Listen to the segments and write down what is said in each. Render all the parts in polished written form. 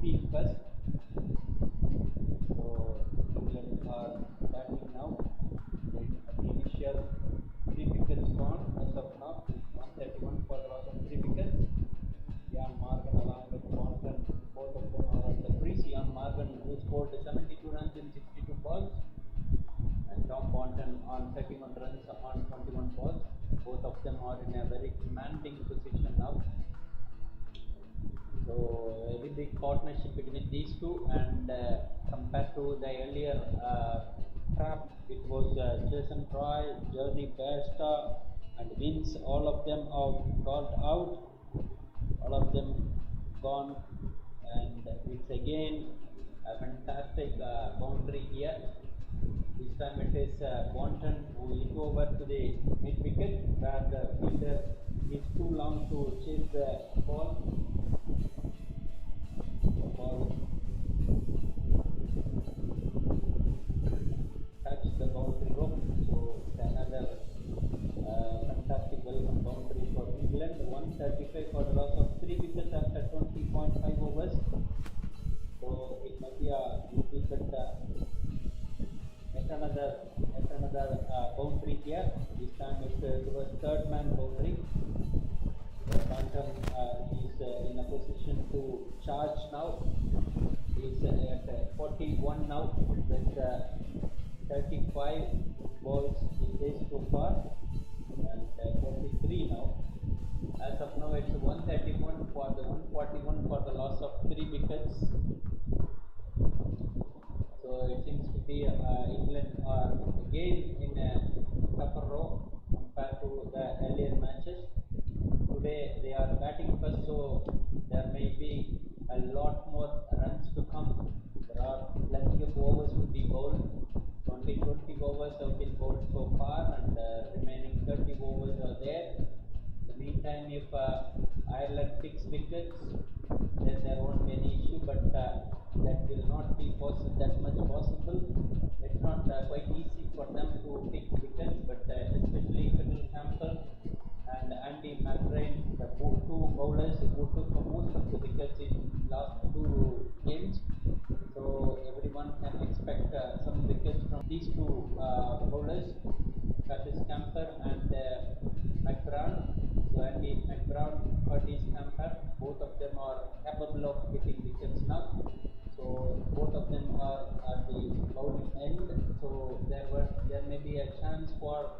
speak first. So England are batting now. The initial 3 wickets gone as of now. 131 for the loss of 3 wickets. Ian Morgan along with Banton, both of them are on the crease. Ian Morgan who scored 72 runs in 62 balls, and Tom Banton on 31 runs on 21 balls. Both of them are in a very commanding position now. So a very big partnership between these two, and compared to the earlier trap, it was Jason Roy, Jonny, Bairstow and Vince. All of them have got out. All of them gone, and it's again a fantastic boundary here. This time it is Banton who hit over to the mid wicket, where the fielder is too long to chase the ball. Touch the boundary rope, so it's another fantastic welcome boundary for England. 135 for the loss of 3 wickets after 20.5 overs. So it might be a little bit yet another boundary here. This time it was third man boundary. Banton is in a position to charge now. He is at 41 now with 35 balls in this so far, and 43 now. As of now, it's 131 for the 141 for the loss of 3 wickets. So it seems to be England are again in a tougher row compared to the earlier matches. Today they are batting first, so there may be a lot more runs to come. There are plenty of overs to be bowled. Only 20 overs have been bowled so far, and remaining 30 overs are there. In the meantime, if Ireland picks wickets, then there won't be any issue, but that will not be that much possible. It's not quite easy for them to pick wickets, but especially Campher and McBrine, the two bowlers who took most of the wickets in last 2 games. So everyone can expect some wickets from these two bowlers, that is Campher and McBrine. So McBrine, Curtis Campher, both of them are capable of getting wickets now. So both of them are at the bowling end. So there may be a chance for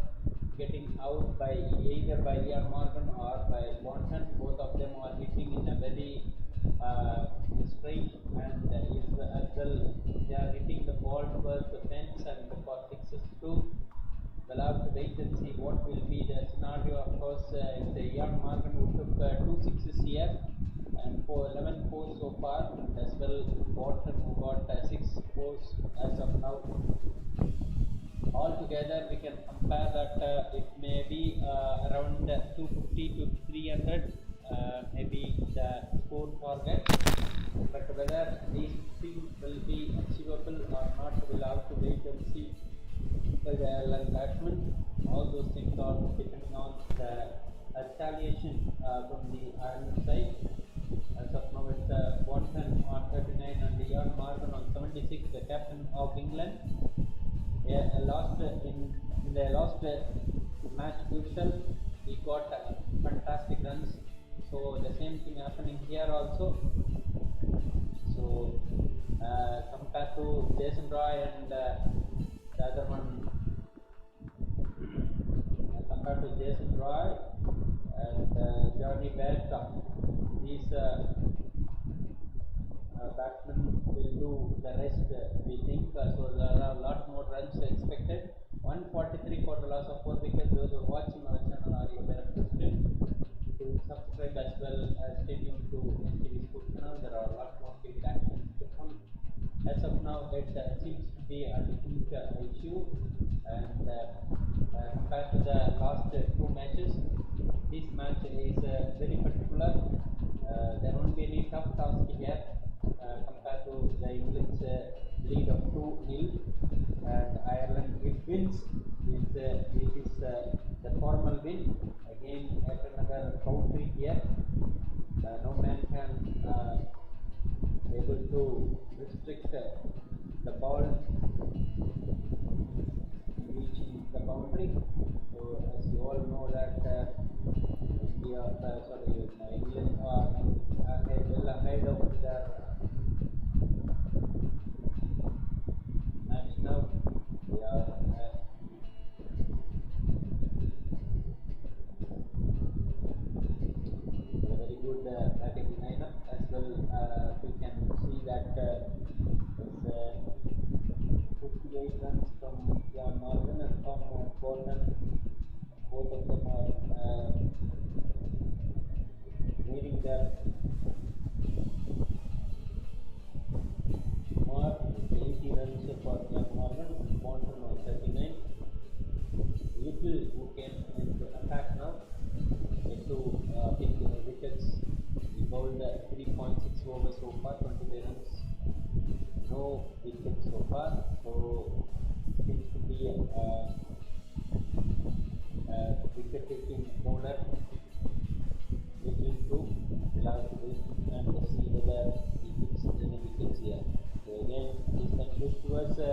getting out by either by Ian Morgan or by Banton. Both of them are hitting in a very straight, and as well they are hitting the ball towards the fence and for sixes too. We'll have to wait and see what will be the scenario. Of course, it's Ian Morgan who took 2 sixes here and 11 fours so far, and as well Banton who got 6 fours as of now. Altogether, we can compare that it may be around 250 to 300, maybe the score target. But whether these things will be achievable or not, we'll have to wait and see by the Ireland batsmen. All those things are depending on the retaliation from the Ireland side. As of now, it's Banton on 39 and Ian Morgan on 76, the captain of England. In the last match itself, he got fantastic runs. So the same thing happening here also. So compared to Jason Roy and the other one, compared to Jason Roy and Jonny Bairstow, these batsmen will do the rest, we think. So there are a lot more runs expected. 143 for the loss of 4 wickets. Those who are watching our channel are aware of this. To subscribe as well as stay tuned to NTV Sports channel. There are a lot more cricket actions to come. As of now, it seems to be a different issue, and compared to the last 2 matches, this match is very particular. There won't be any tough task here compared to the England's lead of 2-0, and Ireland, if wins, this is the formal win. Again, at another boundary here, no man can able to restrict the ball reaching the boundary. So as you all know that England are well ahead of their match now. They are a very good batting lineup as well. We can see that it's 58 runs from Jan Morgan and from Banton. Both of them are leading their mark. 80 runs for Jan Morgan and Banton on 39. Little who came into attack now to pick wickets. He bowled 3.6 overs so far, 23 runs. No wickets so far, so seems to be a wicket taking bowler. Little too. We'll have to wait and see whether he picks any wickets here. So again, this concludes towards a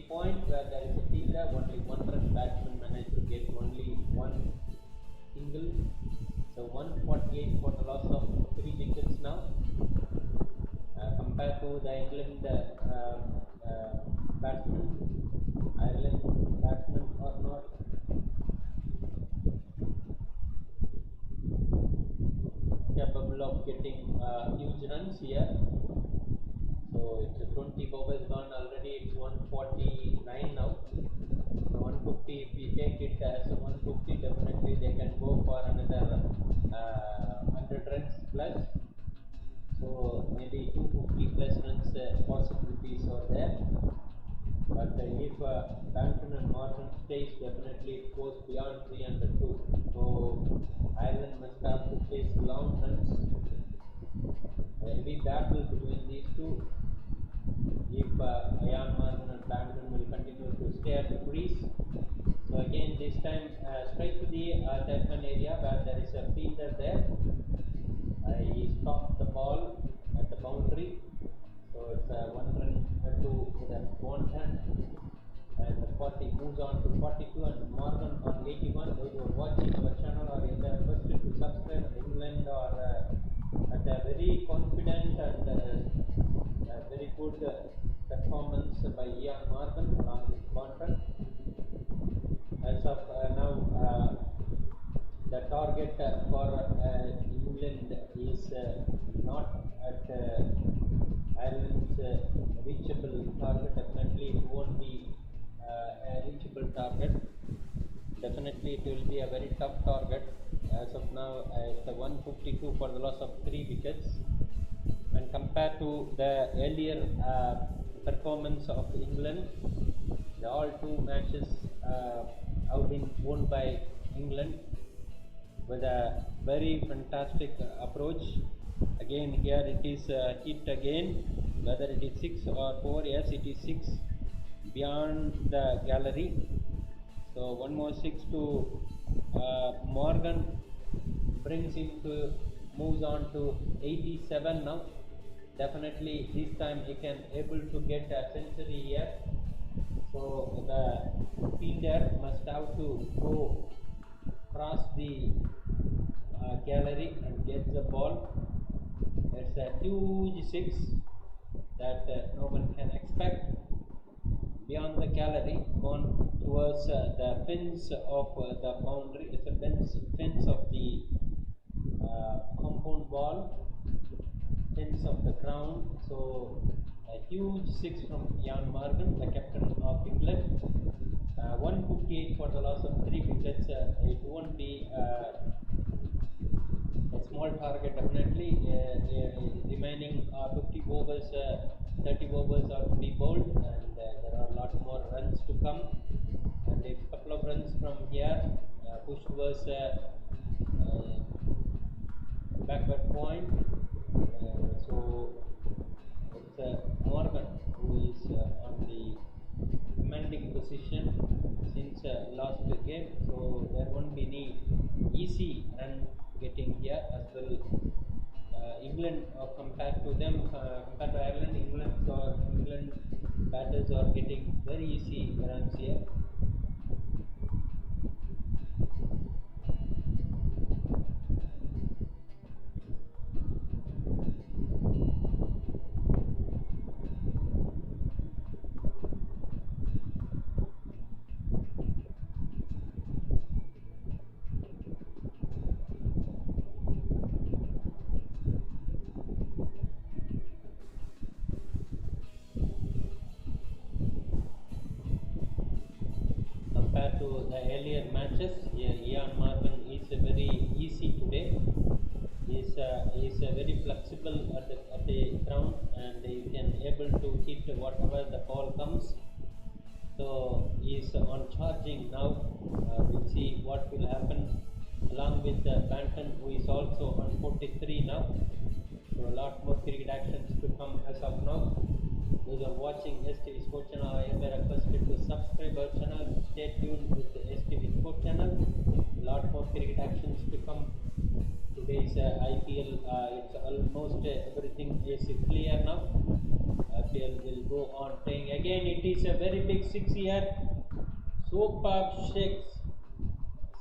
point where there is a fielder, only one run batsman managed to get only one single. So 148 for the loss of 3 wickets now. Compared to the England batsmen, Ireland batsmen are not capable of getting huge runs here. So it's 20 overs gone already. It's 149 now. So 150. If we take it as 150, definitely they can go for another 100 runs plus. So maybe 250 plus runs possibilities are there. But if Banton and Morgan stays, definitely it goes beyond 302. So Ireland must have to chase long runs. A heavy battle between these two. If Ian Morgan and Banton will continue to stay at the crease. So again, this time straight to the third man area where there is a fielder there. He stopped the ball at the boundary. So it's 1 run to the Banton. And the 40 moves on to 42 and Morgan on 81. Those who are watching our channel are either first to subscribe in England or at a very confident and very good performance by Ian Morgan along with Banton. As of now, the target for England is not at Ireland's reachable target. Definitely it won't be a reachable target. Definitely it will be a very tough target. As of now, it's 152 for the loss of 3 wickets. And compared to the earlier performance of England, all 2 matches have been won by England with a very fantastic approach. Again, here it is hit again, whether it is 6 or 4. Yes, it is 6 beyond the gallery. So one more 6 to Morgan brings him to moves on to 87 now. Definitely this time he can able to get a century here. So the fielder must have to go across the gallery and get the ball. It's a huge 6 that no one can expect. Beyond the gallery, gone towards the fence of the boundary. It's a fence of the compound wall, fence of the ground. So a huge 6 from Ian Morgan, the captain of England. 158 for the loss of 3 wickets. It won't be a small target. Definitely remaining 50 overs, 30 overs are to be bowled, and there are a lot more runs to come. And a couple of runs from here push towards backward point. So it's Morgan who is on the commanding position since last game. So there won't be any easy run getting here as well. England compared to them compared to Ireland, England batters are getting very easy runs here. Compared to the earlier matches, Eoin Morgan is very easy today. Is very flexible at the ground, and he can able to hit whatever the ball comes. So he is on charging now. We'll see what will happen. Along with Banton, who is also on 43 now. So a lot more cricket actions to come as of now. Those are watching STV Sport Channel, I am requested to subscribe our channel. Stay tuned with the STV Sport Channel. A lot more cricket actions to come. Today's IPL, it's almost everything is clear now. IPL will go on playing again. It is a very big 6 here. Superb six.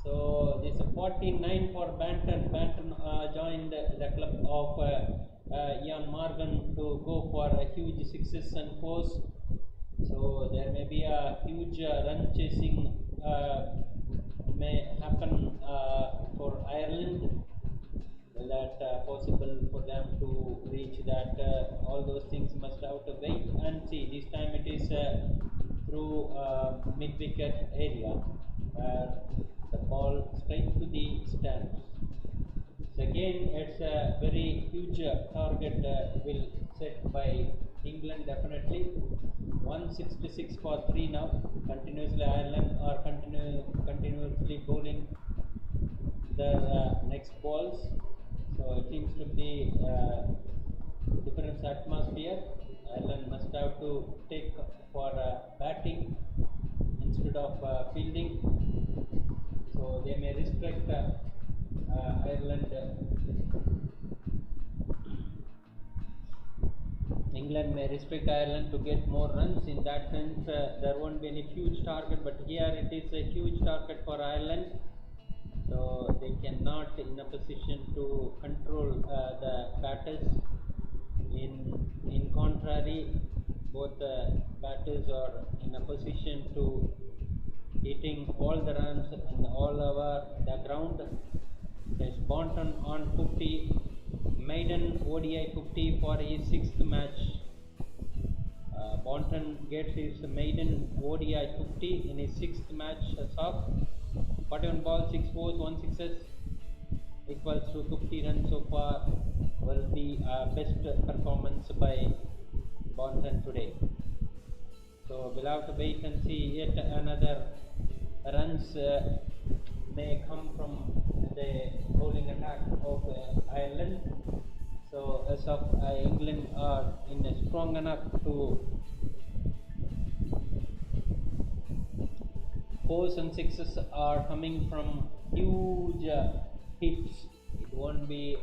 So this is 49 for Banton. Banton joined the club of Eoin Morgan to go for a huge 6s and 4s. So there may be a huge run chasing may happen for Ireland. Will that possible for them to reach that? All those things must have to wait and see. This time it is through mid-wicket area where the ball straight to the stands. So again, it's a very huge target will set by England definitely. 166 for 3 now. Continuously Ireland are continuously bowling their next balls. So it seems to be different atmosphere. Ireland must have to take for batting instead of fielding. So they may restrict Ireland. England may restrict Ireland to get more runs. In that sense, there won't be any huge target, but here it is a huge target for Ireland. So they cannot in a position to control the batters. In contrary, both batters are in a position to hitting all the runs and all over the ground. There's Banton on 50, maiden ODI 50 for his 6th match. Banton gets his maiden ODI 50 in his 6th match as of 41 balls, 6 4s, 1 6s, equals to 50 runs so far. Will be best performance by Banton today. So we'll have to wait and see. Yet another runs may come from the bowling attack of Ireland. So as of England are strong enough to 4s and 6s are coming from huge hits. It won't be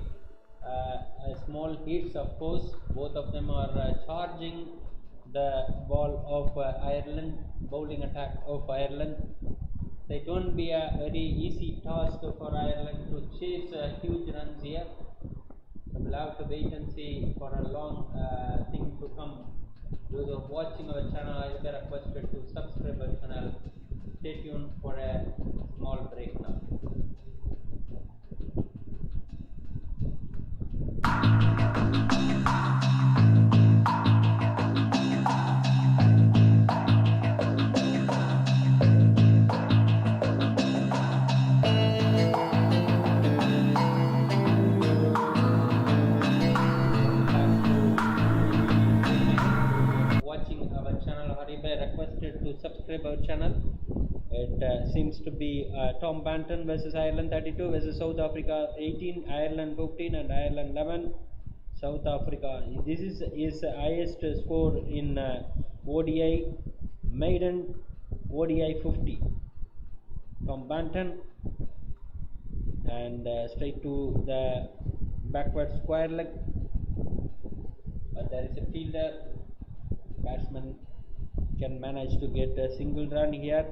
small hits, of course. Both of them are charging the ball of Ireland, bowling attack of Ireland. So it won't be a very easy task for Ireland to chase huge runs here. So we'll have to wait and see for a long thing to come. Those who are watching our channel, I will be requested to subscribe our channel. Stay tuned for a small break now. Requested to subscribe our channel. It seems to be Tom Banton versus Ireland 32 versus South Africa 18, Ireland 15 and Ireland 11. South Africa, this is his highest score in ODI, maiden ODI 50 from Banton, and straight to the backward square leg. fielder. Batsman can manage to get a single run here.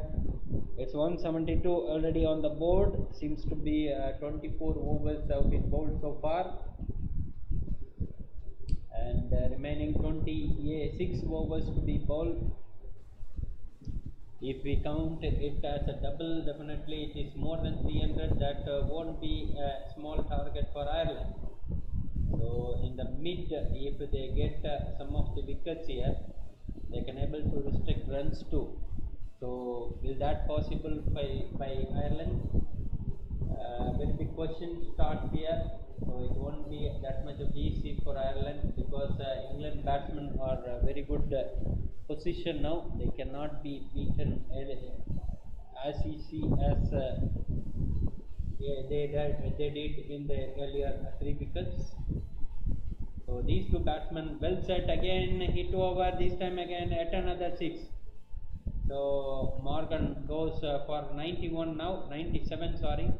It's 172 already on the board. Seems to be 24 overs have been bowled so far, and remaining 26 overs to be bowled. If we count it as a double, definitely it is more than 300. That won't be a small target for Ireland. So in the mid, if they get some of the wickets here, they can able to restrict runs too. So will that possible by Ireland? Very big question starts here. So it won't be that much of easy for Ireland, because England batsmen are very good position now. They cannot be beaten as easy as they did in the earlier 3 wickets. So these two batsmen well set again, hit over this time again at another 6. So Morgan goes for 91 now, 97 sorry,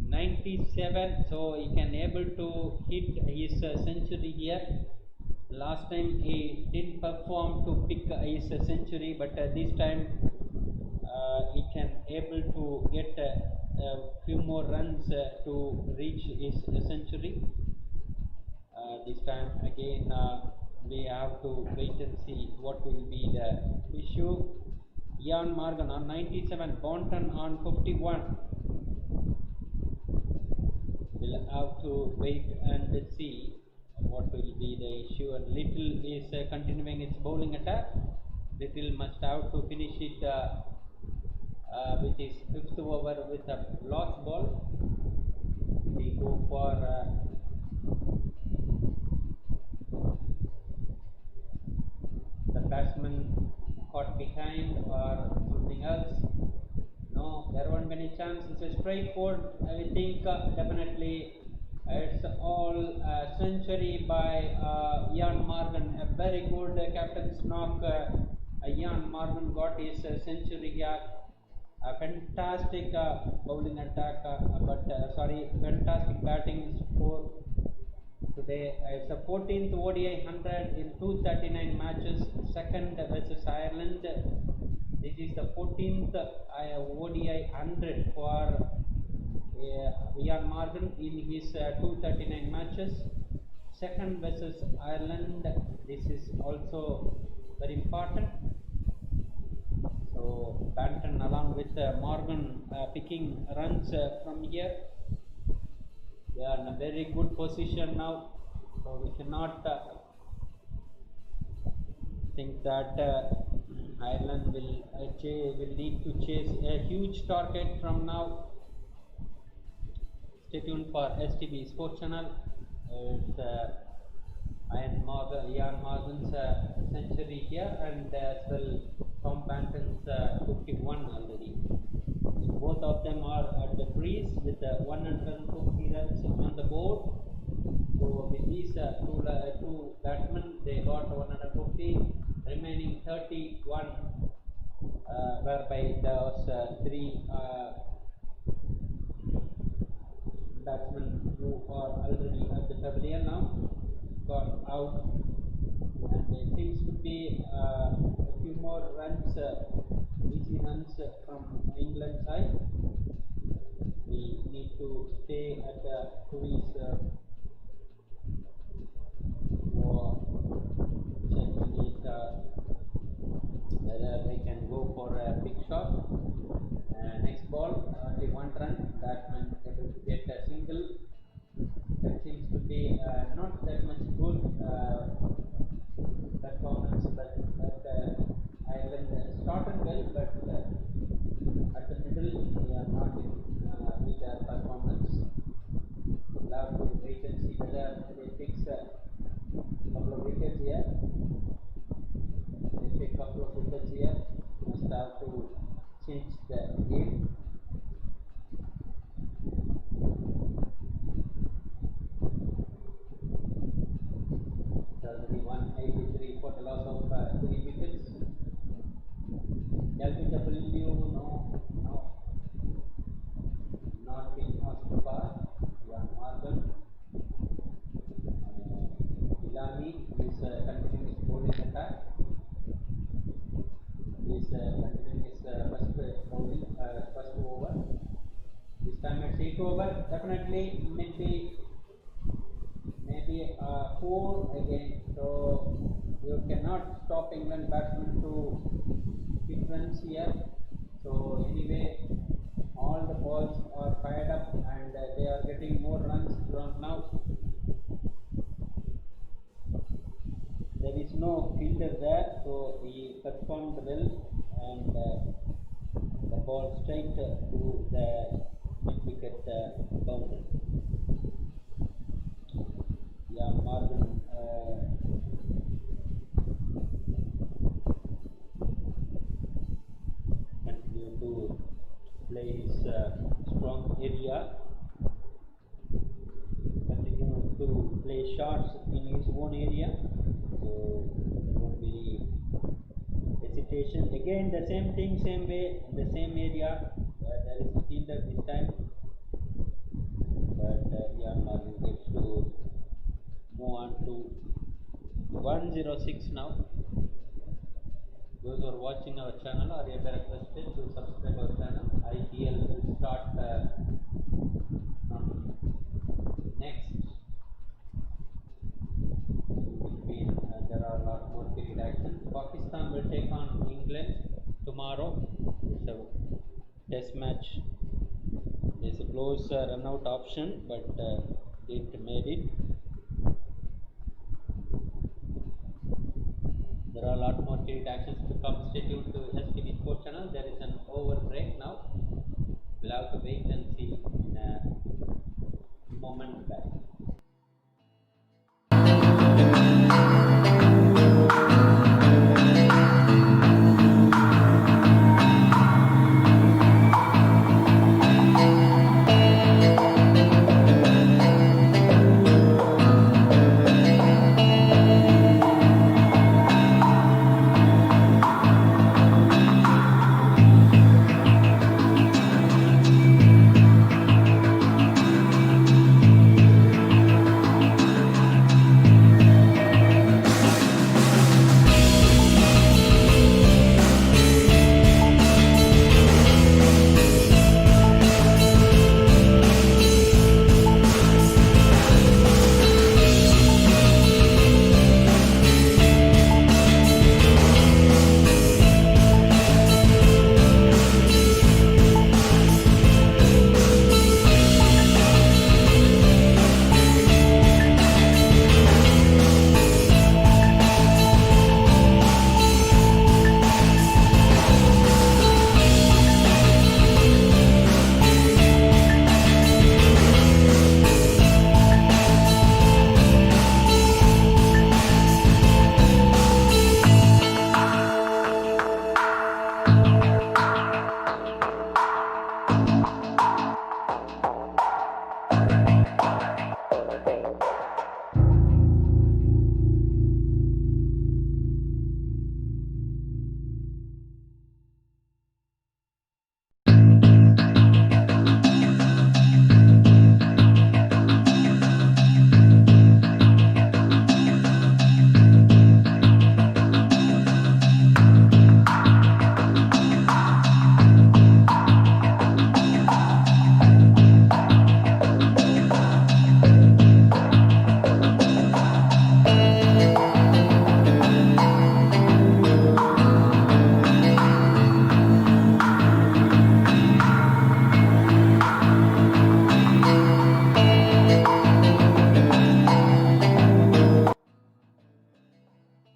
97. So he can able to hit his century here. Last time he didn't perform to pick his century, but this time he can able to get a few more runs to reach his century. This time again we have to wait and see what will be the issue. Eoin Morgan on 97, Banton on 51. We'll have to wait and see what will be the issue. And Little is continuing its bowling attack. Little must have to finish it with his 5th over with a lost ball. We go for the batsman caught behind or something else. No, there won't be any chance. It's a straightforward. I think definitely it's all century by Eoin Morgan. A very good captain's knock. Eoin Morgan got his century here. A fantastic bowling attack, fantastic batting score today. It's a 14th ODI 100 in 239 matches, second versus Ireland. This is the 14th ODI 100 for Eoin Morgan in his 239 matches, second versus Ireland. This is also very important. So Banton along with Morgan picking runs from here. They are in a very good position now, so we cannot think that Ireland will need to chase a huge target from now. Stay tuned for STB Sports Channel. It's Eoin Morgan's century here, and as well Tom Banton's 51 already. So both of them are at the crease with 150 runs on the board. So with these two batsmen, they got 150, remaining 31, whereby there was 3 batsmen who are already at the pavilion now, got out, and there seems to be a few more runs, easy runs from England side. We need to stay at the crease for checking it whether they can go for a big shot. Next ball, only 1 run, batsman able to get a single. That seems to be not that much good performance, but Ireland started well, but at the middle they are not with their performance. We'll have to wait and see whether they fix a couple of wickets here. They pick a couple of wickets here, must have to change the game. Already 183 for the loss of 3 wickets. LBW, no, not been lost so far. Eoin Morgan, Delany, attack. He's continuing his first over. This time at takeover, definitely maybe 4 again. So you cannot stop England batsmen to hit runs here. So anyway, all the balls are fired up and they are getting more runs from now. There is no fielder there, so he performed well and the ball straight to the mid-wicket boundary. Yeah, Morgan continue to play his strong area, continue to play shots in his own area, so there won't be hesitation. Again the same thing, same way, in the same area where there is a fielder this time, but Morgan gets to move on to 106 now. Those who are watching our channel are requested to subscribe our channel. IPL will start from next. In between, there are a lot more cricket action. Pakistan will take on England tomorrow. It's a test match. There's a close run out option, but it made it. There are a lot more cricket actions to come. Stay tuned to STV Sports channel. There is an over break now. We'll have to wait and see in a moment back.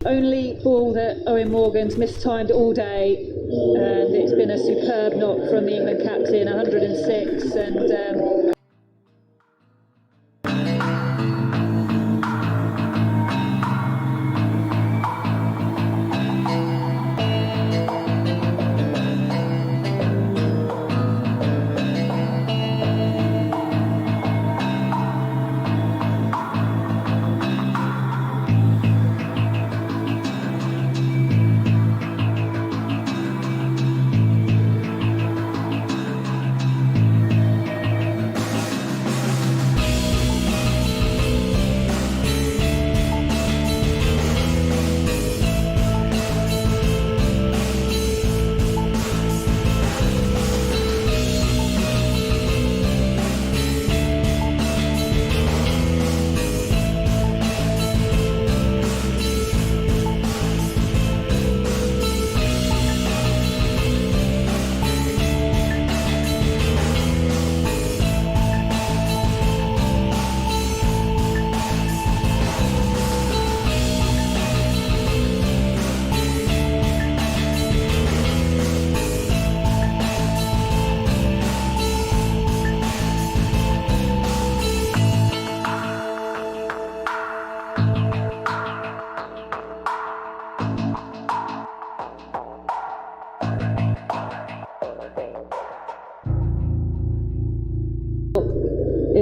Only ball that Eoin Morgan's mistimed all day, and it's been a superb knock from the England captain, 106, and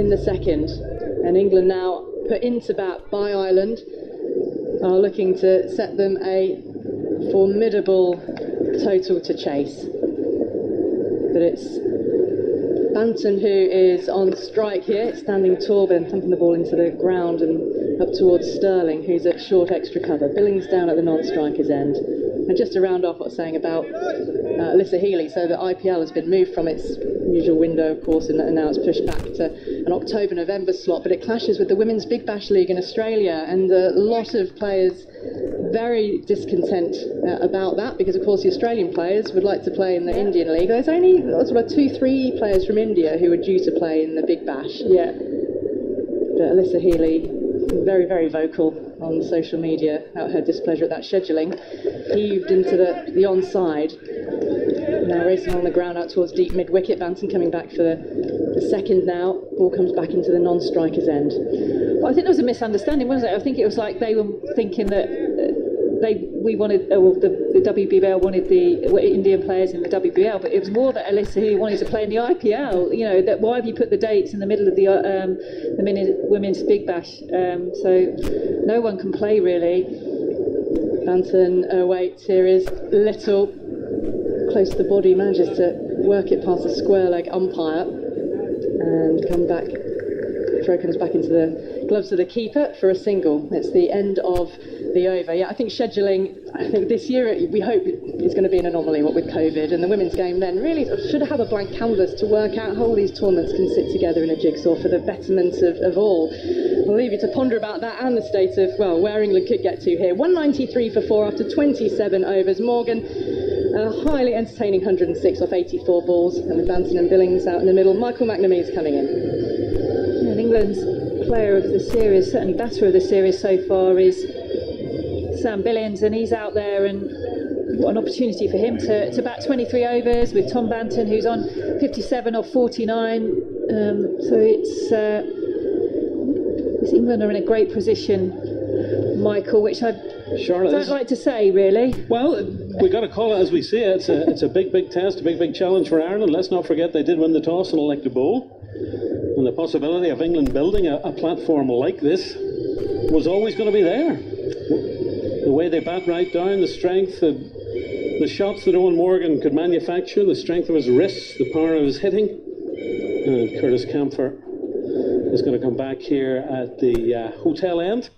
in the second. And England now put into bat by Ireland are looking to set them a formidable total to chase. But it's Banton who is on strike here, standing tall and thumping the ball into the ground and up towards Stirling, who's at short extra cover. Billings down at the non-striker's end. And just to round off what's saying about Alyssa Healy, so the IPL has been moved from its usual window, of course, and now it's pushed back to an October-November slot, but it clashes with the Women's Big Bash League in Australia, and a lot of players very discontent about that, because of course the Australian players would like to play in the Indian League. There's only sort of 2-3 players from India who are due to play in the Big Bash. Yeah. But Alyssa Healy, very, very vocal on social media about her displeasure at that scheduling, heaved into the onside. Now racing on the ground out towards deep mid-wicket. Banton coming back for the second now. Ball comes back into the non-striker's end. Well, I think there was a misunderstanding, wasn't it? I think it was like they were thinking that the WBL wanted the Indian players in the WBL, but it was more that Alyssa Healy wanted to play in the IPL. You know, that why have you put the dates in the middle of the Women's Big Bash? So no one can play really. Banton waits. Here is Little. Close to the body, manages to work it past the square leg umpire and come back. Throw comes back into the gloves of the keeper for a single. It's the end of the over. Yeah, I think scheduling, this year we hope is going to be an anomaly, what with COVID, and the women's game then really should have a blank canvas to work out how all these tournaments can sit together in a jigsaw for the betterment of all. I'll leave you to ponder about that and the state of, well, where England could get to here. 193 for 4 after 27 overs. Morgan, a highly entertaining 106 off 84 balls, and with Banton and Billings out in the middle, Michael McNamee's coming in. And England's player of the series, certainly batter of the series so far, is Sam Billings, and he's out there, and what an opportunity for him to bat 23 overs with Tom Banton, who's on 57 off 49. So it's England are in a great position, Michael, which I don't like to say, really. Well, we got to call it as we see it. It's a big test, a big challenge for Ireland. Let's not forget they did win the toss and elect a bowl. And the possibility of England building a platform like this was always going to be there. The way they bat right down, the strength, the shots that Eoin Morgan could manufacture, the strength of his wrists, the power of his hitting. And Curtis Campher is going to come back here at the hotel end.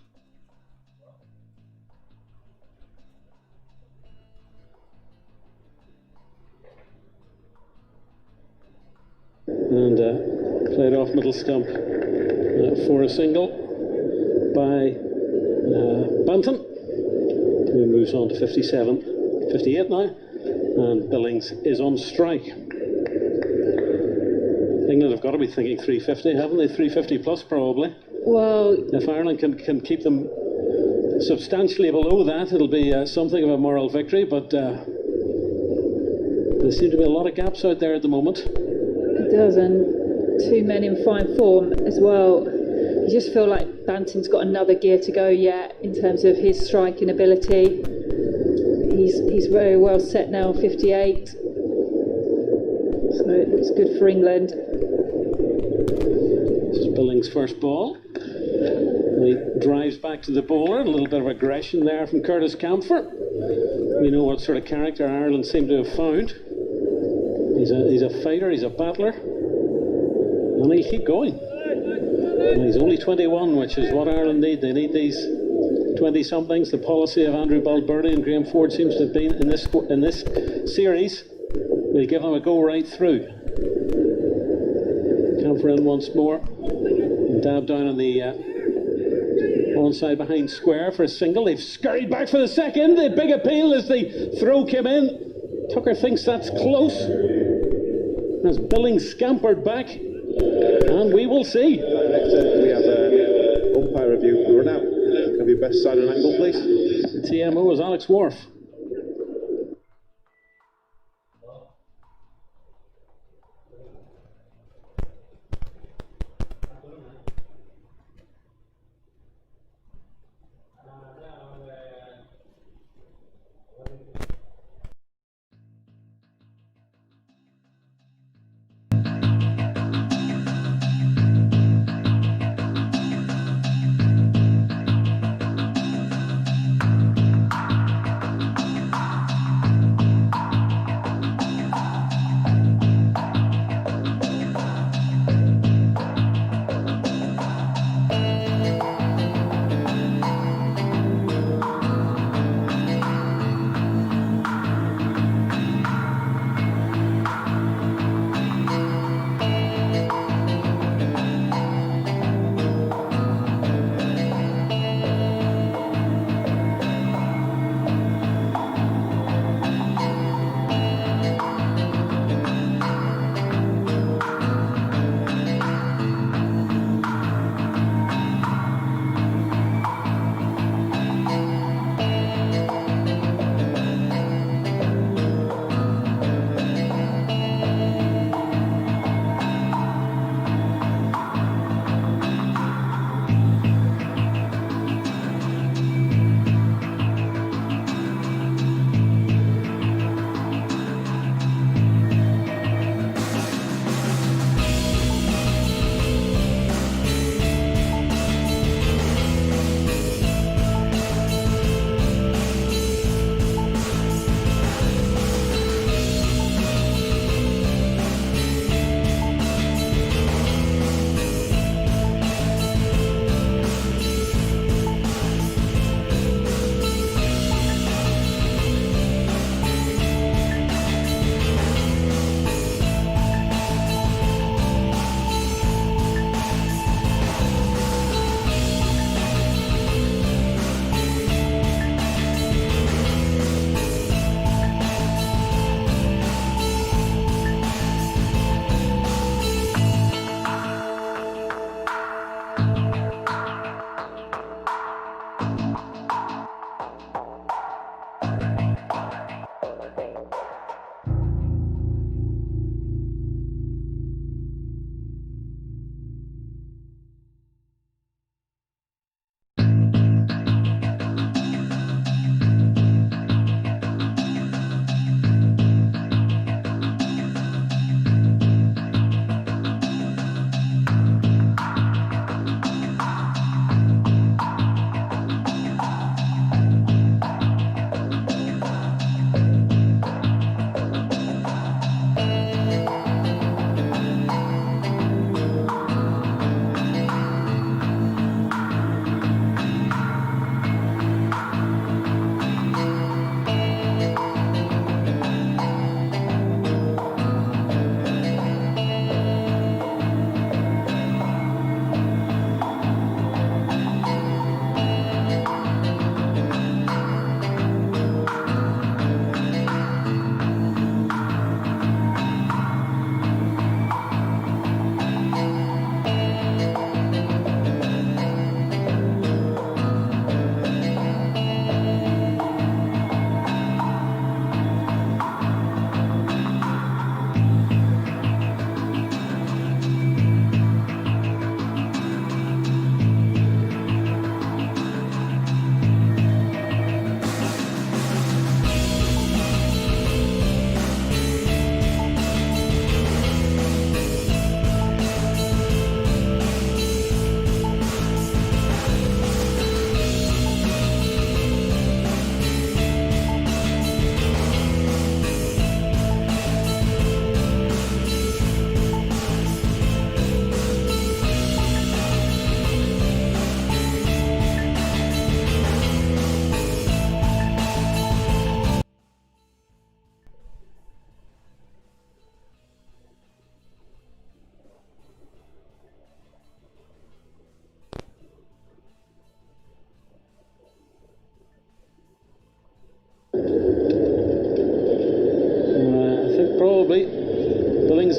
And played off middle stump for a single by Banton, who moves on to 58 now, and Billings is on strike. England have got to be thinking 350, haven't they? 350 plus probably. Well, if Ireland can keep them substantially below that, it'll be something of a moral victory, but there seem to be a lot of gaps out there at the moment. It does, and two men in fine form as well. You just feel like Banton's got another gear to go yet in terms of his striking ability. He's very well set now, 58. So it looks good for England. This is Billings' first ball. He drives back to the bowler. A little bit of aggression there from Curtis Campher. We know what sort of character Ireland seem to have found. He's a fighter, he's a battler, and he'll keep going. And he's only 21, which is what Ireland need. They need these 20-somethings. The policy of Andrew Balbirnie and Graham Ford seems to have been in this series. We'll give them a go right through. Campher in once more. And dab down on the onside behind square for a single. They've scurried back for the second. The big appeal as the throw came in. Tucker thinks that's close. As Billings scampered back, and we will see. Next we have umpire review. We're now. Have your best side and angle, please. The TMO is Alex Wharf.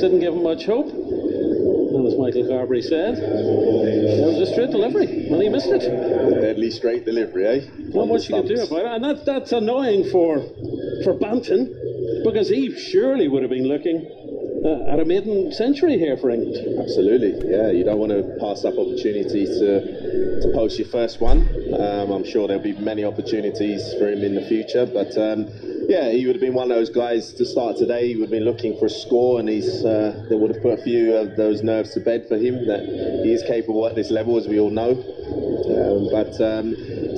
didn't give him much hope. And as Michael Carberry said, that was a straight delivery, and he missed it. Deadly straight delivery, eh? Not much you can do about it, and that's annoying for Banton, because he surely would have been looking at a maiden century here for England. Absolutely, yeah. You don't want to pass up opportunities to post your first one. I'm sure there'll be many opportunities for him in the future, but yeah, he would have been one of those guys to start today. He would have been looking for a score, and that would have put a few of those nerves to bed for him, that he is capable at this level, as we all know. But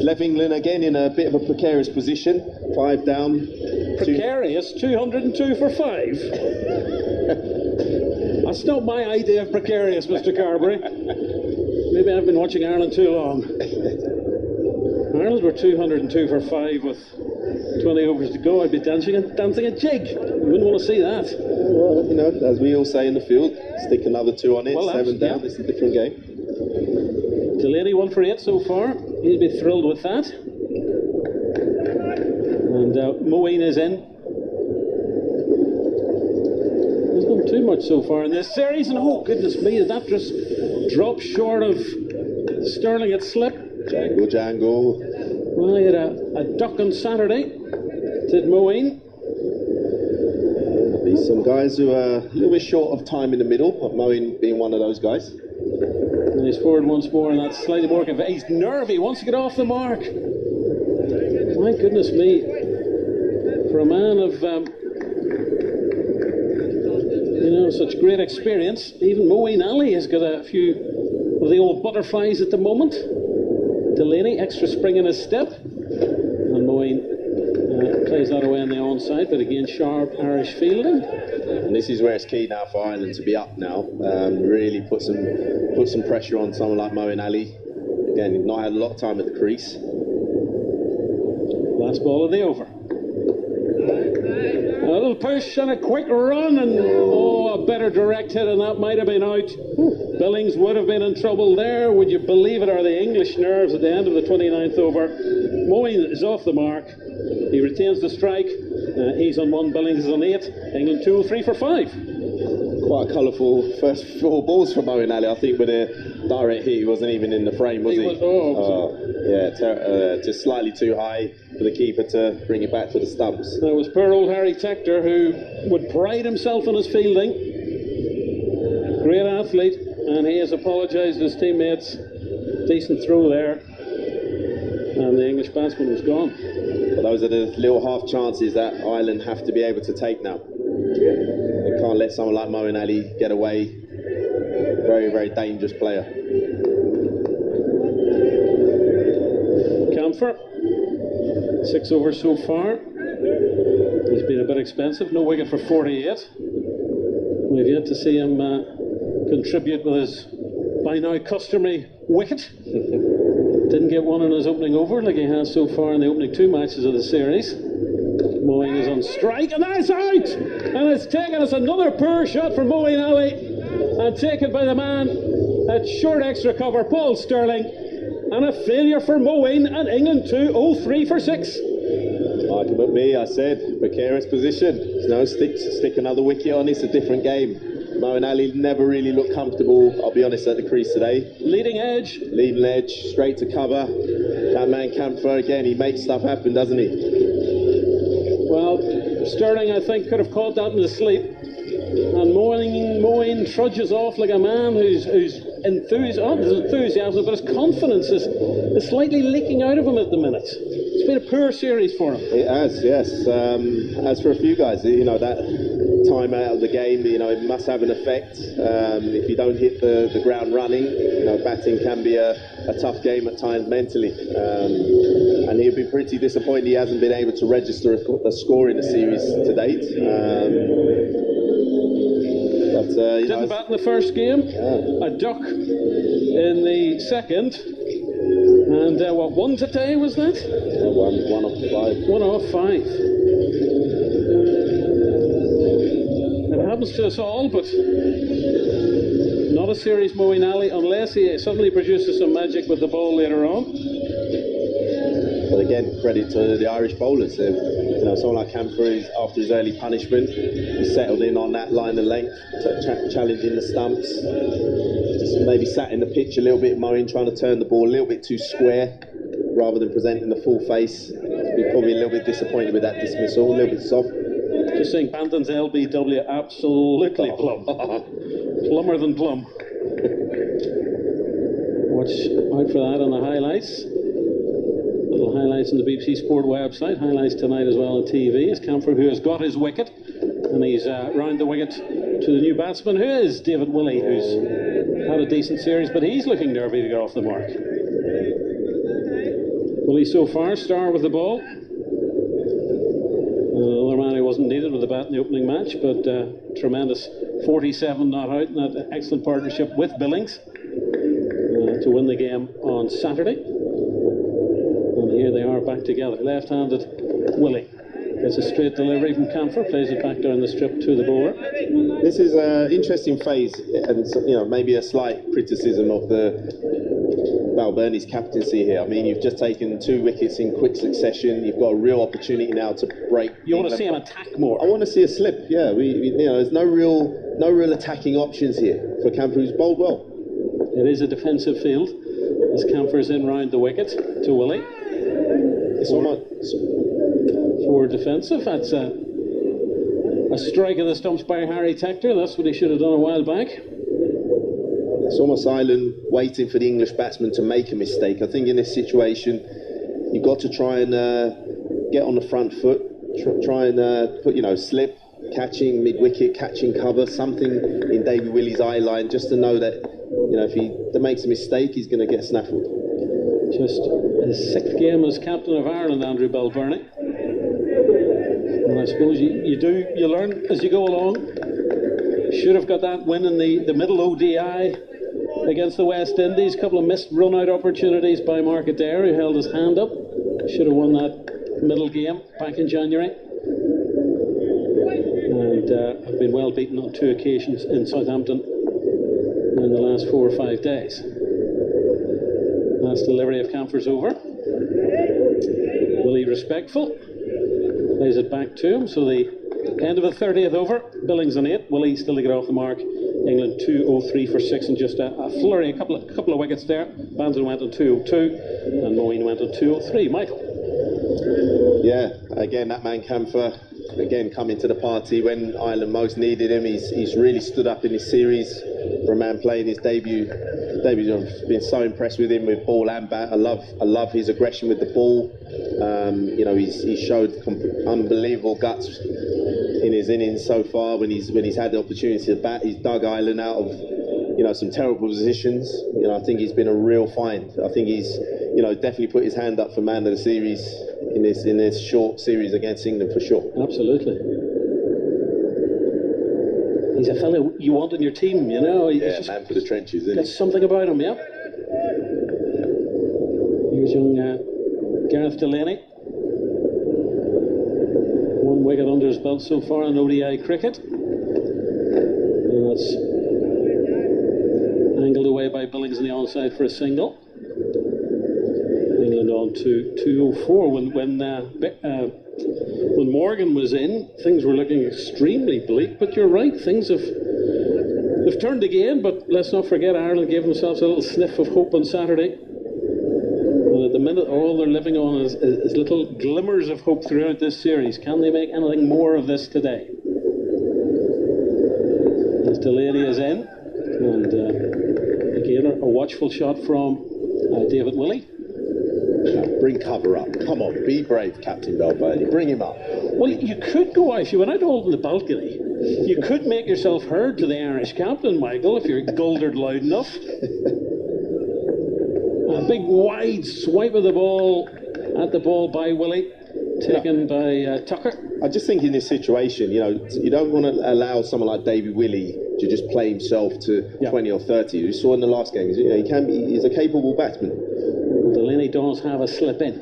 left England again in a bit of a precarious position, 5 down. Precarious, 202 for 5. That's not my idea of precarious, Mr. Carberry. Maybe I've been watching Ireland too long. Ireland were 202 for 5 with 20 overs to go. I'd be dancing a jig. You wouldn't want to see that. Well, you know, as we all say in the field, stick another 2 on it, well, 7 down. Yeah. It's a different game. Delany 1 for 8 so far. He'll be thrilled with that. And Moeen is in. There's not too much so far in this series, and oh goodness me, did that just drop short of Stirling at slip? Jangle. Well, he had a duck on Saturday, did Moeen. There's some guys who are a little bit short of time in the middle, Moeen being one of those guys. And he's forward once more, and that's slightly more convincing. He's nervy, he wants to get off the mark. My goodness me. For a man of, such great experience, even Moeen Ali has got a few of the old butterflies at the moment. Delany, extra spring in his step. And Moeen plays that away on the onside, but again, sharp Irish fielding. And this is where it's key now for Ireland to be up now. Really put some pressure on someone like Moeen Ali. Again, he's not had a lot of time at the crease. Last ball of the over. A little push and a quick run, and a better direct hit, and that might have been out. Billings would have been in trouble there. Would you believe it, are the English nerves at the end of the 29th over? Moeen is off the mark. He retains the strike. He's on 1, Billings is on 8. England 203 for 5. Quite a colourful first 4 balls for Moeen Ali. I think with a direct hit, he wasn't even in the frame, was he? Just slightly too high for the keeper to bring it back to the stumps. That was poor old Harry Tector, who would pride himself on his fielding. Great athlete, and he has apologised to his teammates. Decent throw there, and the English batsman was gone. But those are the little half chances that Ireland have to be able to take now. They can't let someone like Moeen Ali get away. Very, very dangerous player. Campher, 6 overs so far. He's been a bit expensive. No wicket for 48. We've yet to see him contribute with his by now customary wicket. Didn't get one in his opening over like he has so far in the opening 2 matches of the series. Moeen is on strike, and that's out! And it's taken us another poor shot from Moeen Ali, and taken by the man at short extra cover, Paul Stirling. And a failure for Moeen, and England 203 for 6. Like about me, I said, precarious position. No, stick another wicket on, it's a different game. Moeen Ali never really looked comfortable, I'll be honest, at the crease today. Leading edge, straight to cover. That man Campher, again, he makes stuff happen, doesn't he? Well, Stirling, I think, could have caught that in his sleep. And Moeen trudges off like a man who's enthusiasm, but his confidence is slightly leaking out of him at the minute. It's been a poor series for him. It has, yes. As for a few guys, that time out of the game, it must have an effect. If you don't hit the ground running, batting can be a tough game at times mentally. And he'll be pretty disappointed he hasn't been able to register a score in the series to date. Didn't bat in the first game, a duck in the second, and 1 today was that? 1 off 5. 1 off 5. It happens to us all, but not a series Moeen Ali unless he suddenly produces some magic with the ball later on. But again, credit to the Irish bowlers. They've someone like Campher is, after his early punishment, he settled in on that line of length, challenging the stumps. Just maybe sat in the pitch a little bit, Moeen trying to turn the ball a little bit too square rather than presenting the full face. We're probably a little bit disappointed with that dismissal, a little bit soft. Just saying, Banton's LBW absolutely plumb. Plumber than plum. Watch out for that on the highlights. Little highlights on the BBC Sport website. Highlights tonight as well on TV. Is Campher, who has got his wicket, and he's round the wicket to the new batsman, who is David Willey, who's had a decent series, but he's looking nervy to get off the mark. Willey so far, star with the ball. Another man who wasn't needed with the bat in the opening match, but tremendous 47 not out, and that excellent partnership with Billings to win the game on Saturday. And here they are back together. Left-handed Willey gets a straight delivery from Campher, plays it back down the strip to the bowler. This is an interesting phase, and maybe a slight criticism of the Balbirnie's captaincy here. I mean, you've just taken 2 wickets in quick succession. You've got a real opportunity now to break. You want to see him attack more? I want to see a slip. Yeah, there's no real attacking options here for Campher, who's bowled well. It is a defensive field as Campher's in round the wicket to Willey. It's almost for defensive. That's a strike of the stumps by Harry Tector. That's what he should have done a while back. It's almost Ireland waiting for the English batsman to make a mistake. I think in this situation, you've got to try and get on the front foot, try and put, slip, catching mid-wicket, catching cover, something in Davy Willey's eye line, just to know that, if he makes a mistake, he's going to get snaffled. Just his 6th game as captain of Ireland, Andrew Balbirnie. And I suppose you learn as you go along. Should have got that win in the middle ODI against the West Indies. A couple of missed run-out opportunities by Mark Adair, who held his hand up. Should have won that middle game back in January. And have been well beaten on 2 occasions in Southampton in the last 4 or 5 days. Last delivery of Campher's over. Willey respectful. Plays it back to him. So the end of the 30th over. Billings on 8. Willey still to get off the mark. England 203 for 6 and just a flurry. A couple of wickets there. Banton went on 202 and Moeen went on 203. Michael. Yeah, again that man Campher. Again, coming to the party when Ireland most needed him. He's really stood up in this series for a man playing his debut. I've been so impressed with him with ball and bat. I love his aggression with the ball. He's showed unbelievable guts in his innings so far. When he's had the opportunity to bat, he's dug Ireland out of some terrible positions. I think he's been a real find. I think he's definitely put his hand up for man of the series in this short series against England for sure. Absolutely. He's a fellow you want in your team, He's man for the trenches, isn't he? There's something about him, yeah. Here's young Gareth Delany. 1 wicket under his belt so far in ODI cricket. And that's angled away by Billings on the onside for a single. England on to 204. When Morgan was in, things were looking extremely bleak, but you're right, things have turned again. But let's not forget, Ireland gave themselves a little sniff of hope on Saturday. And at the minute, all they're living on is little glimmers of hope throughout this series. Can they make anything more of this today? As Delany is in, and again, a watchful shot from David Willey. Bring cover up. Come on, be brave, Captain Balbirnie. Bring him up. Well, you could go, if you went out holding the balcony, you could make yourself heard to the Irish captain, Michael, if you're goldered loud enough. A big wide swipe of the ball at the ball by Willey, taken by Tucker. I just think in this situation, you don't want to allow someone like Davy Willey to just play himself to 20 or 30. You saw in the last game, he's a capable batsman. Delany does have a slip in.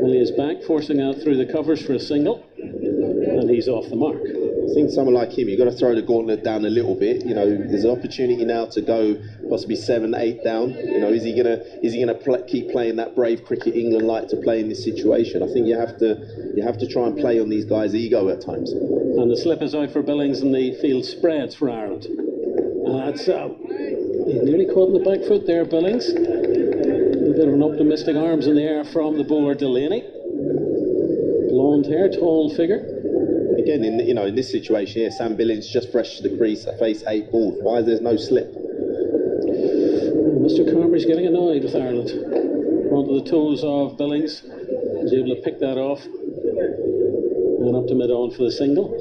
Willey is back, forcing out through the covers for a single, and he's off the mark. I think someone like him, you've got to throw the gauntlet down a little bit. There's an opportunity now to go possibly 7, 8 down. You know, is he gonna keep playing that brave cricket England like to play in this situation? I think you have to try and play on these guys' ego at times. And the slip is out for Billings, and the field spreads for Ireland. That's he's nearly caught in the back foot there, Billings. A bit of an optimistic arms in the air from the bowler Delany. Blonde hair, tall figure. Again, in this situation here, Sam Billings just fresh to the crease, face 8 balls. Why is there no slip? Mr. Carberry's getting annoyed with Ireland. Onto the toes of Billings. He's able to pick that off. And up to mid-on for the single.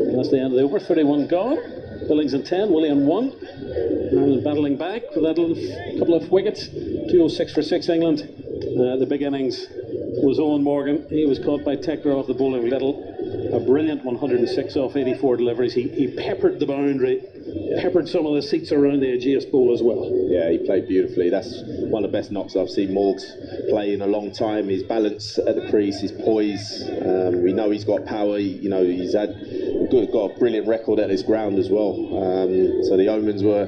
And that's the end of the over. 31 gone. Billings in 10, Willey in 1. Ireland battling back with that little couple of wickets. 206 for 6 England. The big innings was Eoin Morgan. He was caught by Tector off the bowling little. A brilliant 106 off 84 deliveries. He peppered the boundary, peppered some of the seats around the Aegeus bowl as well. Yeah, he played beautifully. That's one of the best knocks I've seen Morgs play in a long time. His balance at the crease, his poise. We know he's got power. He's got a brilliant record at this ground as well. So the omens were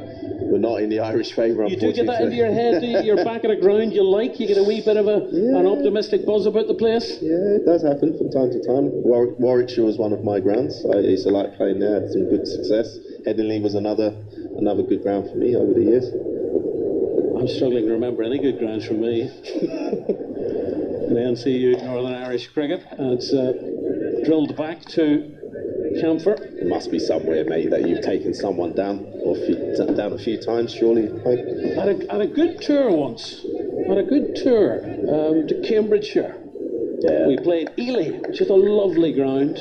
not in the Irish favour. You do get that into your head, do you? You're back at a ground you like, you get a wee bit of an optimistic buzz about the place. Yeah, it does happen from time to time. Warwickshire was one of my grounds. I used to like playing there, had some good success. Headingley was another good ground for me over the years. I'm struggling to remember any good grounds from me. The NCU Northern Irish Cricket, and it's drilled back to Campher. There must be somewhere, mate, that you've taken someone down down a few times, surely. Had a good tour once. Had a good tour to Cambridgeshire. Yeah. We played Ely, which is a lovely ground.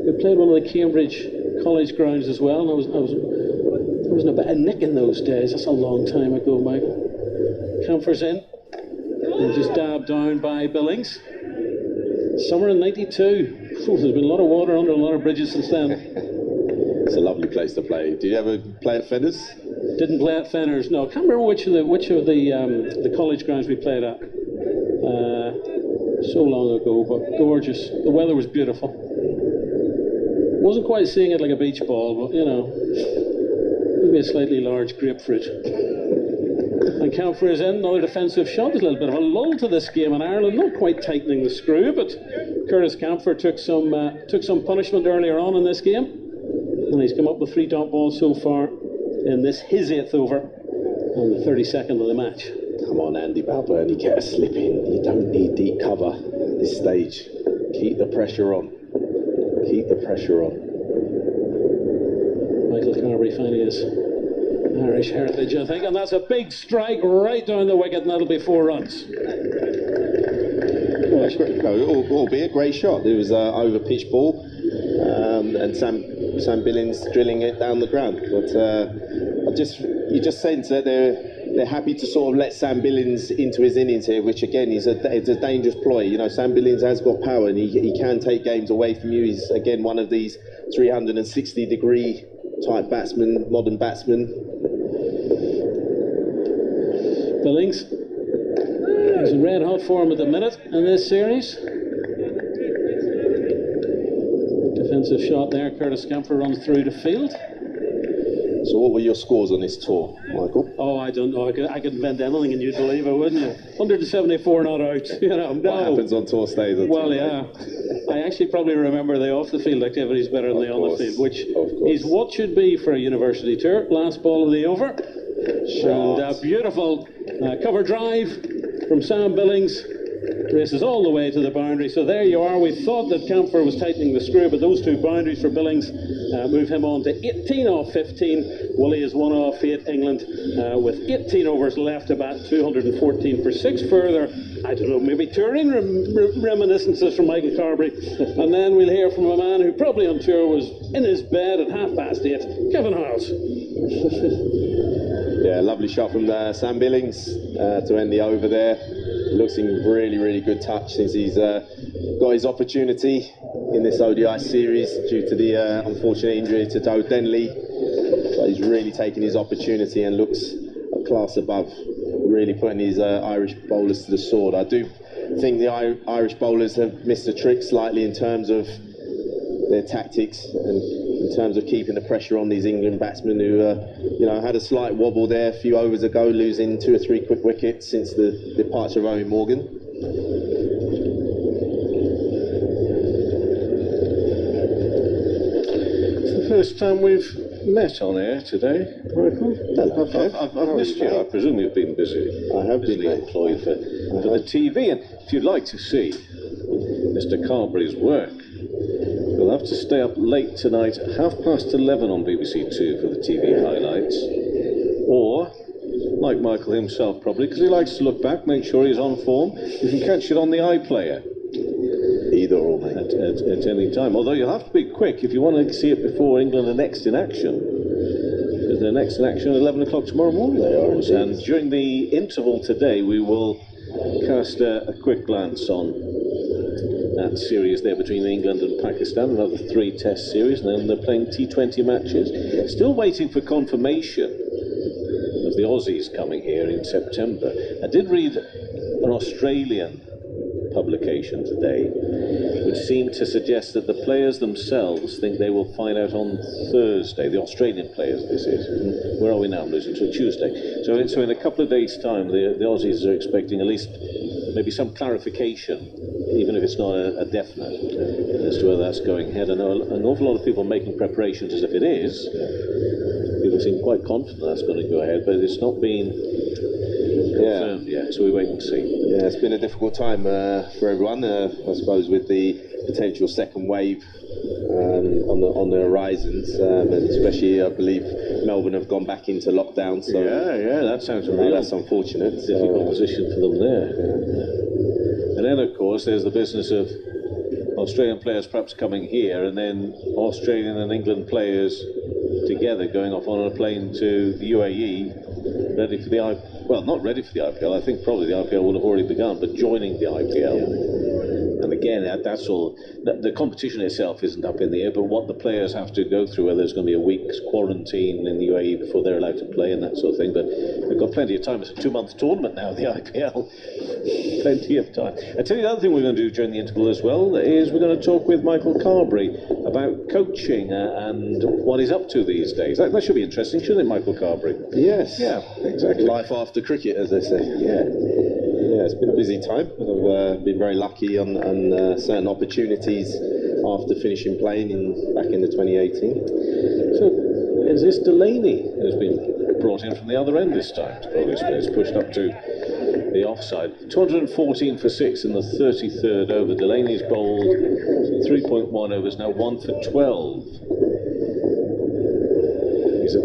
We played one of the Cambridge college grounds as well, and there wasn't a bit of nick in those days. That's a long time ago, Mike. Campher's in, and just dabbed down by Billings. Summer in '92. There's been a lot of water under a lot of bridges since then. It's a lovely place to play. Did you ever play at Fenners? Didn't play at Fenners. No, I can't remember which of the college grounds we played at. So long ago, but gorgeous. The weather was beautiful. Wasn't quite seeing it like a beach ball, but maybe a slightly large grapefruit. And Campher is in, another defensive shot. There's a little bit of a lull to this game in Ireland, not quite tightening the screw, but Curtis Campher took some punishment earlier on in this game, and he's come up with 3 dot balls so far in this his 8th over and the 32nd of the match. Come on, Andy Balbirnie, get a slip in. You don't need deep cover at this stage. Keep the pressure on. Keep the pressure on. Michael Carberry finding his Irish heritage, I think, and that's a big strike right down the wicket, and that'll be 4 runs. Albeit a great shot. It was over pitch ball, and Sam Billings drilling it down the ground. But you just sense that they're happy to sort of let Sam Billings into his innings here, which again it's a dangerous ploy. You know, Sam Billings has got power, and he can take games away from you. He's again one of these 360-degree type batsmen, modern batsmen. Billings is in red hot form at the minute in this series. Defensive shot there. Curtis Campher runs through the field. So what were your scores on this tour, Michael? Oh, I don't know. I could invent anything and you'd believe it, wouldn't you? 174 not out. No. What happens on tour stays on tour. Well, yeah. I actually probably remember the off-the-field activities better than the on-the-field, which is what should be for a university tour. Last ball of the over. And a beautiful cover drive from Sam Billings. Races all the way to the boundary. So there you are. We thought that Campher was tightening the screw, but those 2 boundaries for Billings move him on to 18 off 15. Willey is 1 off 8. England with 18 overs left to bat, 214 for 6 further. I don't know, maybe touring reminiscences from Michael Carberry. And then we'll hear from a man who probably on tour was in his bed at 8:30, Kevin Howells. Yeah, lovely shot from Sam Billings to end the over there. Looks in really, really good touch since he's got his opportunity in this ODI series due to the unfortunate injury to Delany. But he's really taken his opportunity and looks a class above, really putting his Irish bowlers to the sword. I do think the Irish bowlers have missed a trick slightly in terms of their tactics and in terms of keeping the pressure on these England batsmen who, you know, had a slight wobble there a few overs ago, losing 2 or 3 quick wickets since the departure of Eoin Morgan. It's the first time we've met on air today, Michael. I've missed you. I presume you've been busy. I have been employed for the TV, and if you'd like to see Mr. Carberry's work, you'll have to stay up late tonight, 11:30 on BBC Two for the TV highlights, or like Michael himself probably, because he likes to look back, make sure he's on form, you can catch it on the iPlayer. Either or, mate. At any time. Although you'll have to be quick if you want to see it before England are next in action. Because they're next in action at 11 o'clock tomorrow morning. They are, and during the interval today, we will cast a quick glance on that series there between England and Pakistan, another 3 test series, and then they're playing T20 matches. Still waiting for confirmation of the Aussies coming here in September. I did read an Australian publication today which seemed to suggest that the players themselves think they will find out on Thursday. The Australian players, this is. Where are we now? I'm losing to Tuesday. So in a couple of days' time, the Aussies are expecting at least maybe some clarification, even if it's not a definite, as to whether that's going ahead. I know an awful lot of people making preparations as if it is. People seem quite confident that's going to go ahead, but it's not been confirmed yet, so we wait and see. Yeah, it's been a difficult time for everyone, I suppose, with the potential second wave on the horizons, and especially I believe Melbourne have gone back into lockdown. So yeah, that sounds real. That's unfortunate. Difficult position for them there. Yeah. And then, of course, there's the business of Australian players perhaps coming here, and then Australian and England players together going off on a plane to the UAE, ready for the IPL. Well, not ready for the IPL. I think probably the IPL would have already begun, but joining the IPL. And again, that's all. The competition itself isn't up in the air, but what the players have to go through, whether there's going to be a week's quarantine in the UAE before they're allowed to play and that sort of thing. But they've got plenty of time. It's a 2-month tournament now, the IPL. Plenty of time. I tell you the other thing we're going to do during the interval as well is we're going to talk with Michael Carberry about coaching and what he's up to these days. That should be interesting, shouldn't it, Michael Carberry? Yes. Yeah, exactly. Life after cricket, as they say. Yeah, it's been a busy time. I've been very lucky on certain opportunities after finishing playing back in the 2018. So, is this Delany who's been brought in from the other end this time? It's pushed up to the offside. 214 for 6 in the 33rd over. Delany's bowled 3.1 overs, now 1 for 12.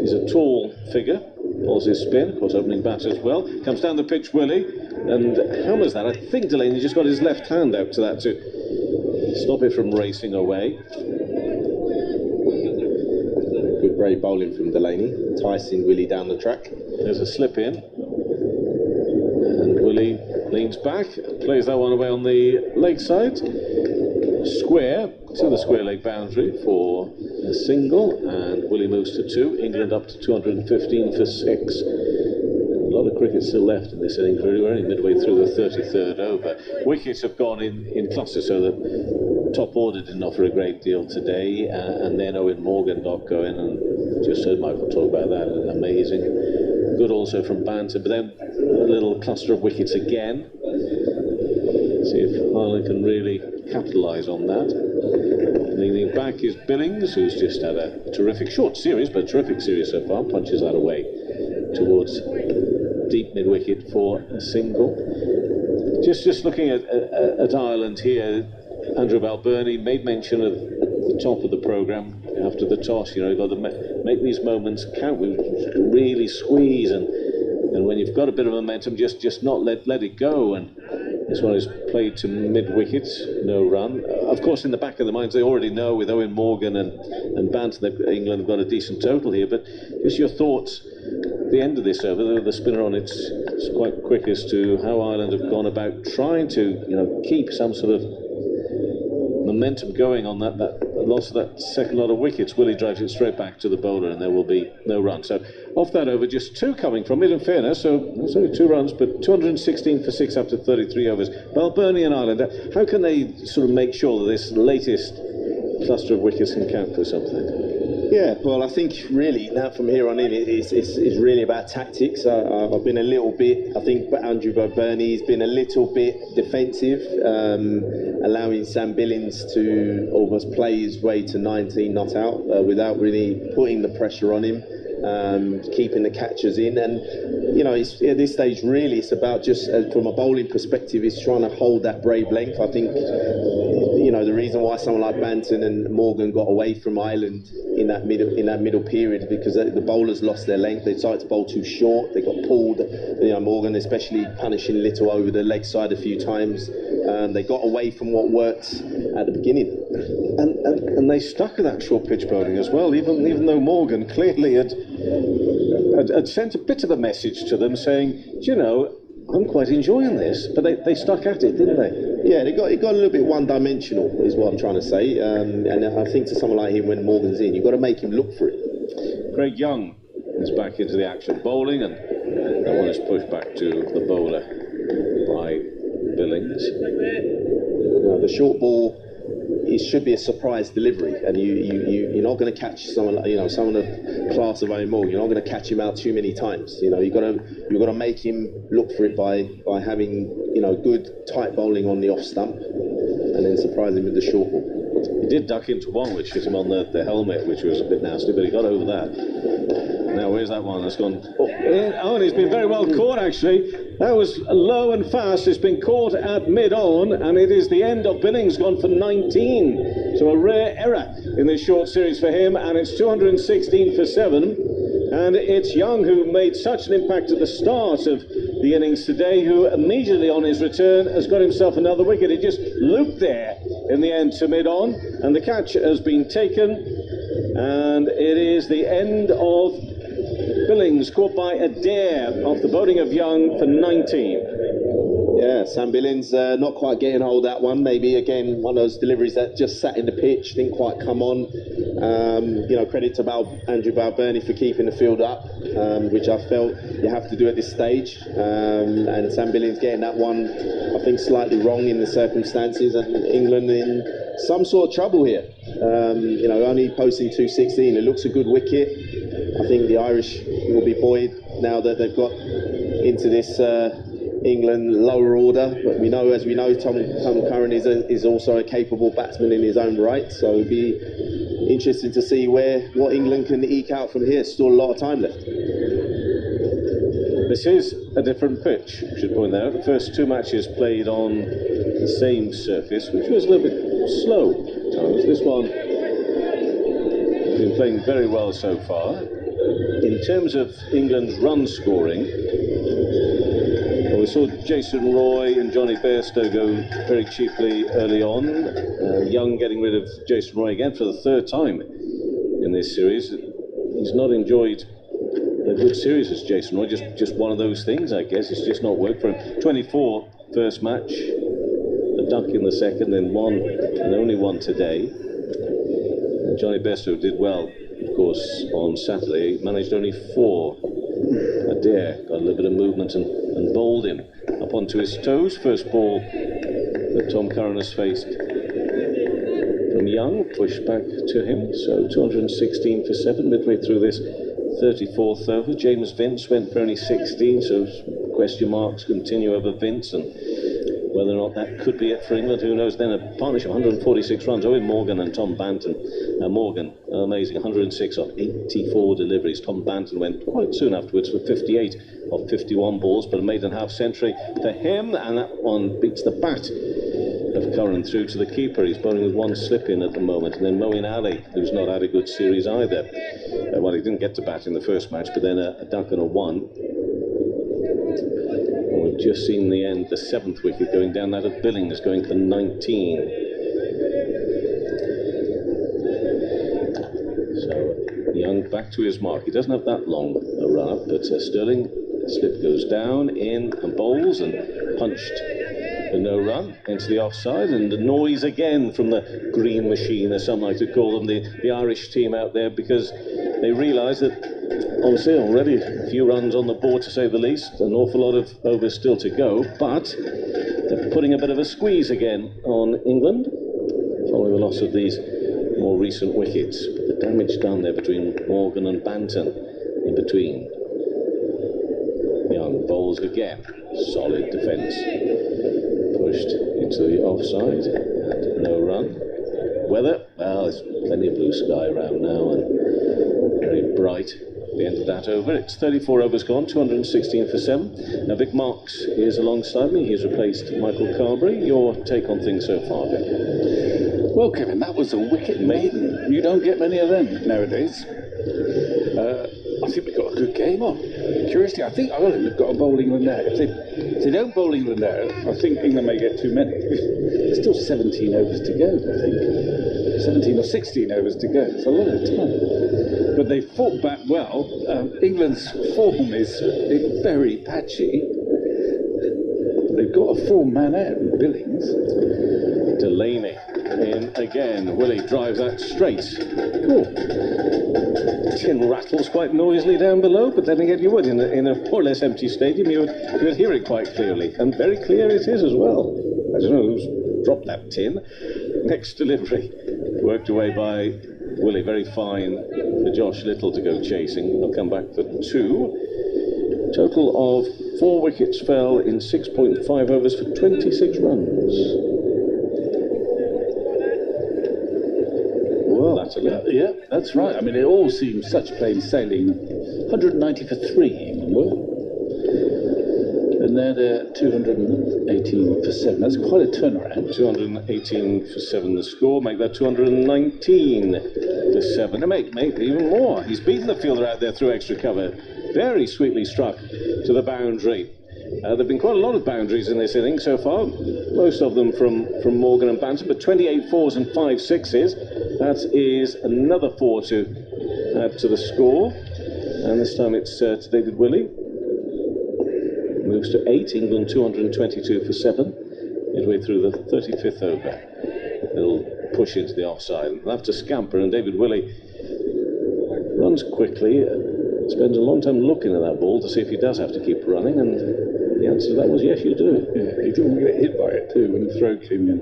He's a tall figure. Pulls his spin, of course, opening bat as well. Comes down the pitch, Willey, and hammers that. I think Delany just got his left hand out to that to stop it from racing away. Good brave bowling from Delany, enticing Willey down the track. There's a slip in, and Willey leans back, plays that one away on the leg side. Square to the square leg boundary for a single, and Willey moves to 2. England up to 215 for 6. A lot of cricket still left in this innings. We're only midway through the 33rd over. Wickets have gone in clusters, so the top order didn't offer a great deal today, and then Eoin Morgan got going, and just heard Michael talk about that. Amazing. Good also from Banton, but then a little cluster of wickets again. See if Ireland can really capitalise on that. Leaning back is Billings, who's just had a terrific short series, but a terrific series so far. Punches that away towards deep mid-wicket for a single. Just looking at Ireland here, Andrew Balbirnie made mention of the top of the programme after the toss. You know, you've got to make these moments count. We really squeeze, and when you've got a bit of momentum, just not let it go. And this one is played to mid-wickets, no run. Of course, in the back of their minds, they already know with Eoin Morgan and Banton, England have got a decent total here. But just your thoughts, the end of this over, the spinner on it's quite quick as to how Ireland have gone about trying to, keep some sort of momentum going on that loss of that second lot of wickets. Willey drives it straight back to the bowler, and there will be no run. So off that over, just 2 coming from it, in fairness, so it's only 2 runs, but 216 for 6 after 33 overs. Balbirnie and Ireland, how can they sort of make sure that this latest cluster of wickets can count for something? Yeah, well, I think really now from here on in, it's really about tactics. I've been a little bit, I think Balbirnie's been a little bit defensive, allowing Sam Billings to almost play his way to 19 not out without really putting the pressure on him, keeping the catchers in. And, you know, it's, at this stage, really, it's about just, from a bowling perspective, it's trying to hold that brave length. I think, you know, the reason why someone like Banton and Morgan got away from Ireland in that middle period, because the bowlers lost their length. They decided to bowl too short. They got pulled. You know, Morgan especially punishing Little over the leg side a few times. They got away from what worked at the beginning. And they stuck at that short pitch bowling as well, even though Morgan clearly had sent a bit of a message to them saying, you know, I'm quite enjoying this, but they stuck at it, didn't they? Yeah, it got a little bit one-dimensional, is what I'm trying to say. And I think to someone like him, when Morgan's in, you've got to make him look for it. Craig Young is back into the action, bowling, and that one is pushed back to the bowler by Billings. The short ball, it should be a surprise delivery, and you're not going to catch someone like, you know, someone of class of Eoin Morgan. You're not going to catch him out too many times. You know, you've got to make him look for it by having, you know, good tight bowling on the off stump, and then surprise him with the short ball. He did duck into one which hit him on the helmet, which was a bit nasty, but he got over that. Now where's that one? That's gone. Oh, and he's been very well caught actually. That was low and fast. It's been caught at mid-on, and it is the end of Billings, gone for 19. So a rare error in this short series for him, and it's 216 for 7. And it's Young who made such an impact at the start of the innings today, who immediately on his return has got himself another wicket. It just looped there in the end to mid-on, and the catch has been taken, and it is the end of Billings, caught by Adair off the bowling of Young for 19. Yeah, Sam Billings not quite getting hold of that one. Maybe again one of those deliveries that just sat in the pitch, didn't quite come on. You know, credit to Andrew Balbirnie for keeping the field up, which I felt you have to do at this stage. And Sam Billings getting that one, I think, slightly wrong in the circumstances, and England in some sort of trouble here. You know, only posting 216. It looks a good wicket. I think the Irish will be buoyed now that they've got into this England lower order. But we know, as we know, Tom Curran is also a capable batsman in his own right. So it'll be interesting to see what England can eke out from here. Still a lot of time left. This is a different pitch, I should point out. The first two matches played on the same surface, which was a little bit slow at times. This one has been playing very well so far. In terms of England's run scoring, well, we saw Jason Roy and Jonny Bairstow go very cheaply early on. Young getting rid of Jason Roy again for the third time in this series. He's not enjoyed a good series as Jason Roy, just one of those things, I guess. It's just not worked for him. 24 first match, a duck in the second, then one and only one today. And Jonny Bairstow did well, of course, on Saturday. Managed only 4. Adair got a little bit of movement and bowled him up onto his toes. First ball that Tom Curran has faced from Young, pushed back to him. So 216 for 7 midway through this 34th over. James Vince went for only 16, so question marks continue over Vince, and whether or not that could be it for England, who knows. Then a partnership, 146 runs, Owen Morgan and Tom Banton. Morgan, amazing, 106 off 84 deliveries. Tom Banton went quite soon afterwards for 58 off 51 balls, but a maiden half century for him, and that one beats the bat of Curran through to the keeper. He's bowling with one slip in at the moment. And then Moeen Ali, who's not had a good series either. Well, he didn't get to bat in the first match, but then a duck and a 1. We've just seen the end, the 7th wicket going down, that of Billings going for 19. So Young back to his mark. He doesn't have that long a run up, but Stirling, slip goes down, in and bowls, and punched for no run into the offside. And the noise again from the green machine, as some like to call them, the Irish team out there, because they realise that obviously already a few runs on the board, to say the least, an awful lot of overs still to go, but they're putting a bit of a squeeze again on England following the loss of these more recent wickets. But the damage done there between Morgan and Banton in between. Young bowls again. Solid defence. Pushed into the offside and no run. Weather, well, there's plenty of blue sky around now and very bright. The end of that over. It's 34 overs gone, 216 for 7. Now Vic Marks is alongside me. He's replaced Michael Carberry. Your take on things so far, Vic? Well, Kevin, that was a wicket maiden. You don't get many of them nowadays. I think we've got a good game on. Curiously, I think Ireland have got a bowl England out. If they don't bowl England out, I think England may get too many. There's still 17 overs to go, I think. 17 or 16 overs to go. It's a lot of time. But they fought back well. England's form is very patchy. They've got a 4-man out in Billings. Delany in again. Willey drives that straight. Tin rattles quite noisily down below, but then again you would in a more or less empty stadium you would hear it quite clearly, and very clear it is as well. I don't know who's dropped that tin. Next delivery worked away by Willey, very fine for Josh Little to go chasing. He'll come back for 2. Total of 4 wickets fell in 6.5 overs for 26 runs. Well, that's yeah, that's right. I mean, it all seems such plain sailing. 190 for 3, England were. And now they're 218 for 7. That's quite a turnaround. 218 for 7 the score. Make that 219 for 7. And make even more. He's beaten the fielder out there through extra cover. Very sweetly struck to the boundary. There have been quite a lot of boundaries in this inning so far, most of them from Morgan and Banton, but 28 fours and 5 sixes. That is another 4 to add to the score, and this time it's to David Willey. Moves to 8, England 222 for 7, midway through the 35th over. They'll push into the offside. They'll have to scamper, and David Willey runs quickly, spends a long time looking at that ball to see if he does have to keep running, and the answer to that was yes, you do. Yeah, he didn't get hit by it too when the throw came in.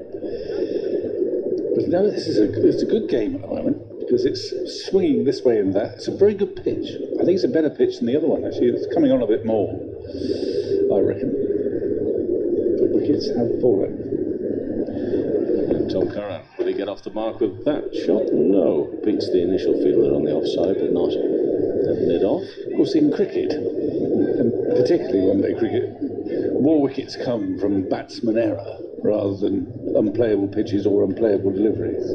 But no, it's a good game at the moment because it's swinging this way and that. It's a very good pitch. I think it's a better pitch than the other one actually. It's coming on a bit more, I reckon. But wickets have fallen. And Tom Curran, will he get off the mark with that shot? No. Beats the initial fielder on the offside, but not letting it off. Of course, in cricket, and particularly one-day cricket, more wickets come from batsman error rather than unplayable pitches or unplayable deliveries.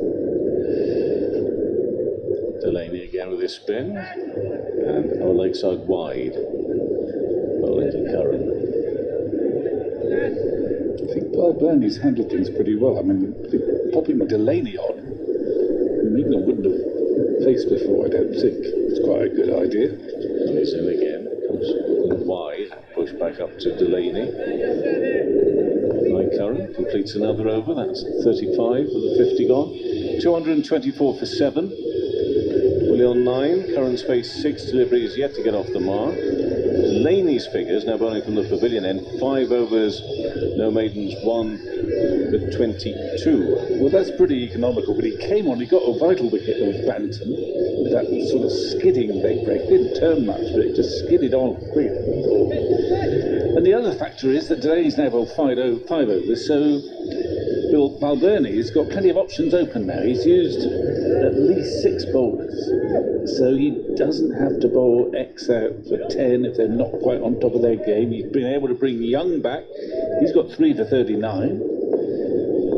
Delany again with his spin, and our leg side wide. Bowling to Curran. I think Balbirnie's handled things pretty well. I mean, popping Delany on, England wouldn't have faced before, I don't think. It's quite a good idea. And he's in again, comes wide, pushed back up to Delany. Curran completes another over. That's 35 with the 50 gone. 224 for 7. Willey on 9. Curran's faced 6 deliveries yet to get off the mark. Delany's figures now bowling from the pavilion end. 5 overs, no maidens, 1 for 22. Well, that's pretty economical. But he came on. He got a vital wicket of Banton with that sort of skidding leg break. Didn't turn much, but it just skidded on quick. And the other factor is that Delany's now bowled 5 overs, so Balbirnie's got plenty of options open now. He's used at least 6 bowlers, so he doesn't have to bowl X out for 10 if they're not quite on top of their game. He's been able to bring Young back. He's got 3 for 39.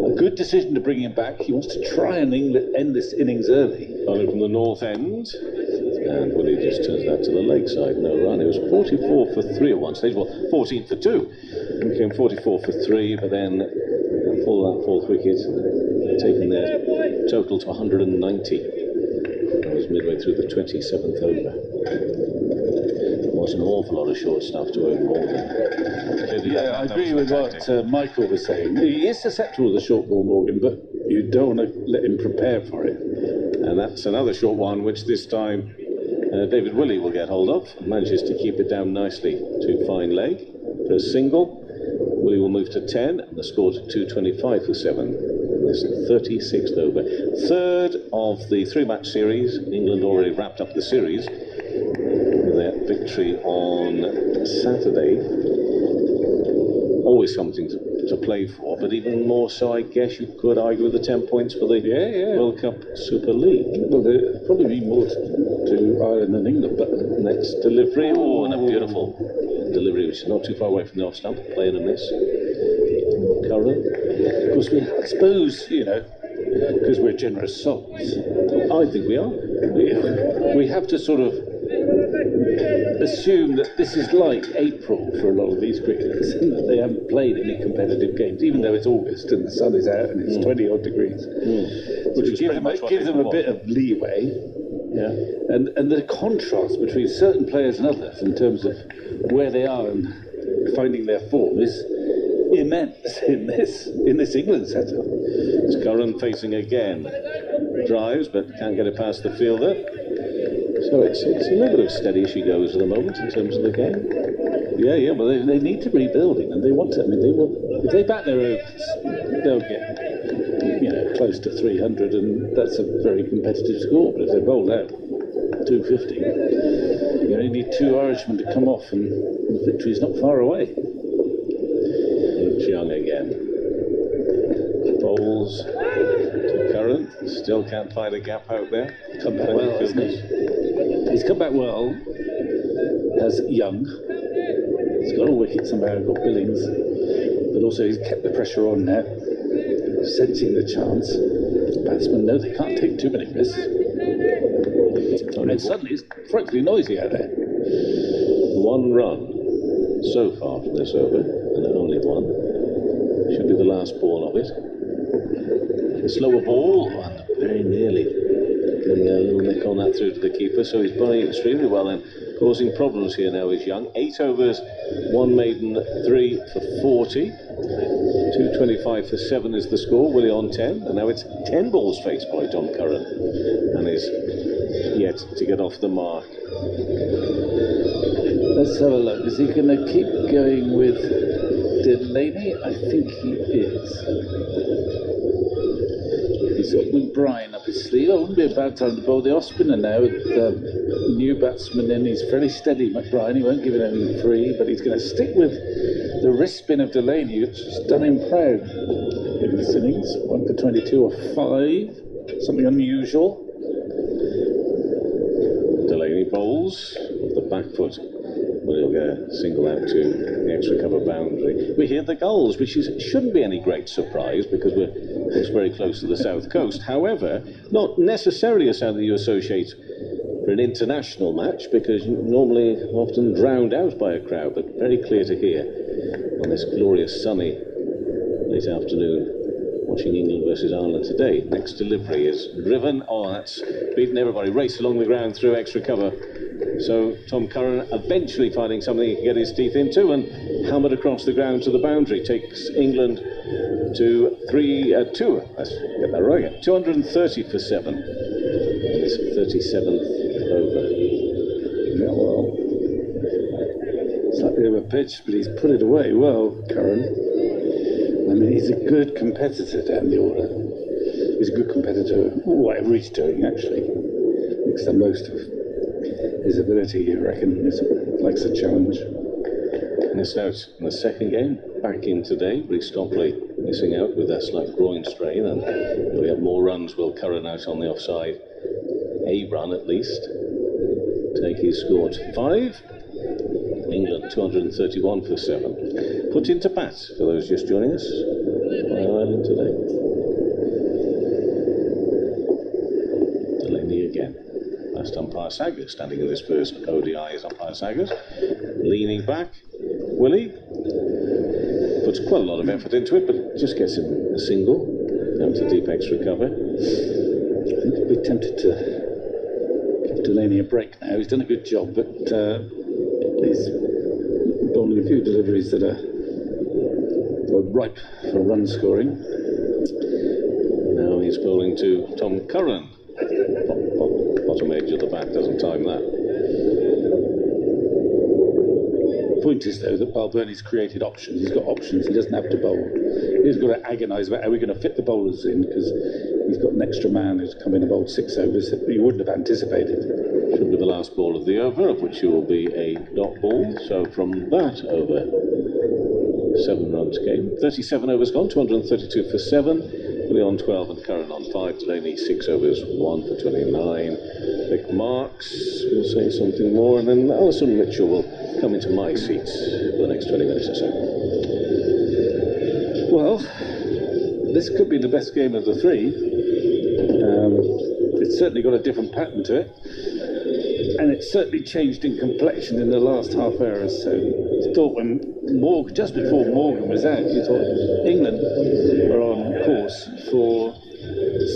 A good decision to bring him back. He wants to try and end this innings early. Bowling from the north end. And Willey just turns that to the leg side, no run. It was 44 for 3 at one stage, well, 14 for 2. It became 44 for 3, but then that 4th wicket, taking their total to 190. That was midway through the 27th over. There was an awful lot of short stuff to Eoin Morgan. Yeah, I agree with what Michael was saying. He is susceptible to the short ball, Morgan, but you don't want to let him prepare for it. And that's another short one, which this time David Willey will get hold of. Manages to keep it down nicely to fine leg for a single. Willey will move to 10, and the score to 225 for 7. this 36th over. Third of the three-match series. England already wrapped up the series with their victory on Saturday. Always something to play for, but even more so, I guess you could argue, with the 10 points for the World Cup Super League. Well, there'll probably be more to Ireland than England, but Next delivery, and a beautiful delivery, which is not too far away from the off stump, playing a miss. Curran. of course, I suppose, because we're generous souls, I think we are. we have to sort of assume that this is like April for a lot of these cricketers, and that they haven't played any competitive games, even though it's August and the sun is out and it's 20 odd degrees, which gives them a bit of leeway. Yeah. And the contrast between certain players and others in terms of where they are and finding their form is immense in this England setup. It's Curran facing again. Drives, but can't get it past the fielder. So it's a little bit of steady as she goes at the moment in terms of the game. Yeah, well, they need to rebuilding, and they want to. I mean, if they bat their overs, they'll get close to 300, and that's a very competitive score. But if they bowled out 250, you only need two Irishmen to come off, and the victory's not far away. Young again. Bowls to Curran. Still can't find a gap out there. Come back well, hasn't he? He's come back well as Young. He's got a wicket somehow, got Billings, but also he's kept the pressure on now, sensing the chance. Batsmen know they can't take too many risks. And suddenly it's frightfully noisy out there. 1 run so far from this over, and only 1. Should be the last ball of it. A slower ball, and very nearly getting a little nick on that through to the keeper, so he's bowling extremely well and causing problems here now is Young. 8 overs, 1 maiden, 3 for 40. 225 for 7 is the score. Willey on 10, and now it's 10 balls faced by Tom Curran, and is yet to get off the mark. Let's have a look. Is he going to keep going with Delany? I think he is. He's got McBrine up his sleeve. It wouldn't be a bad time to bowl the off-spinner now with the new batsman in. He's fairly steady, McBrine. He won't give it anything free, but he's going to stick with the wrist spin of Delany, which has done him proud in this innings. 1 for 22 or 5. Something unusual. Delany bowls with the back foot. Well, he'll get a single out to the extra cover boundary. We hear the gulls, which shouldn't be any great surprise because we're very close to the south coast. However, not necessarily a sound that you associate for an international match, because normally often drowned out by a crowd, but very clear to hear on this glorious sunny late afternoon. Watching England versus Ireland today. Next delivery is driven. Oh, that's beaten everybody. Race along the ground through extra cover. So Tom Curran eventually finding something he can get his teeth into and hammered across the ground to the boundary. Takes England to 2. Let's get that right again. 230 for 7. It's 37th over. Yeah, well, slightly over pitch, but he's put it away well, Curran. I mean, he's a good competitor down the order. He's a good competitor, whatever he's doing, actually. Makes the most of his ability, I reckon. He likes a challenge. Missed out in the second game, back in today. Reece Stockley missing out with a slight groin strain, and we have more runs. Will Curran out on the offside? A run at least. Take his score to 5. England 231 for 7. Put into bat for those just joining us by Ireland today. Delany again. Last umpire Saggers standing in this first ODI as umpire Saggers. Leaning back. Willey puts quite a lot of effort into it, but just gets him a single. Down to deep extra cover. I think I'd be tempted to give Delany a break now. He's done a good job, but he's bowling a few deliveries that are ripe for run scoring. Now he's bowling to Tom Curran. Bottom edge of the bat, doesn't time that. point is, though, that Balbirnie's created options. He's got options. He doesn't have to bowl. He's got to agonise about how we're going to fit the bowlers in, because he's got an extra man who's come in and bowled 6 overs that he wouldn't have anticipated. Should be the last ball of the over, of which will be a dot ball. So from that over, 7 runs game. 37 overs gone, 232 for 7. Willey on 12 and Curran on 5. Delany 6 overs, 1 for 29. Nick Marks will say something more, and then Alison Mitchell will come into my seats for the next 20 minutes or so. Well, this could be the best game of the 3. It's certainly got a different pattern to it, and it's certainly changed in complexion in the last half hour or so. I thought when just before Morgan was out, you thought England are on course for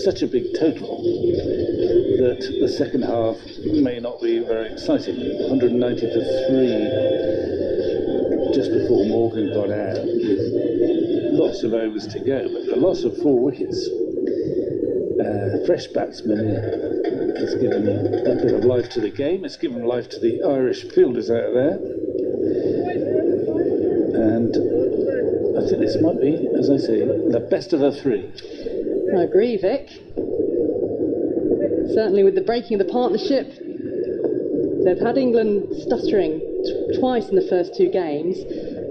such a big total that the second half may not be very exciting. 190 for 3 just before Morgan got out, with lots of overs to go, but the loss of 4 wickets, fresh batsman, has given a bit of life to the game. It's given life to the Irish fielders out there, and I think this might be, as I say, the best of the 3. I agree, Vic. Certainly with the breaking of the partnership, they've had England stuttering twice in the first 2 games,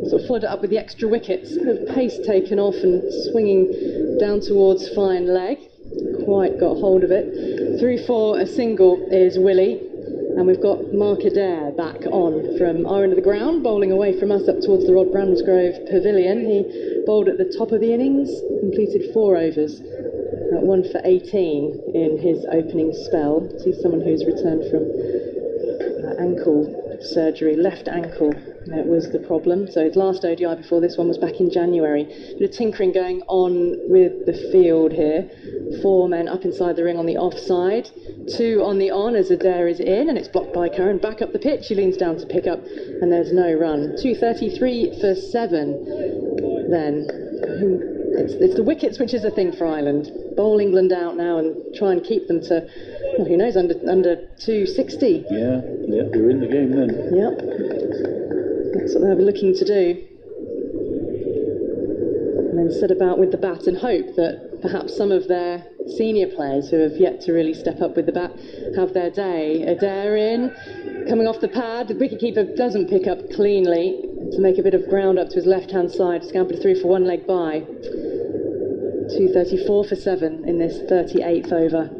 sort of followed it up with the extra wickets, bit of pace taken off and swinging down towards fine leg. Quite got hold of it. Through for a single is Willey, and we've got Mark Adair back on from our end of the ground, bowling away from us up towards the Rod Bransgrove Pavilion. He bowled at the top of the innings, completed 4 overs, 1 for 18 in his opening spell. See someone who's returned from ankle surgery, left ankle. That was the problem. So his last ODI before this one was back in January. Bit of tinkering going on with the field here. 4 men up inside the ring on the offside, 2 on the on as Adair is in, and it's blocked by Curran. Back up the pitch, he leans down to pick up, and there's no run. 233 for 7 then. It's the wickets which is a thing for Ireland. Bowl England out now and try and keep them to, well, who knows, under 260. Yeah, we're in the game then. Yep. That's what they'll be looking to do. And then sit about with the bat and hope that perhaps some of their senior players who have yet to really step up with the bat have their day. Adair in, coming off the pad. The wicketkeeper doesn't pick up cleanly to make a bit of ground up to his left-hand side. Scampered 3 for 1 leg by. 234 for 7 in this 38th over.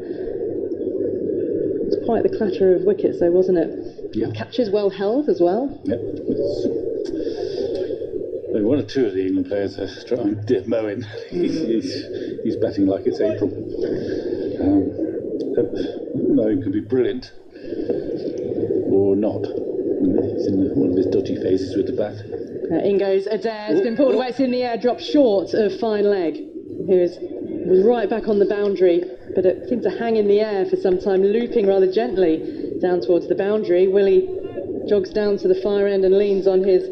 It's quite the clatter of wickets though, wasn't it? Yeah. Catches well held as well. Yep. One or 2 of the England players are trying. Moeen, he's batting like it's April. Moeen could be brilliant or not. He's in one of his dodgy phases with the bat. In goes Adair. It's been pulled away. It's in the air, dropped short of fine leg. He was right back on the boundary, but it seemed to hang in the air for some time, looping rather gently down towards the boundary. Willey jogs down to the far end and leans on his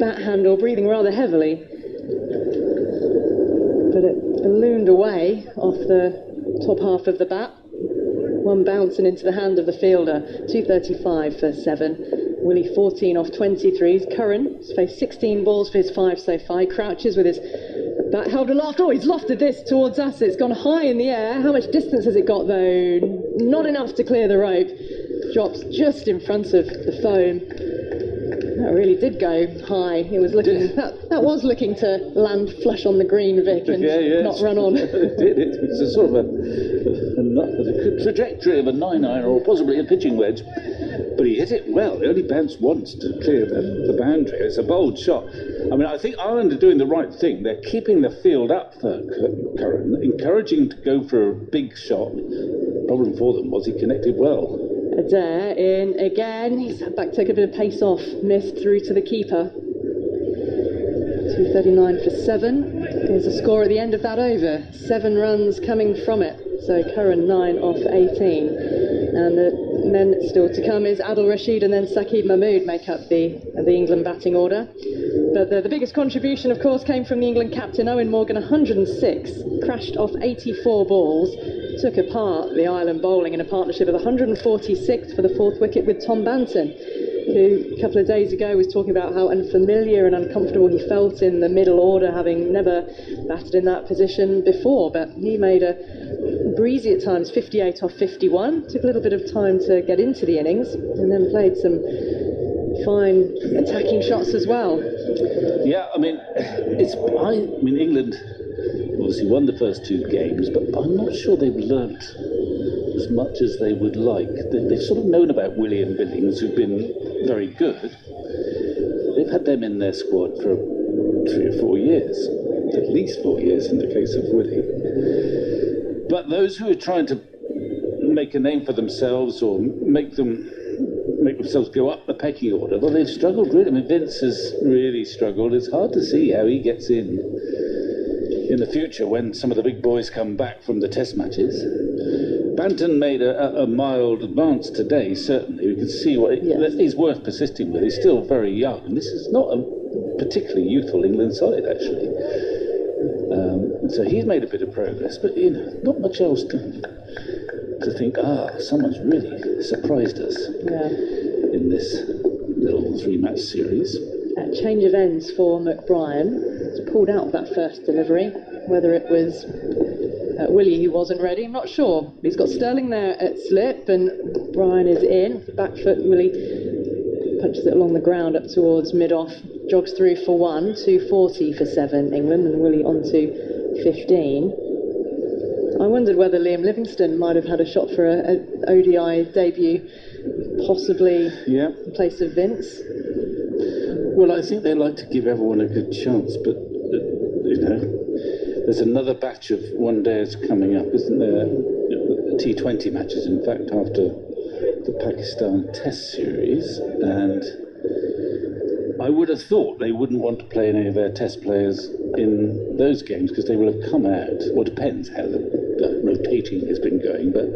bat handle, breathing rather heavily, but it ballooned away off the top half of the bat. 1 bouncing into the hand of the fielder. 235 for 7. Willey 14 off 23s. Curran has faced 16 balls for his 5 so far. He crouches with his bat held aloft. Oh, he's lofted this towards us. It's gone high in the air. How much distance has it got though? Not enough to clear the rope. Drops just in front of the foam. That really did go high. It was looking that was looking to land flush on the green, Vic, and not run on. It did. It was a sort of the trajectory of a 9-iron or possibly a pitching wedge, but he hit it well. He only bounced once to clear the boundary. It's a bold shot. I mean, I think Ireland are doing the right thing. They're keeping the field up for Curran, encouraging him to go for a big shot. The problem for them was he connected well. Adair in again. He's had back to take a bit of pace off. Missed through to the keeper. 239 for 7. There's a score at the end of that over. 7 runs coming from it. So Curran 9 off 18. And the men still to come is Adil, Rashid and then Saqib Mahmood make up the England batting order. But the biggest contribution, of course, came from the England captain, Eoin Morgan, 106. Crashed off 84 balls. Took apart the Ireland bowling in a partnership of 146 for the 4th wicket with Tom Banton. who a couple of days ago was talking about how unfamiliar and uncomfortable he felt in the middle order, having never batted in that position before. But he made a breezy at times 58 off 51, took a little bit of time to get into the innings, and then played some fine attacking shots as well. Yeah, I mean, England obviously won the first two games, but I'm not sure they've learnt as much as they would like. They've sort of known about Willey and Billings, who've been very good. They've had them in their squad for 3 or 4 years, at least 4 years in the case of Willey. But those who are trying to make a name for themselves or make themselves go up the pecking order, well, they've struggled really. I mean, Vince has really struggled. It's hard to see how he gets in the future when some of the big boys come back from the test matches. Banton made a mild advance today, certainly. We can see he's worth persisting with. He's still very young, and this is not a particularly youthful England side, actually. So he's made a bit of progress, but not much else to think, someone's really surprised us in this little 3-match series. A change of ends for McBrine. He's pulled out that first delivery. Whether it was Willey who wasn't ready, I'm not sure. He's got Stirling there at slip, and Brien is in. The back foot, Willey punches it along the ground up towards mid-off, jogs through for 1, 240 for 7 England, and Willey on to 15. I wondered whether Liam Livingstone might have had a shot for an ODI debut, possibly in place of Vince. Well, I think they like to give everyone a good chance, but there's another batch of one-days coming up, isn't there? T20 matches, in fact, after the Pakistan Test series, and I would have thought they wouldn't want to play any of their Test players in those games because they will have come out. Well, it depends how the rotating has been going, but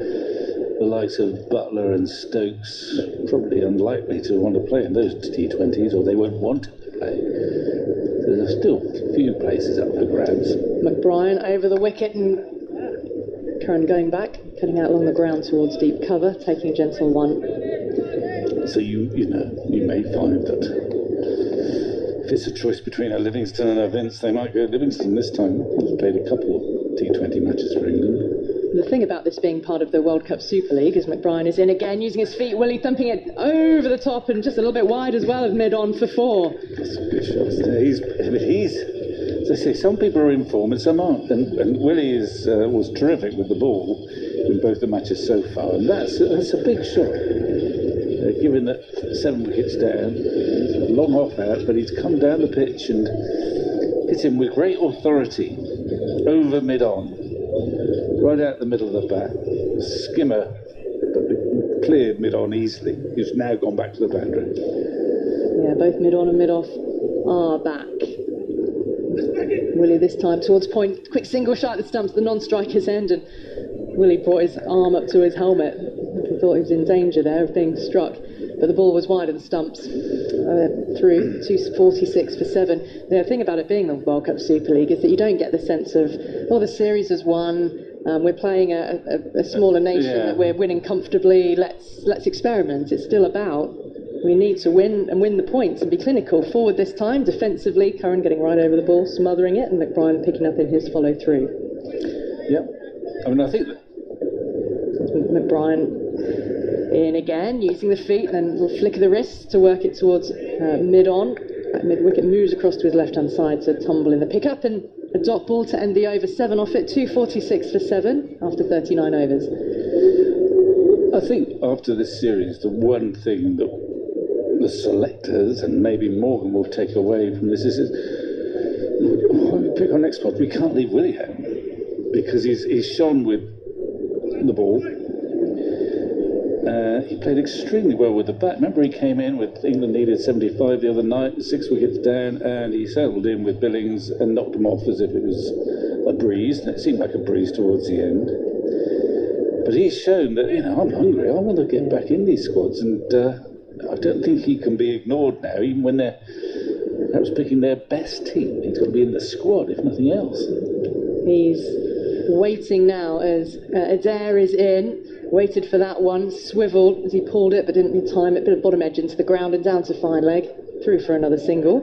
the likes of Butler and Stokes probably unlikely to want to play in those T20s, or they won't want to play. There's still a few places up for grabs. McBrine over the wicket, and Curran going back, cutting out along the ground towards deep cover, taking a gentle one. So you may find that if it's a choice between a Livingstone and a Vince, they might go Livingstone this time. He's played a couple of T20 matches for England. The thing about this being part of the World Cup Super League is McBrine is in again, using his feet, Willey thumping it over the top and just a little bit wide as well of mid-on for 4. That's some good shots there. He's, as I say, some people are in form and some aren't. And Willey was terrific with the ball in both the matches so far, and that's a big shot. Given that 7 wickets down, it's a long off out, but he's come down the pitch and hit him with great authority over mid-on. Right out the middle of the bat, skimmer, but cleared mid-on easily. He's now gone back to the boundary. Yeah, both mid-on and mid-off are back. Willey this time towards point, quick single shot that stumps the non-striker's end, and Willey brought his arm up to his helmet. He thought he was in danger there of being struck, but the ball was wide of the stumps. Through 246 for 7. The thing about it being the World Cup Super League is that you don't get the sense of, the series has won, we're playing a smaller nation, that we're winning comfortably, let's experiment. It's still about, we need to win and win the points and be clinical. Forward this time, defensively, Curran getting right over the ball, smothering it, and McBrine picking up in his follow through. Yeah, I mean, I think that McBrine in again, using the feet, and then we'll flick of the wrists to work it towards mid-on. Mid-wicket moves across to his left-hand side to tumble in the pick-up, and a dot ball to end the over. 7 off it, 246 for 7 after 39 overs. I think after this series, the one thing that the selectors and maybe Morgan will take away from this is when we pick our next spot, we can't leave Willey out because he's shone with the ball. He played extremely well with the bat. Remember, he came in with England needed 75 the other night, 6 wickets down, and he settled in with Billings and knocked him off as if it was a breeze. And it seemed like a breeze towards the end. But he's shown that, I'm hungry. I want to get back in these squads, and I don't think he can be ignored now, even when they're perhaps picking their best team. He's got to be in the squad, if nothing else. He's waiting now as Adair is in. Waited for that one, swiveled as he pulled it, but didn't time it. Bit of bottom edge into the ground and down to fine leg. Through for another single.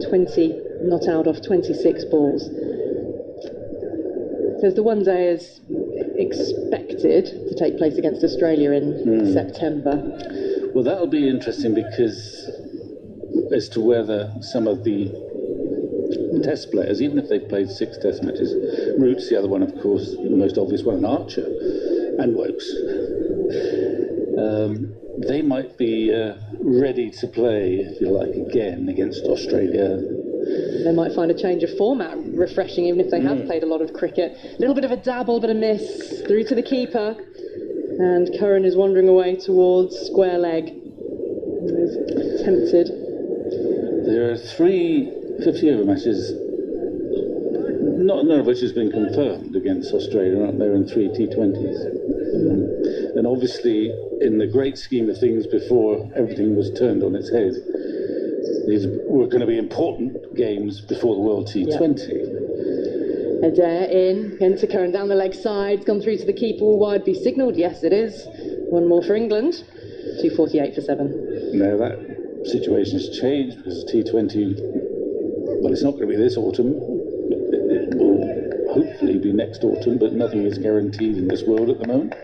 20 not out off 26 balls. Because the one day is expected to take place against Australia in September. Well, that'll be interesting because as to whether some of the test players, even if they've played 6 test matches, Root's the other one, of course, the most obvious one, and Archer, and Wokes, they might be ready to play, if you like, again against Australia. They might find a change of format refreshing, even if they have played a lot of cricket. A little bit of a dabble, but a miss. Through to the keeper. And Curran is wandering away towards square leg. He's tempted. There are 3 50-over matches, none of which has been confirmed against Australia, aren't there, in 3 T20s. And obviously, in the great scheme of things before everything was turned on its head, these were going to be important games before the World T20. Adair in, into Curran down the leg side, it's gone through to the keeper, all wide be signalled, yes it is. One more for England, 248 for 7. Now that situation has changed because the T20, well, it's not going to be this autumn, it will hopefully be next autumn, but nothing is guaranteed in this world at the moment.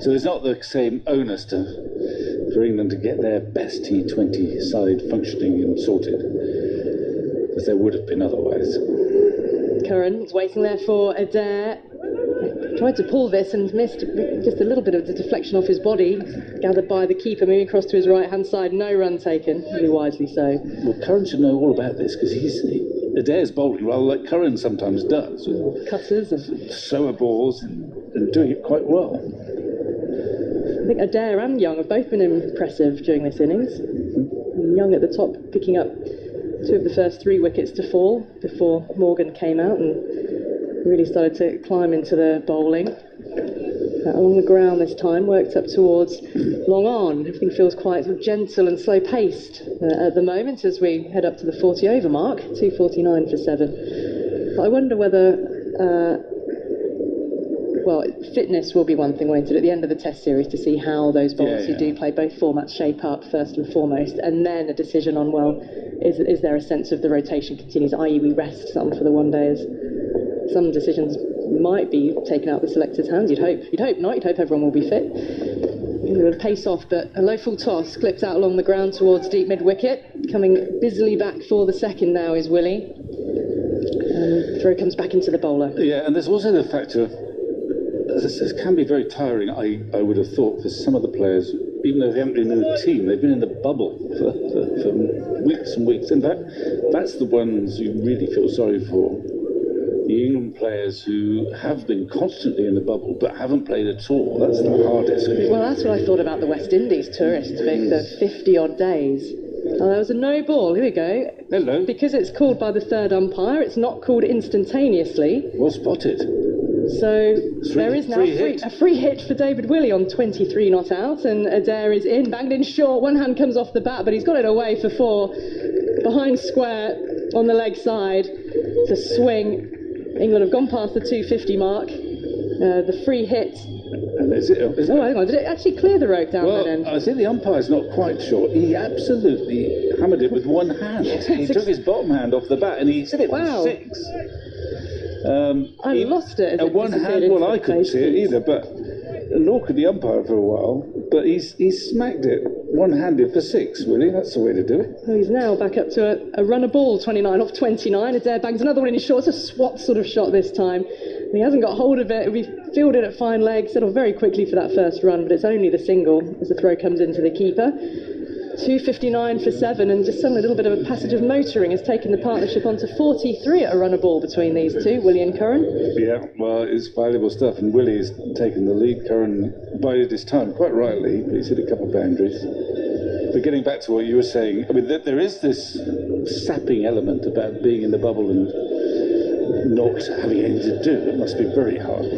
So there's not the same onus for England to get their best T20 side functioning and sorted as there would have been otherwise. Curran's waiting there for Adair. Tried to pull this and missed just a little bit of the deflection off his body, gathered by the keeper, moving across to his right hand side. No run taken, really wisely so. Well, Curran should know all about this because Adair's bowling rather like Curran sometimes does. Cutters and slower balls and doing it quite well. I think Adair and Young have both been impressive during this innings. Young at the top, picking up 2 of the first 3 wickets to fall before Morgan came out and really started to climb into the bowling. Along the ground this time, worked up towards long on. Everything feels quite sort of gentle and slow-paced at the moment as we head up to the 40-over mark, 249 for 7. But I wonder whether... well, fitness will be one thing, won't it, at the end of the Test series to see how those bowlers who do play both formats shape up first and foremost, and then a decision on, well, is there a sense of the rotation continues, i.e. we rest some for the one-dayers. Some decisions might be taken out of the selectors' hands, you'd hope. You'd hope not, you'd hope everyone will be fit. We'll pace off, but a low full toss clipped out along the ground towards deep mid-wicket. Coming busily back for the second now is Willey. And throw comes back into the bowler. Yeah, and there's also the factor of this can be very tiring, I would have thought, for some of the players, even though they haven't been in the team, they've been in the bubble for weeks and weeks. In fact, that's the ones you really feel sorry for. The England players who have been constantly in the bubble but haven't played at all. That's the hardest. Well, that's what I thought about the West Indies tourists, the 50-odd days. Oh, there was a no ball. Here we go. Hello. Because it's called by the third umpire, it's not called instantaneously. Well spotted. So there is now a free hit for David Willey on 23 not out, and Adair is in, banged in short. One hand comes off the bat, but he's got it away for 4. Behind square on the leg side. It's a swing. England have gone past the 250 mark. The free hit. And is it, hang on. Did it actually clear the rope down there then? I think the umpire's not quite sure. He absolutely hammered it with one hand. He took his bottom hand off the bat and he hit it with 6. I lost it. At one hand, well, I couldn't see it either, but Lorcan, the umpire, for a while, but he's smacked it one-handed for 6, Willey. That's the way to do it. Well, he's now back up to a runner ball, 29 off 29. Adair bangs another one in his short. It's a swat sort of shot this time. And he hasn't got hold of it. We fielded at fine leg, settled very quickly for that first run, but it's only the single as the throw comes into the keeper. 259 for 7, and just suddenly a little bit of a passage of motoring has taken the partnership on to 43 at a runner ball between these two, Willey and Curran. Yeah, well, it's valuable stuff, and Willey's taken the lead. Curran bided his time, quite rightly, but he's hit a couple of boundaries. But getting back to what you were saying, I mean, there is this sapping element about being in the bubble and not having anything to do. It must be very hard,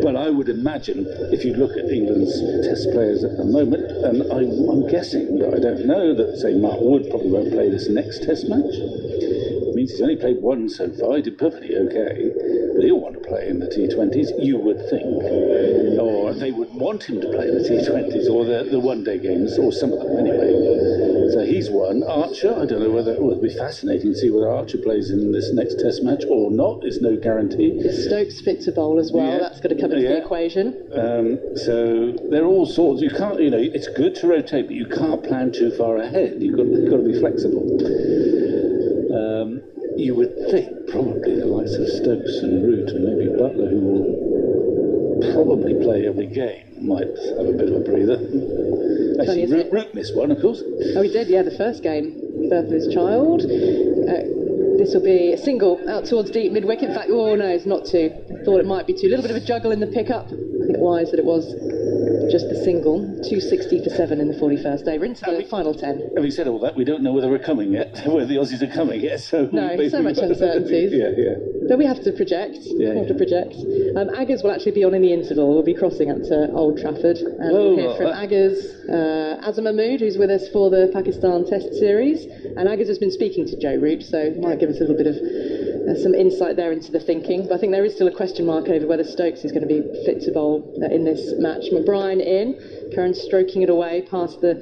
but I would imagine, if you look at England's test players at the moment, and I'm guessing, but I don't know, that, say, Mark Wood probably won't play this next test match. means. He's only played one so far. He did perfectly okay, but he'll want to play in the T20s, you would think. Or they would want him to play in the T20s, or the one-day games, or some of them anyway. So he's won. Archer, I don't know whether... Well, it'll be fascinating to see whether Archer plays in this next Test match or not. It's no guarantee. Stokes fit to bowl as well. Yeah. That's going to come into the equation. So there are all sorts. You can't, it's good to rotate, but you can't plan too far ahead. You've got to be flexible. You would think probably the likes of Stokes and Root and maybe Butler, who will probably play every game, might have a bit of a breather. Actually, Root missed one, of course. Oh, he did, yeah, the first game, birth of his child. This will be a single out towards deep mid-wicket. In fact, oh no, it's not two. I thought it might be two. A little bit of a juggle in the pickup. I think wise that it was just the single. 260 for 7 in the 41st day. We're into the final 10. Having said all that, we don't know whether we're coming yet, whether the Aussies are coming yet. So much uncertainties. Yeah. But we have to project. We have to project. Aggers will actually be on in the interval. We'll be crossing up to Old Trafford. And we'll hear from Aggers, Mahmood, who's with us for the Pakistan Test Series. And Aggers has been speaking to Joe Root, so might give us a little bit of some insight there into the thinking. But I think there is still a question mark over whether Stokes is going to be fit to bowl in this match. McBrine in, Curran stroking it away past the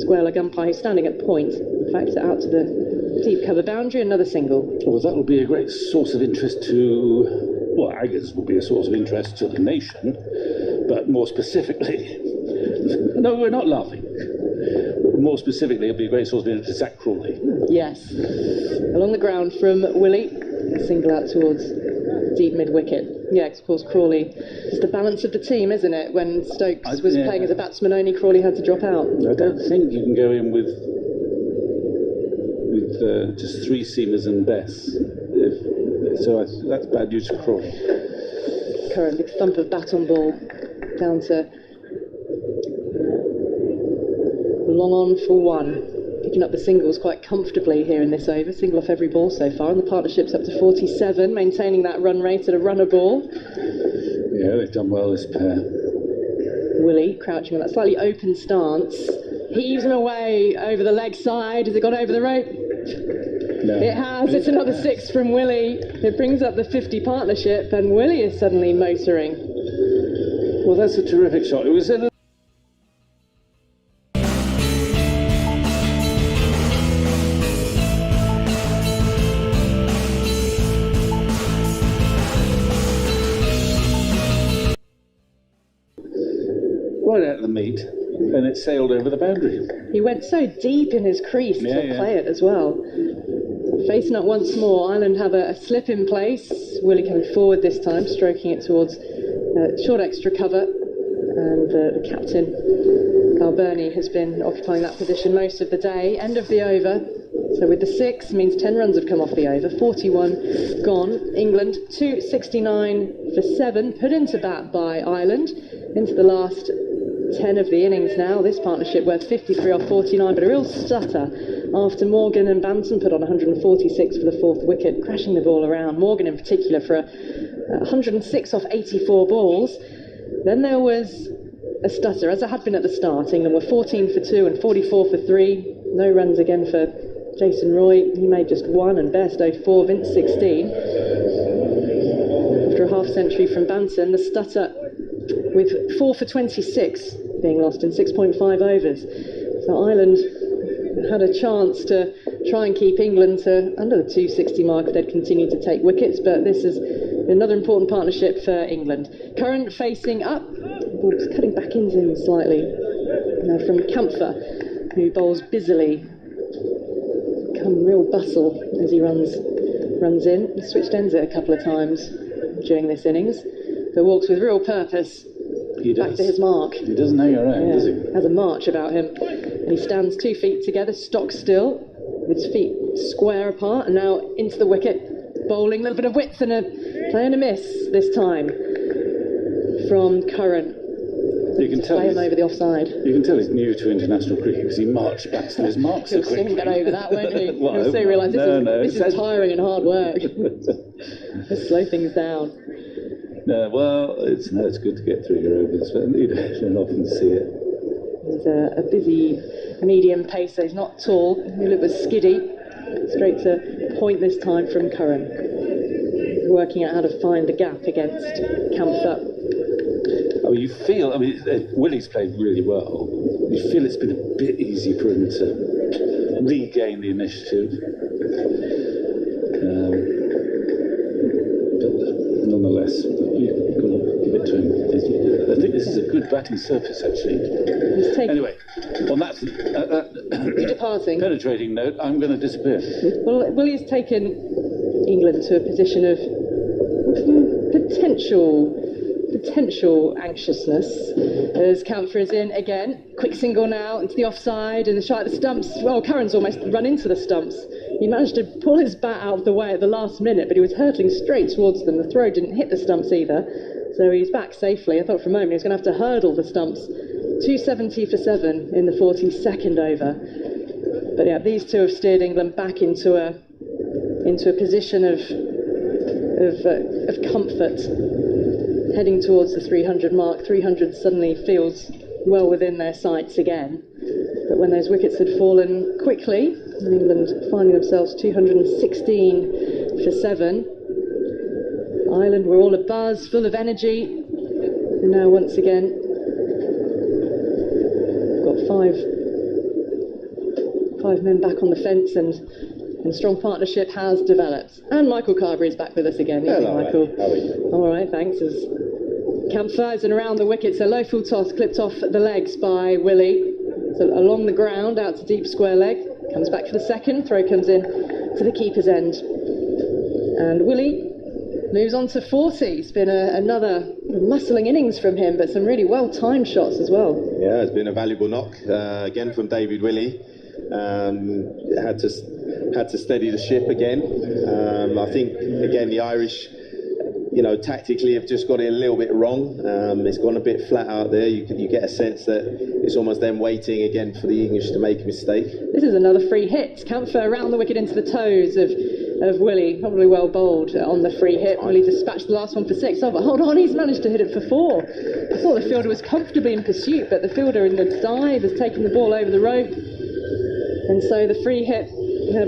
square leg umpire, who's standing at point. In fact, out to the deep cover boundary, another single. Well, that will be a great source of interest to... Well, Aggers will be a source of interest to the nation, but more specifically... No, we're not laughing. More specifically, it'll be a great source of interest to Zach Crawley. Yes. Along the ground from Willey, single out towards deep mid-wicket. Yeah, of course, Crawley. It's the balance of the team, isn't it? When Stokes was playing as a batsman only, Crawley had to drop out. I don't think you can go in with just 3 seamers and Bess. That's bad news for Crawley. Curran, big thump of bat on ball down to long on for 1. Picking up the singles quite comfortably here in this over. Single off every ball so far, and the partnership's up to 47, maintaining that run rate at a runner ball. Yeah, they've done well, this pair. Willey crouching on that slightly open stance. Heaves him away over the leg side. Has it gone over the rope? No. It has. It's another 6 from Willey. It brings up the 50 partnership, and Willey is suddenly motoring. Well, that's a terrific shot. It was in right out of the meat, and it sailed over the boundary. He went so deep in his crease to play it as well. Facing up once more, Ireland have a slip in place. Willey coming forward this time, stroking it towards short extra cover, and the captain, Balbirnie, has been occupying that position most of the day. End of the over. So with the 6 means 10 runs have come off the over, 41 gone. England 269 for 7, put into bat by Ireland into the last 10 of the innings now. This partnership worth 53 off 49, but a real stutter after Morgan and Banton put on 146 for the 4th wicket, crashing the ball around. Morgan in particular for 106 off 84 balls. Then there was a stutter, as it had been at the start. England were 14 for 2 and 44 for 3. No runs again for Jason Roy. He made just 1, and Bairstow 4, Vince 16. After a half century from Banton, the stutter with 4 for 26 being lost in 6.5 overs. So Ireland had a chance to try and keep England to under the 260 mark if they'd continued to take wickets, but this is another important partnership for England. Curran facing up, ball's cutting back into him slightly, from Campher, who bowls busily. Come real bustle as he runs in. He switched ends it a couple of times during this innings, but walks with real purpose. He does. Back to his mark. He doesn't hang around, does he? Has a march about him. And he stands 2 feet together, stock still, with his feet square apart, and now into the wicket. Bowling, a little bit of width and a play and a miss this time from Curran. You can tell play him over the offside. You can tell he's new to international cricket because he marched back to his mark so quickly. He'll soon get over that, won't he? Well, He'll soon realise this is it's tiring and hard work. Let's slow things down. No, well, it's good to get through your overs, but you don't often see it. He's a busy medium pacer. He's not tall. He looked was skiddy. Straight to point this time from Curran. Working out how to find the gap against Campher. Oh, you feel, I mean, Willey's played really well. You feel it's been a bit easy for him to regain the initiative. But nonetheless, you've got to give it to him. I think this is a good batting surface, actually. Anyway, on that departing. penetrating note, I'm going to disappear. Well, Willey's taken England to a position of potential anxiousness as Campher is in again. Quick single now into the offside and the shot at the stumps. Well, Curran's almost run into the stumps. He managed to pull his bat out of the way at the last minute, but he was hurtling straight towards them. The throw didn't hit the stumps either, so he's back safely. I thought for a moment he was going to have to hurdle the stumps. 270 for 7 in the 42nd over. But yeah, these two have steered England back into a position of comfort, heading towards the 300 mark. 300 suddenly feels well within their sights again. But when those wickets had fallen quickly, and England finding themselves 216 for 7, Ireland were all abuzz, full of energy, and now once again got five men back on the fence, and strong partnership has developed. And Michael Carberry is back with us again. Hello, Michael. how are you? All right, thanks. As Campher is and around the wickets, a low full toss clipped off the legs by Willey. So along the ground, out to deep square leg. Comes back for the second. Throw comes in to the keeper's end. And Willey moves on to 40. It's been another muscling innings from him, but some really well-timed shots as well. Yeah, it's been a valuable knock again from David Willey. Had to steady the ship again. I think again the Irish, tactically have just got it a little bit wrong. It's gone a bit flat out there. You get a sense that it's almost them waiting again for the English to make a mistake. This is another free hit. Campher around the wicket into the toes of Willey. Probably well bowled on the free hit. Willey dispatched the last one for 6. Oh, but hold on, he's managed to hit it for 4. I thought the fielder was comfortably in pursuit, but the fielder in the dive has taken the ball over the rope. And so the free hit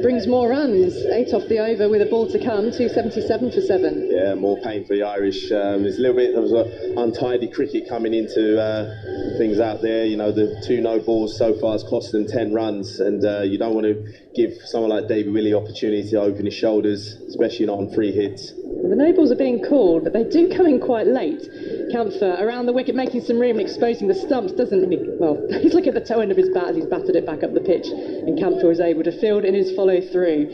brings more runs. 8 off the over with a ball to come. 277 for 7. Yeah, more pain for the Irish. There's a little bit, there was an untidy cricket coming into things out there. The 2 no balls so far has cost them 10 runs, and you don't want to give someone like David Willey opportunity to open his shoulders, especially not on free hits. The no balls are being called, but they do come in quite late. Campher around the wicket, making some room and exposing the stumps. He's looking at the toe end of his bat as he's batted it back up the pitch, and Campher was able to field in his follow through.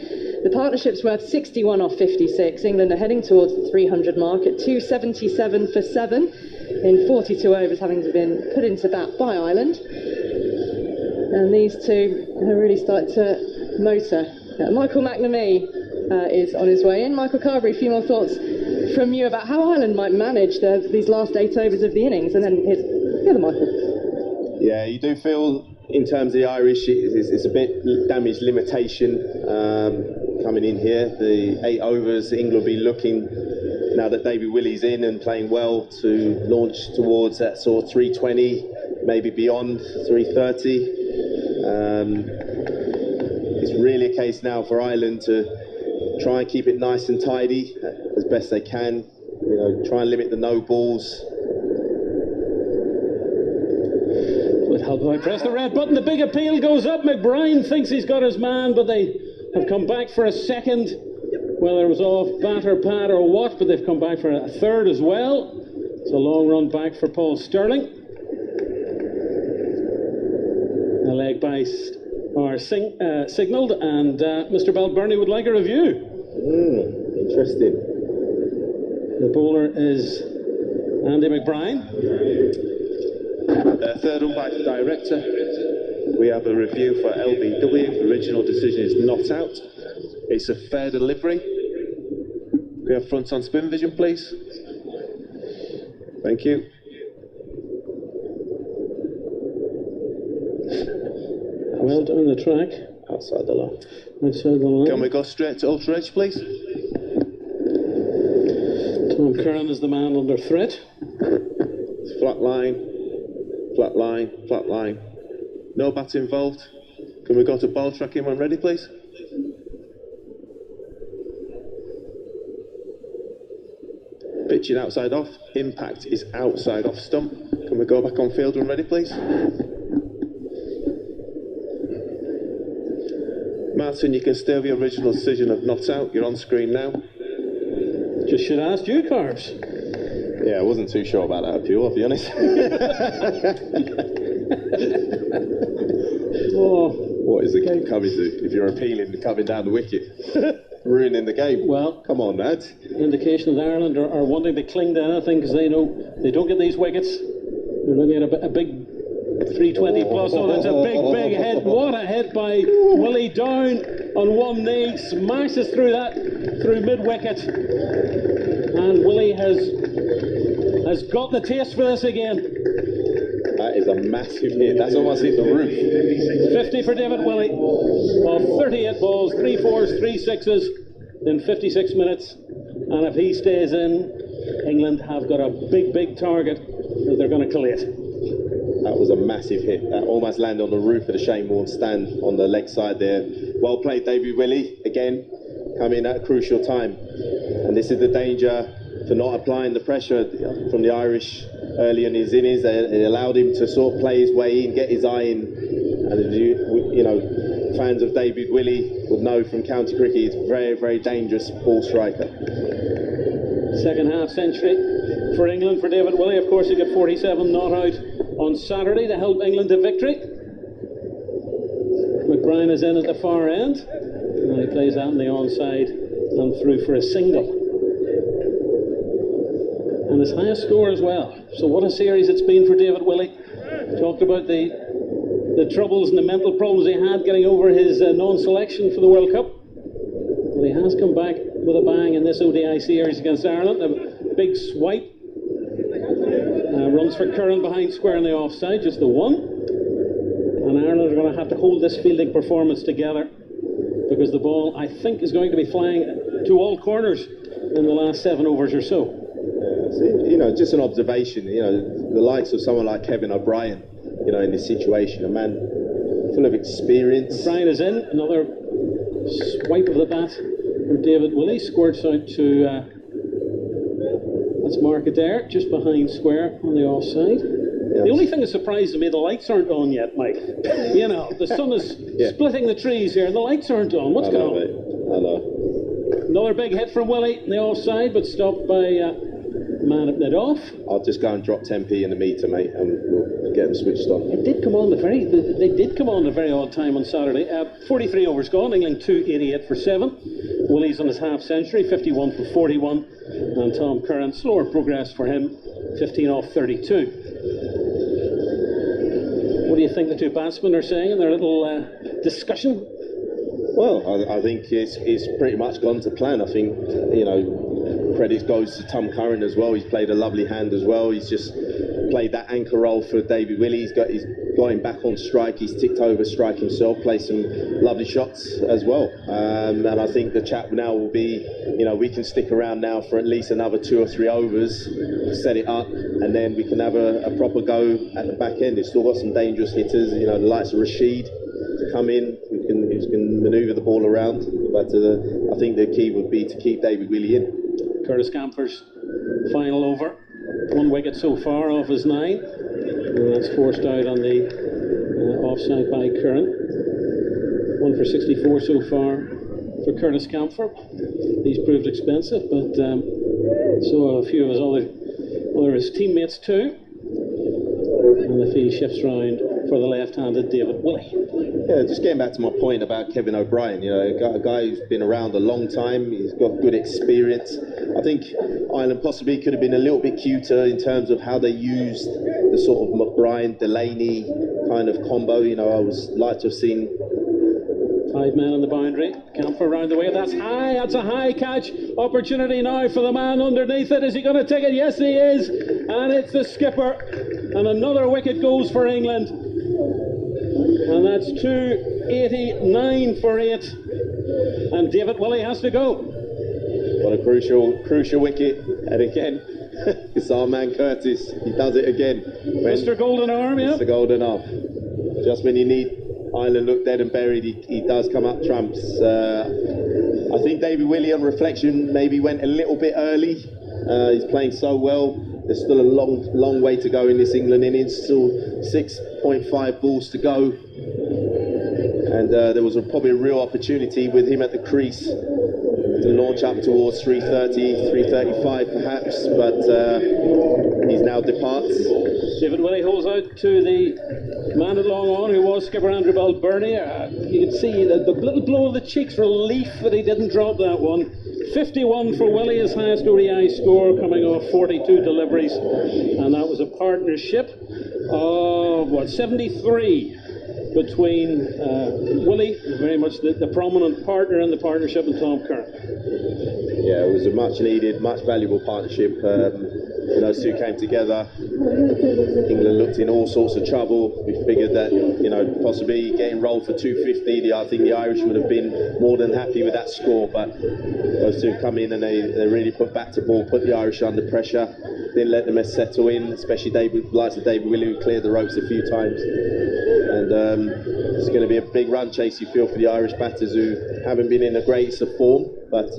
The partnership's worth 61 off 56. England are heading towards the 300 mark at 277 for 7 in 42 overs, having been put into bat by Ireland. And these two have really started to motor. Michael McNamee is on his way in. Michael Carberry, a few more thoughts from you about how Ireland might manage these last 8 overs of the innings, and then here's the other Michael. Yeah, you do feel in terms of the Irish, it's a bit damage limitation coming in here. The 8 overs, England will be looking, now that David Willey's in and playing well, to launch towards that sort of 320, maybe beyond 330. It's really a case now for Ireland to try and keep it nice and tidy as best they can. Try and limit the no balls. Would help if I press the red button. The big appeal goes up. McBrine thinks he's got his man, but they have come back for a second. Whether it was off bat or pad or what, but they've come back for a third as well. It's a long run back for Paul Stirling. A leg by Singh signalled, and Mr. Balbirnie would like a review. Interesting. The bowler is Andy McBrine. Third umpire to director. We have a review for LBW. Original decision is not out. It's a fair delivery. We have front on spin vision, please. Thank you. Well down the track. Outside the line. Outside the line. Can we go straight to ultra edge, please? Tom Curran is the man under threat. Flat line, flat line, flat line. No bat involved. Can we go to ball tracking when ready, please? Pitching outside off. Impact is outside off stump. Can we go back on field when ready, please? Martin, you can still the original decision of not out. You're on screen now. Just should have asked you, Carbs. Yeah, I wasn't too sure about that appeal, I'll be honest. Oh. What is the game coming to if you're appealing and coming down the wicket? Ruining the game. Well, come on, lads. Indication that Ireland are wanting to cling to anything because they know they don't get these wickets. They're looking at a big 320 plus. Oh, that's a big hit. What a hit by Willey, down on one knee, smashes through mid wicket, and Willey has got the taste for this again. That is a massive hit. That's almost hit the roof. 50 for David Willey of 38 balls, 3 4s, 3 6s in 56 minutes. And if he stays in, England have got a big target that they're going to collate. That was a massive hit. That almost landed on the roof of the Shane Warne stand on the leg side there. Well played, David Willey. Again, coming at a crucial time. And this is the danger for not applying the pressure from the Irish early in his innings. It allowed him to sort of play his way in, get his eye in. And you know, fans of David Willey would know from county cricket, he's a very dangerous ball striker. Second half century for England for David Willey. Of course, he got 47 not out on Saturday to help England to victory. McBrine is in at the far end, and he plays out on the onside and through for a single. And his highest score as well. So what a series it's been for David Willey. Talked about the troubles and the mental problems he had getting over his non-selection for the World Cup. But he has come back with a bang in this ODI series against Ireland. A big swipe. Runs for Curran behind square in the offside, just the one. And Ireland are going to have to hold this fielding performance together because the ball, I think, is going to be flying to all corners in the last 7 overs or so. You know, just an observation, you know, the likes of someone like Kevin O'Brien, you know, in this situation, a man full of experience. Brien is in, another swipe of the bat from David Willey, squirts out to, that's Markadair, just behind square on the offside. Yeah. The only thing that surprises me, the lights aren't on yet, Mike. You know, the sun is splitting the trees here and the lights aren't on. What's going on? Mate. I know. Another big hit from Willey in the offside, but stopped by man at mid off. I'll just go and drop 10p in the meter, mate, and we'll get them switched on. It did come on they did come on at a very odd time on Saturday. 43 overs gone, England 288 for 7. Willey's on his half century, 51 for 41, and Tom Curran, slower progress for him, 15 off 32. What do you think the two batsmen are saying in their little discussion? Well, I think it's pretty much gone to plan. I think, you know, credit goes to Tom Curran as well. He's played a lovely hand as well. He's just played that anchor role for David Willey. He's got him back on strike. He's ticked over strike himself, played some lovely shots as well. And I think the chat now will be, you know, we can stick around now for at least another 2 or 3 overs, set it up, and then we can have a proper go at the back end. It's still got some dangerous hitters, you know, the likes of Rashid to come in, who can manoeuvre the ball around. But I think the key would be to keep David Willey in. Curtis Campher's final over. 1 wicket so far off his 9. And that's forced out on the offside by Curran. 1 for 64 so far for Curtis Campher. He's proved expensive, but so a few of his teammates too. And the field shifts round for the left-handed David Willey. Yeah, just getting back to my point about Kevin O'Brien, you know, a guy who's been around a long time, he's got good experience. I think Ireland possibly could have been a little bit cuter in terms of how they used the sort of McBrine, Delany kind of combo. You know, I would like to have seen 5 men on the boundary. Campher round the way. That's high. That's a high catch. Opportunity now for the man underneath it. Is he going to take it? Yes, he is. And it's the skipper. And another wicket goes for England. And that's 289 for 8. And David Willey has to go. What a crucial wicket. And again, it's our man Curtis. He does it again. Mr. Golden Arm, yeah. Mr. Golden Arm. Just when you need Ireland look dead and buried, he does come up trumps. I think David Willey on reflection maybe went a little bit early. He's playing so well. There's still a long way to go in this England innings. Still 6.5 balls to go. And there was probably a real opportunity with him at the crease to launch up towards 330, 335 perhaps, but he's now departs. David Willey holds out to the man at long on, who was skipper Andrew Balbirnie. You can see the little blow of the cheeks, relief that he didn't drop that one. 51 for Willey, his highest ODI score, coming off 42 deliveries, and that was a partnership of 73 between Willey, very much the prominent partner in the partnership, and Tom Curran. Yeah, it was a much needed, much valuable partnership. When those two came together, England looked in all sorts of trouble. We figured that, possibly getting rolled for 250, I think the Irish would have been more than happy with that score, but those two come in and they really put back to ball, put the Irish under pressure, didn't let them settle in, especially likes of David Willey, who cleared the ropes a few times. And it's going to be a big run chase, you feel, for the Irish batters, who haven't been in the greatest of form, but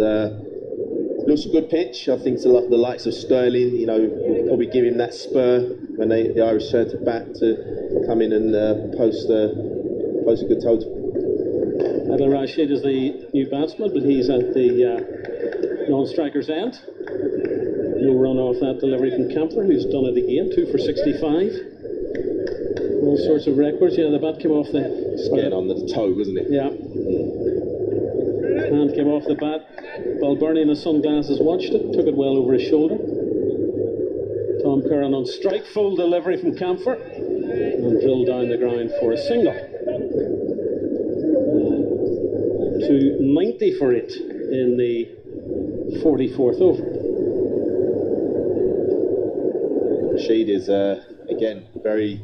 looks a good pitch. I think the likes of Stirling, will probably give him that spur when the Irish turn to bat to come in and post a good total. Adil Rashid is the new batsman, but he's at the non-striker's end. No run off that delivery from Campher, who's done it again, 2 for 65. All sorts of records. Yeah, the bat came off the... Getting on the toe, wasn't it? Yeah. Hand came off the bat. Balbirnie in his sunglasses watched it, took it well over his shoulder. Tom Curran on strike, full delivery from Campher, and drilled down the ground for a single. 290 for it in the 44th over. Rashid is, again, very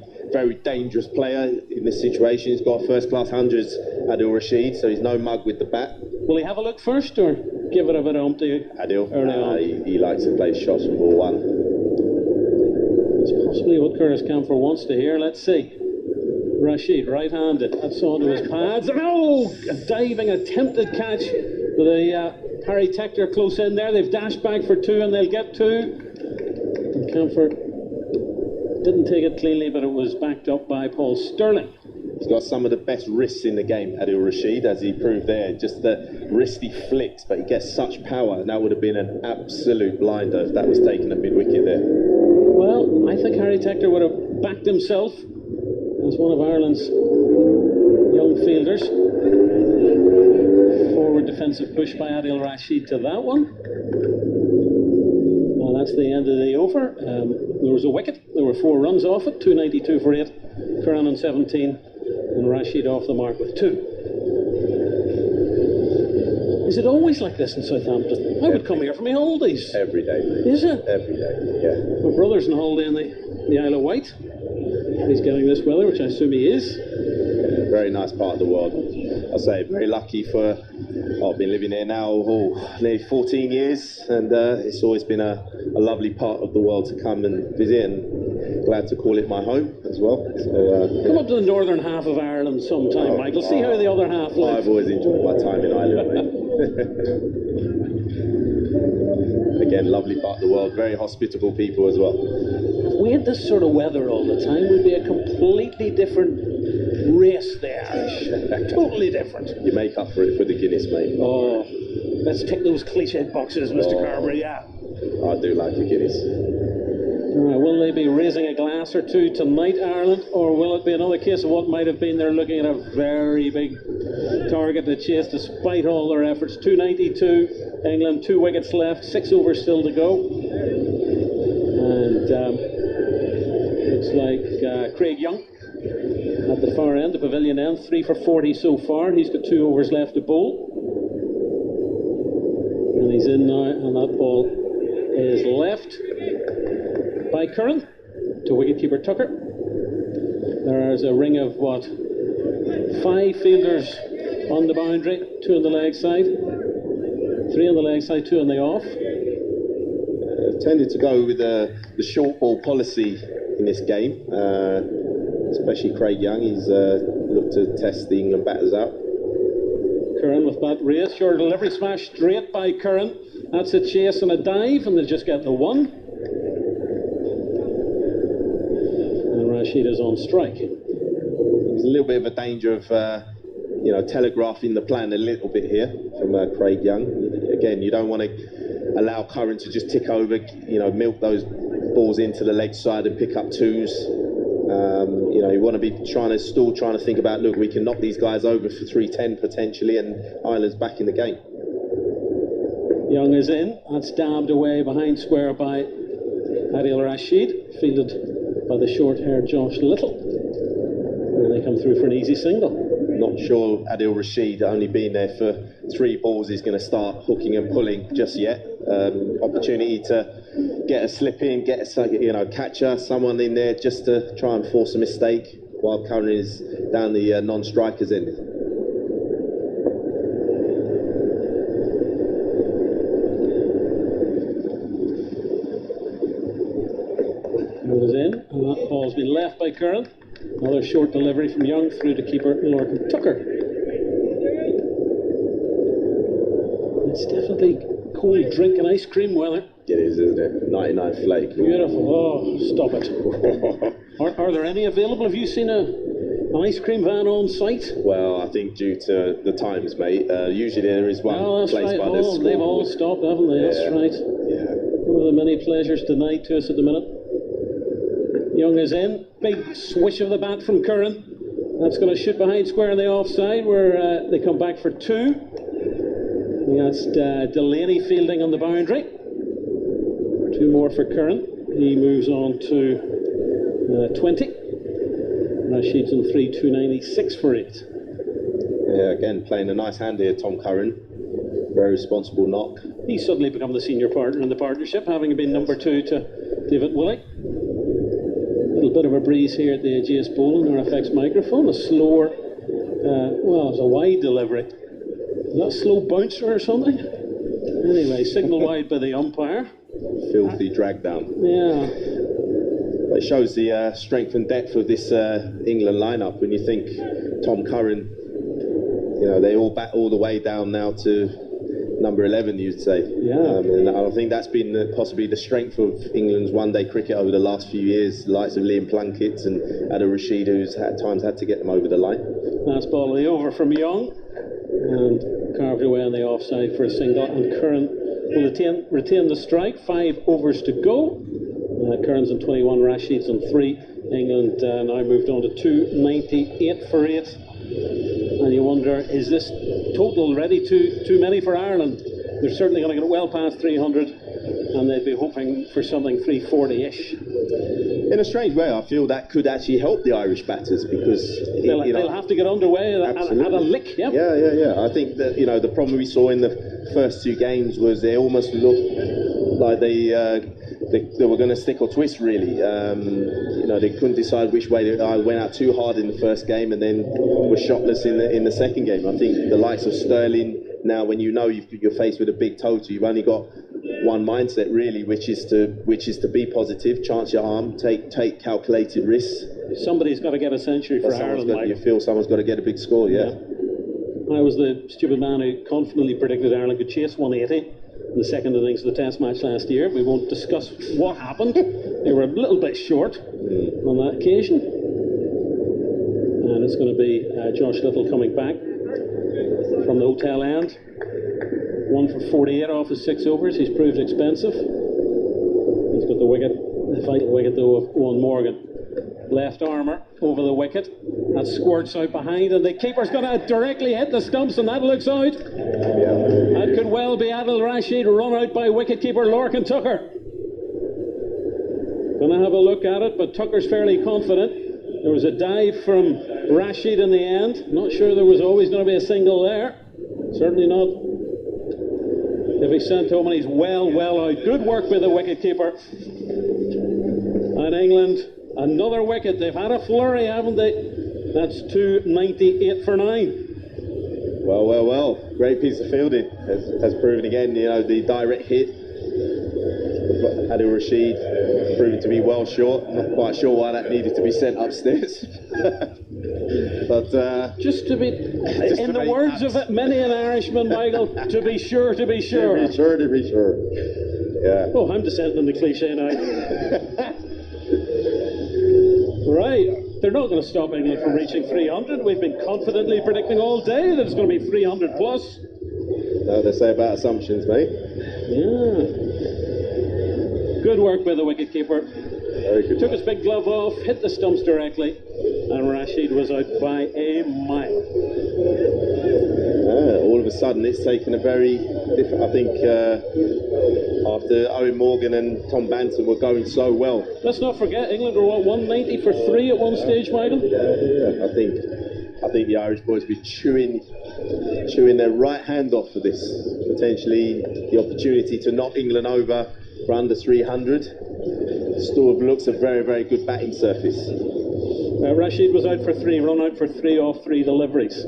dangerous player in this situation. He's got first-class hundreds, Adil Rashid, so he's no mug with the bat. Will he have a look first, or give it a bit of to Adil? Early on? He likes to play shots from ball one. It's possibly what Curtis Campher wants to hear. Let's see. Rashid, right-handed, that's onto his pads. Oh! A diving, attempted catch with a Harry Tector close in there. They've dashed back for 2, and they'll get 2. And Campher didn't take it cleanly, but it was backed up by Paul Stirling. He's got some of the best wrists in the game, Adil Rashid, as he proved there. Just the wristy flicks, but he gets such power, and that would have been an absolute blinder if that was taken at mid-wicket there. Well, I think Harry Tector would have backed himself as one of Ireland's young fielders. Forward defensive push by Adil Rashid to that one. Well, that's the end of the over. There was a wicket. There were 4 runs off it, 292 for 8. Curran on 17, and Rashid off the mark with 2. Is it always like this in Southampton? I would come here for my holidays. Every day. Is it? Every day, yeah. My brother's on holiday in the Isle of Wight. He's getting this weather, which I assume he is. Yeah, very nice part of the world. I say very lucky for... I've been living here now nearly 14 years, and it's always been a lovely part of the world to come and visit, and glad to call it my home as well. So, come up to the northern half of Ireland sometime, Michael. See how the other half live. I've always enjoyed my time in Ireland, mate. Again, lovely part of the world, very hospitable people as well. If we had this sort of weather all the time, we'd be a completely different race, the Irish. Totally different. You make up for it for the Guinness, mate. Oh, let's tick those cliched boxes, Mr. Carberry, yeah. I do like the Guinness. Will they be raising a glass or two tonight, Ireland, or will it be another case of what might have been? They're looking at a very big target to chase despite all their efforts. 292, England, 2 wickets left, 6 overs still to go. And looks like Craig Young at the far end, the pavilion end, 3 for 40 so far. He's got 2 overs left to bowl. And he's in now, and that ball is left by Curran to wicketkeeper Tucker. There's a ring of 5 fielders on the boundary, 2 on the leg side, 3 on the leg side, 2 on the off. Tended to go with the short ball policy in this game, especially Craig Young. He's looked to test the England batters out. Curran with bat raised, short delivery, smash straight by Curran. That's a chase and a dive, and they just get the one. And Rashid is on strike. There's a little bit of a danger of, telegraphing the plan a little bit here from Craig Young. Again, you don't want to allow Curran to just tick over, milk those balls into the leg side and pick up twos. You want to be trying to think about, look, we can knock these guys over for 310 potentially, and Ireland's back in the game. Young is in. That's dabbed away behind square by Adil Rashid, fielded by the short-haired Josh Little. And they come through for an easy single. Not sure Adil Rashid, only being there for 3 balls, is going to start hooking and pulling just yet. Opportunity to get a slip in, get a catcher, someone in there just to try and force a mistake while Curran is down the non-strikers end. Goes in, and that ball's been left by Curran. Another short delivery from Young through to keeper Lorcan Tucker. It's definitely cold drink and ice cream weather. It is, isn't it? 99 flake. Beautiful. Oh, stop it. Are there any available? Have you seen an ice cream van on site? Well, I think due to the times, mate. Usually there is one placed right. by the school. They've all stopped, haven't they? Yeah. That's right. Yeah. One of the many pleasures denied to us at the minute. Young is in. Big swish of the bat from Curran. That's going to shoot behind square on the offside, where they come back for 2. And that's Delany fielding on the boundary. 2 more for Curran. He moves on to 20. Rashid's on 3, 296 for 8. Yeah, again, playing a nice hand here, Tom Curran. Very responsible knock. He's suddenly become the senior partner in the partnership, having been number 2 to David Willey. A little bit of a breeze here at the AGS Bowling RFX microphone. A slower, it was a wide delivery. Is that a slow bouncer or something? Anyway, signal wide by the umpire. Filthy drag down. Yeah. But it shows the strength and depth of this England lineup. When you think Tom Curran, they all bat all the way down now to number 11, you'd say. Yeah. And I think that's been possibly the strength of England's one-day cricket over the last few years. The likes of Liam Plunkett and Adil Rashid, who's at times had to get them over the line. Last ball of the over from Young, and carved away on the offside for a single. And Curran will retain the strike. 5 overs to go. Curran's on 21, Rashid's on 3. England now moved on to 298 for 8. And you wonder, is this total already too many for Ireland? They're certainly going to get well past 300, and they'd be hoping for something 340-ish. In a strange way, I feel that could actually help the Irish batters, because they'll have to get underway at a lick. Yep. Yeah. I think that the problem we saw in the first 2 games was they almost looked like they were going to stick or twist, really. They couldn't decide which way. They went out too hard in the first game and then were shotless in the second game. I think the likes of Stirling, now when you're faced with a big total, you've only got one mindset really, which is to be positive, chance your arm, take calculated risks. Somebody's got to get a century for Ireland. You feel someone's got to get a big score, yeah. I was the stupid man who confidently predicted Ireland could chase 180 in the second innings of the Test match last year. We won't discuss what happened. They were a little bit short on that occasion. And it's going to be Josh Little coming back from the hotel end. 1 for 48 off his 6 overs. He's proved expensive. He's got the vital wicket though of Eoin Morgan. Left armour over the wicket. That squirts out behind, and the keeper's going to directly hit the stumps, and that looks out. That could well be Adil Rashid, run out by wicketkeeper Lorcan Tucker. Going to have a look at it, but Tucker's fairly confident. There was a dive from Rashid in the end. Not sure there was always going to be a single there. Certainly not if he's sent home, and he's well out. Good work by the wicketkeeper. And England, another wicket. They've had a flurry, haven't they? That's 298 for 9. Well. Great piece of fielding, has proven again. The direct hit. Adil Rashid proving to be well short. Not quite sure why that needed to be sent upstairs. But Just to be, in the words of many an Irishman, Michael, to be sure, to be sure. To be sure. Yeah. Oh, I'm descending on the cliche now. Right, they're not going to stop England from reaching 300. We've been confidently predicting all day that it's going to be 300 plus. No, they say about assumptions, mate. Yeah. Good work by the wicketkeeper. Very good. Took his big glove off, hit the stumps directly, and Rashid was out by a mile. All of a sudden, it's taken a very different. I think after Owen Morgan and Tom Banton were going so well. Let's not forget, England were what, 190 for 3 at one stage, Michael? Yeah. I think the Irish boys be chewing their right hand off for this. Potentially the opportunity to knock England over for under 300. Still looks a very, very good batting surface. Rashid was out for 3, run out for 3 off 3 deliveries.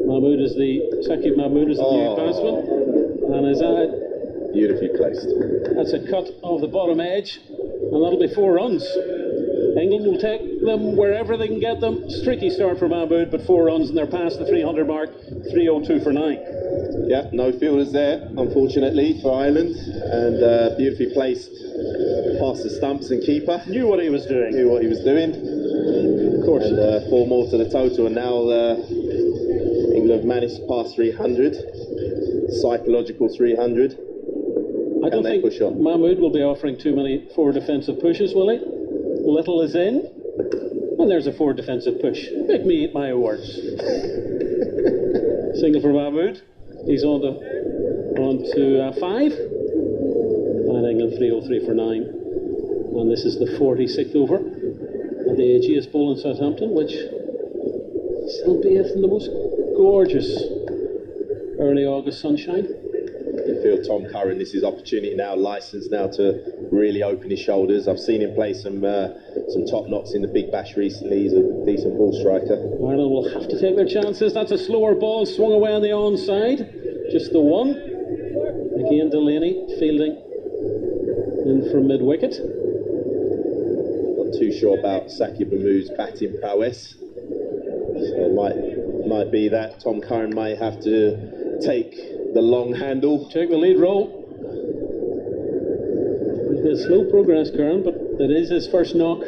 Saqib Mahmood is the new batsman, and is that beautifully placed. That's a cut of the bottom edge, and that'll be 4 runs. England will take them wherever they can get them. Streaky start for Mahmood, but 4 runs, and they're past the 300 mark. 302 for 9. Yeah, no fielders there, unfortunately, for Ireland, and beautifully placed past the stumps and keeper. Knew what he was doing. Of course. And 4 more to the total, and now England have managed to pass 300, psychological 300. I don't think Mahmood will be offering too many forward defensive pushes, will he? Little is in, and there's a forward defensive push. Make me eat my words. Single for Mahmood. He's on to 5, and England 303 for 9. And this is the 46th over at the AGS Bowl in Southampton, which still bathed in the most gorgeous early August sunshine. I feel Tom Curran, this is opportunity now, licensed now to really open his shoulders. I've seen him play some top knocks in the Big Bash recently. He's a decent ball striker. Ireland will have to take their chances. That's a slower ball, swung away on the onside. Just the one. Again, Delany fielding in from mid-wicket. Not too sure about Saqib Mahmood's batting prowess. So it might be that Tom Curran may have to take the long handle. Take the lead role. It's slow progress, Curran, but that is his first knock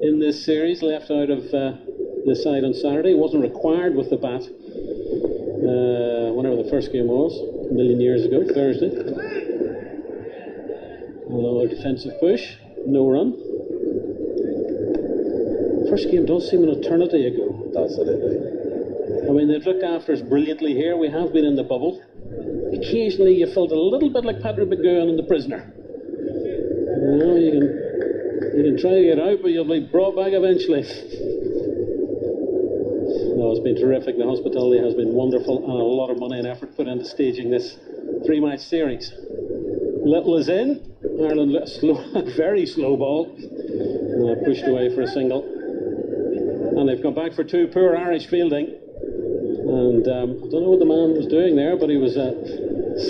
in this series, left out of the side on Saturday. Wasn't required with the bat whenever the first game was, a million years ago, Thursday. Another defensive push, no run. First game does seem an eternity ago. Does it? I mean, they've looked after us brilliantly here. We have been in the bubble. Occasionally you felt a little bit like Patrick McGowan in The Prisoner. You know, you can try to get out, but you'll be brought back eventually. No, it's been terrific. The hospitality has been wonderful, and a lot of money and effort put into staging this 3-match series. Little is in. Ireland, very slow ball. Pushed away for a single. And they've come back for 2. Poor Irish fielding. And I don't know what the man was doing there, but he was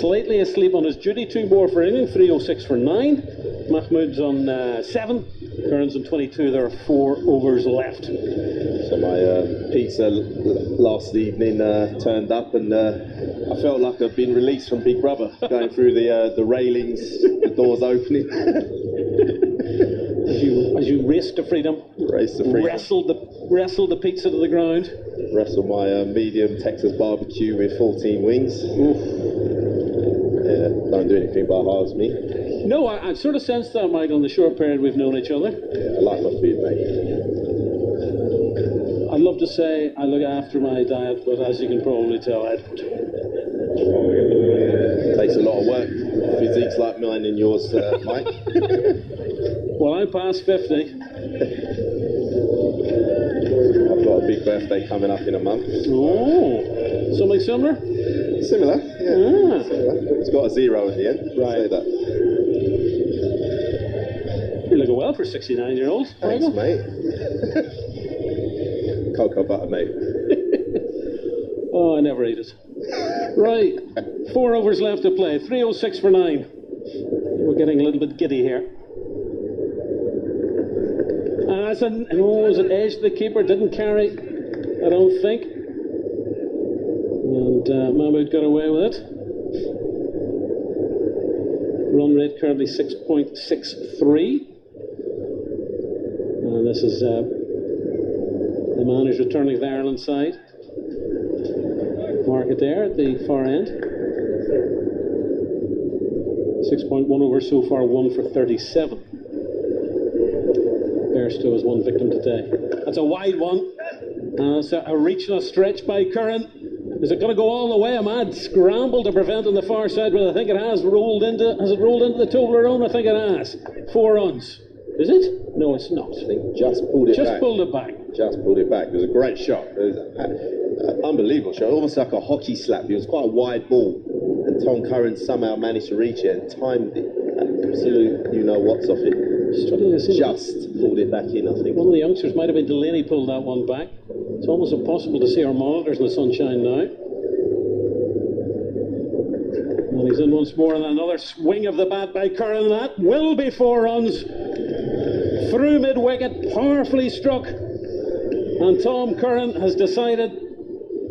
slightly asleep on his duty. 2 more for England, 306 for 9. Mahmood's on 7. Curran's on 22. There are 4 overs left. So my pizza last evening turned up, and I felt like I've been released from Big Brother, going through the railings, the doors opening. As you raced to freedom. Wrestled the pizza to the ground. Wrestled my medium Texas barbecue with 14 wings. Oof. Yeah, don't do anything but halves me. No, I sort of sensed that, Michael, in the short period we've known each other. Yeah, I like my food, mate. I'd love to say I look after my diet, but as you can probably tell, I don't. Takes a lot of work. Physique's like mine and yours, Mike. Well, I'm past 50. I've got a big birthday coming up in a month. Oh, something similar? Similar, yeah. Similar. It's got a 0 at the end. Right. Say that. You're looking well for a 69-year-old. Thanks, mate. Cocoa butter, mate. Oh, I never eat it. Right, 4 overs left to play. 306 for 9. We're getting a little bit giddy here. That's an, oh, was it edge the keeper? Didn't carry, I don't think. And Mahmood got away with it. Run rate currently 6.63. And this is the man who's returning to the Ireland side. Mark it there at the far end. 6.1 over so far, 1 for 37. Bairstow has one victim today. That's a wide one. And it's a reach and a stretch by Curran. Is it going to go all the way? A mad scramble to prevent on the far side, but I think it has rolled into. Has it rolled into the Toblerone? I think it has. 4 runs. Is it? No, it's not. I think just pulled it back. Just pulled it back. Just pulled it back. It was a great shot. It was an unbelievable shot. Almost like a hockey slap. It was quite a wide ball. And Tom Curran somehow managed to reach it and timed it. Absolute you-know-what's off it. Just pulled it back in, I think. One of the youngsters might have been Delany pulled that one back. It's almost impossible to see our monitors in the sunshine now. And he's in once more, and another swing of the bat by Curran. That will be 4 runs. Through mid-wicket, powerfully struck. And Tom Curran has decided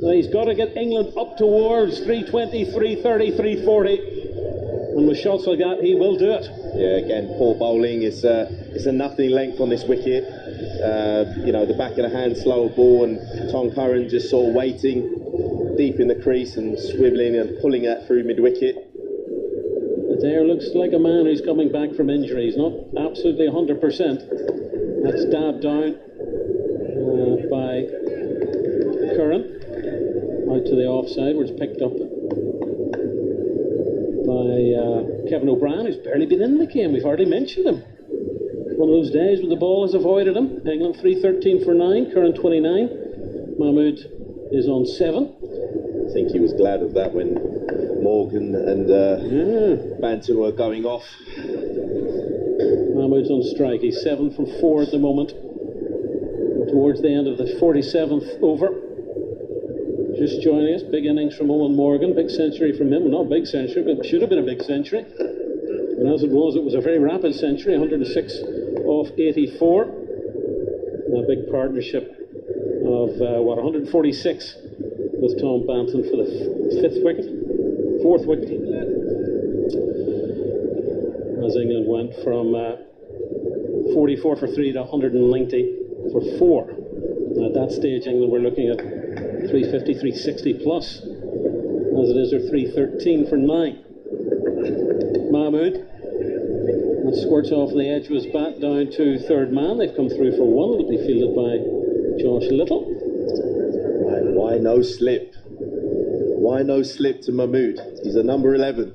that he's got to get England up towards 320, 330, 340. And with shots like that, he will do it. Yeah, again, poor bowling. It's a nothing length on this wicket. You know, the back of the hand, slower ball, and Tom Curran just sort of waiting deep in the crease and swivelling and pulling that through mid-wicket. There looks like a man who's coming back from injury. He's not absolutely 100%. That's dabbed down by Curran out to the offside, where it's picked up by Kevin O'Brien, who's barely been in the game. We've hardly mentioned him. One of those days when the ball has avoided him. England 313 for 9, Curran 29. Mahmood is on 7. I think he was glad of that when Morgan and Banton were going off. Mahmood's on strike. He's 7 from 4 at the moment. We're towards the end of the 47th over. Just joining us, big innings from Eoin Morgan, big century from him. Well, not big century, but should have been a big century. And as it was a very rapid century, 106 off 84. And a big partnership of 146 with Tom Banton for the 4th wicket. As England went from 44 for 3 to 190 for 4. And at that stage, England were looking at 350, 360 plus, as it is their 313 for 9. Mahmood, that squirts off the edge of his bat down to 3rd man. They've come through for 1. It'll be fielded by Josh Little. Right, why no slip? Why no slip to Mahmood? He's a number 11.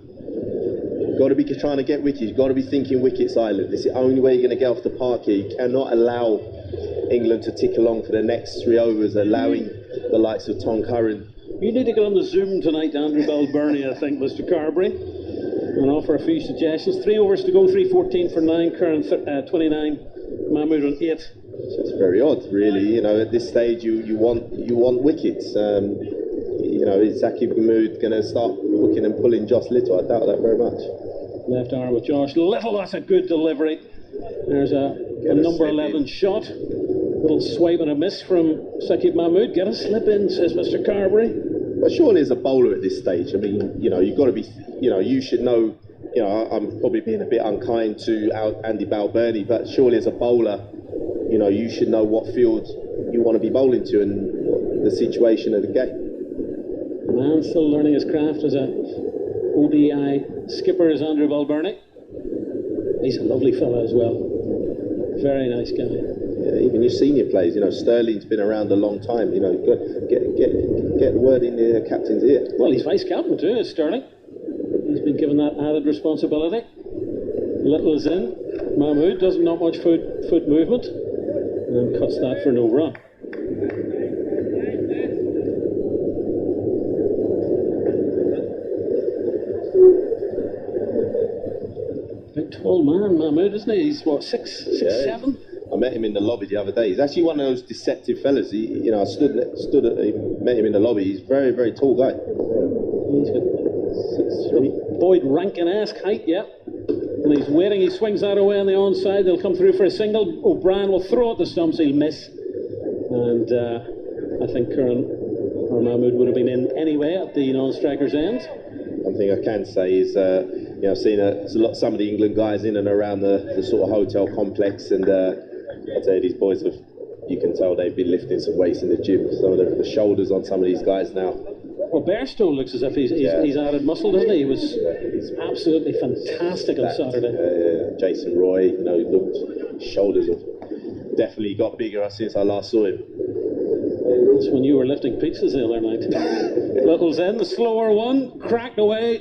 You've got to be trying to get wickets. You've got to be thinking wickets island. This is the only way you're going to get off the park here. You cannot allow England to tick along for the next 3 overs, allowing the likes of Tom Curran. You need to get on the Zoom tonight, Andrew Balbirnie, I think, Mr. Carberry, and offer a few suggestions. 3 overs to go, 314 for 9, Curran 29, Mahmood on 8. It's very odd, really. You know, at this stage, you want wickets. You know, is Saqib Mahmood going to start hooking and pulling Josh Little? I doubt that very much. Left arm with Josh Little. That's a good delivery. There's a number 11 shot. Little swipe and a miss from Saqib Mahmood. Get a slip in, says Mr. Carberry. But surely as a bowler at this stage, I mean, you know, you've got to be, you know, you should know, you know, I'm probably being a bit unkind to Andy Balbirnie, but surely as a bowler, you know, you should know what field you want to be bowling to and the situation of the game. Man still learning his craft as a ODI skipper is Andrew Balbirnie. He's a lovely fellow as well. Very nice guy. Yeah, even your senior players, you know, Stirling's been around a long time. You know, get the word in the captain's ear. Well, he's vice captain too, is Stirling. He's been given that added responsibility. Little is in. Mahmood doesn't not much foot movement and cuts that for no run. Big tall man, Mahmood, isn't he? He's what, 6'7"? I met him in the lobby the other day. He's actually one of those deceptive fellas. He, you know, I met him in the lobby. He's a very, very tall guy. He's got 6'3". Boyd Rankin-esque height, yeah. And he's waiting, he swings that away on the onside. They'll come through for a single. O'Brien will throw at the stumps, he'll miss. And I think Curran or Mahmood would have been in anyway at the non-striker's end. One thing I can say is, you know, I've seen some of the England guys in and around the sort of hotel complex, and I'd say these boys have, you can tell they've been lifting some weights in the gym. Some of the shoulders on some of these guys now. Well, Bairstow looks as if he's added muscle, doesn't he? He was absolutely fantastic on Saturday. Jason Roy, you know, looked, shoulders have definitely got bigger since I last saw him. That's when you were lifting pizzas the other night. Little's in, the slower one, cracked away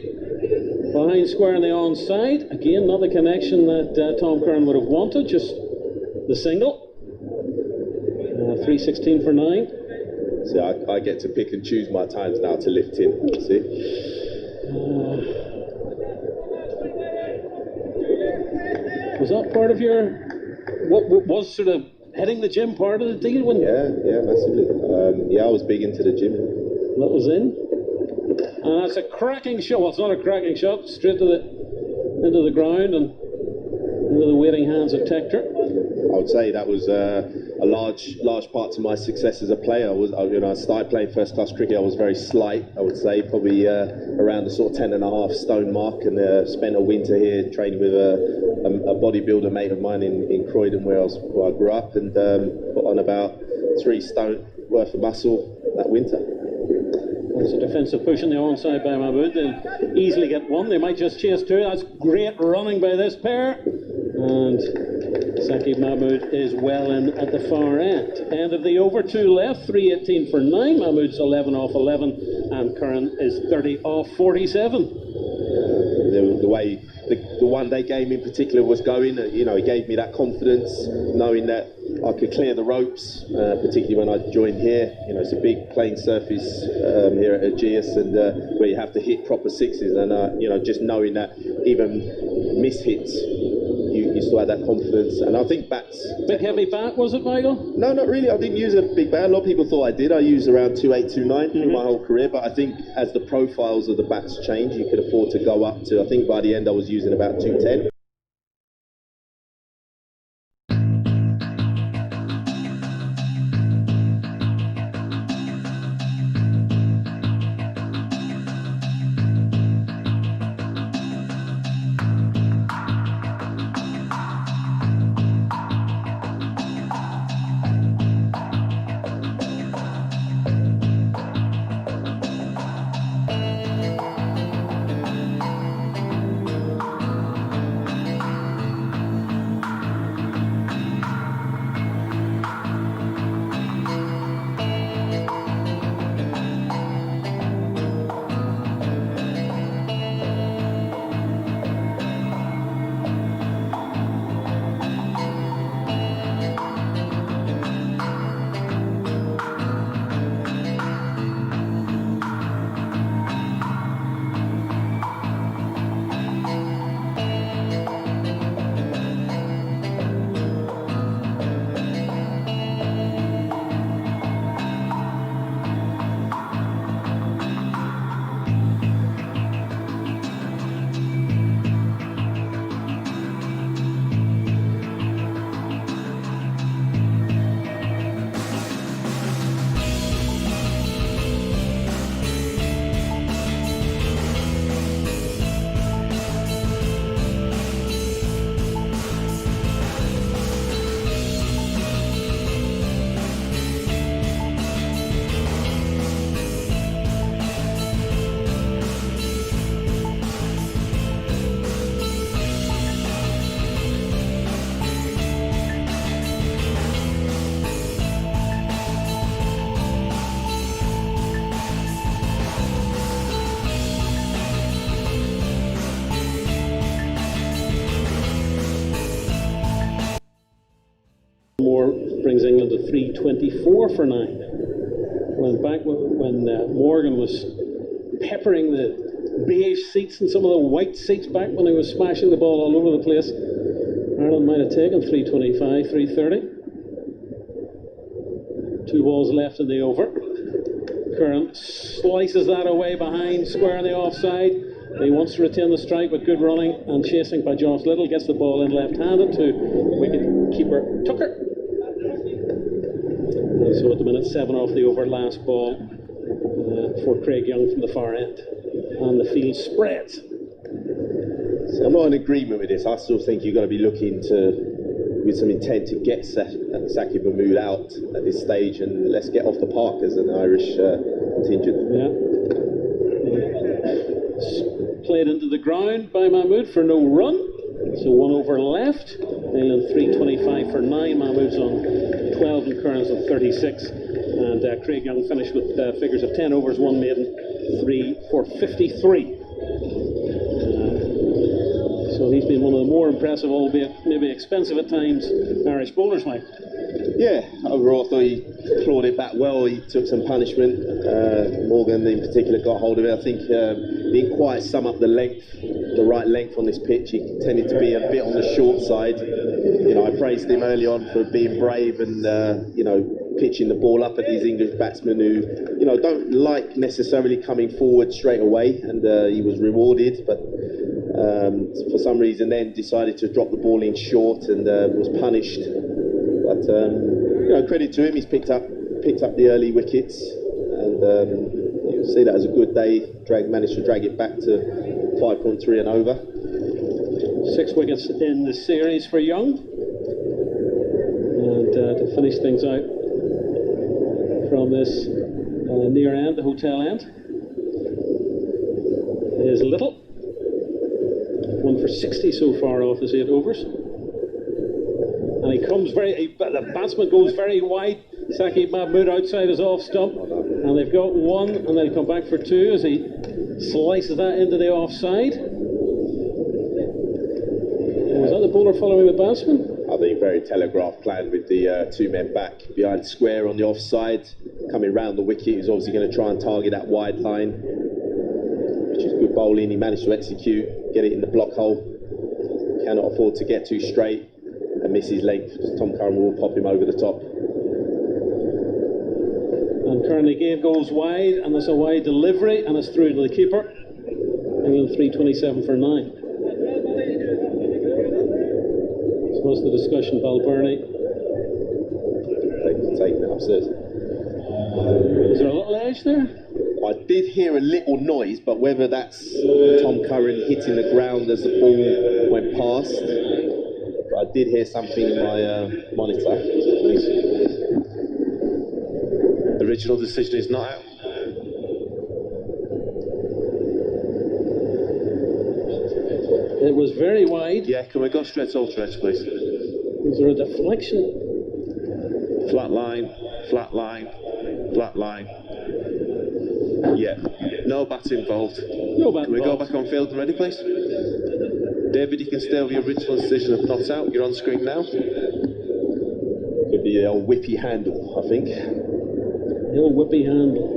behind square on the onside. Again, not the connection that Tom Curran would have wanted, just the single. 3:16 for 9. See, I get to pick and choose my times now to lift in, see? Was that part of your, what was sort of hitting the gym part of the deal? Yeah, massively. I was big into the gym. That was in. And that's a cracking shot. Well, it's not a cracking shot. Straight to into the ground and into the waiting hands of Tector. I would say that was a large part to my success as a player. I started playing first class cricket. I was very slight, I would say, probably around the sort of 10.5 stone mark, and spent a winter here training with a bodybuilder mate of mine in Croydon, where I grew up, and put on about 3 stone worth of muscle that winter. There's a defensive push on the onside by Mahmood. They'll easily get one. They might just chase 2. That's great running by this pair. And Saqib Mahmood is well in at the far end. End of the over, 2 left, 3:18 for 9. Mahmood's 11 off 11, and Curran is 30 off 47. The way the one-day game in particular was going, it gave me that confidence, knowing that I could clear the ropes, particularly when I joined here. It's a big playing surface here at Aegeus, and where you have to hit proper sixes, and just knowing that even miss hits, you still had that confidence. And I think bats... Big heavy bat, was it, Michael? No, not really. I didn't use a big bat. A lot of people thought I did. I used around 2.8, 2.9 through my whole career, but I think as the profiles of the bats change, you could afford to go up to, I think by the end I was using about 2.10. Brings England to 3:24 for 9. When Morgan was peppering the beige seats and some of the white seats back when he was smashing the ball all over the place, Ireland might have taken 3:25, 3:30. 2 balls left in the over. Curran slices that away behind square on the offside. He wants to retain the strike with good running and chasing by Josh Little. Gets the ball in left-handed to wicket-keeper Tucker. And so at the minute, 7 off the over last ball for Craig Young from the far end. And the field spreads. So I'm not in agreement with this. I still think you've got to be looking with some intent to get Saqib Mahmood out at this stage, and let's get off the park as an Irish contingent. Yeah. Played into the ground by Mahmood for no run. So 1 over left. Ireland 325 for 9. Mahmood's on 12 and Curran's on 36. And Craig Young finished with figures of 10 overs, 1 maiden, 3 for 53. So he's been one of the more impressive, albeit maybe expensive at times, Irish bowlers, Mike. Yeah, overall I thought he clawed it back well. He took some punishment. Morgan in particular got hold of it. I think he didn't quite sum up the right length on this pitch. He tended to be a bit on the short side. You know, I praised him early on for being brave and pitching the ball up at these English batsmen who don't like necessarily coming forward straight away, and he was rewarded, but for some reason then decided to drop the ball in short and was punished. But credit to him, he's picked up the early wickets, and you'll see that as a good day. Managed to drag it back to 5.3 and over. 6 wickets in the series for Young, and to finish things out from this near end, the hotel end, is Little. 1 for 60 so far off his 8 overs. And he comes the batsman goes very wide. Saqib Mahmood outside his off stump. And they've got 1, and then come back for 2 as he slices that into the offside. Was that the bowler following the batsman? I think very telegraphed plan with the 2 men back behind square on the offside. Coming round the wicket, he's obviously going to try and target that wide line, which is good bowling. He managed to execute, get it in the block hole. Cannot afford to get too straight and miss his length, because Tom Curran will pop him over the top. And Curran again goes wide, and there's a wide delivery, and it's through to the keeper. England 327 for 9. This was the discussion, Balbirnie. Taking it upstairs. Is there a little edge there? I did hear a little noise, but whether that's Tom Curran hitting the ground as the ball went past, but I did hear something in my monitor. The original decision is not out. It was very wide. Yeah, can we go straight to alternates, please? Was there a deflection? Flat line, flat line, flat line. Yeah, no bat involved. No bat Can we involved. go back on field and ready, please? David, you can stay with your original decision of not out. You're on screen now. Could be the old whippy handle, I think. The old whippy handle.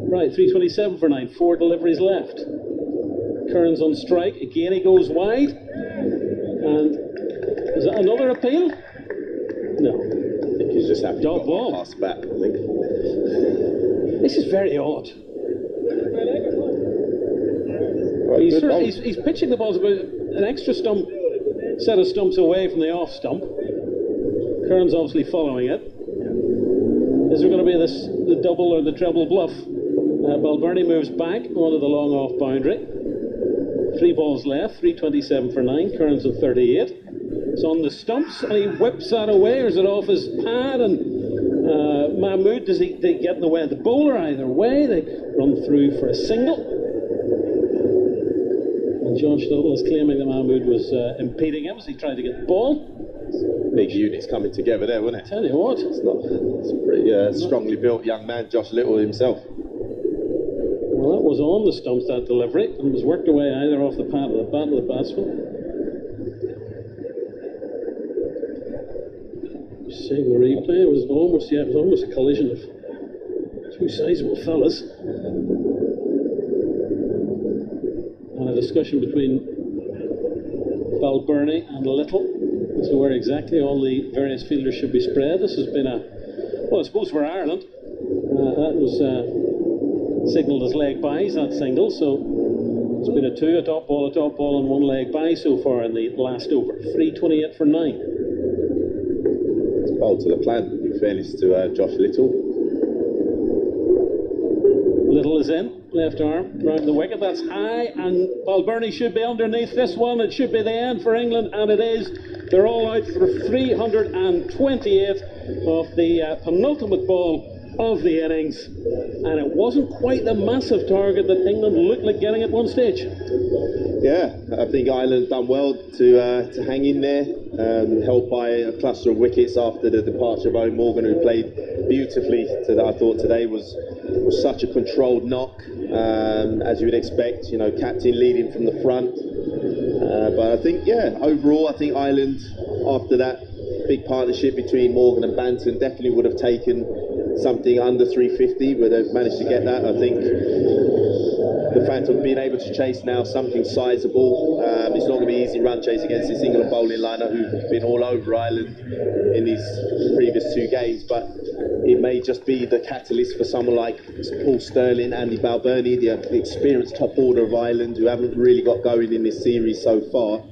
Right, 327 for 9. 4 deliveries left. Curran's on strike. Again, he goes wide. And is that another appeal? No. I think he's just happy Dot ball. past bat, I think. This is very odd. Right, He's pitching the balls about an extra set of stumps away from the off stump. Curran's obviously following it. Is there going to be the double or the treble bluff? Balbirnie moves back onto the long off boundary. 3 balls left, 327 for 9. Curran's on 38. It's on the stumps, and he whips that away, or is it off his pad? And Mahmood, they get in the way of the bowler? Either way, they run through for a single. And Josh Little is claiming that Mahmood was impeding him as he tried to get the ball. Big units coming together there, wasn't it? Tell you what. It's a pretty strongly built young man, Josh Little himself. Well, that was on the stumps, that delivery, and was worked away either off the pad or the bat of the batsman. Seeing the replay, it was almost a collision of 2 sizable fellas. And a discussion between Balbirnie and Little as to where exactly all the various fielders should be spread. This has been I suppose for Ireland, that was signalled as leg byes, that single, so it's been a top ball and one leg bye so far in the last over. 3:28 for 9. It's bowled to the plan, in fairness to Josh Little. Little is in, left arm, round the wicket, that's high, and Balbirnie should be underneath this one. It should be the end for England, and it is. They're all out for 328 of the penultimate ball of the innings, and it wasn't quite the massive target that England looked like getting at one stage. Yeah, I think Ireland done well to hang in there, helped by a cluster of wickets after the departure of Eoin Morgan, who played beautifully. I thought today was such a controlled knock, as you would expect. You know, captain leading from the front. But I think, yeah, overall, I think Ireland, after that big partnership between Morgan and Banton, definitely would have taken something under 350, but they've managed to get that. I think the fact of being able to chase now something sizable, it's not going to be easy run chase against this England bowling liner who've been all over Ireland in these previous 2 games, but it may just be the catalyst for someone like Paul Stirling, Andy Balbirnie, the experienced top order of Ireland, who haven't really got going in this series so far.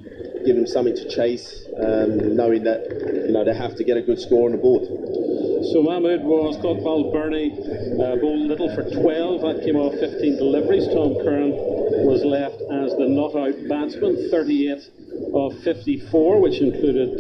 Give them something to chase, knowing that they have to get a good score on the board. So Mahmood was caught Balbirnie, bowled Little for 12. That came off 15 deliveries. Tom Curran was left as the not-out batsman, 38 of 54, which included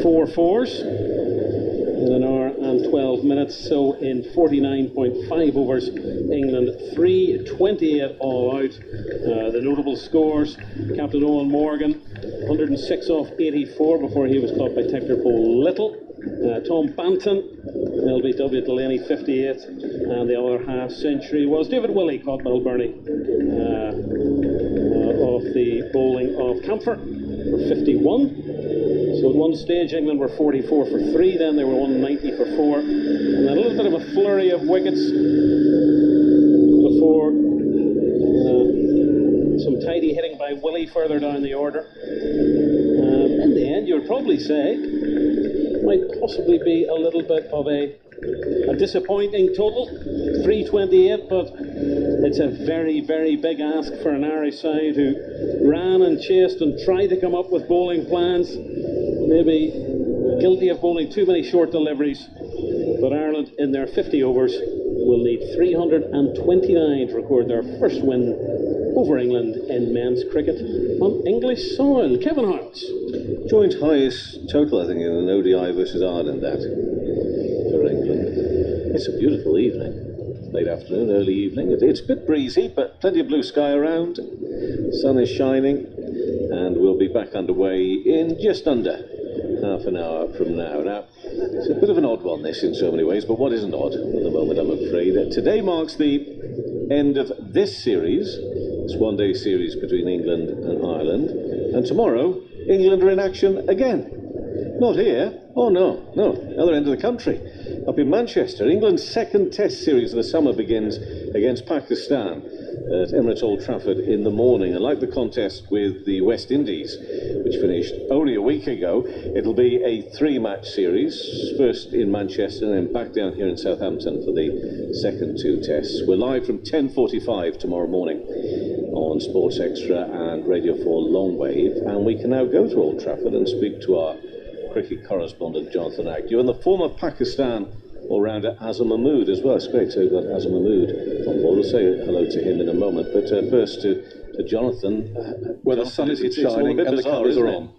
4 fours in an hour and 12 minutes. So in 49.5 overs, England 328 all out. The notable scores: Captain Eoin Morgan, 106 off 84 before he was caught by Tector Little. Tom Banton, LBW Delany, 58, and the other half century was David Willey, caught Balbirnie off the bowling of Campher for 51. So at one stage England were 44 for 3, then they were 190 for 4, and then a little bit of a flurry of wickets before some tidy hitting by Willey further down the order. In the end, you would probably say might possibly be a little bit of a disappointing total, 328, but it's a very, very big ask for an Irish side who ran and chased and tried to come up with bowling plans, maybe guilty of bowling too many short deliveries. But Ireland, in their 50 overs, will need 329 to record their first win over England in men's cricket on English soil. Kevin Hart. Joint highest total, I think, in an ODI versus Ireland, that for England. It's a beautiful evening. Late afternoon, early evening. It's a bit breezy, but plenty of blue sky around. Sun is shining, and we'll be back underway in just under half an hour from now. Now, it's a bit of an odd one, this, in so many ways, but what isn't odd at the moment, I'm afraid. Today marks the end of this series. It's one-day series between England and Ireland, and tomorrow England are in action again. Not here. Oh no, other end of the country. Up in Manchester, England's second test series of the summer begins against Pakistan at Emirates Old Trafford in the morning. And like the contest with the West Indies, which finished only a week ago, it'll be a 3-match series, first in Manchester and then back down here in Southampton for the second 2 tests. We're live from 10:45 tomorrow morning on Sports Extra and Radio 4 Longwave, and we can now go to Old Trafford and speak to our cricket correspondent Jonathan Agnew and the former Pakistan all-rounder Azam Mahmood as well. It's great to have got Azam Mahmood on board. We'll say hello to him in a moment, but first to Jonathan. Well, the sun is shining and the colours are on.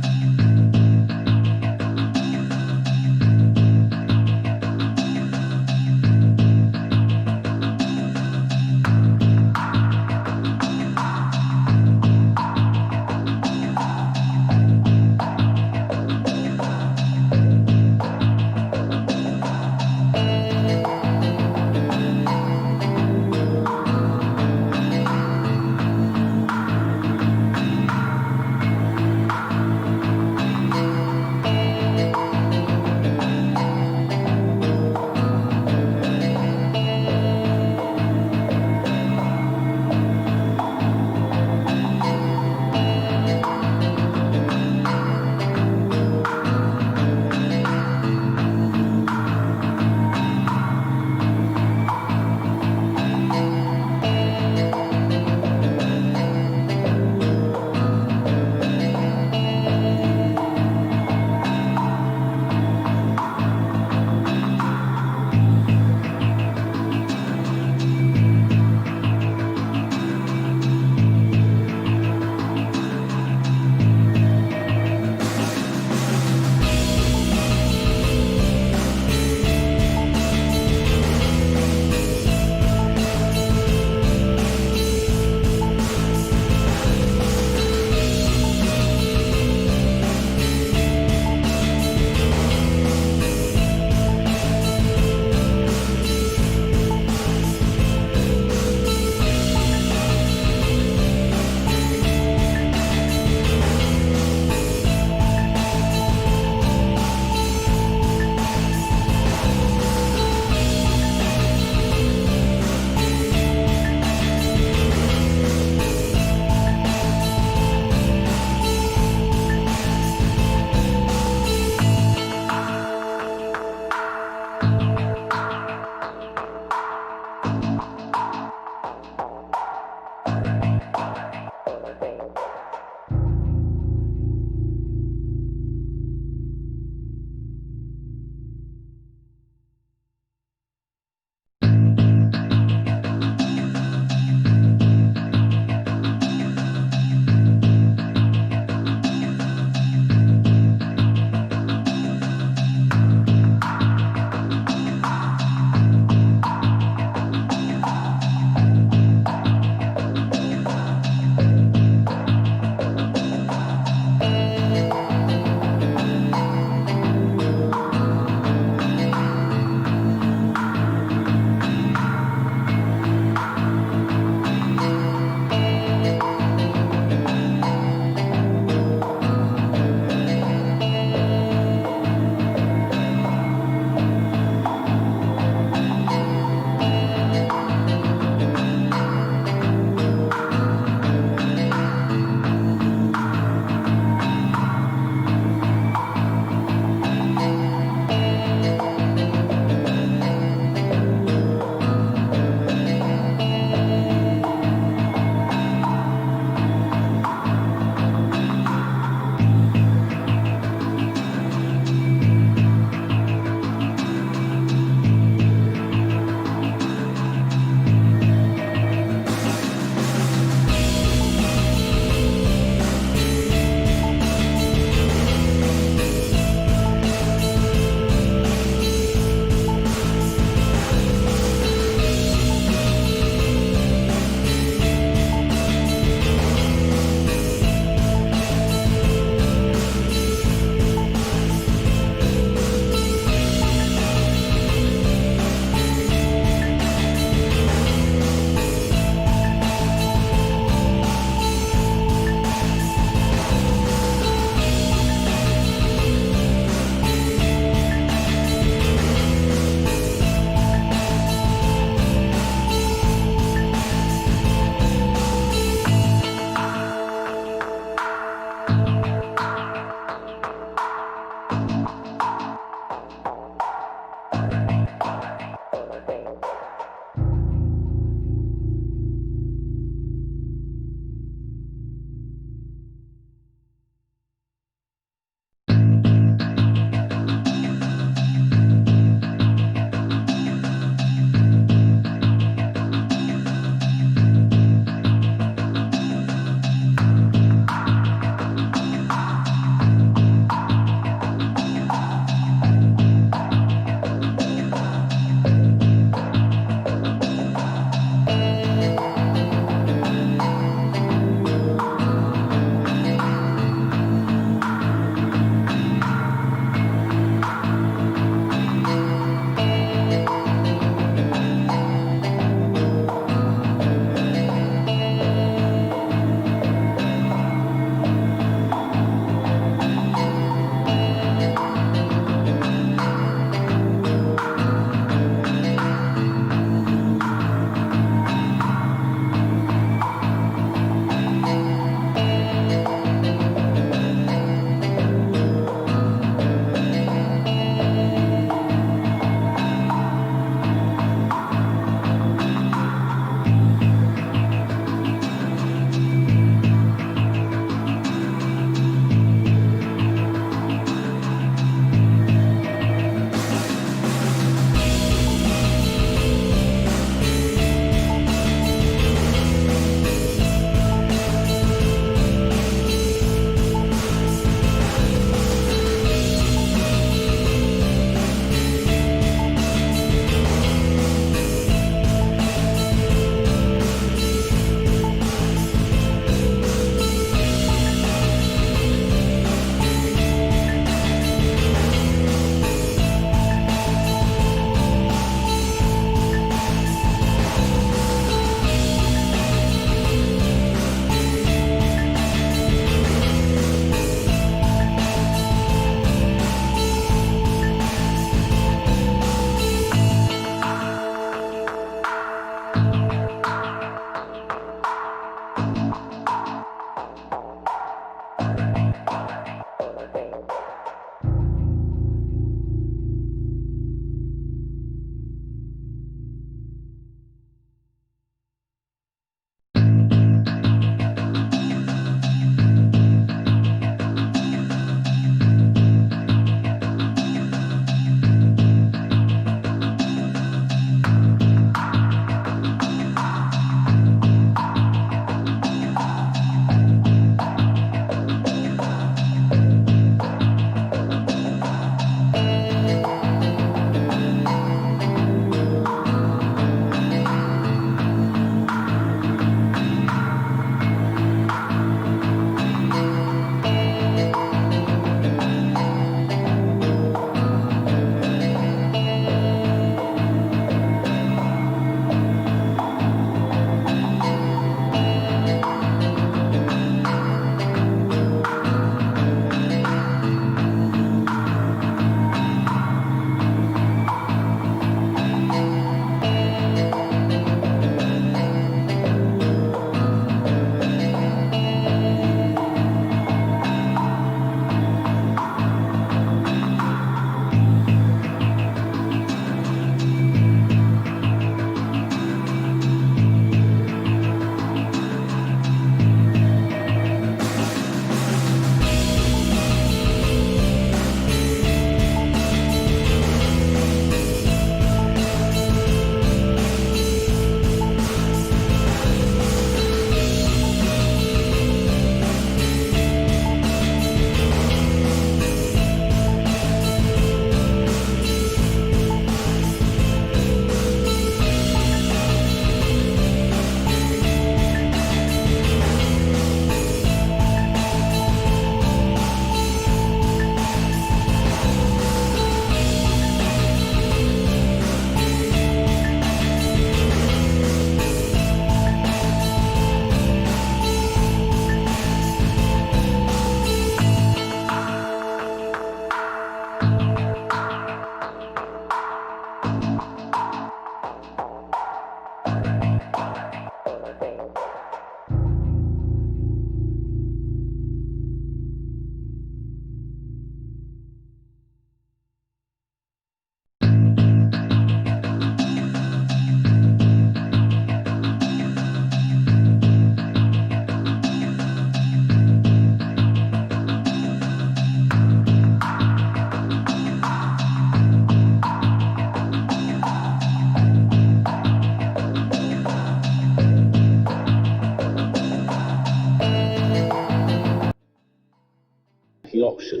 striking option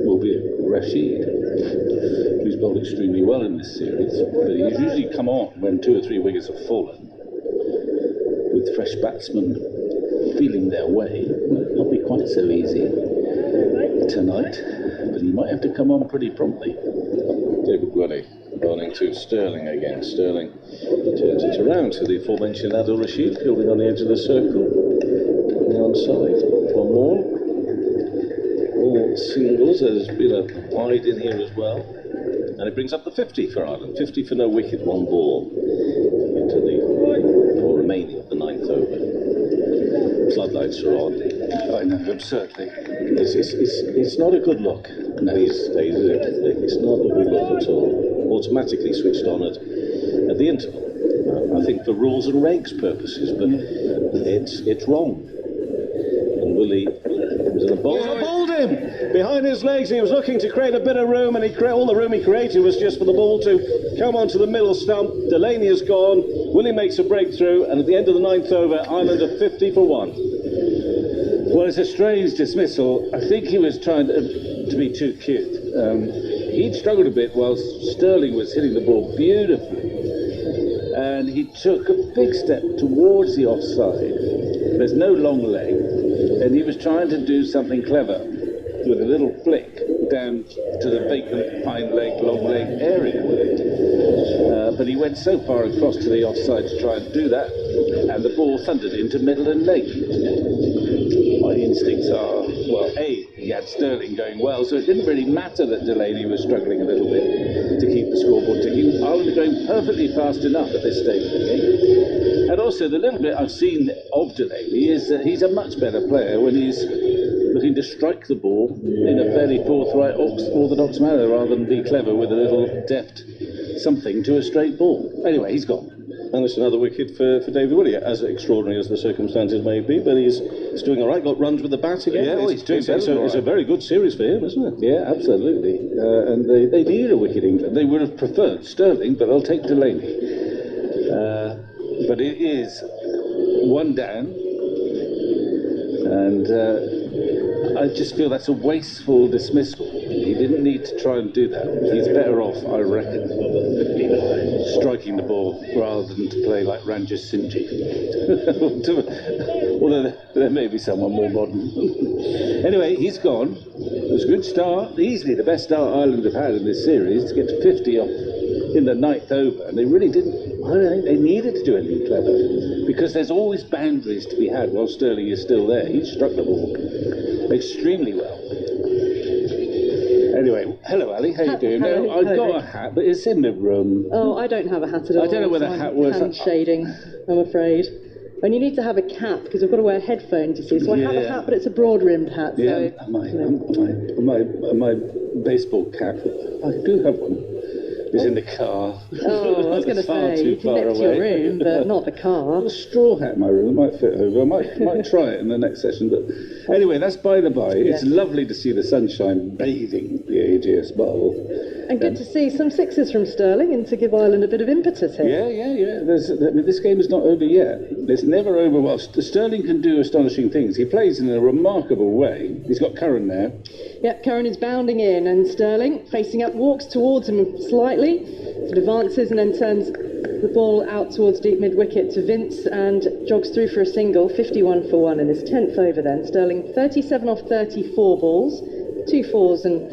will be Rashid, who's bowled extremely well in this series, but he's usually come on when 2 or 3 wickets have fallen, with fresh batsmen feeling their way. Might not be quite so easy tonight, but he might have to come on pretty promptly. David Willey bowling to Stirling again. Stirling turns it around to the aforementioned Adil Rashid, fielding on the edge of the circle. On the onside, one more. All singles. There's been a wide in here as well. And it brings up the 50 for Ireland. 50 for no wicket, 1 ball into the remaining of the 9th over. Floodlights are on. I know, absurdly. It's not a good look these days, is it? It's not a good look at all. Automatically switched on at the interval. I think for rules and regs purposes, but it's wrong. And Willey was in a bowl. Bowled him behind his legs. He was looking to create a bit of room, and all the room he created was just for the ball to come onto the middle stump. Delany is gone. Willey makes a breakthrough, and at the end of the 9th over, Ireland are 50 for 1. Well, it's a strange dismissal. I think he was trying to be too cute. He'd struggled a bit whilst Stirling was hitting the ball beautifully, and he took a big step towards the offside. There's no long leg, and he was trying to do something clever with a little flick down to the vacant fine leg, long leg area. But he went so far across to the offside to try and do that, and the ball thundered into middle and leg. My instincts are, well, A, he had Stirling going well, so it didn't really matter that Delany was struggling a little bit to keep the scoreboard ticking. Ireland are going perfectly fast enough at this stage of the game. And also, the little bit I've seen of Delany is that he's a much better player when he's looking to strike the ball in a fairly forthright, orthodox manner, rather than be clever with a little deft something to a straight ball. Anyway, he's gone. And it's another wicket for David Willey, as extraordinary as the circumstances may be, but he's doing all right. Got runs with the bat again. Yeah, well, he's doing it's a very good series for him, isn't it? Yeah, absolutely. And they need a wicket, England. They would have preferred Stirling, but they'll take Delany. But it is 1 down, and I just feel that's a wasteful dismissal. He didn't need to try and do that. He's better off, I reckon, striking the ball rather than to play like Ranjit Singh. Although there may be someone more modern. Anyway, he's gone. It was a good start, easily the best start Ireland have had in this series, to get to 50 off in the 9th over, and they really didn't. I don't think they needed to do anything clever, because there's always boundaries to be had while Stirling is still there. He struck the ball extremely well. Anyway, hello Ali, how you doing? Hello, I've got a hat, but it's in the room. Oh, I don't have a hat at all. I don't know where the hat was. Hand shading, I'm afraid. And you need to have a cap, because I've got to wear headphones, you see. So I have a hat, but it's a broad-rimmed hat. Yeah, So, my baseball cap, I do have one. Is in the car. Oh, I was going to say, you can nip to your room, but not the car. A straw hat in my room, it might fit over. I might try it in the next session. But anyway, that's by the by. It's lovely to see the sunshine bathing the AGS bowl. And good to see some sixes from Stirling and to give Ireland a bit of impetus here. Yeah. This game is not over yet. It's never over whilst Stirling can do astonishing things. He plays in a remarkable way. He's got Curran there. Yeah, Curran is bounding in, and Stirling, facing up, walks towards him slightly, sort of advances and then turns the ball out towards deep mid-wicket to Vince and jogs through for a single, 51 for 1 in his 10th over then. Stirling 37 off 34 balls, 2 fours and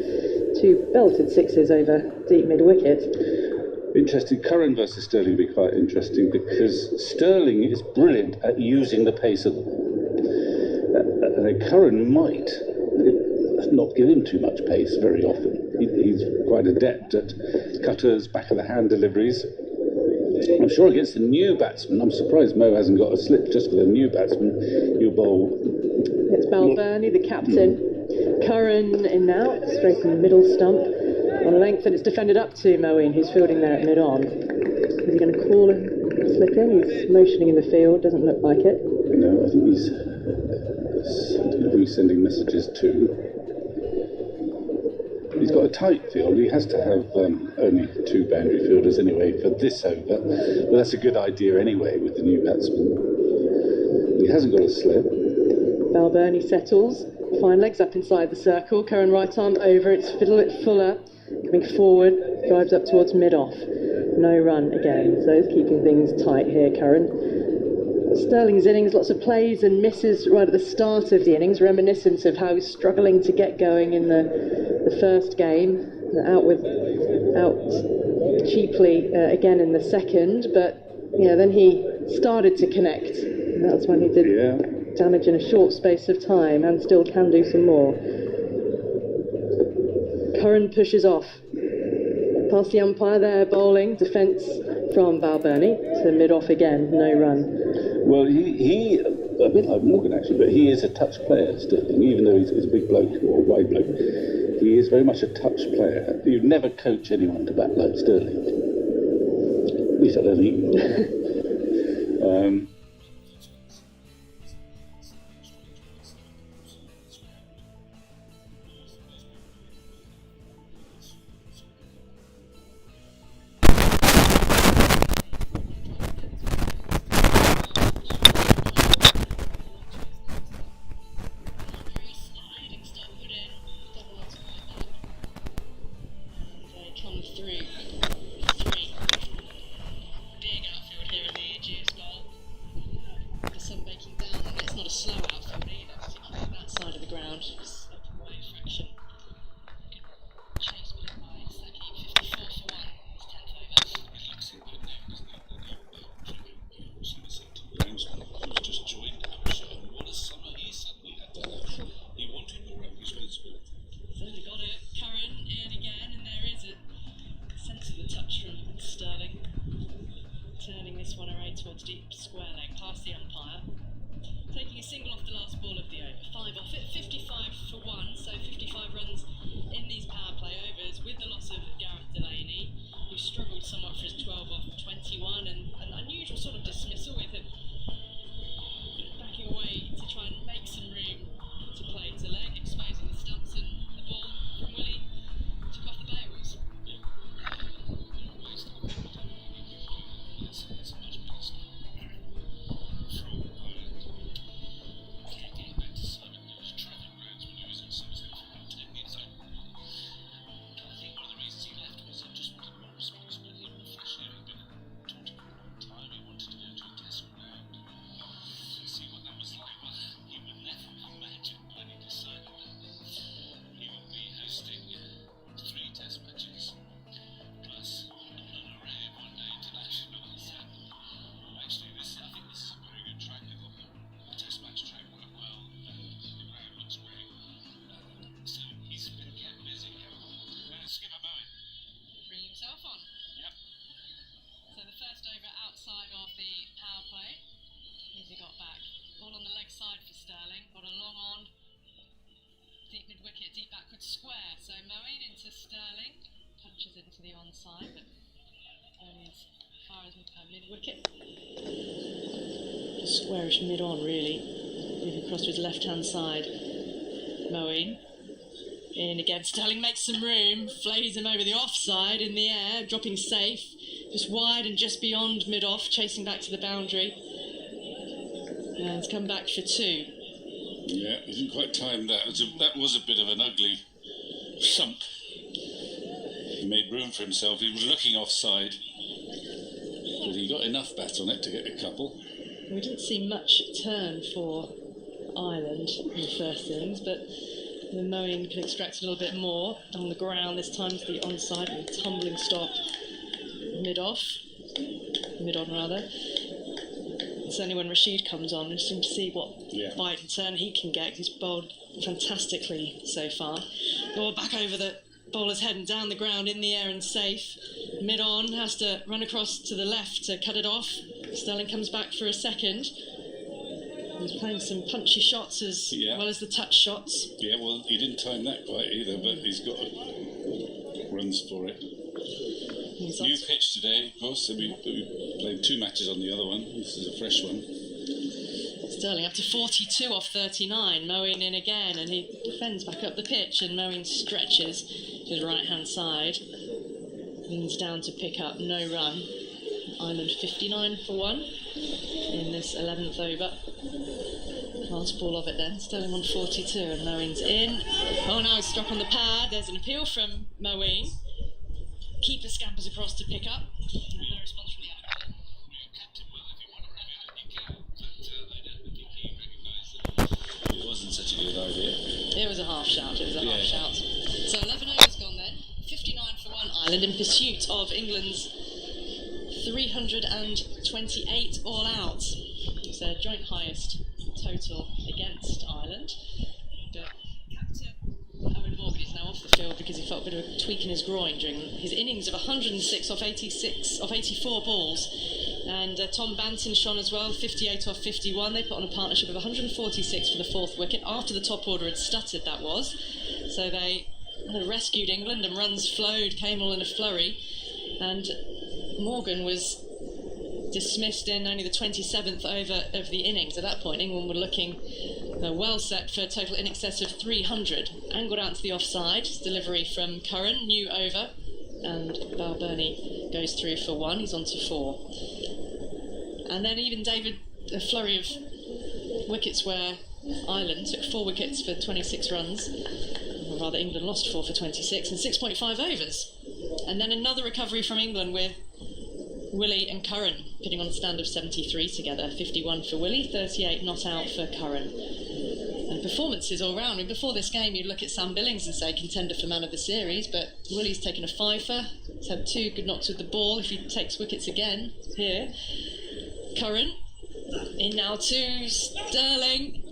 2 belted sixes over deep mid-wicket. Interesting. Curran versus Stirling would be quite interesting, because Stirling is brilliant at using the pace of the ball. Curran might not give him too much pace very often. He's quite adept at cutters, back of the hand deliveries. I'm sure against the new batsman, I'm surprised Mo hasn't got a slip just for the new batsman. You bowl. It's Balbirnie, the captain. Curran in now, straight from the middle stump on length, and it's defended up to Moeen, who's fielding there at mid-on. Is he going to call a slip in? He's motioning in the field, doesn't look like it. No, I think he's sending messages too. He's got a tight field. He has to have only 2 boundary fielders anyway for this over. But that's a good idea anyway with the new batsman. He hasn't got a slip. Balbirnie settles, Fine legs up inside the circle. Curran right arm over. It's a little bit fuller. Coming forward. Drives up towards mid-off. No run again. So he's keeping things tight here, Curran. Stirling's innings, lots of plays and misses right at the start of the innings, reminiscent of how he was struggling to get going in the first game. Out cheaply again in the second, but yeah, then he started to connect. And that's when he did damage in a short space of time, and still can do some more. Curran pushes off. Past the umpire there, bowling, defence from Balbirnie to mid-off again, no run. Well, he a bit like Morgan actually, but he is a touch player, Stirling, even though he's a big bloke or a wide bloke. He is very much a touch player. You'd never coach anyone to bat like Stirling. At least I don't think. Square, so Moeen into Stirling, punches into the onside, but only as far as mid-wicket. Squarish mid-on, really. Moving across to his left-hand side. Moeen in again. Stirling makes some room, flays him over the offside in the air, dropping safe, just wide and just beyond mid-off, chasing back to the boundary. And it's come back for two. Yeah, he didn't quite time that. That was a bit of an ugly thump. He made room for himself. He was looking offside, but he got enough bat on it to get a couple. We didn't see much turn for Ireland in the first innings, but the Moeen can extract a little bit more on the ground. This time to the onside and tumbling stop mid-on rather. Certainly when Rashid comes on, interesting to see what bite and turn he can get. He's bowled fantastically so far. Ball back over the bowler's head and down the ground, in the air and safe. Mid-on, has to run across to the left to cut it off. Stirling comes back for a second. He's playing some punchy shots as well as the touch shots. Yeah, well, he didn't time that quite either, but he's got runs for it. New pitch today, of course, so we played 2 matches on the other one. This is a fresh one. Sterling up to 42 off 39. Moeen in again, and he defends back up the pitch, and Moeen stretches to his right-hand side. Leans down to pick up, no run. Ireland 59 for 1 in this 11th over. Last ball of it then, Stirling on 42 and Moeen's in. Oh, now he's struck on the pad. There's an appeal from Moeen. Keeper scampers across to pick up. No response from the umpire. It wasn't such a good idea. It was a half shout, half shout. So 11 overs gone then. 59 for one Ireland in pursuit of England's 328 all out. It's their joint highest total against Ireland. But Captain Eoin Morgan is now off the field because he felt a bit of a tweak in his groin during his innings of 106 off 84 balls. And Tom Banton shone as well, 58 off 51. They put on a partnership of 146 for the fourth wicket. After the top order had stuttered, that was. So they rescued England and runs flowed, came all in a flurry. And Morgan was dismissed in only the 27th over of the innings. At that point, England were looking well set for a total in excess of 300. Angled out to the offside, delivery from Curran, new over, and Balbirnie goes through for one. He's on to 4. And then even David, a flurry of wickets where Ireland took 4 wickets for 26 runs, or rather England lost 4 for 26 and 6.5 overs. And then another recovery from England with Willey and Curran pitting on a stand of 73 together. 51 for Willey, 38 not out for Curran. And performances all round. I mean, before this game you'd look at Sam Billings and say contender for man of the series, but Willey's taken a fifer. He's had 2 good knocks with the ball. If he takes wickets again here. Curran in now to Stirling,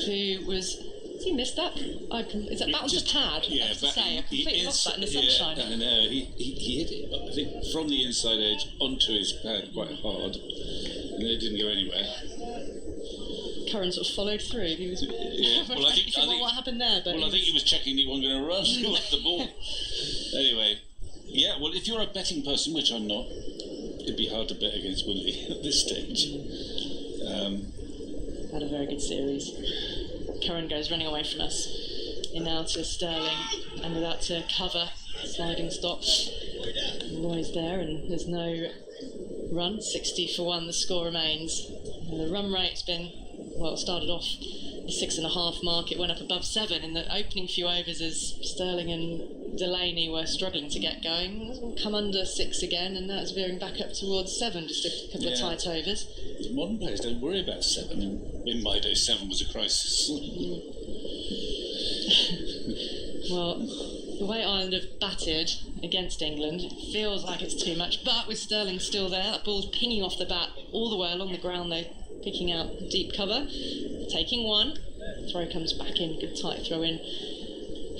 who was... Has he missed that? Is that on the pad? Yeah, I have to say, I completely lost that in the sunshine. Yeah, no, he hit it, I think, from the inside edge onto his pad quite hard, and it didn't go anywhere. Curran sort of followed through. He was. Yeah, well, I think what happened there, but I think he was checking he wasn't going to run with the ball. Anyway, yeah. Well, if you're a betting person, which I'm not, it'd be hard to bet against Willey at this stage. Had a very good series. Curran goes running away from us. In now to Stirling, and without to cover, sliding stop. Roy's there, and there's no run. 60 for 1, the score remains. And the run rate's been, well, it started off the 6.5 mark. It went up above 7 in the opening few overs as Stirling and Delany were struggling to get going. It's come under 6 again, and now it's veering back up towards 7, just a couple of tight overs. The modern players don't worry about 7. In my day, 7 was a crisis. Well, the way Ireland have batted against England, it feels like it's too much, but with Stirling still there, that ball's pinging off the bat all the way along the ground, though, picking out deep cover, taking one, throw comes back in, good tight throw in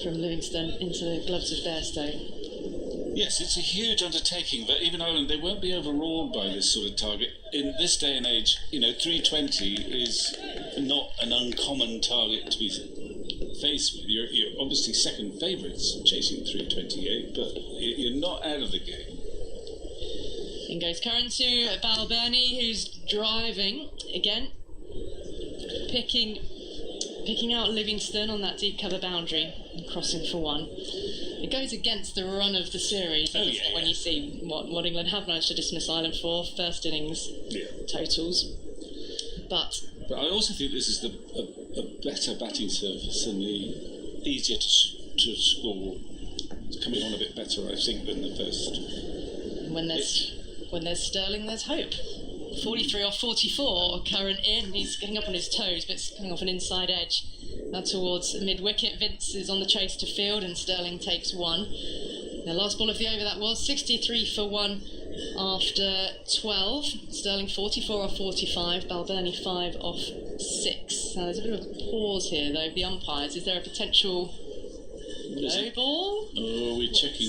from Livingstone into the gloves of Bairstow. Yes, it's a huge undertaking, but even Ireland, they won't be overawed by this sort of target. In this day and age, 320 is not an uncommon target to be faced with. You're obviously second favourites chasing 328, but you're not out of the game. In goes Curran to Balbirnie, who's driving again, picking out Livingstone on that deep cover boundary and crossing for 1. It goes against the run of the series, when you see what England have managed to dismiss Ireland for, first innings totals. But I also think this is a better batting surface and easier to score. It's coming on a bit better, I think, than the first. When there's Stirling, there's hope. 43 off 44, Curran in. He's getting up on his toes, but it's coming off an inside edge. Now towards mid-wicket, Vince is on the chase to field, and Stirling takes 1. The last ball of the over that was 63 for 1 after 12. Stirling 44 off 45, Balbirnie 5 off 6. Now there's a bit of a pause here, though, the umpires. Is there a potential no ball? Oh, we're checking.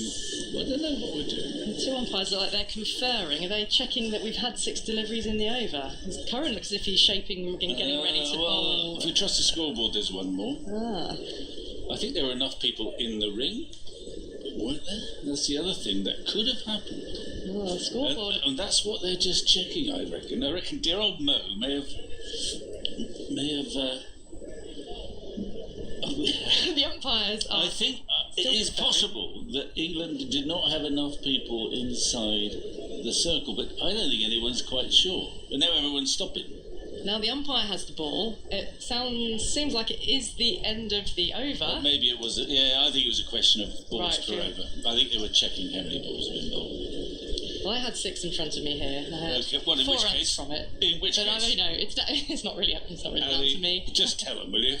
I don't know what we're doing. The 2 umpires look like they're conferring. Are they checking that we've had 6 deliveries in the over? Curran looks as if he's shaping and getting ready to bowl. If we trust the scoreboard, there's one more. I think there were enough people in the ring, but weren't there? That's the other thing that could have happened. Oh, the scoreboard. And that's what they're just checking, I reckon. I reckon dear old Mo may have the umpires are. I think it is possible that England did not have enough people inside the circle, but I don't think anyone's quite sure. But now everyone's stopping. Now the umpire has the ball. It seems like it is the end of the over. But maybe it was. I think it was a question of balls per over. I think they were checking how many balls were in ball. Well, I had 6 in front of me here. And I had okay. Well, in 4 which runs case? from it. In which but case? It's not really down to me. Just tell them, will you?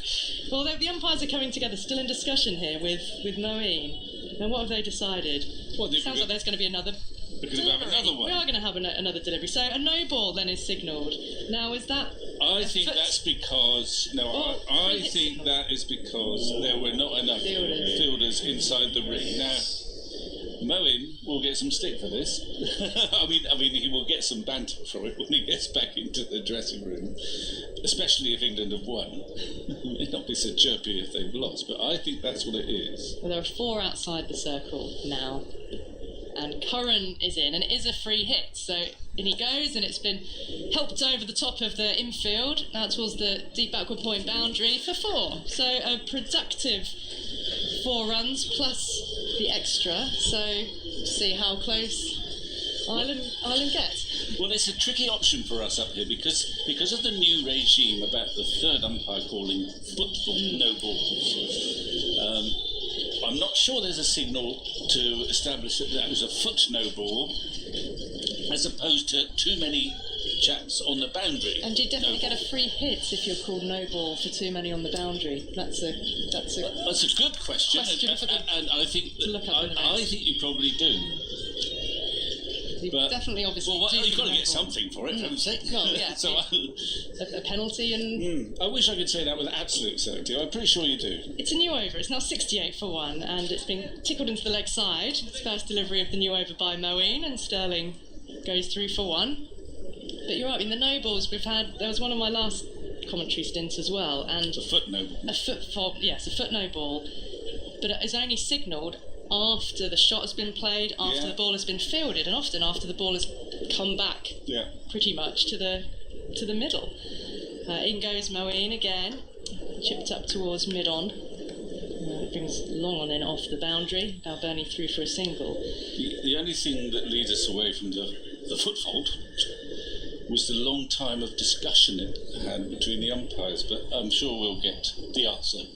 Well, the umpires are coming together, still in discussion here with Moeen. Now, what have they decided? Well, Sounds like there's going to be another. We're going to have another one. We are going to have another delivery. So a no ball then is signalled. Now, is that? I think that's because I think that is because there were not enough fielders inside the ring. Now, Moeen will get some stick for this. I mean, he will get some banter from it when he gets back into the dressing room, especially if England have won. It may not be so chirpy if they've lost, but I think that's what it is. Well, there are 4 outside the circle now. And Curran is in, and it is a free hit. So in he goes, and it's been helped over the top of the infield, out towards the deep backward point boundary for 4. So a productive 4 runs plus the extra. So see how close Ireland gets. Well, it's a tricky option for us up here because of the new regime about the third umpire calling football no balls. I'm not sure there's a signal to establish that was a foot no ball, as opposed to too many chaps on the boundary. And you definitely get a free hit if you're called no ball for too many on the boundary. That's a good question, and I think you probably do. But definitely, obviously, you've got to get something for it, haven't you? Well, yeah. So a penalty and. I wish I could say that with absolute certainty. I'm pretty sure you do. It's a new over. It's now 68 for 1, and it's been tickled into the leg side. It's first delivery of the new over by Moeen, and Stirling goes through for 1. But you're right. In the no balls, there was one of my last commentary stints as well, and a foot no ball. A foot no ball, but it is only signalled after the shot has been played, after the ball has been fielded, and often after the ball has come back pretty much to the middle. In goes Moeen again, chipped up towards mid-on. It brings long on in off the boundary. Balbirnie through for a single. The only thing that leads us away from the foot fault was the long time of discussion it had between the umpires, but I'm sure we'll get the answer.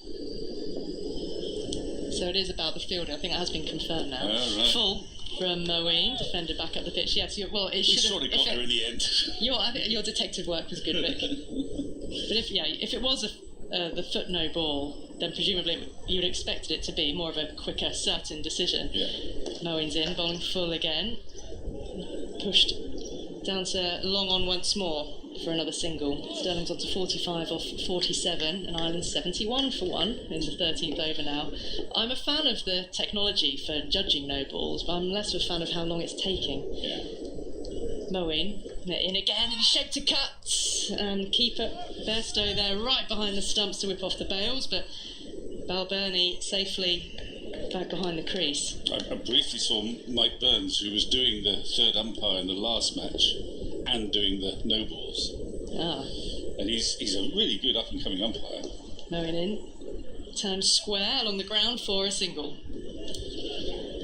So it is about the fielder. I think that has been confirmed now. Oh, right. Full from Moeen, defender back up the pitch. Yes, it we sort of got there in the end. I think your detective work was good, Vic. But if it was the foot no ball, then presumably you would have expected it to be more of a quicker, certain decision. Yeah. Moeen's in, bowling full again. Pushed down to long on once more for another single. Stirling's on to 45 off 47, and Ireland 71 for 1 in the 13th over now. I'm a fan of the technology for judging no balls, but I'm less of a fan of how long it's taking. Yeah. Moeen in again, and he's shaped to cut, and keeper Bairstow there right behind the stumps to whip off the bails, but Balbirnie safely back behind the crease. I briefly saw Mike Burns, who was doing the third umpire in the last match and doing the no balls. And he's a really good up and coming umpire. Moeen in, turned square along the ground for a single.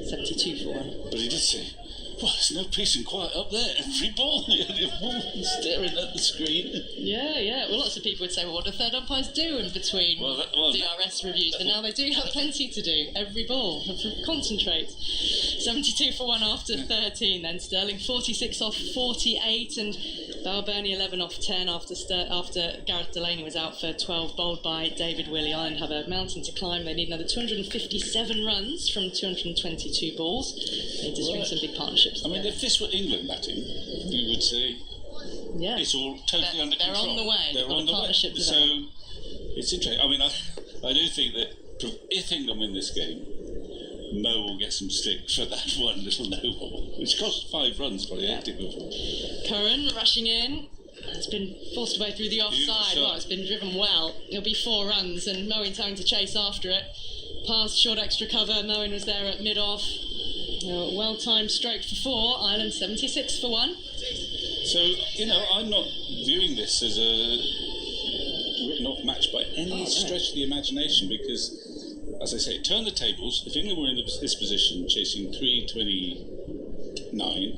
72 for 1. But he did say, well, there's no peace and quiet up there. Every ball, staring at the screen. Yeah. Well, lots of people would say, well, what do third umpires do in between DRS reviews? But now they do have plenty to do. Every ball. Have to concentrate. 72 for 1 after 13. Then Stirling 46 off 48, and Balbirnie 11 off 10 after Gareth Delany was out for 12, bowled by David Willey. Ireland have a mountain to climb. They need another 257 runs from 222 balls. They need to string some big partnerships. I mean, if this were England batting, you would say it's all totally under control. They're on the way. They're on the way. So it's interesting. I mean, I do think that if England win this game, Mo will get some stick for that one little no ball, which cost 5 runs for the active before. Curran rushing in. It's been forced away through the offside. Well, it's been driven well. It'll be 4 runs, and Moeen's having to chase after it. Past short extra cover. Moeen was there at mid-off. Well-timed stroke for 4. Ireland 76 for 1. So, I'm not viewing this as a written-off match by any stretch of the imagination, because, as I say, turn the tables. If England were in this position, chasing 329,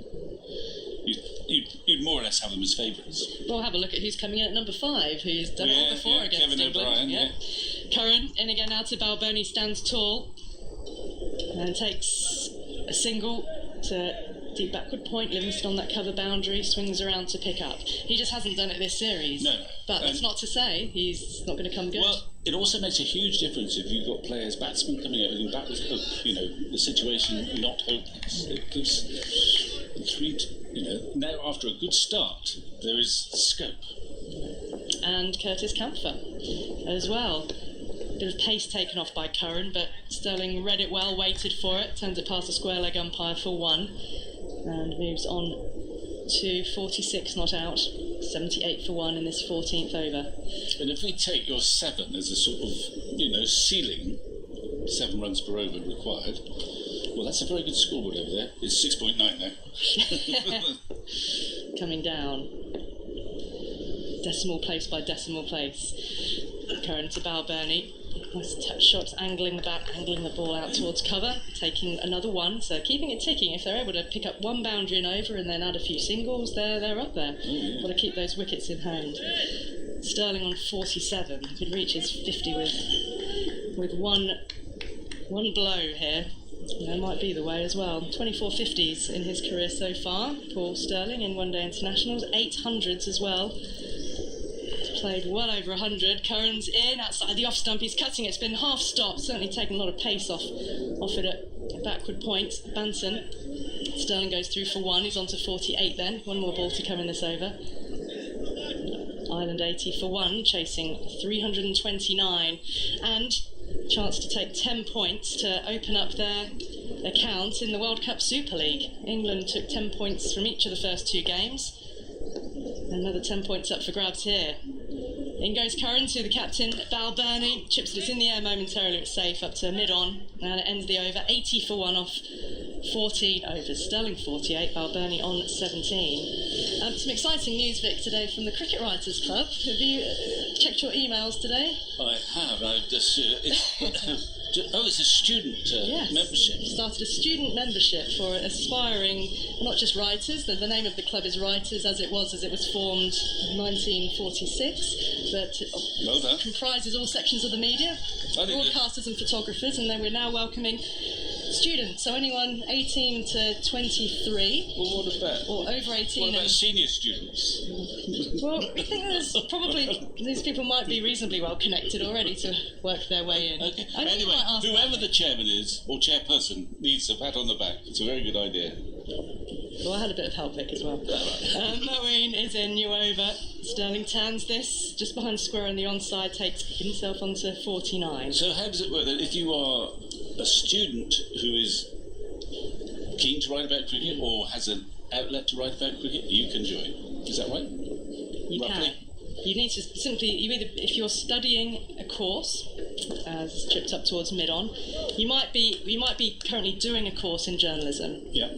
you'd more or less have them as favourites. We'll have a look at who's coming in at number 5, who's done it all before against Kevin England. O'Brien, yeah. Curran in again now to Balbirnie, stands tall and takes a single to deep backward point. Livingstone on that cover boundary, swings around to pick up. He just hasn't done it this series. No. But that's not to say he's not going to come good. Well, it also makes a huge difference if you've got players, batsmen coming out and back with hope. You know, the situation not hopeless. It gives now after a good start, there is scope. And Curtis Campher as well. Bit of pace taken off by Curran, but Stirling read it well, waited for it, turns it past the square leg umpire for 1, and moves on to 46 not out, 78 for 1 in this 14th over. And if we take your 7 as a sort of, ceiling, 7 runs per over required, well, that's a very good scoreboard over there. It's 6.9 now. Coming down. Decimal place by decimal place. Curran to Balbirnie. Nice touch shots, angling the bat, angling the ball out towards cover, taking another 1, so keeping it ticking. If they're able to pick up 1 boundary and over and then add a few singles, they're up there. Got to keep those wickets in hand. Stirling on 47, he could reach his 50 with one blow here. That might be the way as well. 24 50s in his career so far, Paul Stirling in one-day internationals, 800s as well. Played well over 100. Curran's in outside the off stump. He's cutting it. It's been half stopped. Certainly taken a lot of pace off it at backward point. Banton. Stirling goes through for 1. He's on to 48 then. 1 more ball to come in this over. Ireland 80 for 1, chasing 329. And chance to take 10 points to open up their account in the World Cup Super League. England took 10 points from each of the first 2 games. Another 10 points up for grabs here. In goes Curran to the captain, Balbirnie. Chips it in the air momentarily, it's safe up to mid-on. And it ends the over, 80 for 1 off 14 overs. Stirling 48, Balbirnie on 17. Some exciting news, Vic, today from the Cricket Writers Club. Have you checked your emails today? I have. I've just... it's a student membership. Started a student membership for aspiring, not just writers. The name of the club is Writers, as it was formed in 1946. But well done. Comprises all sections of the media, broadcasters and photographers, and then we're now welcoming students. So anyone 18 to 23. Well, what about? Or over 18. What about senior students? Well, I think there's probably, these people might be reasonably well connected already to work their way in. Okay. Anyway, whoever the chairman is, or chairperson, needs a pat on the back. It's a very good idea. Well, I had a bit of help, Vic, as well. Moeen is in, new over. Stirling turns this, just behind square on the onside, takes himself onto 49. So how does it work then? If you are a student who is keen to write about cricket or has an outlet to write about cricket, you can join. Is that right? You roughly? can. You need to simply, if you're studying a course, as tripped up towards mid-on, you might be currently doing a course in journalism. Yeah.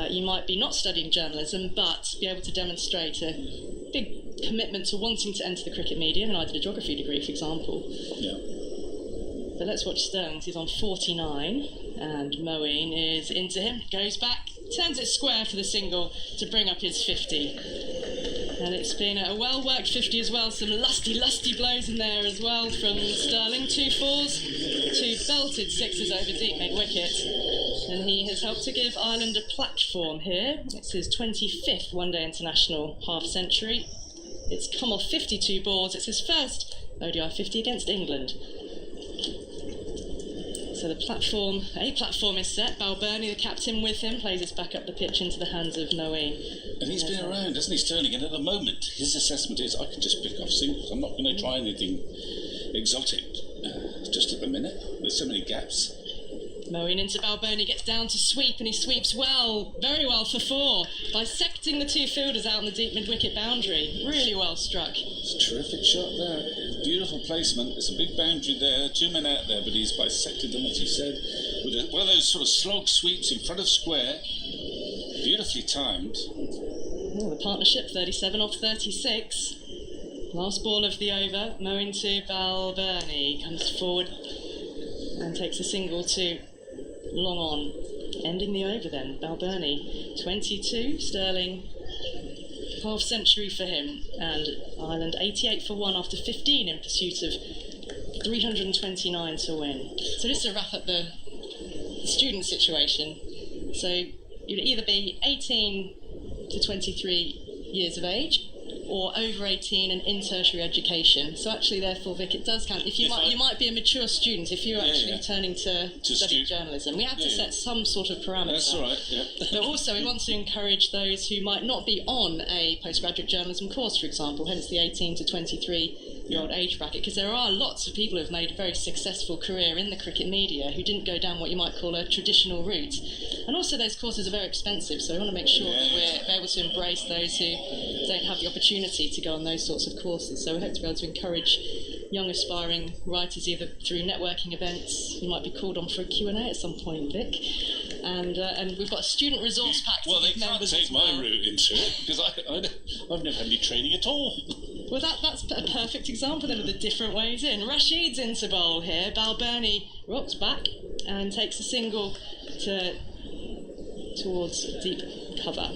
You might be not studying journalism, but be able to demonstrate a big commitment to wanting to enter the cricket media, and I did a geography degree, for example. Yeah. But let's watch Stirling. He's on 49, and Moeen is into him, goes back, turns it square for the single to bring up his 50. And it's been a well-worked 50 as well. Some lusty blows in there as well from Stirling. 2 4s, 2 belted 6s over deep mid-wicket. And he has helped to give Ireland a platform here. It's his 25th one-day international half-century. It's come off 52 balls. It's his first ODI 50 against England. So a platform is set. Balbirnie, the captain, with him, plays it back up the pitch into the hands of Moeen. And he's been around, hasn't he, Stirling? And at the moment, his assessment is, I can just pick off singles. I'm not going to try anything exotic. Just at the minute, there's so many gaps. Moeen into Balbirnie, gets down to sweep, and he sweeps well, very well for 4, bisecting the 2 fielders out on the deep mid-wicket boundary. Really well struck. It's a terrific shot there. Beautiful placement. It's a big boundary there. 2 men out there, but he's bisected them, as you said, with one of those sort of slog sweeps in front of square. Beautifully timed. Oh, the partnership, 37 off 36. Last ball of the over. Moeen to Balbirnie. Comes forward and takes a single to long on. Ending the over then. Balbirnie 22, Stirling half century for him, and Ireland 88 for 1 after 15 in pursuit of 329 to win. So just to wrap up the student situation, so you'd either be 18 to 23 years of age, or over 18 and in tertiary education. So actually, therefore, Vic, it does count. You might be a mature student if you're actually turning to study journalism. We have to set some sort of parameter. That's all right, yeah. But also, we want to encourage those who might not be on a postgraduate journalism course, for example, hence the 18 to 23-year-old age bracket, because there are lots of people who have made a very successful career in the cricket media who didn't go down what you might call a traditional route. And also, those courses are very expensive, so we want to make sure that we're able to embrace those who don't have the opportunity to go on those sorts of courses. So we hope to be able to encourage young aspiring writers either through networking events. You might be called on for a Q&A at some point, Vic. And we've got a student resource pack to give members as well. Well, they can't take my route into it because I've never had any training at all. Well, that's a perfect example then of the different ways in. Rashid's into bowl here. Balbirnie rocks back and takes a single towards deep cover.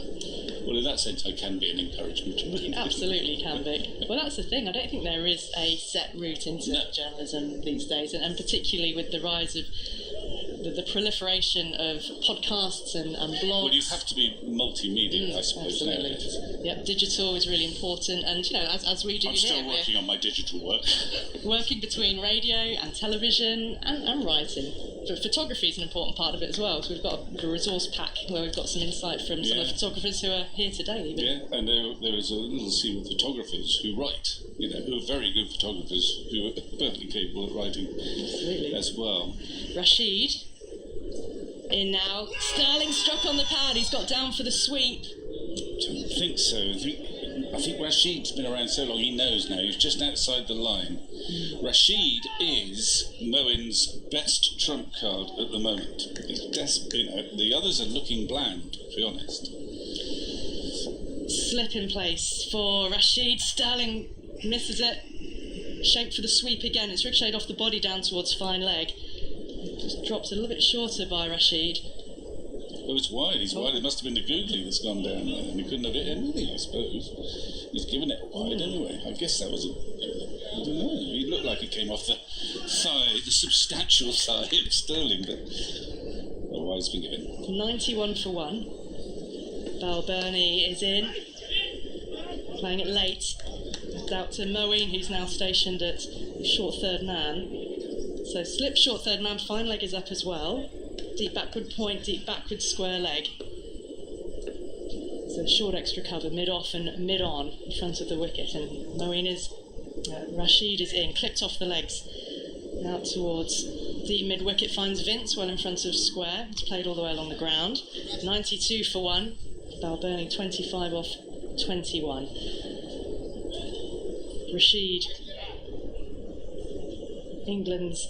Well, in that sense, I can be an encouragement. Absolutely can be. Well, that's the thing. I don't think there is a set route into journalism these days, and particularly with the rise of the proliferation of podcasts and blogs. Well, you have to be multimedia, I suppose. Absolutely. Nowadays. Yep, digital is really important, and as we do I'm here, still working on my digital work. working between radio and television and writing. Photography is an important part of it as well. So we've got a resource pack where we've got some insight from some of the photographers who are here today. Even. Yeah, and there is a little scene with photographers who write, who are very good photographers who are perfectly capable of writing as well. Rashid in now. Stirling struck on the pad. He's got down for the sweep. I don't think so. I think Rashid's been around so long, he knows now. He's just outside the line. Rashid is Moeen's best trump card at the moment. He's desperate. The others are looking bland, to be honest. Slip in place for Rashid. Stirling misses it. Shape for the sweep again. It's ricocheted off the body down towards fine leg. Just drops a little bit shorter by Rashid. Oh, it's wide. He's wide. It must have been the googly that's gone down there, and he couldn't have hit anything, I suppose. He's given it wide anyway. I guess that was I don't know. He looked like it came off the thigh, the substantial thigh of Stirling, but otherwise it's been given. 91 for 1. Balbirnie is in. Playing it late. It's out to Moeen, who's now stationed at short third man. So slip short third man, fine leg is up as well. Deep backward point, deep backward square leg. So short extra cover, mid-off and mid-on in front of the wicket. And Moeen is, Rashid is in, clipped off the legs. Out towards deep mid-wicket, finds Vince well in front of square. It's played all the way along the ground. 92 for 1. Balbirnie 25 off 21. Rashid, England's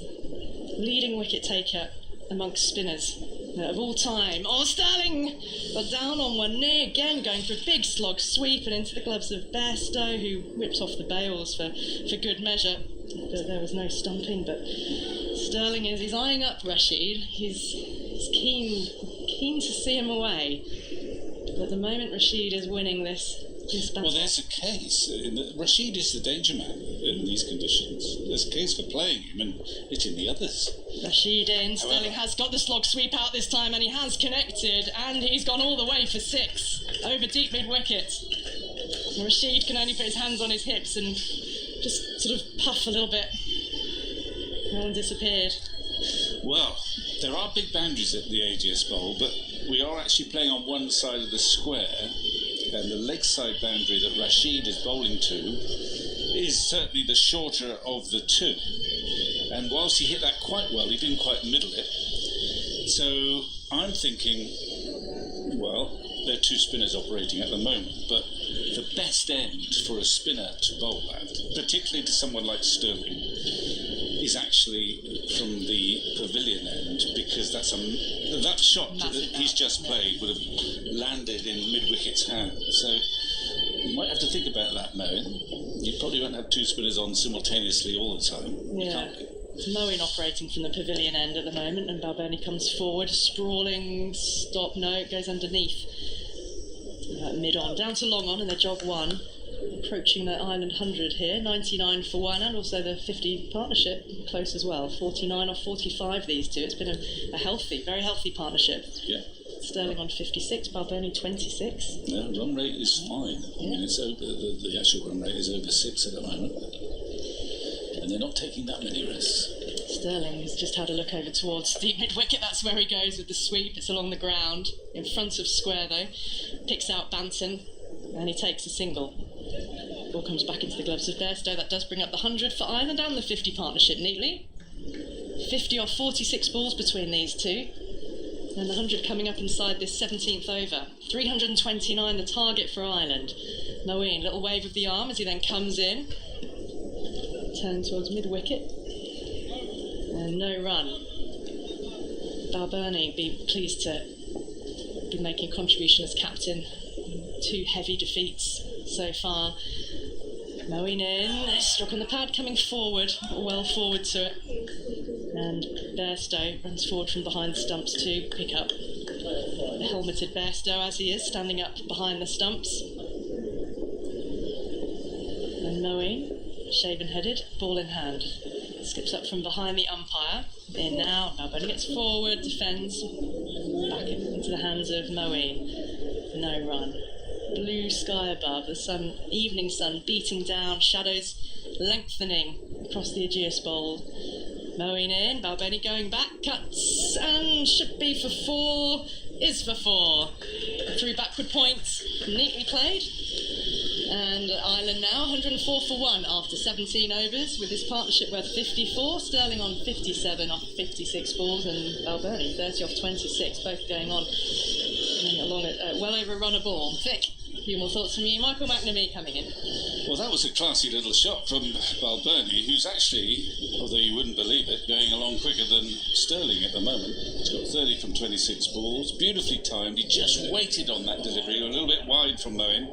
leading wicket taker amongst spinners of all time. Oh, Stirling got down on one knee again, going for a big slog sweep and into the gloves of Bairstow, who whips off the bails for good measure. There was no stumping, but Stirling he's eyeing up Rashid. He's keen to see him away. But at the moment, Rashid is winning this battle. Well, there's a case. Rashid is the danger man in these conditions. There's a case for playing him and hitting the others. Rashid in. Stirling has got the slog sweep out this time, and he has connected, and he's gone all the way for 6 over deep mid-wicket. Rashid can only put his hands on his hips and just sort of puff a little bit and disappeared. Well, there are big boundaries at the AGS Bowl, but we are actually playing on one side of the square, and the leg side boundary that Rashid is bowling to is certainly the shorter of the two. And whilst he hit that quite well, he didn't quite middle it. So I'm thinking, well, there are 2 spinners operating at the moment, but the best end for a spinner to bowl at, particularly to someone like Stirling, is actually from the pavilion end, because that shot that he's just played would have landed in mid-wicket's hand. So you might have to think about that, Moeen. You probably won't have 2 spinners on simultaneously all the time. Yeah. Moeen operating from the pavilion end at the moment, and Balbirnie comes forward, sprawling, stop, no, it goes underneath. mid-on. Down to long on in their jog 1. Approaching the Ireland 100 here. 99 for one, and also the 50 partnership close as well. 49 or 45 these two. It's been a healthy, very healthy partnership. Yeah. Sterling on 56, Balbirnie 26. Yeah, run rate is fine. I mean, it's over, the actual run rate is over 6 at the moment. And they're not taking that many risks. Sterling has just had a look over towards the mid-wicket. That's where he goes with the sweep. It's along the ground. In front of square, though. Picks out Banton, and he takes a single. Ball comes back into the gloves of Bairstow. That does bring up the 100 for Ireland and the 50 partnership neatly. 50 or 46 balls between these two. And the 100 coming up inside this 17th over. 329 the target for Ireland. Moeen, little wave of the arm as he then comes in. Turn towards mid-wicket. And no run. Balbirnie be pleased to be making a contribution as captain. 2 heavy defeats so far. Moeen in, struck on the pad, coming forward, well forward to it. And Bairstow runs forward from behind the stumps to pick up the helmeted Bairstow as he is, standing up behind the stumps. And Moeen, shaven-headed, ball in hand. Skips up from behind the umpire. In now, Balbirnie gets forward, defends. Back into the hands of Moeen. No run. Blue sky above, the sun, evening sun beating down, shadows lengthening across the Aegeus bowl. Moeen in, Balbirnie going back, cuts, and should be for 4, is for 4. Through backward point, neatly played. And Ireland now 104 for 1 after 17 overs, with this partnership worth 54. Stirling on 57 off 56 balls, and Balbirnie 30 off 26, both going on along at well over a run a ball. Vic, a few more thoughts from you. Michael McNamee coming in. Well, that was a classy little shot from Balbirnie, who's actually, although you wouldn't believe it, going along quicker than Stirling at the moment. He's got 30 from 26 balls, beautifully timed. He just waited on that delivery, a little bit wide from Moeen.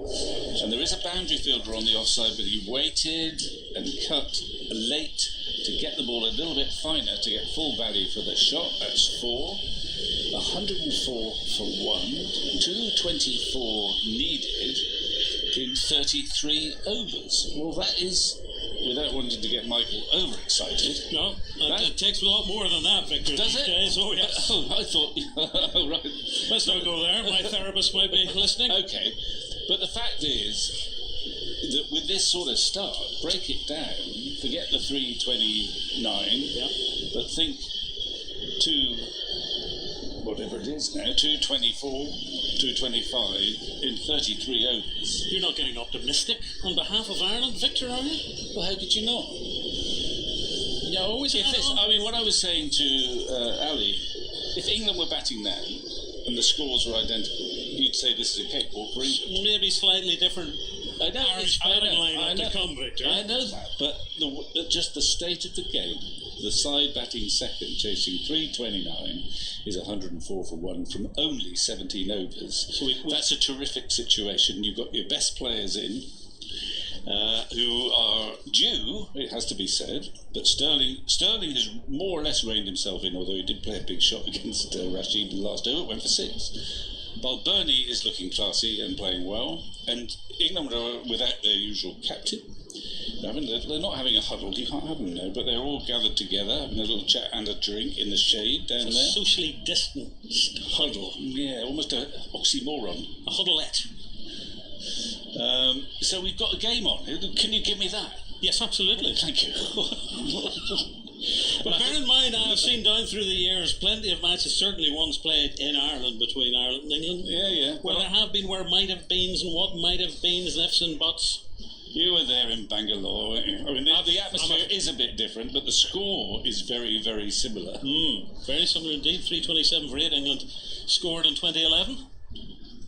And there is a boundary fielder on the offside, but he waited and cut late to get the ball a little bit finer to get full value for the shot. That's 4. 104 for 1, 224 needed in 33 overs. Well, that is, without wanting to get Michael overexcited. No, it takes a lot more than that, Victor. Does it? Days. Oh, yes. Oh, I thought. Oh, right. Let's not go there. My therapist might be listening. Okay, but the fact is that with this sort of start, break it down. Forget the 329, but think whatever it is now, 224, 225 in 33 overs. You're not getting optimistic on behalf of Ireland, Victor, are you? Well, how could you not? Yeah, always. I mean, what I was saying to Ali, if England were batting now and the scores were identical, you'd say this is a cakewalk for England. Maybe slightly different. I know, Irish batting line to come, Victor. I know that, but just the state of the game. The side batting second, chasing 329, is 104 for 1 from only 17 overs. So that's a terrific situation. You've got your best players in, who are due, it has to be said, but Stirling has more or less reined himself in, although he did play a big shot against Rashid in the last over, it went for 6. Balbirnie is looking classy and playing well, and England are without their usual captain. They're not having a huddle, you can't have them now, but they're all gathered together, having a little chat and a drink in the shade down there. Socially distanced huddle. Yeah, almost an oxymoron. A huddlette. So we've got a game on. Can you give me that? Yes, absolutely. Thank you. But bear in mind, I've seen down through the years plenty of matches, certainly ones played in Ireland, between Ireland and England. Yeah. Where there have been where might have beens and what might have beens, ifs and buts. You were there in Bangalore, weren't you? I mean, the atmosphere is a bit different, but the score is very, very similar. Very similar indeed. 327 for 8. England scored in 2011.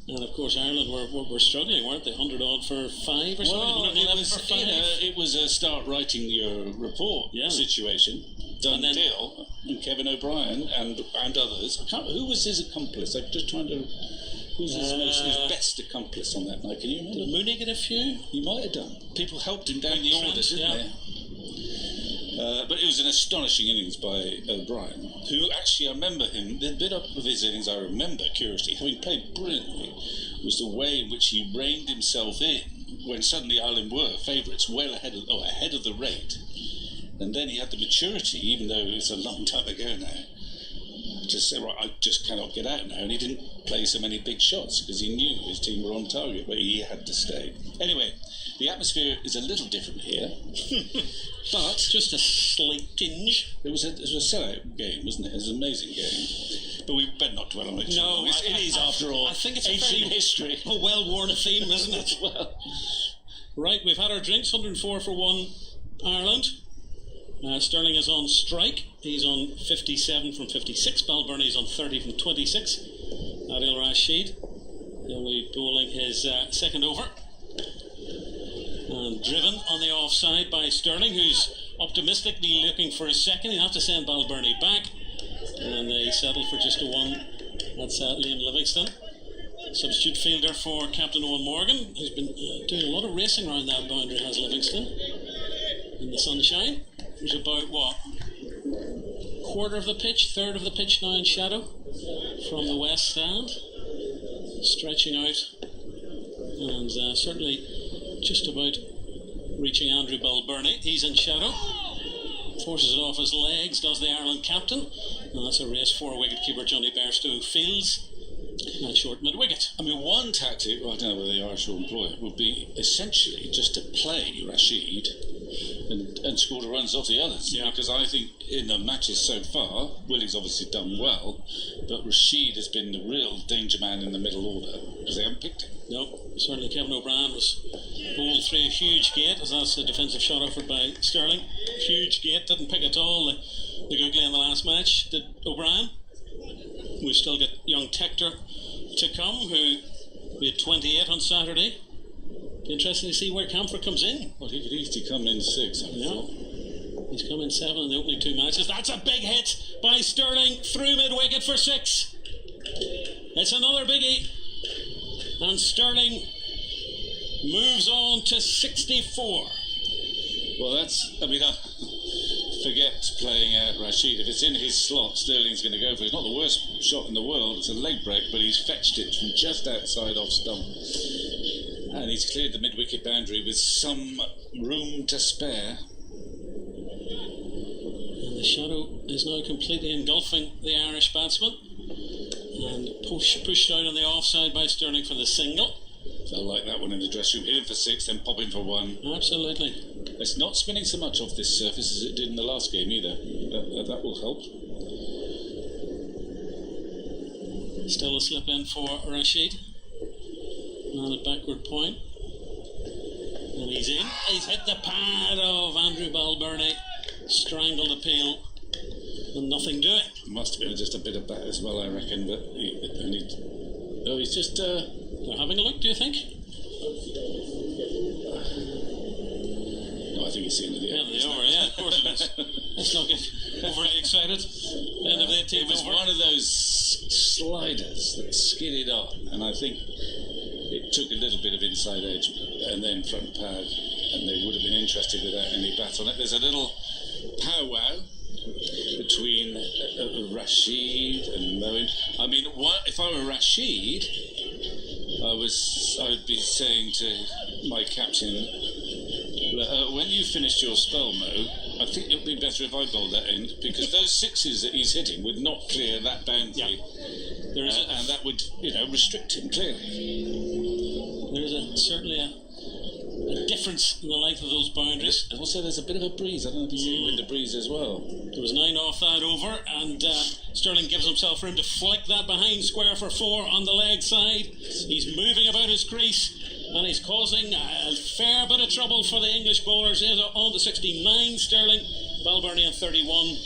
And of course, Ireland were struggling, weren't they? 100 odd for 5 or something? Well, it was a start writing your report situation. Done Adil and Kevin O'Brien and others. Who was his accomplice? I'm just trying to. Who's his best accomplice on that night? Can you remember? Did Mooney get a few? He might have done. People helped him down the orders, didn't they? But it was an astonishing innings by O'Brien, who actually, I remember him, the bit up of his innings I remember, curiously, having played brilliantly, was the way in which he reined himself in when suddenly Ireland were favourites, well ahead of the rate. And then he had the maturity, even though it's a long time ago now, to say, right, I just cannot get out now. And he didn't play so many big shots because he knew his team were on target, but he had to stay. Anyway, the atmosphere is a little different here. But just a slight tinge. It was a sellout game, wasn't it? It was an amazing game. But we better not dwell on it. No, it is, after all, I think it's ancient history. A well-worn theme, isn't it? Well, right, we've had our drinks. 104 for 1 Ireland. Stirling is on strike. He's on 57 from 56. Balbirnie is on 30 from 26. Adil Rashid will be bowling his second over. And driven on the offside by Stirling, who's optimistically looking for his second. He'll have to send Balbirnie back. And they settle for just a 1. That's Liam Livingstone. Substitute fielder for Captain Eoin Morgan, who's been doing a lot of racing around that boundary, has Livingstone. In the sunshine. There's about, what, quarter of the pitch, third of the pitch now in shadow from the west stand. Stretching out. And certainly just about reaching Andrew Balbirnie. He's in shadow. Forces it off his legs, does the Ireland captain. And that's a race for wicketkeeper Jonny Bairstow fields that short mid-wicket. I mean, one tactic, well, I don't know whether the Irish will employ it, would be essentially just to play Rashid and score the runs off the others. Yeah. Because I think in the matches so far, Willey's obviously done well, but Rashid has been the real danger man in the middle order because they haven't picked him. No, certainly Kevin O'Brien was bowled through a huge gate, as that's a defensive shot offered by Stirling. Huge gate, didn't pick at all the googly in the last match, did O'Brien. We've still got young Tector to come, who we had 28 on Saturday. Be interesting to see where Campher comes in. Well, he could easily come in 6, I thought. He's come in 7 in the opening 2 matches. That's a big hit by Stirling through mid-wicket for 6. It's another biggie. And Stirling moves on to 64. Well, that's, I mean, forget playing out Rashid. If it's in his slot, Stirling's going to go for it. It's not the worst shot in the world. It's a leg break, but he's fetched it from just outside off stump. And he's cleared the mid-wicket boundary with some room to spare. And the shadow is now completely engulfing the Irish batsman. And pushed out on the offside by Stirling for the single. Felt like that one in the dressing room. Hit him for 6, then pop in for 1. Absolutely. It's not spinning so much off this surface as it did in the last game either. That will help. Still a slip in for Rashid. On a backward point. And he's in. He's hit the pad of Andrew Balbirnie. Strangled the peel. And nothing doing. Must have been just a bit of bat as well, I reckon. But he's just... They're having a look, do you think? No, I think it's the end of the end. Yeah, of course it is. Let's not get overly excited. End of the 18th It was over. one of those sliders that skidded on, and I think it took a little bit of inside edge and then front pad, and they would have been interested without any bat on it. There's a little powwow between Rashid and Moeen. I mean, if I were Rashid, I would be saying to my captain, when you finished your spell, Mo, I think it would be better if I bowled that in, because those 6s that he's hitting would not clear that boundary. There is and that would, restrict him clearly. There is certainly a difference in the length of those boundaries. And also, there's a bit of a breeze. I don't know if you see wind of breeze as well. There was 9 off that over, and Stirling gives himself room to flick that behind square for 4 on the leg side. He's moving about his crease, and he's causing a fair bit of trouble for the English bowlers. He's on to 69, Stirling. Balbirnie on 31.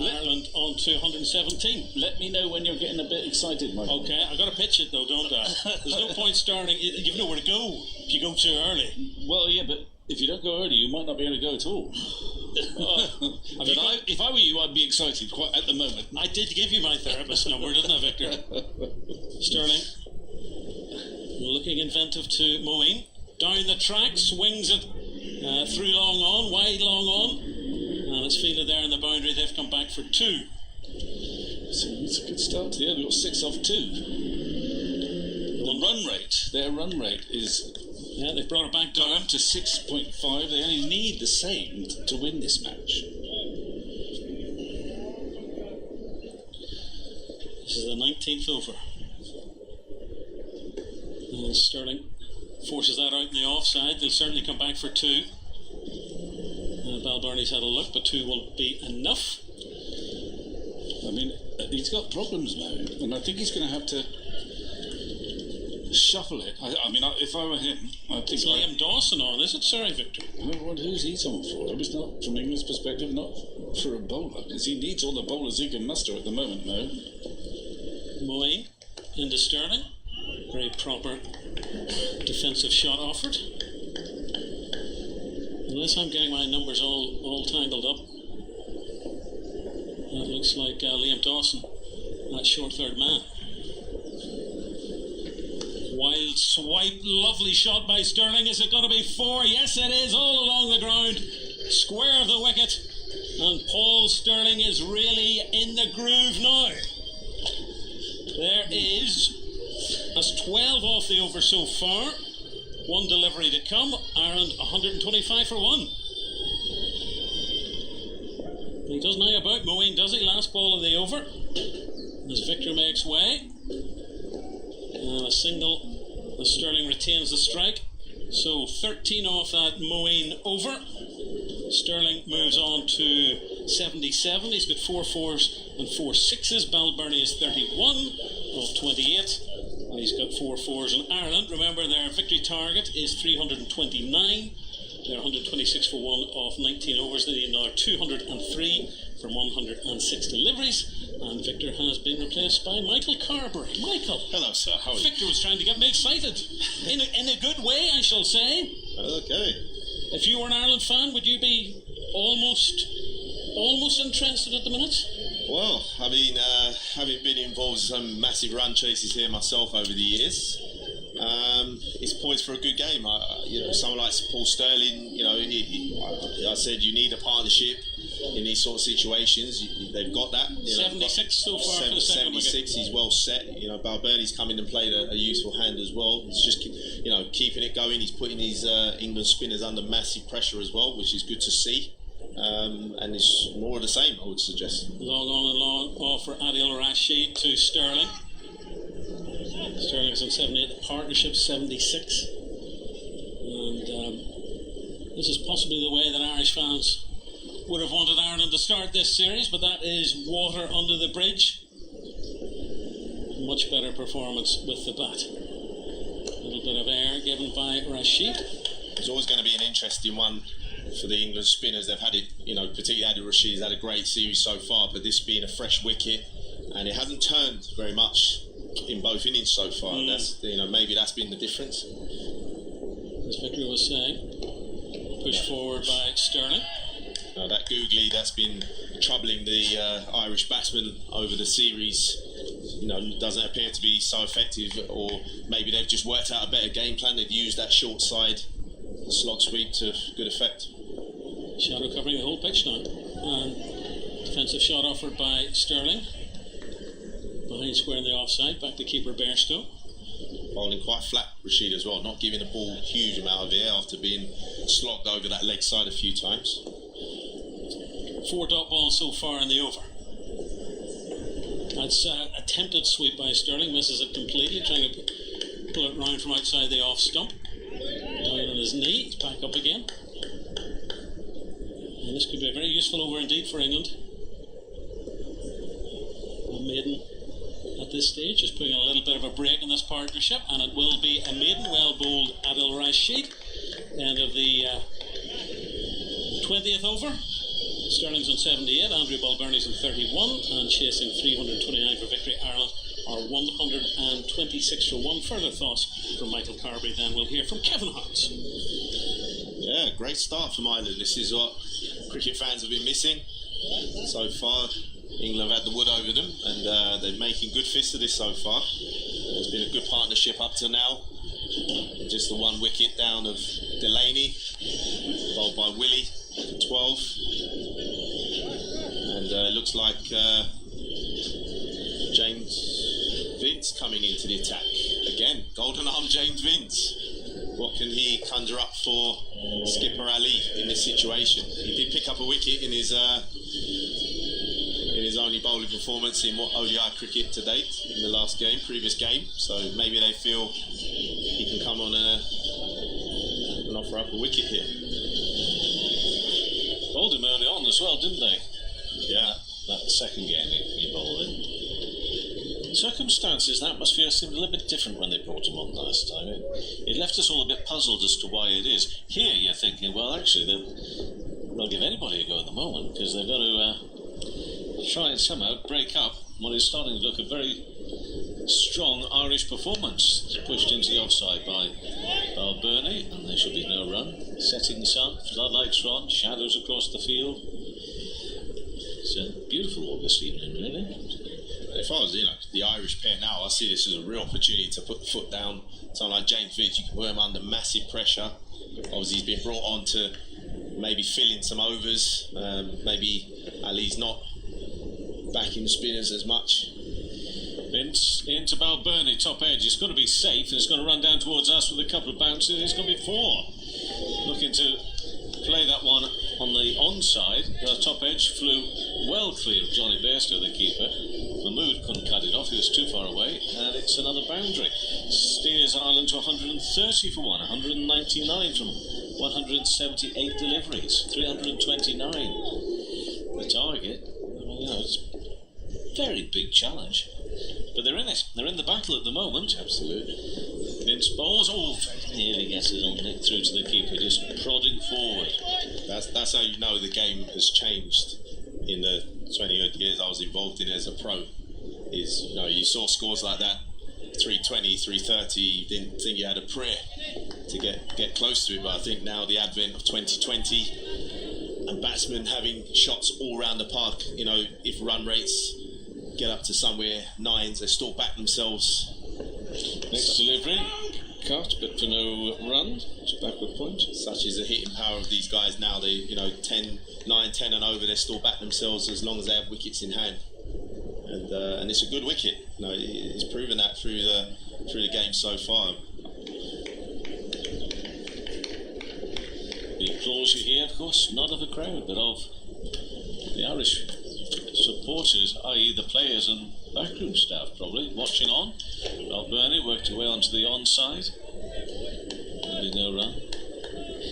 Ireland on to 117. Let me know when you're getting a bit excited, Mike. Okay, I've got to pitch it though, don't I? There's no point starting. You've nowhere to go if you go too early. Well, yeah, but if you don't go early, you might not be able to go at all. If I were you, I'd be excited quite at the moment. I did give you my therapist number, didn't I, Victor? Sterling. Looking inventive to Moeen. Down the track, swings it through long on, wide long on. And it's fielded there in the boundary. They've come back for 2. So it's a good start to the end. We've got 6 off 2. The run rate their run rate is... Yeah, they've brought it back down to 6.5. They only need the same to win this match. This is the 19th over. And Stirling forces that out in the offside. They'll certainly come back for 2. Balbirnie's had a look, but 2 will be enough. I mean, he's got problems now, and I think he's going to have to shuffle it. I mean, if I were him, I'd think... It's Liam Dawson on, is it? Sorry, Victor. Who's he on for? It's not, from England's perspective, not for a bowler, because he needs all the bowlers he can muster at the moment now. Moeen into Stirling. Very proper defensive shot offered. Unless I'm getting my numbers all tangled up. That looks like Liam Dawson, that short third man. Wild swipe, lovely shot by Stirling. Is it going to be 4? Yes, it is, all along the ground. Square of the wicket. And Paul Stirling is really in the groove now. There is, that's 12 off the over so far. 1 delivery to come. Ireland 125 for 1. He doesn't hang about, Moeen, does he? Last ball of the over. As Victor makes way. And a single as Stirling retains the strike. So 13 off that Moeen over. Sterling moves on to 77. He's got 4 4s and 4 6s. Balbirnie is 31 of 28. And he's got 4 4s in Ireland. Remember, their victory target is 329. They're 126 for 1 of 19 overs. They need now 203 from 106 deliveries. And Victor has been replaced by Michael Carberry. Michael. Hello, sir. How are you? Victor was trying to get me excited. In a good way, I shall say. Okay. If you were an Ireland fan, would you be almost interested at the minute? Well, I mean, having been involved in some massive run chases here myself over the years, it's poised for a good game. Someone like Paul Stirling, I said you need a partnership in these sort of situations. They've got that. 76 so far for the second 76, wicket. he's well set. Balbirnie's come in and played a useful hand as well. He's just, keeping it going. He's putting his England spinners under massive pressure as well, which is good to see. And it's more of the same, I would suggest. Long on and long off for Adil Rashid to Stirling. Stirling's on 78, the partnership 76. And this is possibly the way that Irish fans would have wanted Ireland to start this series, but that is water under the bridge. Much better performance with the bat. A little bit of air given by Rashid. It's always going to be an interesting one for the England spinners. They've had it, particularly Adil Rashid's had a great series so far, but this being a fresh wicket, and it hasn't turned very much in both innings so far. That's maybe that's been the difference. As Victor was saying, pushed forward by Stirling. That googly that's been troubling the Irish batsmen over the series, doesn't appear to be so effective, or maybe they've just worked out a better game plan. They've used that short side slog sweep to good effect. Shadow covering the whole pitch now. And defensive shot offered by Stirling. Behind square in the offside, back to keeper Bairstow. Bowling quite flat, Rashid, as well, not giving the ball a huge amount of air after being slogged over that leg side a few times. 4 dot balls so far in the over. That's attempted sweep by Stirling, misses it completely, trying to pull it round from outside the off stump. Down on his knee, he's back up again. And this could be a very useful over indeed for England. Maiden at this stage is putting a little bit of a break in this partnership, and it will be a maiden. Well bowled Adil Rashid. End of the 20th over. Stirling's on 78, Andrew Balbirnie's on 31, and chasing 329 for victory. Ireland are 126 for 1. Further thoughts from Michael Carberry, then we'll hear from Kevin Hartz. Yeah, great start from Ireland. This is what cricket fans have been missing so far. England have had the wood over them, and they're making good fists of this so far. There's been a good partnership up to now. Just the 1 wicket down of Delany, bowled by Willey for 12. And it looks like James Vince coming into the attack. again, golden arm James Vince. What can he conjure up for skipper Ali in this situation? He did pick up a wicket in his only bowling performance in what ODI cricket to date in the last game, previous game. So maybe they feel he can come on and offer up a wicket here. Bowled him early on as well, didn't they? Yeah. That second game he bowled in. Circumstances, the atmosphere seemed a little bit different when they brought him on last time. It left us all a bit puzzled as to why it is. Here you're thinking, well, actually, they'll give anybody a go at the moment because they've got to try and somehow break up what is starting to look a very strong Irish performance. It's pushed into the offside by Balbirnie, and there should be no run. Setting sun, floodlights are on, shadows across the field. It's a beautiful August evening, really. If I was, the Irish pair now, I see this as a real opportunity to put the foot down. Someone like James Vince, you can put him under massive pressure. Obviously, he's been brought on to maybe fill in some overs. Maybe Ali's not backing the spinners as much. Vince into Balbirnie, top edge. It's going to be safe, and it's going to run down towards us with a couple of bounces. It's going to be 4. Looking to play that one on the onside. The top edge flew well clear of Jonny Bairstow, the keeper. Mahmood couldn't cut it off, he was too far away, and it's another boundary. Steers Ireland to 130 for 1, 199 from 178 deliveries, 329. The target, it's a very big challenge. But they're in it, they're in the battle at the moment. Absolutely. Vince bowls, nearly gets it on Nick through to the keeper, just prodding forward. That's how you know the game has changed in the 20 odd years I was involved in it as a pro. Is you saw scores like that, 320, 330, you didn't think you had a prayer to get close to it. But I think now the advent of 2020 and batsmen having shots all round the park, if run rates get up to somewhere 9s, they still back themselves. Next delivery, cut, but for no run. It's a backward point. Such is the hitting power of these guys now. They, 9, 10 and over, they still back themselves as long as they have wickets in hand. And it's a good wicket. He's proven that through the game so far. The applause you hear, of course, not of the crowd, but of the Irish supporters, i.e. the players and backroom staff probably, watching on. Balbirnie worked away onto the onside. There'll be no run.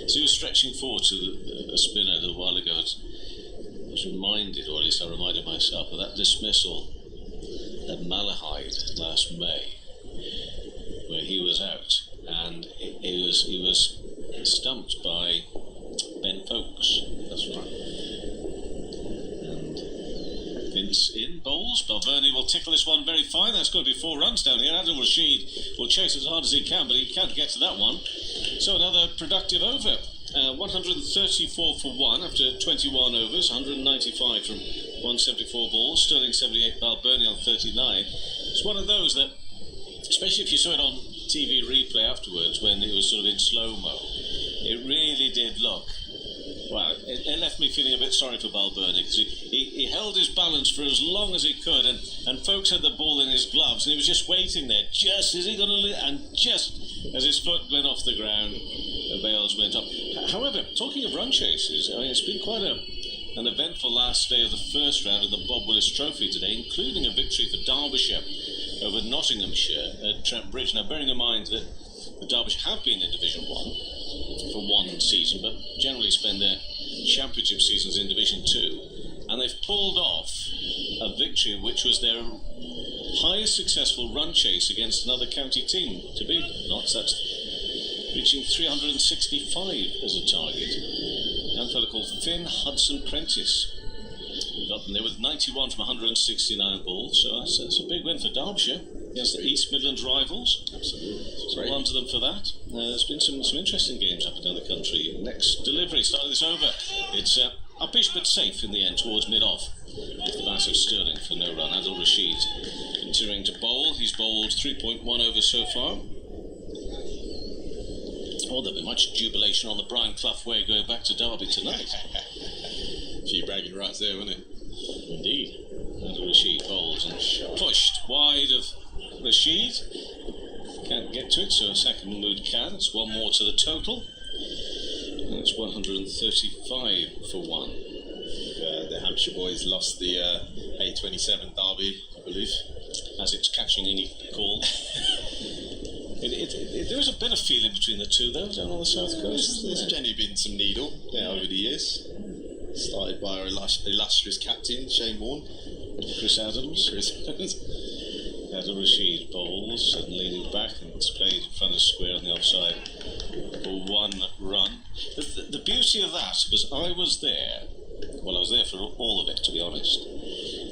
So he was stretching forward to a spinner a little while ago. I was reminded, or at least I reminded myself, of that dismissal at Malahide last May, where he was out, and he was stumped by Ben Folkes. That's right. Vince in, bowls. Balbirnie will tickle this one very fine. That's going to be 4 runs down here. Adil Rashid will chase as hard as he can, but he can't get to that one. So another productive over. 134 for 1 after 21 overs, 195 from 174 balls. Stirling 78, Balbirnie on 39. It's one of those that, especially if you saw it on TV replay afterwards when it was sort of in slow-mo, it really did look... Well, it left me feeling a bit sorry for Balbirnie because he held his balance for as long as he could, and Folkes had the ball in his gloves, and he was just waiting there, just as he going to, and just as his foot went off the ground, the bails went up. However, talking of run chases, it's been quite an eventful last day of the first round of the Bob Willis Trophy today, including a victory for Derbyshire over Nottinghamshire at Trent Bridge. Now, bearing in mind that the Derbyshire have been in Division 1 for one season, but generally spend their championship seasons in Division 2, and they've pulled off a victory which was their highest successful run chase against another county team to beat. That's reaching 365 as a target. A young fellow called Finn Hudson Prentice got them there with 91 from 169 balls, so that's a big win for Derbyshire against the East Midlands rivals. Absolutely. So well on to them for that. There's been some interesting games up and down the country. Next delivery, starting this over. It's uppish but safe in the end towards mid-off. With the bat of Stirling for no run. Adil Rashid continuing to bowl. He's bowled 3.1 overs so far. Oh, there'll be much jubilation on the Brien Clough way going back to Derby tonight. A few bragging rights there, wasn't it? Indeed. Adil Rashid bowls and pushed wide of Rashid. can't get to it, so Saqib Mahmood can. It's one more to the total. And it's 135 for one. The Hampshire boys lost the A27 derby, I believe, as it's catching any call. There is a bit of feeling between the two, though, down on the south coast. There's generally been some needle over the years. Started by our illustrious captain, Shane Warne. Chris Adams. Adil Rashid bowls and leaning back, and it's played in front of square on the offside for one run. The beauty of that was I was there. Well, I was there for all of it, to be honest.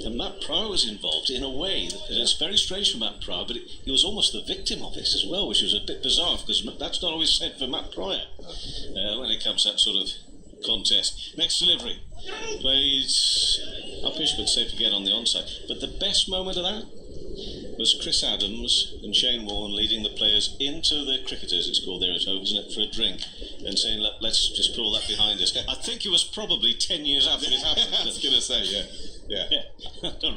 And Matt Pryor was involved in a way that it's very strange for Matt Pryor, but he was almost the victim of it as well, which was a bit bizarre because that's not always said for Matt Pryor when it comes to that sort of contest. Next delivery plays upish but safe again on the onside. But the best moment of that was Chris Adams and Shane Warne leading the players into the cricketers, it's called there at home, isn't it, for a drink, and saying, let's just put all that behind us. I think it was probably 10 years after it happened. I was going to say, yeah.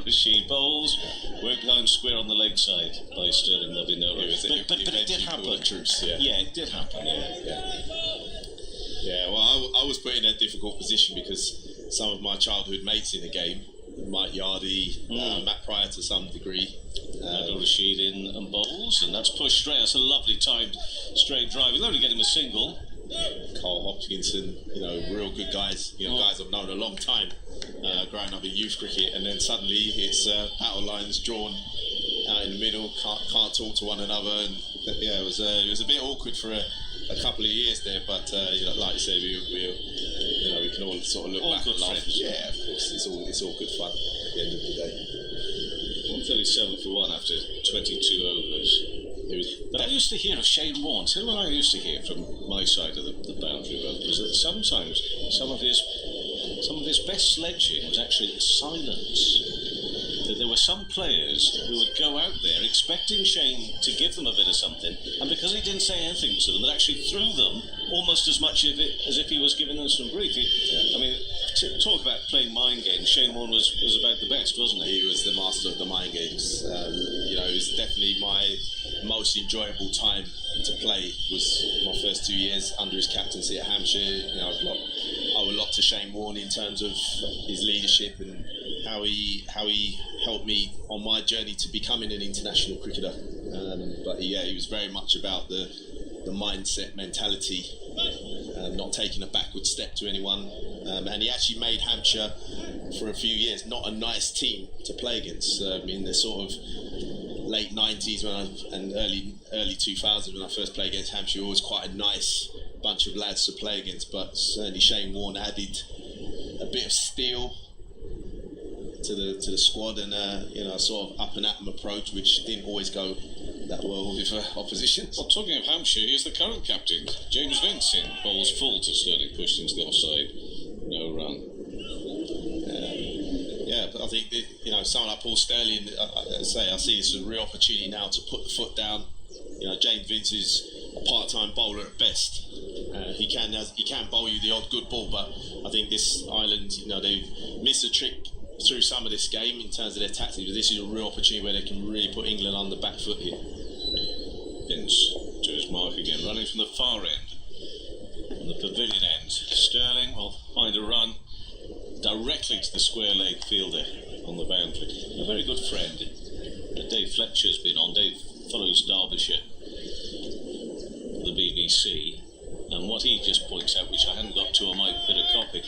Rashid bowls, worked line square on the leg side by Stirling, there'll be no rush. But it did happen. Troops, yeah, it did happen, Yeah, well, I was put in a difficult position because some of my childhood mates in the game, Mike Yardy, Matt Pryor to some degree, Adil Rashid in and bowls, and that's pushed straight. That's a lovely timed straight drive. We'll only get him a single. Carl Hopkinson, real good guys, guys I've known a long time, growing up in youth cricket, and then suddenly it's battle lines drawn out in the middle, can't talk to one another, and it was a bit awkward for a couple of years there, but like you say, we can all sort of look back and laugh. Yeah, of course, it's all good fun at the end of the day. 137 for one after 22 overs. But I used to hear of Shane Warne. So what I used to hear from my side of the boundary road was that sometimes some of his best sledging was actually silence. That there were some players who would go out there expecting Shane to give them a bit of something, and because he didn't say anything to them, it actually threw them almost as much as if he was giving them some grief. I mean, talk about playing mind games. Shane Warne was about the best, wasn't he? He was the master of the mind games. It was definitely my most enjoyable time to play. Was my first 2 years under his captaincy at Hampshire. I owe a lot to Shane Warne in terms of his leadership and how he helped me on my journey to becoming an international cricketer. But he was very much about the mindset, mentality, not taking a backward step to anyone. And he actually made Hampshire, for a few years, not a nice team to play against. In the sort of late 90s and early 2000s when I first played against Hampshire, it was quite a nice bunch of lads to play against, but certainly Shane Warne added a bit of steel to the squad and a sort of up and at 'em approach, which didn't always go that well with opposition. Well, talking of Hampshire, here's the current captain, James Vince, in bowls full to Stirling, pushed into the offside, no run. But I think that, someone like Paul Stirling, I see this as a real opportunity now to put the foot down. James Vince is a part-time bowler at best. He can bowl you the odd good ball, but I think this island, they've missed a trick through some of this game in terms of their tactics, but this is a real opportunity where they can really put England on the back foot here. Vince to his mark again, running from the far end, on the pavilion end. Stirling will find a run directly to the square leg fielder on the boundary. A very good friend that Dave Fletcher's been on. Dave follows Derbyshire for the BBC, and what he just points out, which I hadn't got to on my bit of copy,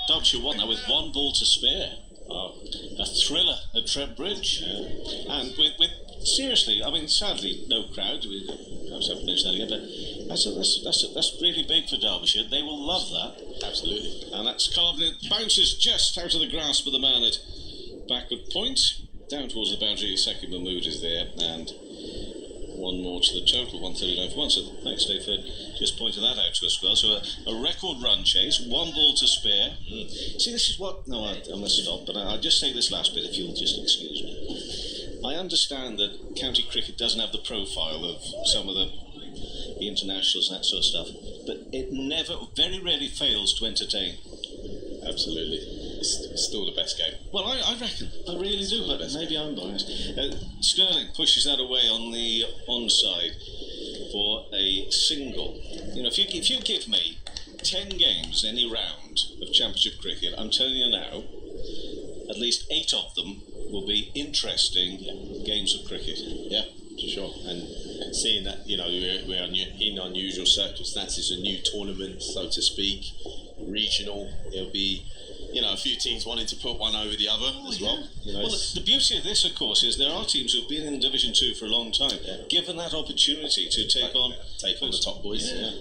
Derbyshire won that with one ball to spare. A thriller at Trent Bridge, and with seriously, I mean, sadly no crowd. We perhaps haven't mentioned that again, but that's really big for Derbyshire. They will love that. Absolutely. And that's carved in. Bounces just out of the grasp of the man at backward point, down towards the boundary. Saqib Mahmood is there, and one more to the total, 139 for one. So thanks, Dave, for just pointing that out to us as well. So a record run chase, one ball to spare. See, this is what... No, I must stop, but I'll just say this last bit, if you'll just excuse me. I understand that county cricket doesn't have the profile of some of the internationals and that sort of stuff, but it very rarely fails to entertain. Absolutely. It's still the best game. Well, I reckon. I really do, but maybe I'm biased. Sterling pushes that away on the onside for a single. You know, if you give me 10 games any round of Championship cricket, I'm telling you now, at least 8 of them will be interesting games of cricket. Yeah, for sure. And seeing that, you know, we're in unusual circumstances, a new tournament, so to speak, regional, it'll be, you know, a few teams wanting to put one over the other as well. You know, well, the beauty of this, of course, is there are teams who've been in Division 2 for a long time, given that opportunity to take on the top boys. Yeah.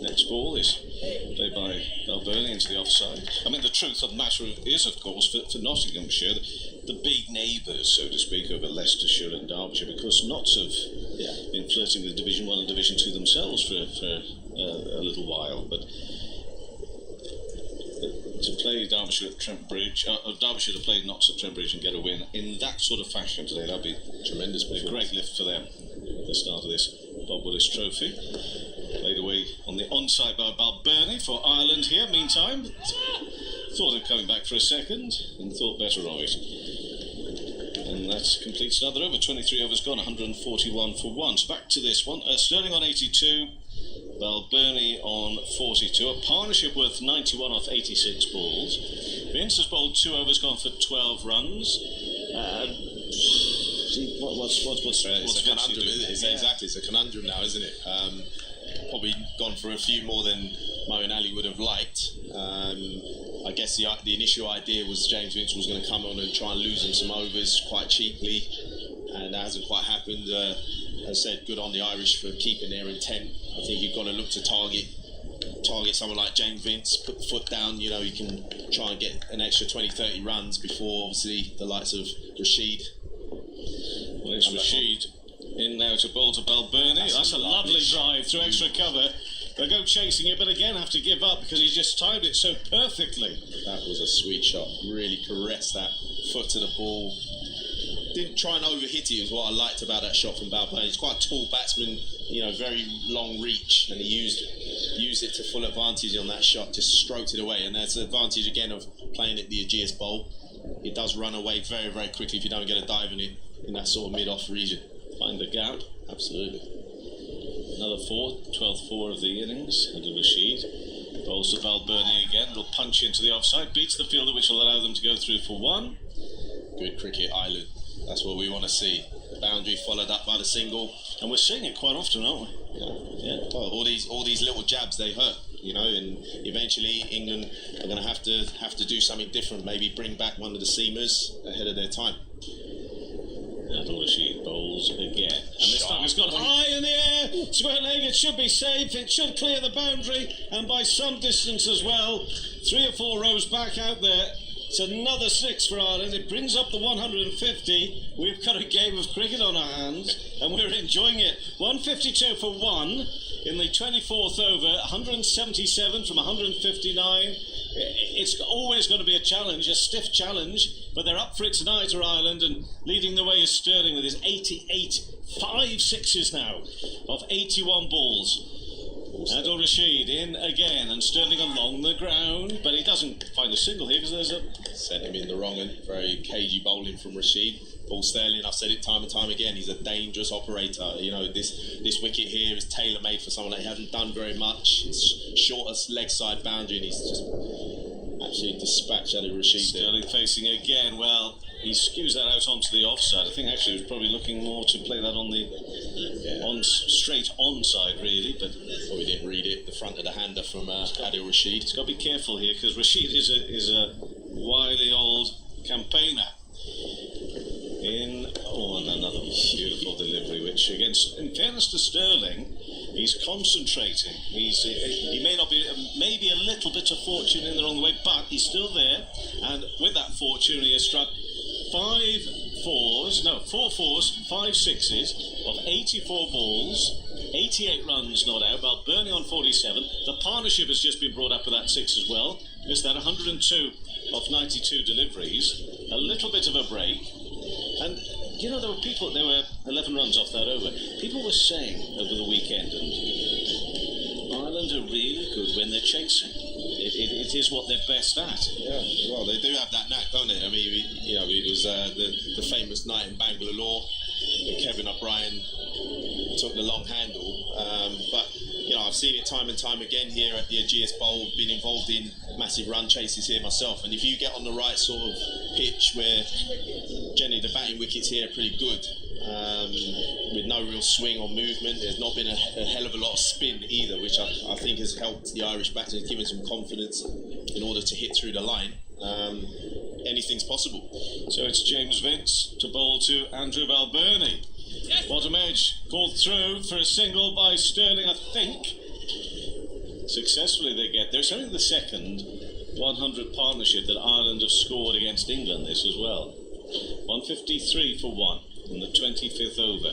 Next ball is played by Balbirnie into the offside. I mean, the truth of the matter is, of course, for Nottinghamshire, the big neighbours, so to speak, over Leicestershire and Derbyshire, because Notts have been flirting with Division 1 and Division 2 themselves for a little while. But to play Derbyshire at Trent Bridge, Derbyshire to play Notts at Trent Bridge and get a win in that sort of fashion today, that'd be tremendous. A great lift for them at the start of this Bob Willis Trophy. Played away on the onside by Balbirnie for Ireland here. Meantime, thought of coming back for a second and thought better of it. And that completes another over. 23 overs gone, 141 for 1. So back to this one. Stirling on 82, Balbirnie on 42. A partnership worth 91 off 86 balls. Vince has bowled 2 overs gone for 12 runs. What's a conundrum, isn't it? Exactly, it's a conundrum now, isn't it? Probably gone for a few more than Moeen Ali would have liked. I guess the initial idea was James Vince was going to come on and try and lose him some overs quite cheaply, and that hasn't quite happened. As I said, good on the Irish for keeping their intent. I think you've got to look to target someone like James Vince, put the foot down, you know, you can try and get an extra 20-30 runs before obviously the likes of Rashid. Well, it's Rashid in now to bowl to Balbirnie. That's a lovely drive through extra cover. They'll go chasing it, but again have to give up because he's just timed it so perfectly. That was a sweet shot. Really caressed that foot to the ball. Didn't try and overhit it, is what I liked about that shot from Balbirnie. He's quite a tall batsman, you know, very long reach, and he used it to full advantage on that shot, just stroked it away. And that's the advantage again of playing at the Aegeus Bowl. It does run away very, very quickly if you don't get a dive in it in that sort of mid-off region. Find the gap. Absolutely. Another 12th 4 of the innings, Adil Rashid. Bowls to Balbirnie again. It'll punch into the offside, beats the fielder, which will allow them to go through for 1. Good cricket, Ireland. That's what we want to see. The boundary followed up by the single, and we're seeing it quite often, aren't we? Yeah. Well, all these little jabs, they hurt, you know, and eventually England are going to have to do something different. Maybe bring back one of the seamers ahead of their time. Adil Rashid bowls again, and this time it's gone high in the air, square leg. It should be safe, it should clear the boundary, and by some distance as well. 3 or 4 rows back out there. It's another 6 for Ireland. It brings up the 150. We've got a game of cricket on our hands, and we're enjoying it. 152 for 1 in the 24th over, 177 from 159. It's always going to be a challenge, a stiff challenge, but they're up for it tonight, are Ireland, and leading the way is Stirling with his 88, 5 sixes now of 81 balls. Adil Rashid in again, and Stirling along the ground, but he doesn't find a single here because there's a... Sent him in the wrong end. Very cagey bowling from Rashid. Paul Stirling, I've said it time and time again, he's a dangerous operator. You know, this wicket here is tailor-made for someone that hasn't done very much. It's shortest leg side boundary, and he's just absolutely dispatched Adil Rashid. Stirling facing again. Well, he skews that out onto the offside. I think actually he was probably looking more to play that on the straight onside, really, but probably didn't read it. The front of the hander from Adil Rashid. He's got to be careful here because Rashid is a wily old campaigner. And another beautiful delivery, which against, in fairness to Stirling, he's concentrating. He may not be, maybe a little bit of fortune in there on the way, but he's still there, and with that fortune he has struck 4 fours, 5 sixes of 84 balls, 88 runs not out. Balbirnie on 47. The partnership has just been brought up with that 6 as well. Missed that 102 of 92 deliveries. A little bit of a break. And, you know, there were 11 runs off that over. People were saying over the weekend, and Ireland are really good when they're chasing. it is what they're best at. Yeah, well, they do have that knack, don't they? I mean, it was the famous night in Bangalore when Kevin O'Brien took the long handle. But I've seen it time and time again here at the Ageas Bowl. Been involved in massive run chases here myself, and if you get on the right sort of pitch where generally the batting wickets here are pretty good, with no real swing or movement, there's not been a hell of a lot of spin either, which I think has helped the Irish batsmen, given some confidence in order to hit through the line. Anything's possible. So it's James Vince to bowl to Andrew Balbirnie. Bottom edge called through for a single by Stirling, I think. Successfully they get there. It's only the second 100 partnership that Ireland have scored against England this as well. 153 for 1 in the 25th over.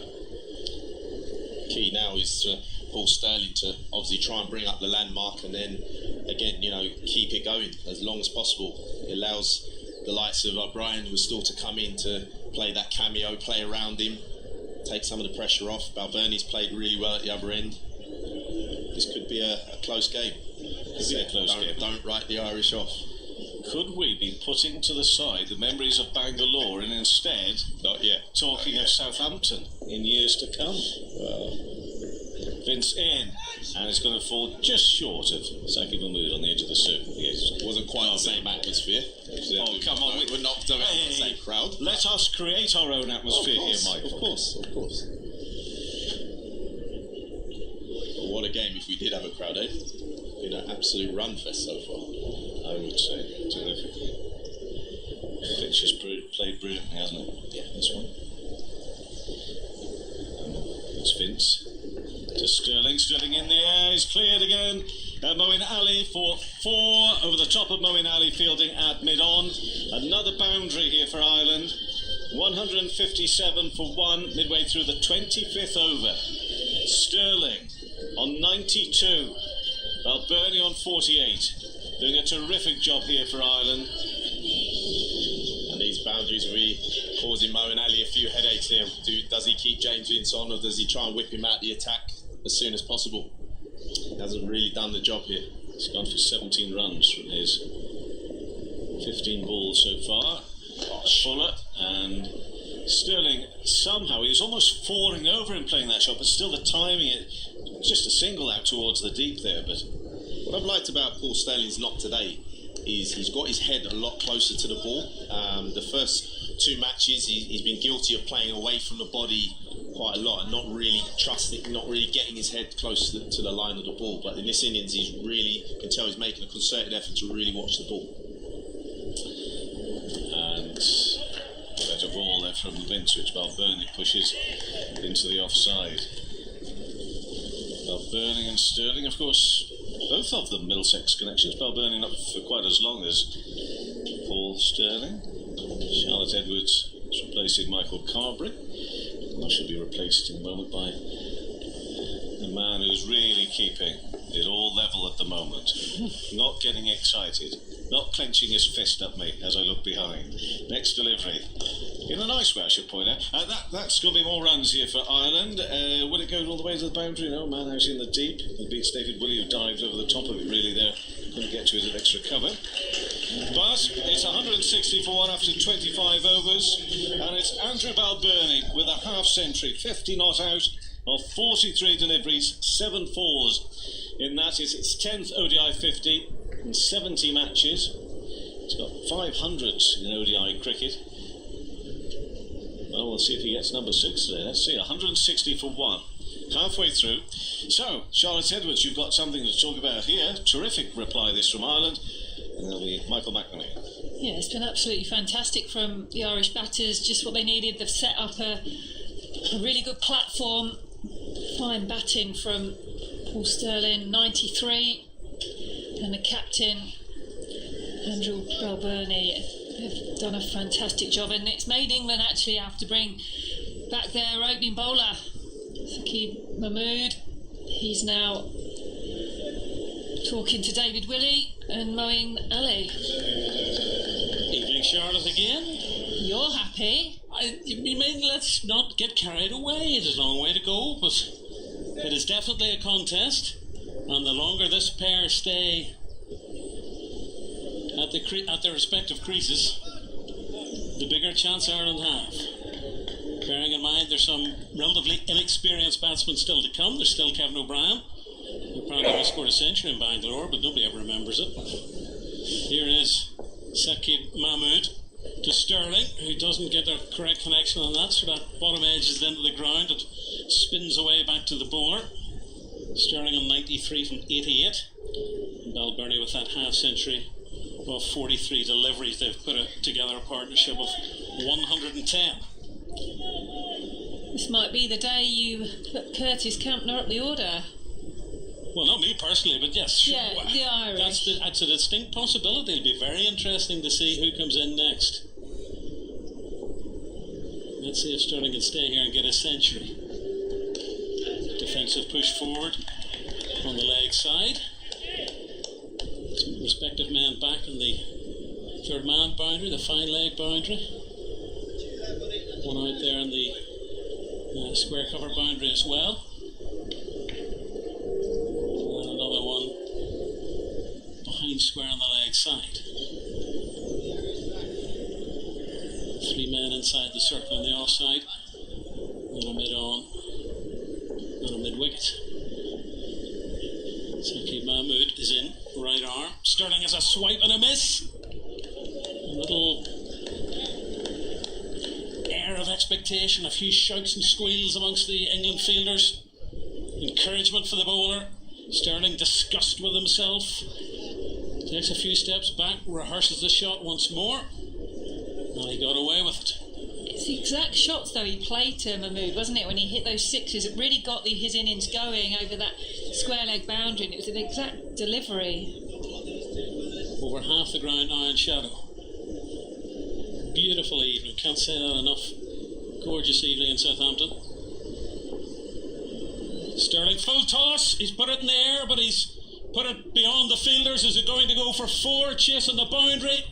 Key now is Paul Stirling to obviously try and bring up the landmark, and then again, keep it going as long as possible. It allows the likes of Brien, who was still to come in, to play that cameo, play around him, take some of the pressure off. Balbirnie's played really well at the other end. This could be a close game. Don't write the Irish off. Could we be putting to the side the memories of Bangalore and instead talking of Southampton in years to come? Vince in, and it's going to fall just short of Saqib Mahmood on the edge of the circle. Yes, it wasn't quite the same atmosphere. Oh, come on, we're not doing the same crowd. Let us create our own atmosphere here, Michael. Of course. But what a game if we did have a crowd, eh? It's been an absolute run fest so far. I would say terrifically. Fitch has played brilliantly, hasn't it? Yeah, this one. It's Vince to Stirling. Stirling in the air is cleared again. Moeen Ali for 4 over the top of Moeen Ali, fielding at mid-on. Another boundary here for Ireland. 157 for 1 midway through the 25th over. Stirling on 92. Balbirnie on 48. Doing a terrific job here for Ireland. And these boundaries will be causing Moeen Ali a few headaches here. Does he keep James Vince on, or does he try and whip him out the attack as soon as possible? He hasn't really done the job here. He's gone for 17 runs from his 15 balls so far. Fuller and Stirling, somehow he was almost falling over in playing that shot, but still the timing, just a single out towards the deep there. But what I've liked about Paul Stirling's knock today is he's got his head a lot closer to the ball. The first 2 matches he's been guilty of playing away from the body quite a lot and not really trusting, not really getting his head close to the line of the ball. But in this innings, he's really, you can tell he's making a concerted effort to really watch the ball. And better ball there from Vince, which Balbirnie pushes into the offside. Balbirnie and Stirling, of course, both of them Middlesex connections. Balbirnie not for quite as long as Paul Stirling. Charlotte Edwards is replacing Michael Carberry. And she'll be replaced in a moment by a man who's really keeping it all level at the moment. Not getting excited, not clenching his fist at me as I look behind. Next delivery, in a nice way I should point out. That's going to be more runs here for Ireland. Will it go all the way to the boundary? No, man out in the deep. It beats David Willey, who dived over the top of it really there. Couldn't get to it at extra cover. But it's 160 for 1 after 25 overs, and it's Andrew Balbirnie with a half century, 50 not out of 43 deliveries, 7 fours. In that is its 10th ODI 50 in 70 matches. It's got 500s in ODI cricket. Well, we'll see if he gets number 6 today. Let's see, 160 for 1. Halfway through. So, Charlotte Edwards, you've got something to talk about here. Terrific reply this from Ireland. And there'll be Michael McNamee. Yeah, it's been absolutely fantastic from the Irish batters. Just what they needed. They've set up a really good platform. Fine batting from Paul Stirling, 93. And the captain, Andrew Balbirnie, have done a fantastic job. And it's made England actually have to bring back their opening bowler, Saqib Mahmood. He's now talking to David Willey and Moeen Ali. Evening, Charlotte again. You're happy? Let's not get carried away. It is a long way to go, but it is definitely a contest. And the longer this pair stay at their respective creases, the bigger chance Ireland have. Bearing in mind there's some relatively inexperienced batsmen still to come. There's still Kevin O'Brien, who apparently scored a century in Bangalore, but nobody ever remembers it. Here is Saqib Mahmood to Stirling, who doesn't get the correct connection on that, so that bottom edge is into the ground. It spins away back to the bowler. Stirling on 93 from 88. And Balbirnie with that half century of 43 deliveries. They've put together a partnership of 110. This might be the day you put Curtis Campner up the order. Well, not me personally, but yes. Yeah, the Irish. That's a distinct possibility. It'll be very interesting to see who comes in next. Let's see if Stirling can stay here and get a century. Defensive push forward on the leg side. Some respective men back in the third man boundary, the fine leg boundary. One out there in the square cover boundary as well. And another one behind square on the leg side. 3 men inside the circle on the offside. And a mid on. And a mid wicket. Saqib Mahmood is in, right arm. Stirling has a swipe and a miss. A little air of expectation, a few shouts and squeals amongst the England fielders. Encouragement for the bowler. Stirling disgust with himself. Takes a few steps back, rehearses the shot once more. And he got away with it. It's the exact shots though he played to Mahmood, wasn't it, when he hit those sixes? It really got his innings going over that square leg boundary, and it was an exact delivery. Over half the ground now in shadow. Beautiful evening, can't say that enough. Gorgeous evening in Southampton. Stirling full toss, he's put it in the air, but he's put it beyond the fielders. Is it going to go for 4, chasing the boundary?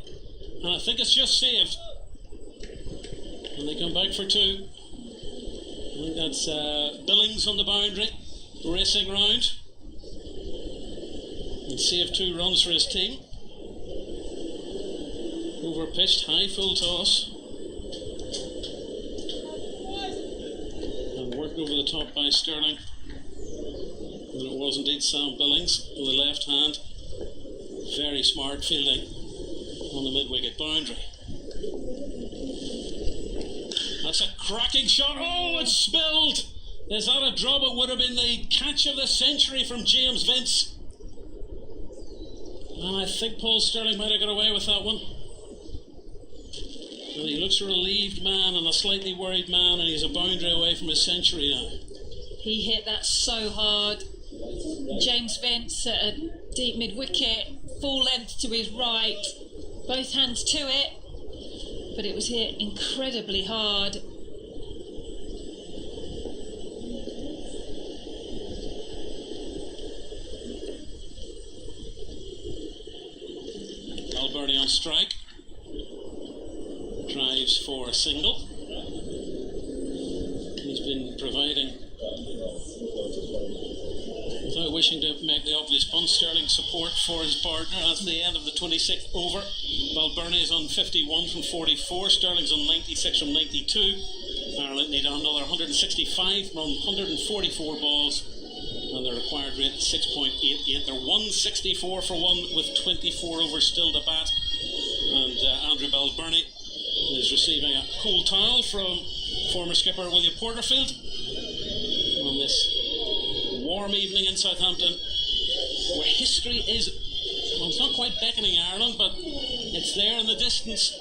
And I think it's just saved. And they come back for 2. I think that's Billings on the boundary, racing round. And saved 2 runs for his team. Over pitched, high full toss. And worked over the top by Stirling. And it was indeed Sam Billings with the left hand. Very smart fielding on the mid-wicket boundary. That's a cracking shot. Oh, it's spilled. Is that a drop? It would have been the catch of the century from James Vince. And I think Paul Stirling might have got away with that one. Well, he looks a relieved man and a slightly worried man, and he's a boundary away from his century now. He hit that so hard. James Vince at a deep mid-wicket, full length to his right, both hands to it, but it was hit incredibly hard. Balbirnie on strike. Drives for a single. He's been providing, without wishing to make the obvious pun, Stirling support for his partner at the end of the 26th over. Balbirnie is on 51 from 44. Stirling's on 96 from 92. Ireland need another 165 from 144 balls, and the required rate is 6.88. They're 164 for 1 with 24 overs still to bat. And Andrew Balbirnie is receiving a cool towel from former skipper William Porterfield on this warm evening in Southampton, where history is, well, it's not quite beckoning Ireland, but it's there in the distance.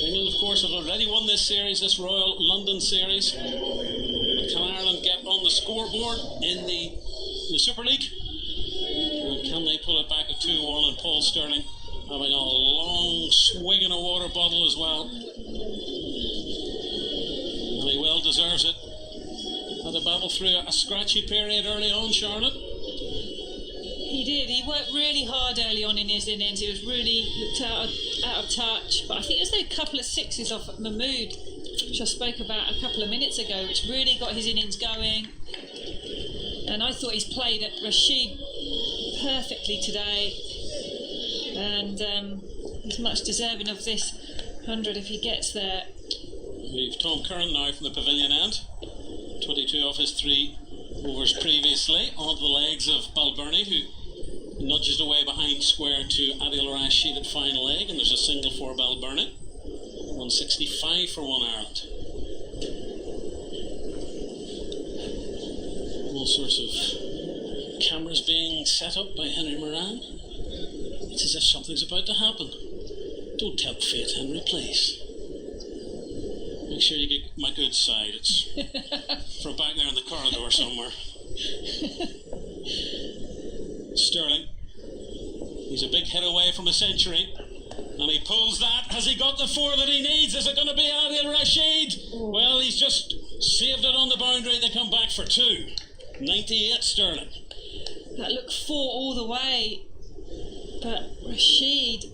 England, of course, have already won this series, this Royal London series. But can Ireland get on the scoreboard in the Super League? And can they pull it back at 2-1? And Paul Stirling having a long swig in a water bottle as well. And he well deserves it. Had to battle through a scratchy period early on, Charlotte. He did. He worked really hard early on in his innings. He was really looked out of touch. But I think there's a couple of sixes off Mahmood, which I spoke about a couple of minutes ago, which really got his innings going. And I thought he's played at Rashid perfectly today. and he's much deserving of this 100 if he gets there. We've Tom Curran now from the pavilion end, 22 off his 3 overs previously, onto the legs of Balbirnie, who nudges away behind square to Adil Rashid at final leg, and there's a single for Balbirnie. 165 for 1 Ireland. All sorts of cameras being set up by Henry Moran. It's as if something's about to happen. Don't tempt fate, Henry, please. Make sure you get my good side. It's from back there in the corridor somewhere. Sterling. He's a big hit away from a century. And he pulls that. Has he got the 4 that he needs? Is it going to be Adil Rashid? Well, he's just saved it on the boundary. They come back for 2. 98 Sterling. That looked 4 all the way. But Rashid,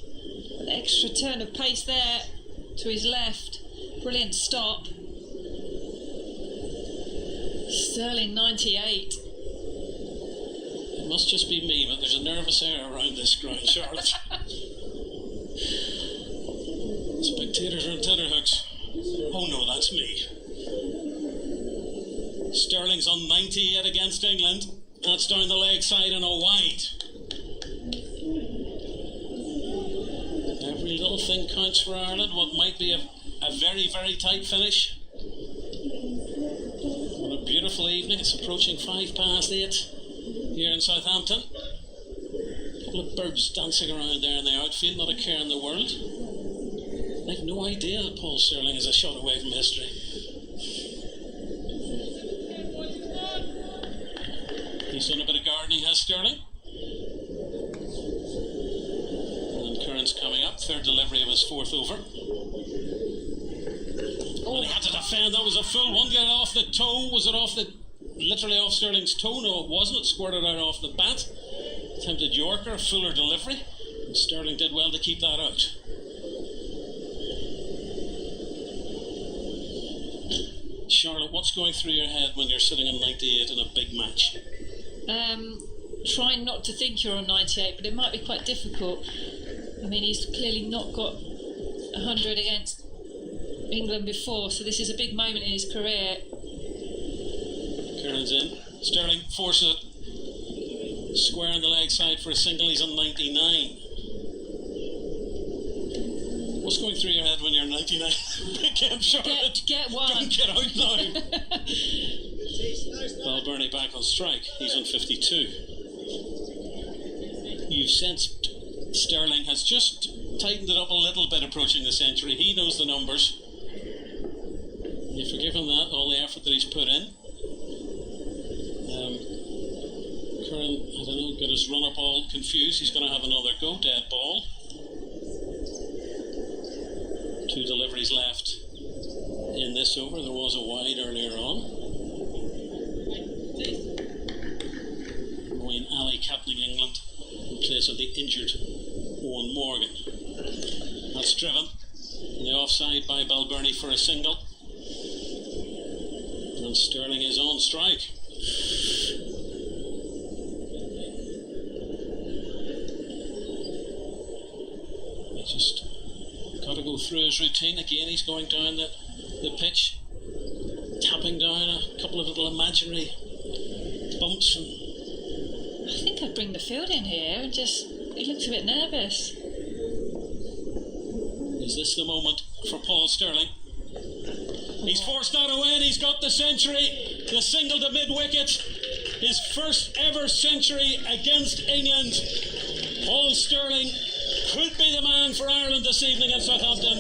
an extra turn of pace there to his left. Brilliant stop. Sterling 98. It must just be me, but there's a nervous air around this ground, Charlotte. Spectators are on tenterhooks. Oh no, that's me. Sterling's on 98 against England. That's down the leg side and a wide. Every little thing counts for Ireland. What might be a very, very tight finish. On a beautiful evening. It's approaching 8:05 here in Southampton. A couple of birds dancing around there in the outfield, not a care in the world. I've no idea that Paul Stirling is a shot away from history. He's done a bit of gardening, has Stirling. And Curran's coming up, 3rd delivery of his 4th over. And he had to defend. That was a full one. Get it off the toe. Was it literally off Stirling's toe? No, it wasn't. It squirted out off the bat. Attempted Yorker, a fuller delivery. And Stirling did well to keep that out. Charlotte, what's going through your head when you're sitting on 98 in a big match? Trying not to think you're on 98, but it might be quite difficult. I mean, he's clearly not got 100 against England before, so this is a big moment in his career. Curran's in. Sterling forces it square on the leg side for a single. He's on 99. What's going through your head when you're 99? Big game, Charlotte. Get one. Don't get out now. Balbirnie back on strike. He's on 52. You've sensed Sterling has just tightened it up a little bit approaching the century. He knows the numbers. You forgive him that, all the effort that he's put in. Curran, I don't know, got his run up all confused. He's going to have another go. Dead ball. 2 deliveries left in this over. There was a wide earlier on. Moeen Ali captaining England in place of the injured Owen Morgan. That's driven. The offside by Balbirnie for a single. And Sterling is on strike. He just got to go through his routine again. He's going down the pitch, tapping down a couple of little imaginary bumps. And I think I'd bring the field in here and just, he looks a bit nervous. Is this the moment for Paul Sterling? He's forced that away and he's got the century, the single to mid-wicket, his first ever century against England. Paul Sterling could be the man for Ireland this evening in Southampton.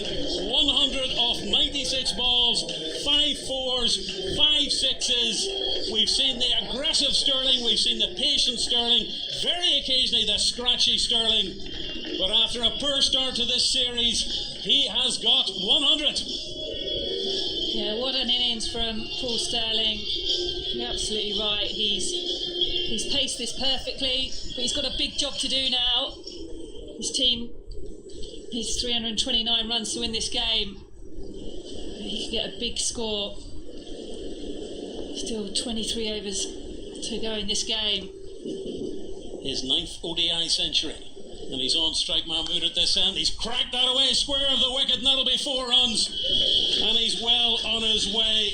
100 off 96 balls, 5 4s, 5 6s. We've seen the aggressive Sterling, we've seen the patient Sterling, very occasionally the scratchy Sterling. But after a poor start to this series, he has got 100. Yeah, what an innings from Paul Sterling. You're absolutely right. He's paced this perfectly, but he's got a big job to do now. His team needs 329 runs to win this game. He can get a big score. Still 23 overs to go in this game. His 9th ODI century. And he's on strike, Mahmood, at this end. He's cracked that away square of the wicket, and that'll be 4 runs. And he's well on his way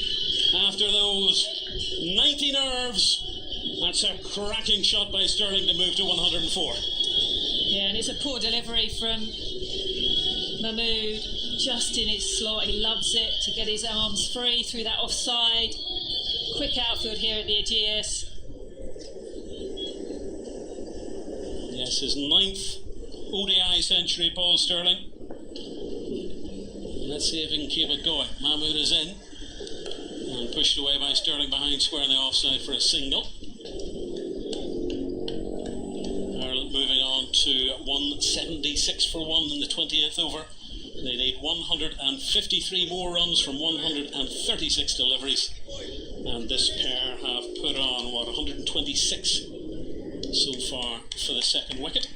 after those 90 nerves. That's a cracking shot by Stirling to move to 104. Yeah, and it's a poor delivery from Mahmood, just in his slot. He loves it to get his arms free through that offside. Quick outfield here at the Aegeus. Yes, his 9th ODI century, Paul Stirling. Let's see if he can keep it going. Mahmood is in and pushed away by Stirling behind square in the offside for a single. Ireland moving on to 176 for 1 in the 20th over. They need 153 more runs from 136 deliveries, and this pair have put on 126 so far for the second wicket.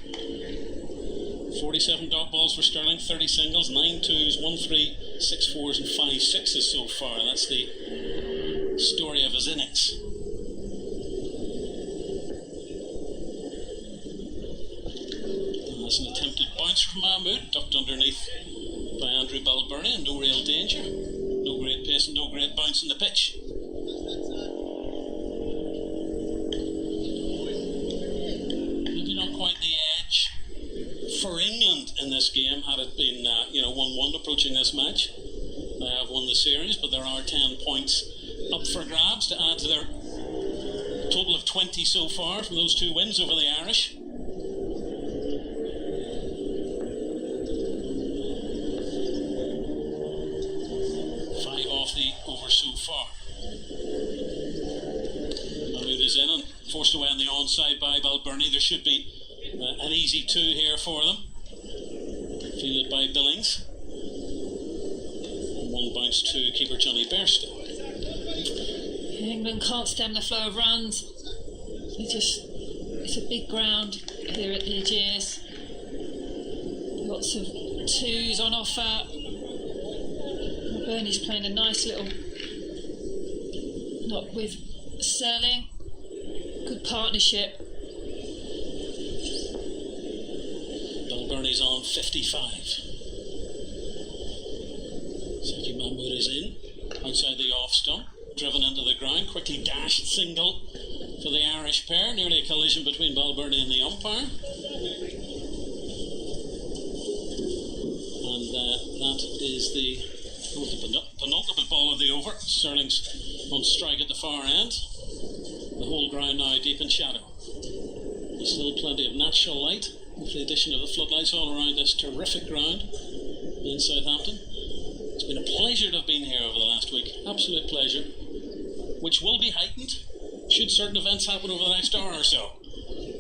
47 dot balls for Stirling, 30 singles, 9 twos, 1 3, 6 fours and 5 sixes so far. That's the story of his innings. And that's an attempted bounce from Mahmood, ducked underneath by Andrew Balbirnie, and no real danger. No great pace and no great bounce in the pitch. Maybe not quite the edge for England in this game had it been 1-1 approaching this match. They have won the series, but there are 10 points up for grabs to add to their total of 20 so far from those 2 wins over the Irish. So far. Mahmood is in and forced away on the onside by Balbirnie. There should be an easy 2 here for them. Fielded by Billings. And 1 bounce to keeper Jonny Bairstow. England can't stem the flow of runs. It's a big ground here at the Aegeus. Lots of 2s on offer. Bernie's playing a nice little knock with Stirling. Good partnership. Balbirnie's on 55. Saqib Mahmood is in, outside the off stump, driven into the ground, quickly dashed single for the Irish pair, nearly a collision between Balbirnie and the umpire. And that is the penultimate ball of the over. Stirling's on strike at the far end. The whole ground now deep in shadow. There's still plenty of natural light with the addition of the floodlights all around this terrific ground in Southampton. It's been a pleasure to have been here over the last week. Absolute pleasure. Which will be heightened should certain events happen over the next hour or so.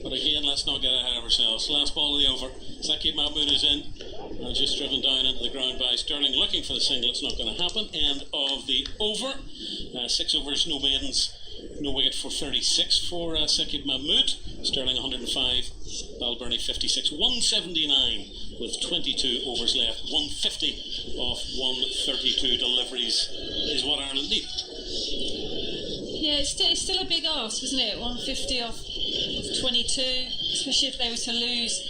But again, let's not get ahead of ourselves. Last ball of the over. Saqib Mahmood is in. And just driven down into the ground by Stirling, looking for the single. It's not going to happen. End of the over. 6 overs, no maidens, no wicket for 36 for Saqib Mahmood. Stirling 105, Balbirnie 56, 179 with 22 overs left. 150 off 132 deliveries is what Ireland need. Yeah, it's still a big ask, isn't it? 150 off 22, especially if they were to lose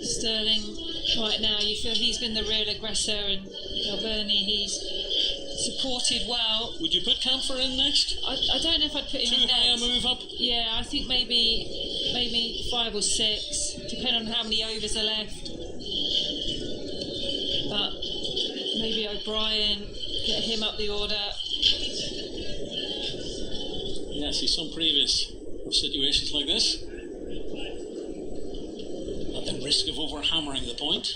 Stirling right now. You feel he's been the real aggressor, and Balbirnie, he's supported well. Would you put Campher in next? I don't know if I'd put him in next. Too high a move up? Yeah, I think maybe 5 or 6, depending on how many overs are left. But maybe O'Brien, get him up the order. Yeah, see some previous situations like this. At the risk of over-hammering the point.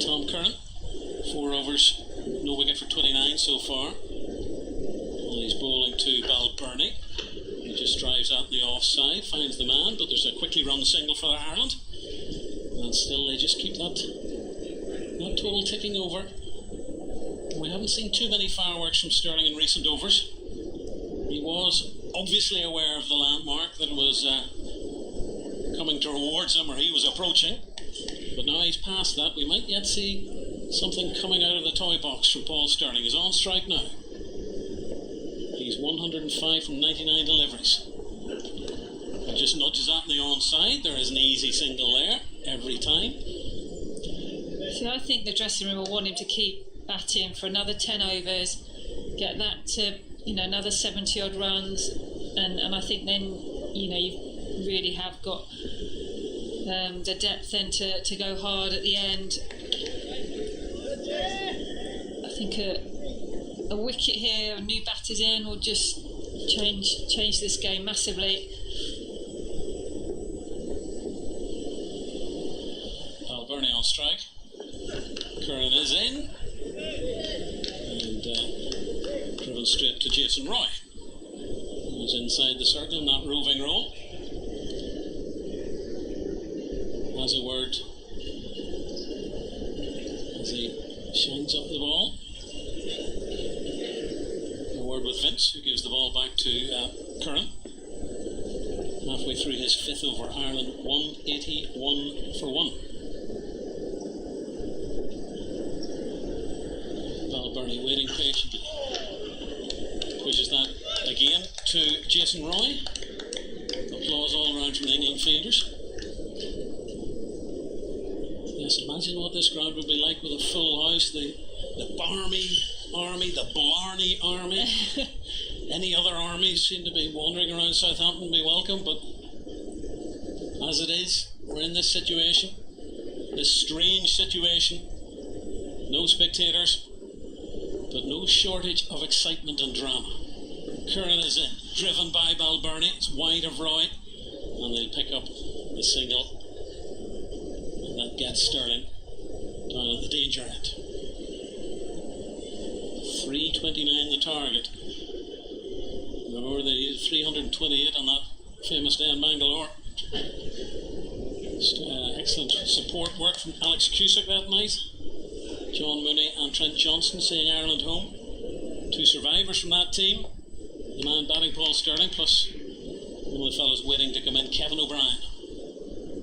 Tom Curran, 4 overs, no wicket for 29 so far. And he's bowling to Balbirnie. He just drives out the offside, finds the man, but there's a quickly run single for Ireland. And still they just keep that total ticking over. We haven't seen too many fireworks from Stirling in recent overs. He was obviously aware of the landmark that was coming towards him, or he was approaching. But now he's past that. We might yet see something coming out of the toy box from Paul Stirling. He's on strike now. He's 105 from 99 deliveries. just nudges that on the onside. There is an easy single there every time. See, I think the dressing room will want him to keep batting for another 10 overs, get that to, another 70 odd runs, and I think then, you really have got the depth then to go hard at the end. I think a wicket here, new batters in, will just change this game massively. Balbirnie on strike. Curran is in, and driven straight to Jason Roy, who's inside the circle in that roving role. Has a word as he shines up the ball. A word with Vince, who gives the ball back to Curran. Halfway through his 5th over, Ireland 181 for 1. Balbirnie waiting patiently. Pushes that again to Jason Roy. Applause all around from the England fielders. Yes, imagine what this crowd would be like with a full house. The Barmy army, the Blarney army. Any other armies seem to be wandering around Southampton, be welcome, but as it is, we're in this situation, this strange situation. No spectators, but no shortage of excitement and drama. Curran is in, driven by Balbirnie. It's wide of Roy, and they'll pick up the single, and that gets Stirling down at the danger end. 329 the target. Remember the 328 on that famous day in Bangalore. Excellent support work from Alex Cusack that night. John Mooney and Trent Johnson seeing Ireland home. 2 survivors from that team. The man batting Paul Stirling, plus one of the fellows waiting to come in, Kevin O'Brien.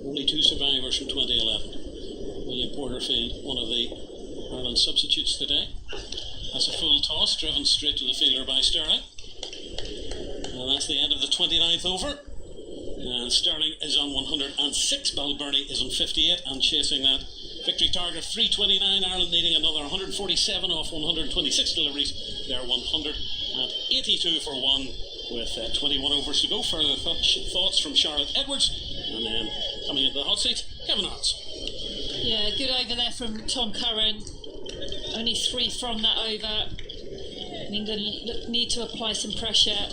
Only 2 survivors from 2011. William Porterfield, one of the Ireland substitutes today. That's a full toss, driven straight to the fielder by Stirling. And that's the end of the 29th over. And Stirling is on 106, Balbirnie is on 58, and chasing that victory target of 329, Ireland needing another 147 off 126 deliveries. They're 182 for 1 with 21 overs to go. Further thoughts from Charlotte Edwards, and then coming into the hot seat, Kevin Arts. Yeah, good over there from Tom Curran. Only 3 from that over. England need to apply some pressure.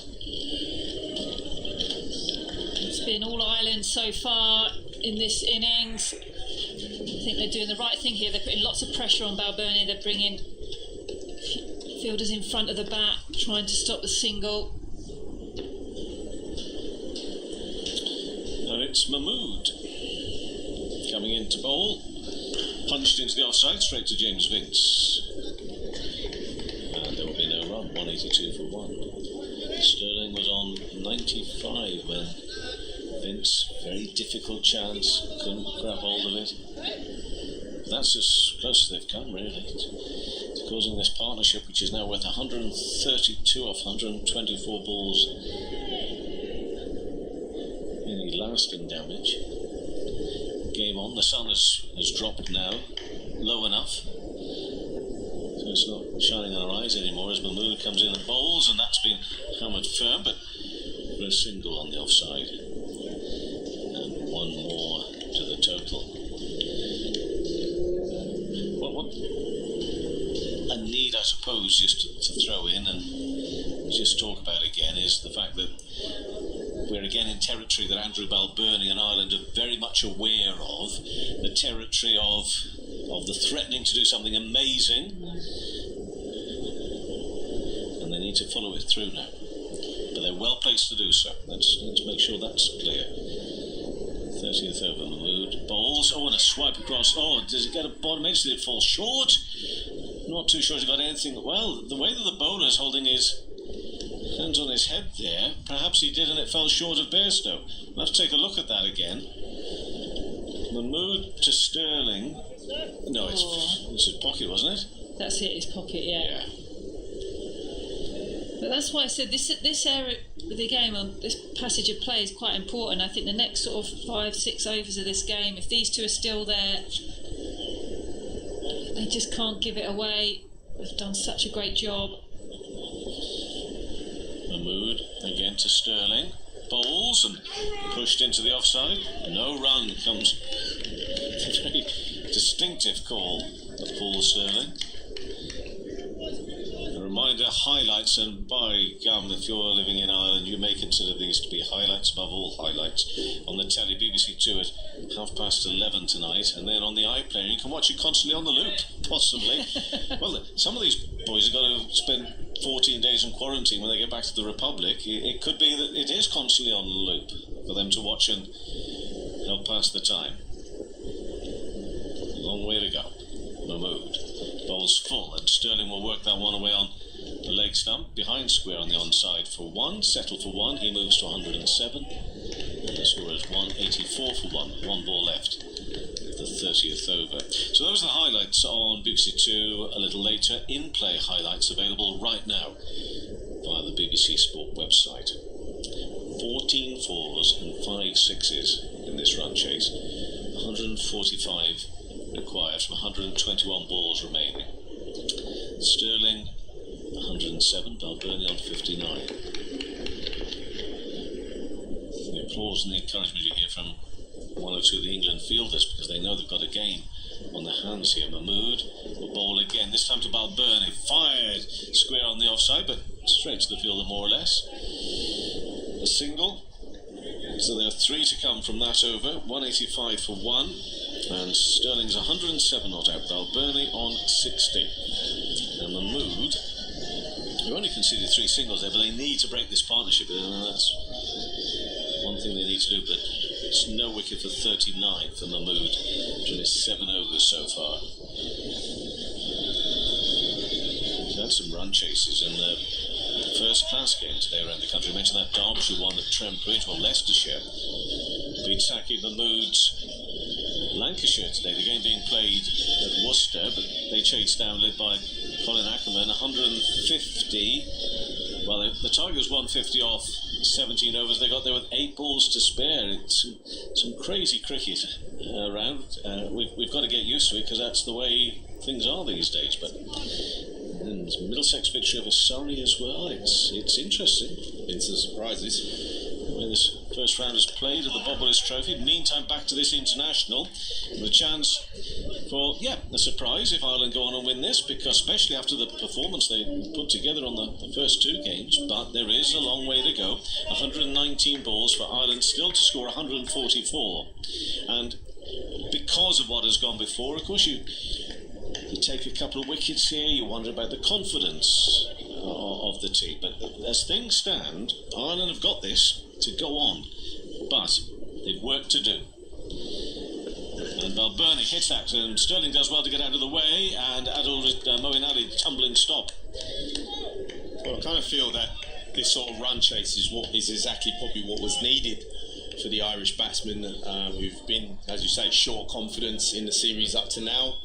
It's been all Ireland so far in this innings. I think they're doing the right thing here. They're putting lots of pressure on Balbirnie. They're bringing fielders in front of the bat, trying to stop the single. Now it's Mahmood coming in to bowl. Punched into the offside, straight to James Vince. And there will be no run, 182 for 1. Stirling was on 95 when Vince, very difficult chance, couldn't grab hold of it. That's as close as they've come, really, to causing this partnership, which is now worth 132 off 124 balls. Any lasting damage. Game on. The sun has dropped now, low enough, so it's not shining on our eyes anymore as Mahmood comes in and bowls, and that's been hammered firm, but for a single on the offside, and 1 more to the total. What I need, I suppose, just to throw in and just talk about again is the fact that we're again in territory that Andrew Balbirnie and Ireland are very much aware of, the territory of the threatening to do something amazing, and they need to follow it through now. But they're well placed to do so. Let's make sure that's clear. 30th over, Mahmood bowls. Oh, and a swipe across. Oh, does it get a bottom edge? Did it fall short? Not too sure it's got anything. Well, the way that the bowler is holding his hands on his head there, perhaps he did, and it fell short of Bairstow. We'll have to take a look at that again. Mahmood to Stirling. No, it's his pocket, wasn't it? That's it, his pocket, yeah. But that's why I said this area of the game, this passage of play is quite important. I think the next sort of 5-6 overs of this game, if these two are still there, they just can't give it away. They've done such a great job. Mahmood again to Stirling. Bowls and pushed into the offside. No run comes. A very distinctive call of Paul Stirling. A reminder, highlights, and by gum, if you're living in Ireland, you may consider these to be highlights above all highlights. On the telly, BBC 2 at 11:30 tonight, and then on the iPlayer, you can watch it constantly on the loop, possibly. Well, some of these boys have got to spend 14 days in quarantine when they get back to the Republic. It could be that it is constantly on the loop for them to watch and help pass the time. Long way to go. Mahmood bowls full, and Stirling will work that one away on the leg stump behind square on the onside for one. Settle for one. He moves to 107, and the score is 184 for one. One ball left. The 30th over. So those are the highlights on BBC 2 a little later. In-play highlights available right now via the BBC Sport website. 14 fours and 5 sixes in this run chase. 145 required from 121 balls remaining. Stirling 107, Balbirnie on 59. The applause and the encouragement you hear from one or two of the England fielders, because they know they've got a game on their hands here. Mahmood will bowl again, this time to Balbirnie. Fired square on the offside, but straight to the fielder more or less. A single. So there are 3 to come from that over. 185 for one. And Stirling's 107 not out. Balbirnie on 60. And Mahmood, who only conceded 3 singles there, but they need to break this partnership. And that's one thing they need to do, but it's no wicket for 39 for Mahmood from his 7 overs so far. He's had some run chases in the first class games today around the country. I mentioned that Derbyshire one at Trent Bridge, well, Leicestershire beat Saqib Mahmood's Lancashire today, the game being played at Worcester, but they chased down, led by Colin Ackerman, 150. Well, the target was 150 off 17 overs. They got there with 8 balls to spare. It's some crazy cricket around. We've got to get used to it, because that's the way things are these days. But and Middlesex victory over Surrey as well. It's interesting. Been some surprises when this first round is played at the Bob Willis Trophy. Meantime, back to this international, with a chance for a surprise if Ireland go on and win this, because especially after the performance they put together on the first 2 games. But there is a long way to go. 119 balls for Ireland, still to score 144, and because of what has gone before, of course, you take a couple of wickets here, you wonder about the confidence of the team. But as things stand, Ireland have got this to go on, but they've work to do. And Balbirnie hits that, and Stirling does well to get out of the way, and Adil Moeen tumbling stop. Well, I kind of feel that this sort of run chase is exactly probably what was needed for the Irish batsmen who've been, as you say, short confidence in the series up to now.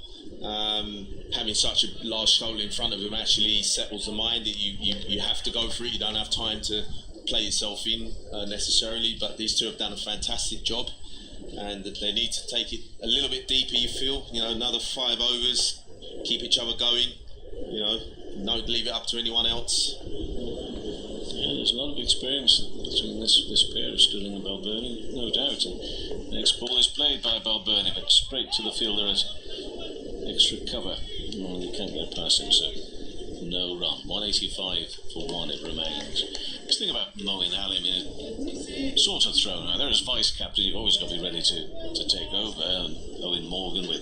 Having such a large total in front of them actually settles the mind that you have to go for it. You don't have time to play yourself in necessarily, but these two have done a fantastic job, and they need to take it a little bit deeper, you feel. Another 5 overs, keep each other going, don't leave it up to anyone else. Yeah, there's a lot of experience between this pair of Stirling and Balbirnie, no doubt. And the next ball is played by Balbirnie, but straight to the fielder at extra cover. Well, you can't get past him, so no run. 185 for one it remains. Just think about Moeen Ali. I mean, sort of thrown out there as vice captain. You've always got to be ready to take over. And Eoin Morgan with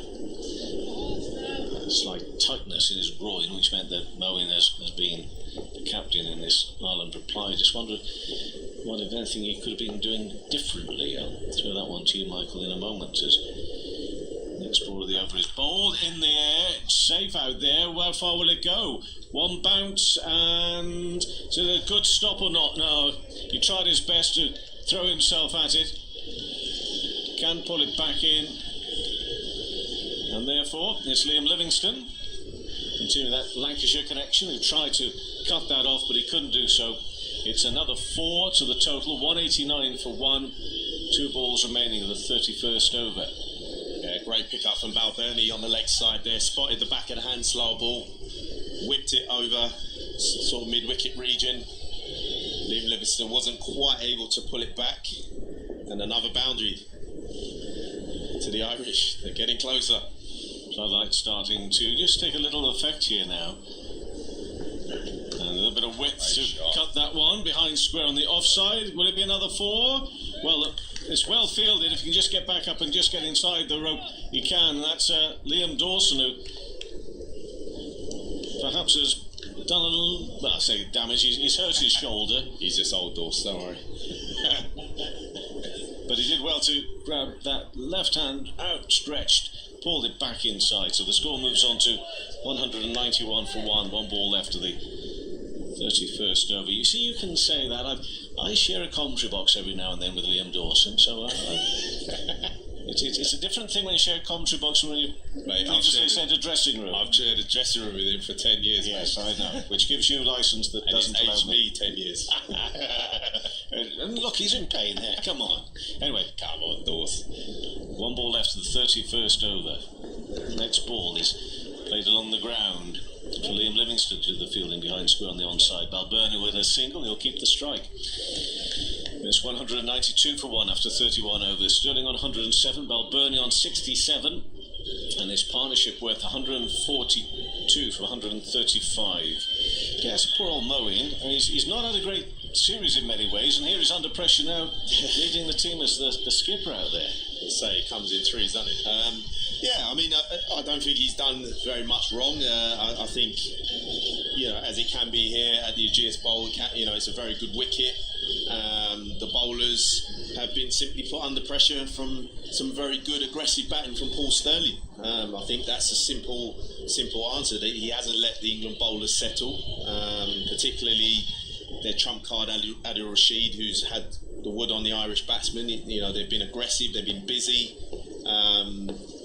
a slight tightness in his groin, which meant that Moeen has been the captain in this Ireland reply. I just wonder what, if anything, he could have been doing differently. I'll throw that one to you, Michael, in a moment. As next ball of the over is bowled in the air, safe out there. How far will it go? One bounce, and is it a good stop or not? No, he tried his best to throw himself at it. Can pull it back in, and therefore it's Liam Livingstone, continuing that Lancashire connection, who tried to cut that off, but he couldn't do so. It's another 4 to the total, 189 for 1. 2 balls remaining of the 31st over. Yeah, great pick-up from Balbirnie on the leg side there. Spotted the back of the hand slow ball, whipped it over sort of mid-wicket region. Livingstone wasn't quite able to pull it back. And another boundary to the Irish. They're getting closer. Floodlight starting to just take a little effect here now. And a little bit of width to cut that one behind square on the offside. Will it be another 4? Well, look, it's well fielded. If you can just get back up and just get inside the rope, you can. And that's Liam Dawson, who perhaps has done a little, well, I say damage. He's hurt his shoulder. He's just old Dawson, don't worry. But he did well to grab that left hand outstretched, pulled it back inside. So the score moves on to 191 for 1. 1 ball left of the 31st over. You see, you can say that. I share a commentary box every now and then with Liam Dawson, so it's a different thing when you share a commentary box from when you previously said a dressing room. I've shared a dressing room with him for 10 years. Yes, I know. Which gives you a licence that doesn't allow me 10 years. And look, he's in pain there. Come on. Anyway, come on, Dawson. 1 ball left of the 31st over. Next ball is played along the ground for Liam Livingstone to do the fielding behind square on the onside. Balbirnie with a single, he'll keep the strike. It's 192 for 1 after 31 overs. Stirling on 107, Balbirnie on 67, and this partnership worth 142 for 135. Yes, poor old Moeen. I mean, he's not had a great series in many ways, and here he's under pressure now, leading the team as the skipper out there. Let's say it comes in threes, doesn't it? Yeah, I mean, I don't think he's done very much wrong. I think, you know, as it can be here at the Ageas Bowl, it's a very good wicket. The bowlers have been simply put under pressure from some very good aggressive batting from Paul Stirling. I think that's a simple answer. He hasn't let the England bowlers settle, particularly their trump card Adil Rashid, who's had the wood on the Irish batsmen. You know, they've been aggressive, they've been busy.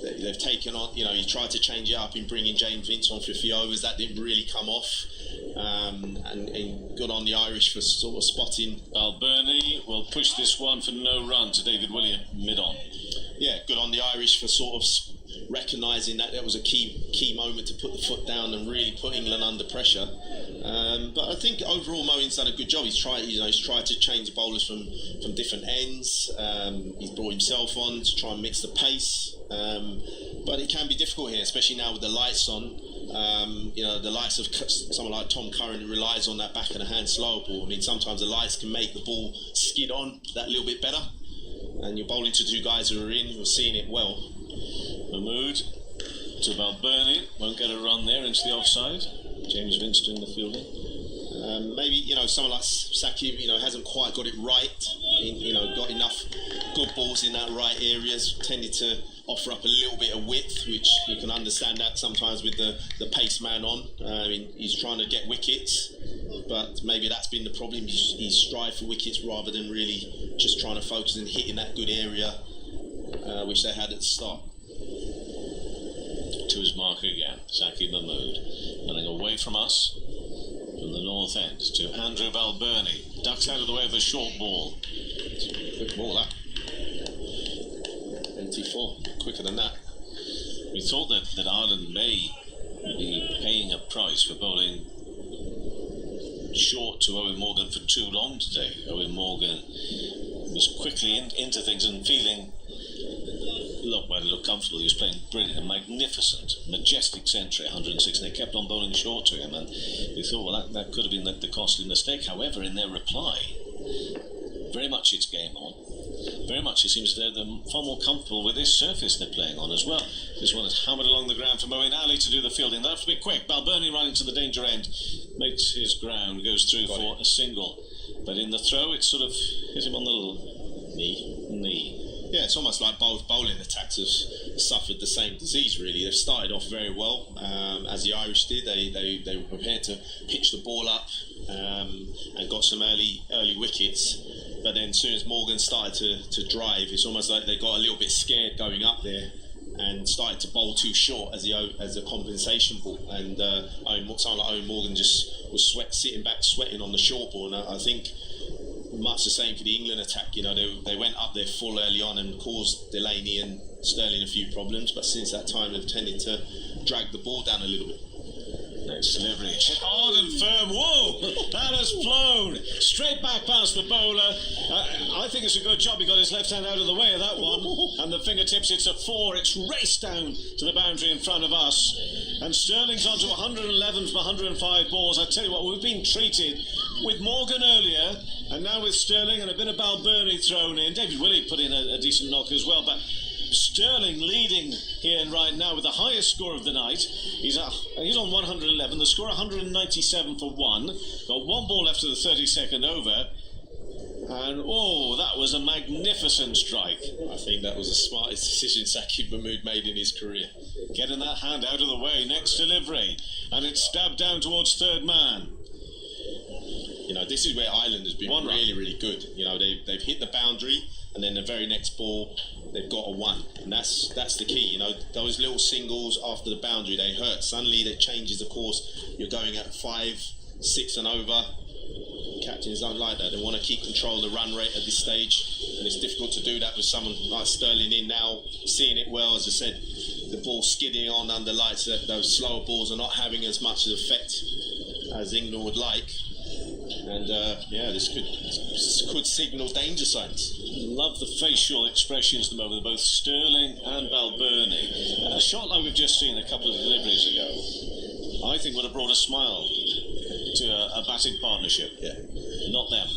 They've taken on, you know, he tried to change it up in bringing James Vince on for a few overs. That didn't really come off. And good on the Irish for sort of spotting. Balbirnie will push this one for no run to David Willey at mid-on. Yeah, good on the Irish for sort of recognising that was a key moment to put the foot down and really put England under pressure. But I think overall Moeen's done a good job. He's tried to change the bowlers from different ends. He's brought himself on to try and mix the pace. But it can be difficult here, especially now with the lights on. The likes of someone like Tom Curran, who relies on that back of the hand slower ball. I mean, sometimes the lights can make the ball skid on that little bit better. And you're bowling to 2 guys who are seeing it well. Mahmood to Balbirnie, won't get a run there into the offside. James Vince doing the fielding. Maybe, someone like Saqib, hasn't quite got it right. Got enough good balls in that right areas, tended to offer up a little bit of width, which you can understand that sometimes with the pace man on. He's trying to get wickets, but maybe that's been the problem. He's strived for wickets rather than really just trying to focus and hitting that good area, which they had at the start. To his mark again, Saqib Mahmood, running away from us. From the north end to Andrew Balbirnie. Ducks out of the way of a short ball. Quick ball, that. 84, quicker than that. We thought that Ireland may be paying a price for bowling short to Eoin Morgan for too long today. Eoin Morgan was quickly into things and feeling, looked comfortable. He was playing brilliant, a magnificent, majestic century, 106, and they kept on bowling short to him, and we thought, well, that could have been the costly mistake. However, in their reply, very much it's game on. Very much it seems they're far more comfortable with this surface they're playing on as well. This one is hammered along the ground for Moeen Ali to do the fielding. They'll have to be quick. Balbirnie running to the danger end, makes his ground, goes through for a single. But in the throw, it sort of hit him on the little knee. Yeah, it's almost like both bowling attacks have suffered the same disease, really. They've started off very well, as the Irish did. They were prepared to pitch the ball up and got some early wickets. But then as soon as Morgan started to drive, it's almost like they got a little bit scared going up there and started to bowl too short as a compensation ball, and someone like Owen Morgan just was sitting back sweating on the short ball. And I think much the same for the England attack. You know, they went up there full early on and caused Delany and Stirling a few problems, but since that time they've tended to drag the ball down a little bit. Next delivery, hard and firm. Whoa, that has flown straight back past the bowler. I think it's a good job he got his left hand out of the way of that one. And the fingertips, it's a 4. It's raced down to the boundary in front of us. And Stirling's on to 111 from 105 balls. I tell you what, we've been treated with Morgan earlier, and now with Stirling and a bit of Balbirnie thrown in. David Willey put in a decent knock as well, but Stirling leading here right now with the highest score of the night. He's on 111, the score 197 for 1. Got 1 ball left of the 32nd over. And oh, that was a magnificent strike. I think that was the smartest decision Saqib Mahmood made in his career. Getting that hand out of the way, next delivery. And it's stabbed down towards third man. You know, this is where Ireland has been really good. You know, they've hit the boundary, and then the very next ball they've got a 1, and that's the key. You know, those little singles after the boundary, they hurt. Suddenly that changes the course. You're going at 5, 6 and over. Captains don't like that. They want to keep control of the run rate at this stage, and it's difficult to do that with someone like Stirling in now, seeing it well. As I said, the ball skidding on under lights. Those slower balls are not having as much effect as England would like. And yeah, this could signal danger signs. Love the facial expressions at the moment of both Stirling and Balbirnie. A shot like we've just seen a couple of deliveries ago, I think would have brought a smile to a batting partnership. Yeah. Not them.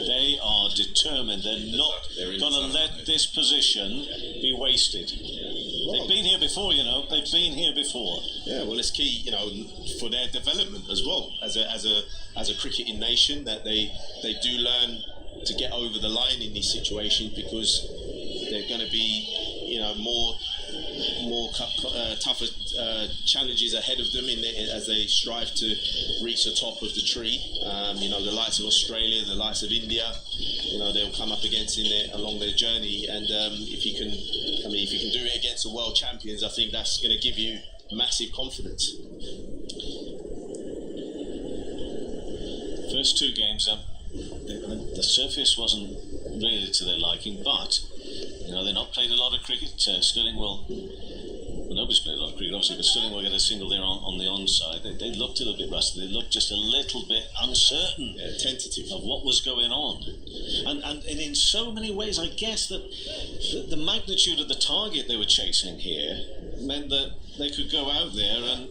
They are determined. They're not going to let this position be wasted. They've been here before, you know. They've been here before. Yeah, well, it's key, you know, for their development as well as a cricketing nation, that they do learn to get over the line in these situations, because they're going to be, you know, more tougher challenges ahead of them as they strive to reach the top of the tree. You know, the likes of Australia, the likes of India, you know, they'll come up against along their journey. And if you can do it against the world champions, I think that's going to give you massive confidence. First 2 games, the surface wasn't really to their liking, but you know, they've not played a lot of cricket. Stirling will. Well, nobody's played a lot of cricket, obviously, but Stirling will get a single there on the onside. They looked a little bit rusty. They looked just a little bit uncertain, tentative of what was going on. And in so many ways, I guess that the magnitude of the target they were chasing here meant that they could go out there and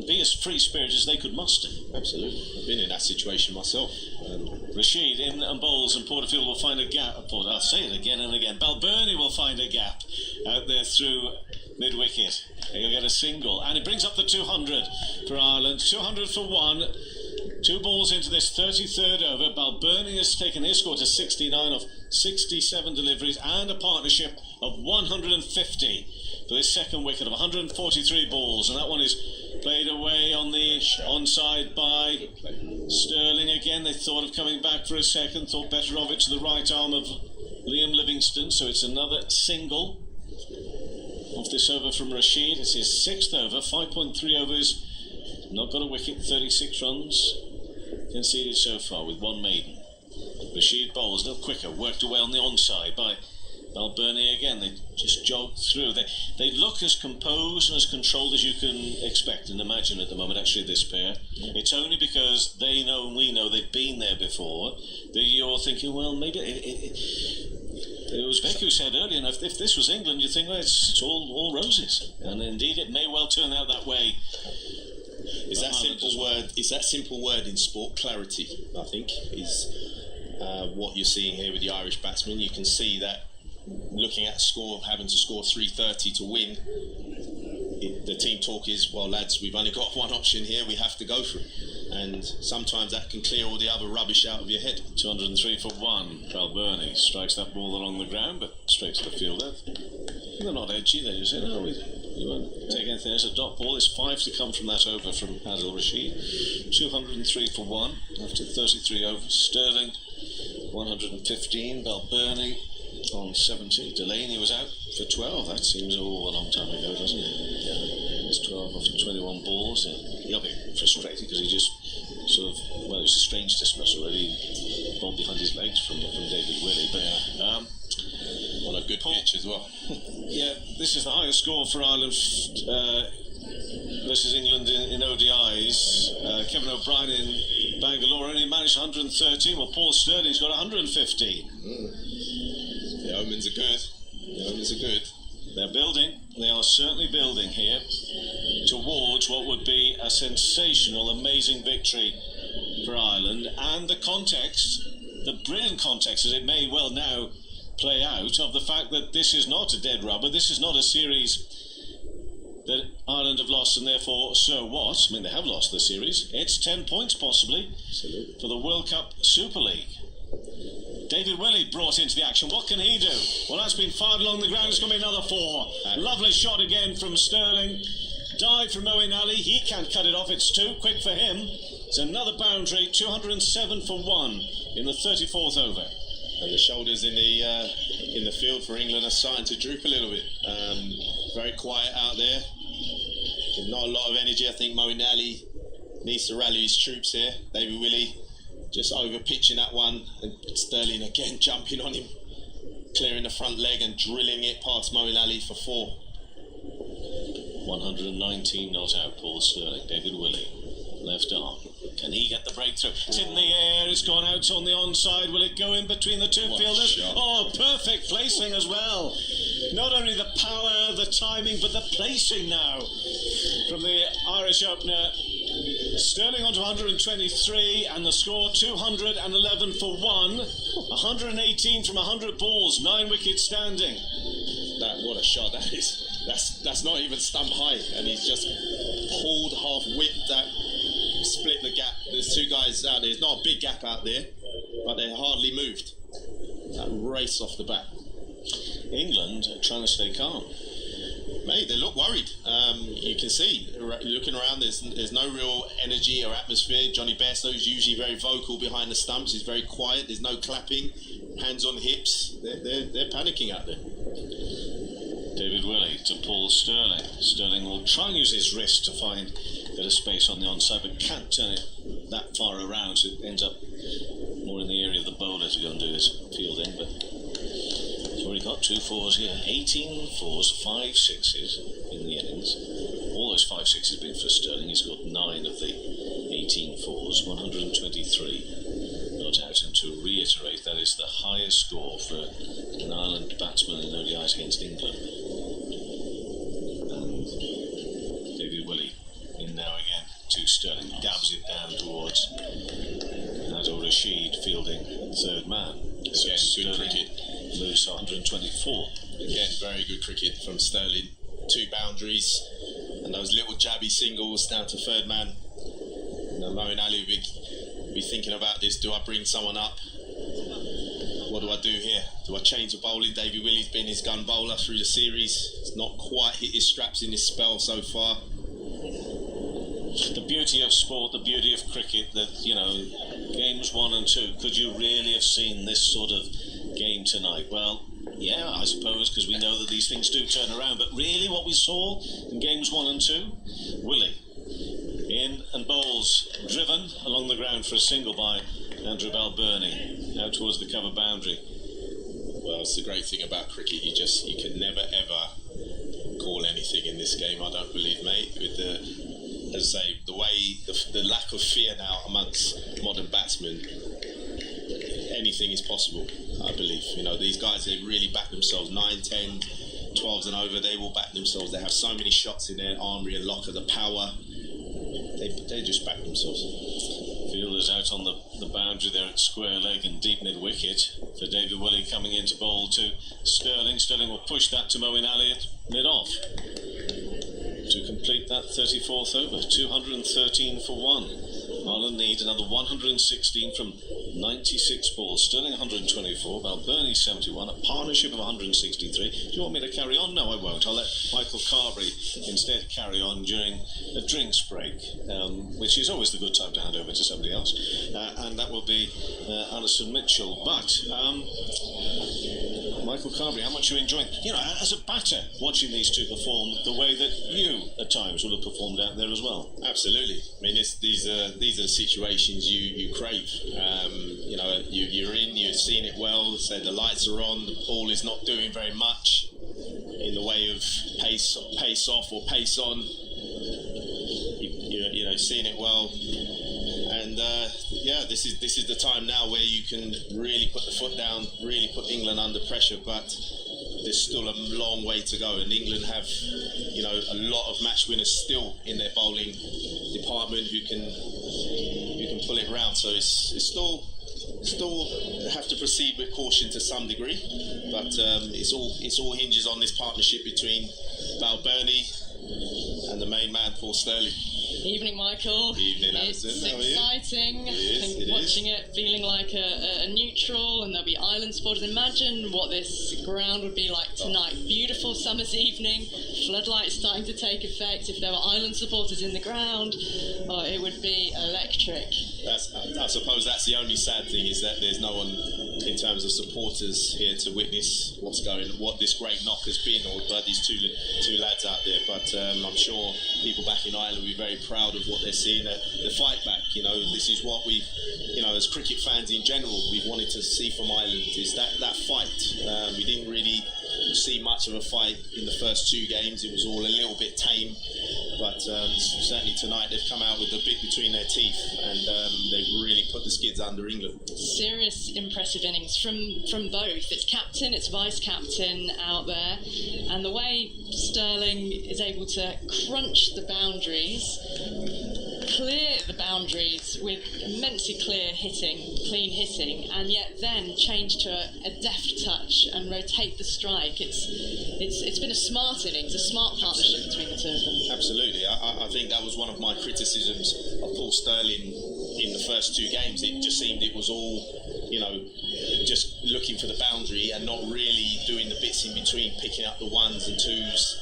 be as free-spirited as they could muster. Absolutely. I've been in that situation myself. Rashid in and bowls, and Porterfield will find a gap. I'll say it again and again. Balbirnie will find a gap out there through mid-wicket. He'll get a single, and it brings up the 200 for Ireland. 200 for 1. 2 balls into this 33rd over. Balbirnie has taken his score to 69 of 67 deliveries, and a partnership of 150 for this second wicket of 143 balls, and that one is played away on the onside by Stirling again. They thought of coming back for a second, thought better of it to the right arm of Liam Livingstone, so it's another single off this over from Rashid. It's his 6th over, 5.3 overs, not got a wicket, 36 runs conceded so far with 1 maiden. Rashid bowls a little quicker, worked away on the onside by Balbirnie again. They just jogged through. They look as composed and as controlled as you can expect and imagine at the moment, actually, this pair. It's only because they know and we know they've been there before that you're thinking, well, maybe it was Vic who said earlier, and if this was England, you'd think, well, it's all roses. And indeed, it may well turn out that way. It's that simple word in sport, clarity, I think, is what you're seeing here with the Irish batsmen. You can see that looking at score, having to score 330 to win, the team talk is, well, lads, we've only got one option here, we have to go for it. And sometimes that can clear all the other rubbish out of your head. 203 for 1. Balbirnie strikes that ball along the ground, but straight to the fielder. They're not edgy, they just say, no, we won't take anything as a dot ball. There's 5 to come from that over from Adil Rashid. 203 for 1 after 33 overs. Stirling 115. Balbirnie on 70. Delany was out for 12. That seems a long time ago, doesn't it? Yeah, it's 12 off 21 balls. He'll be frustrated because he just sort of, well, it was a strange dismissal, really. Ball behind his legs from David Willey. But on a good pitch as well. Yeah, this is the highest score for Ireland versus England in ODIs. Kevin O'Brien in Bangalore only managed 113, while Paul Stirling's got 115. The omens are good. They're building. They are certainly building here towards what would be a sensational, amazing victory for Ireland. And the context, the brilliant context, as it may well now play out, of the fact that this is not a dead rubber. This is not a series that Ireland have lost, and therefore, so what? I mean, they have lost the series. It's 10 points, possibly, for the World Cup Super League. David Willey brought into the action. What can he do? Well, that's been fired along the ground. It's going to be another 4. Lovely shot again from Stirling. Dive from Moeen. He can't cut it off. It's too quick for him. It's another boundary. 207 for 1 in the 34th over. And the shoulders in the field for England are starting to droop a little bit. Very quiet out there. There's not a lot of energy. I think Moeen needs to rally his troops here. David Willey just over pitching that one, and Stirling again jumping on him, clearing the front leg and drilling it past Moeen for 4. 119 not out, Paul Stirling. David Willey, left arm. Can he get the breakthrough? It's in the air, it's gone out on the onside. Will it go in between the two fielders? Oh, perfect placing as well. Not only the power, the timing, but the placing now from the Irish opener. Stirling onto 123, and the score 211 for 1. 118 from 100 balls, 9 wickets standing. What a shot that is. That's not even stump high, and he's just pulled, half whipped that, split the gap. There's 2 guys out there. There's not a big gap out there, but they hardly moved. That race off the bat. England are trying to stay calm. Mate, they look worried. You can see, looking around, there's no real energy or atmosphere. Jonny Bairstow is usually very vocal behind the stumps. He's very quiet. There's no clapping, hands on hips. They're panicking out there. David Willey to Paul Stirling. Stirling will try and use his wrist to find a bit of space on the onside, but can't turn it that far around, so it ends up more in the area of the bowler to go and do his fielding. But he's already got 2 4s here. 18 4s, 5 6s in the innings. All those 5 6s been for Stirling. He's got 9 of the 18 4s, 123 not out. And to reiterate, that is the highest score for an Ireland batsman in ODIs against England. And David Willey in now again to Stirling, dabs it down towards Adil Rashid fielding 3rd man. So again, good cricket. Loose 124. Again, very good cricket from Stirling. 2 boundaries, and those little jabby singles down to 3rd man. Moeen will be thinking about this. Do I bring someone up? What do I do here? Do I change the bowling? David Willey's been his gun bowler through the series. He's not quite hit his straps in this spell so far. The beauty of sport, the beauty of cricket, that, you know, games 1 and 2, could you really have seen this sort of game tonight? Well, yeah, I suppose, because we know that these things do turn around, but really what we saw in games 1 and 2, Willey in and bowls driven along the ground for a single by Andrew Balbirnie out towards the cover boundary. Well, it's the great thing about cricket, you can never ever call anything in this game, I don't believe, mate. With the, as I say, the way the lack of fear now amongst modern batsmen, anything is possible, I believe. You know, these guys, they really back themselves. 9, 10, 12s and over, they will back themselves. They have so many shots in their armoury and locker, the power. They just back themselves. Fielders out on the boundary there at square leg and deep mid wicket for David Willey coming in to bowl to Stirling. Stirling will push that to Moeen at mid off to complete that 34th over. 213 for 1. Ireland need another 116 from 96 balls. Stirling 124, Balbirnie 71, a partnership of 163. Do you want me to carry on? No, I won't. I'll let Michael Carberry instead carry on during a drinks break, which is always the good time to hand over to somebody else, and that will be Alison Mitchell. But Michael Carberry, how much are you enjoying, as a batter, watching these two perform the way that you, at times, would have performed out there as well? Absolutely. I mean, these are the situations you crave. You're in, you're seeing it well, so the lights are on, the ball is not doing very much in the way of pace off or pace on. You're seeing it well. And this is the time now where you can really put the foot down, really put England under pressure. But there's still a long way to go, and England have, a lot of match winners still in their bowling department who can pull it round. So it's still have to proceed with caution to some degree. But it's all hinges on this partnership between Balbirnie and the main man, Paul Stirling. Evening, Michael. Evening, Alison. It's How are you? exciting. Watching it, feeling like a neutral, and there'll be Island supporters. Imagine what this ground would be like tonight. Beautiful summer's evening, floodlights starting to take effect. If there were Island supporters in the ground, it would be electric. I suppose that's the only sad thing, is that there's no one in terms of supporters here to witness what this great knock has been, or these two lads out there. But I'm sure people back in Ireland will be very proud of what they're seeing, the fight back. This is what we've, as cricket fans in general, we've wanted to see from Ireland, is that fight. We didn't really see much of a fight in the first two games. It was all a little bit tame, but certainly tonight they've come out with the bit between their teeth, and they've really put the skids under England. Serious, impressive innings from both. It's captain, it's vice captain out there, and the way Stirling is able to crunch the boundaries, clear the boundaries with immensely clean hitting, and yet then change to a deft touch and rotate the strike. It's been a smart innings, a smart partnership between the two of them. Absolutely. I think that was one of my criticisms of Paul Stirling in the first two games. It just seemed it was all, just looking for the boundary and not really doing the bits in between, picking up the ones and twos,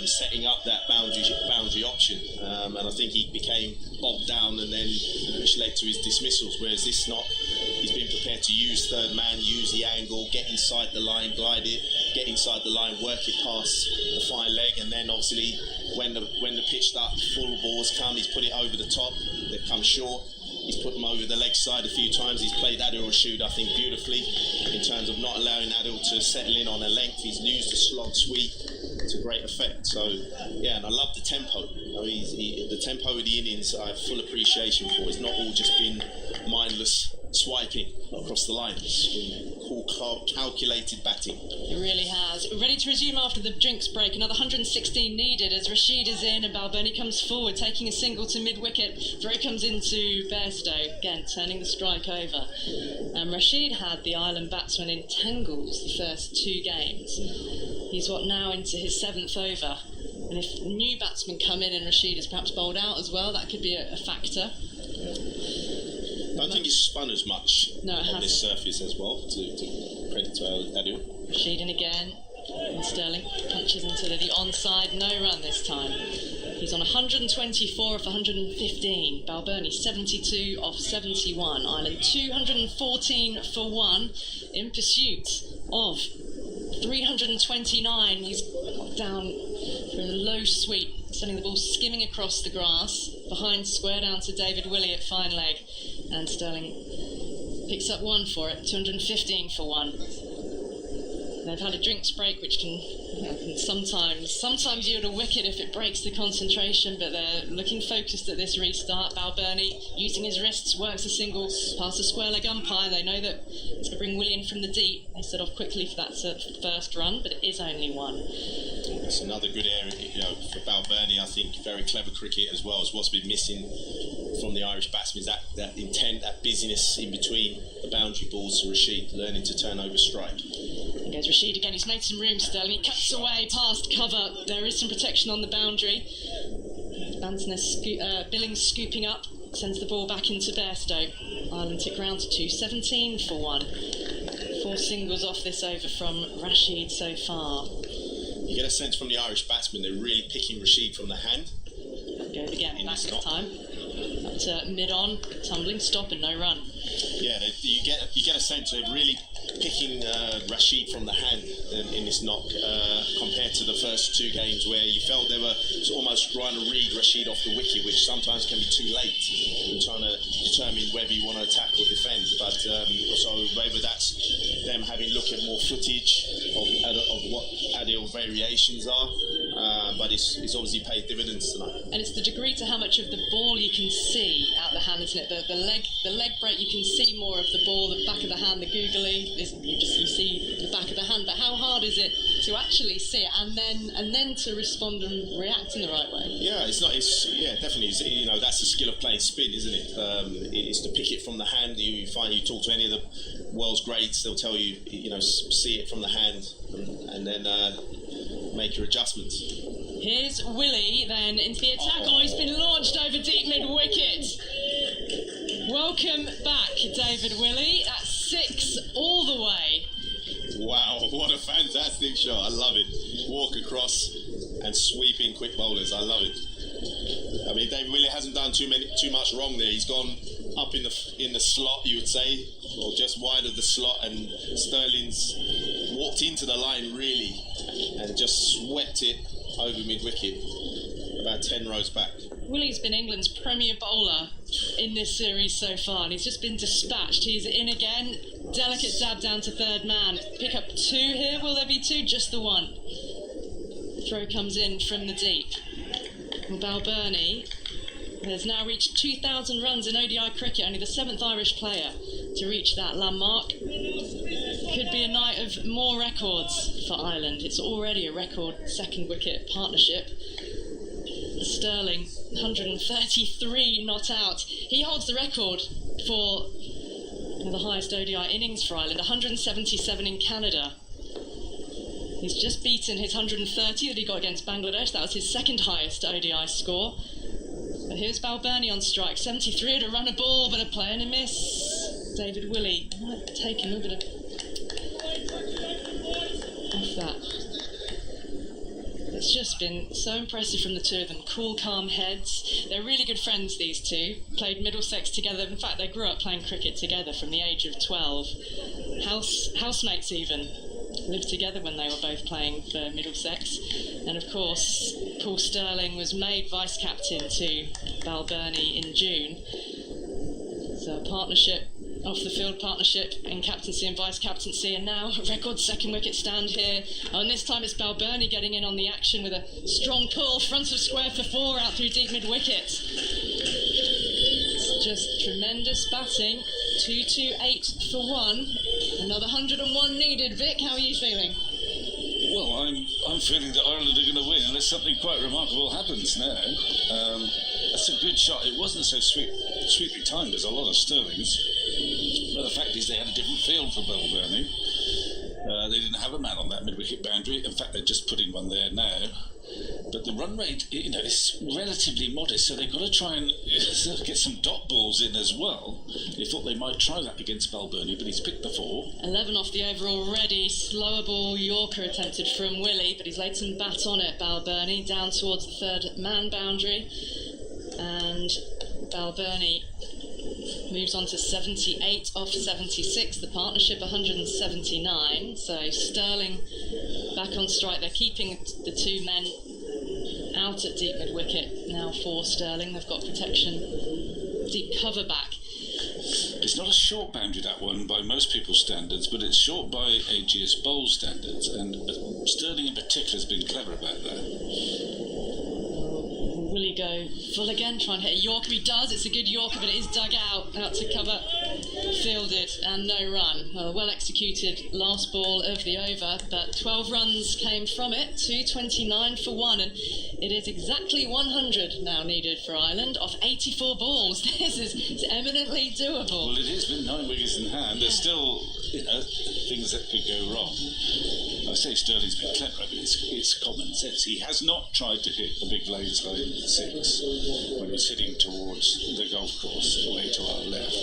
setting up that boundary option. And I think he became bogged down, and then which led to his dismissals. Whereas this he's been prepared to use third man, use the angle, get inside the line, glide it, get inside the line, work it past the fine leg, and then obviously when the pitched up full balls come, he's put it over the top. They've come short. He's put them over the leg side a few times. He's played Adil Rashid, I think, beautifully in terms of not allowing Adil to settle in on a length. He's used the slog sweep to great effect. So, yeah, and I love the tempo. The tempo of the innings I have full appreciation for. It's not all just been mindless swiping across the line. It's been cool, calculated batting. It really has. Ready to resume after the drinks break. Another 116 needed as Rashid is in and Balbirnie comes forward, taking a single to mid-wicket. Throw comes into Bairstow, again turning the strike over. Rashid had the Ireland batsman in tangles the first two games. He's now into his 7th over. And if new batsmen come in and Rashid is perhaps bowled out as well, that could be a factor. I don't think he's spun as much on this surface as well, to credit to Adil. Rashid in again, and Stirling punches into the onside, no run this time. He's on 124 off 115, Balbirnie 72 off 71, Ireland 214 for 1 in pursuit of 329. He's down for a low sweep, sending the ball skimming across the grass, behind square down to David Willey at fine leg. And Stirling picks up 1 for it, 215 for 1. They've had a drinks break, which can sometimes yield a wicket if it breaks the concentration, but they're looking focused at this restart. Balbirnie, using his wrists, works a single past the square leg umpire. They know that it's going to bring Willey in from the deep. They set off quickly for that first run, but it is only 1. It's another good area, for Balbirnie. I think very clever cricket as well. As what's been missing from the Irish batsmen is that intent, that busyness in between the boundary balls. To Rashid learning to turn over strike. And goes Rashid again. He's made some room, Stirling. He cuts away past cover. There is some protection on the boundary. Banton, Billings scooping up, sends the ball back into Bairstow. Ireland tick round to 217 for 1. 4 singles off this over from Rashid so far. You get a sense from the Irish batsmen they're really picking Rashid from the hand. Goes again, back this time. Up to mid-on, tumbling, stop and no run. Yeah, you get a sense they're really picking Rashid from the hand in this knock compared to the first two games where you felt they were almost trying to read Rashid off the wicket, which sometimes can be too late in trying to determine whether you want to attack or defend. But so whether that's them having look at more footage of what Adil variations are, but it's obviously paid dividends tonight. And it's the degree to how much of the ball you can see out the hand, isn't it? The leg break, you can see more of the ball. The back of the hand, the googly, you see the back of the hand. But how hard is it to actually see it and then to respond and react in the right way? Yeah, definitely. That's the skill of playing spin, isn't it? It's to pick it from the hand. You find you talk to any of the world's greats, they'll tell you, see it from the hand and then make your adjustments. Here's Willey then into the attack. Oh, he's been launched over deep mid-wicket. Welcome back, David Willey. That's 6 all the way. Wow, what a fantastic shot. I love it. Walk across and sweep in quick bowlers. I love it. I mean, David Willey hasn't done too much wrong there. He's gone up in the slot, you would say, or just wide of the slot, and Stirling's walked into the line really and just swept it over mid-wicket, about 10 rows back. Willey's been England's premier bowler in this series so far, and he's just been dispatched. He's in again, delicate dab down to third man. Pick up 2 here, will there be 2? Just the 1. Throw comes in from the deep. Well, Balbirnie has now reached 2,000 runs in ODI cricket, only the 7th Irish player to reach that landmark. Could be a night of more records for Ireland. It's already a record second wicket partnership. Sterling, 133 not out. He holds the record for the highest ODI innings for Ireland, 177 in Canada. He's just beaten his 130 that he got against Bangladesh. That was his second highest ODI score. But here's Balbirnie on strike, 73 to run a ball, but a play and a miss. David Willey might take a little bit of off that. It's just been so impressive from the two of them. Cool, calm heads. They're really good friends, these two. Played Middlesex together. In fact, they grew up playing cricket together from the age of 12. Housemates even. Lived together when they were both playing for Middlesex. And of course, Paul Stirling was made vice-captain to Balbirnie in June. So a partnership, off-the-field partnership in captaincy and vice-captaincy, and now a record second wicket stand here. Oh, and this time it's Balbirnie getting in on the action with a strong pull, front of square for 4 out through deep mid-wicket. It's just tremendous batting. 228 for 1. Another 101 needed. Vic, how are you feeling? Well, I'm feeling that Ireland are going to win unless something quite remarkable happens now. That's a good shot. It wasn't so sweetly timed as a lot of Stirling's. But the fact is they had a different field for Balbirnie. They didn't have a man on that mid-wicket boundary. In fact, they're just putting one there now. But the run rate, is relatively modest, so they've got to try and get some dot balls in as well. They thought they might try that against Balbirnie, but he's picked the 4. 11 off the over already. Slower ball Yorker attempted from Willey, but he's laid some bat on it, Balbirnie, down towards the third man boundary. And Balbirnie moves on to 78 off 76, the partnership 179. So Stirling back on strike. They're keeping the 2 men out at deep mid-wicket now for Stirling. They've got protection, deep cover back. It's not a short boundary, that one, by most people's standards, but it's short by AGS Bowl standards, and Stirling in particular has been clever about that. Will he go full again, try and hit a Yorker? He does. It's a good Yorker, but it is dug out to cover. Fielded and no run. Well executed last ball of the over, but 12 runs came from it. 229 for 1, and it is exactly 100 now needed for Ireland off 84 balls. This is eminently doable. Well, it has been 9 wickets in hand. There's still, things that could go wrong. I say Stirling's been clever, but it's common sense. He has not tried to hit the big lane side 6 when he's sitting towards the golf course away to our left.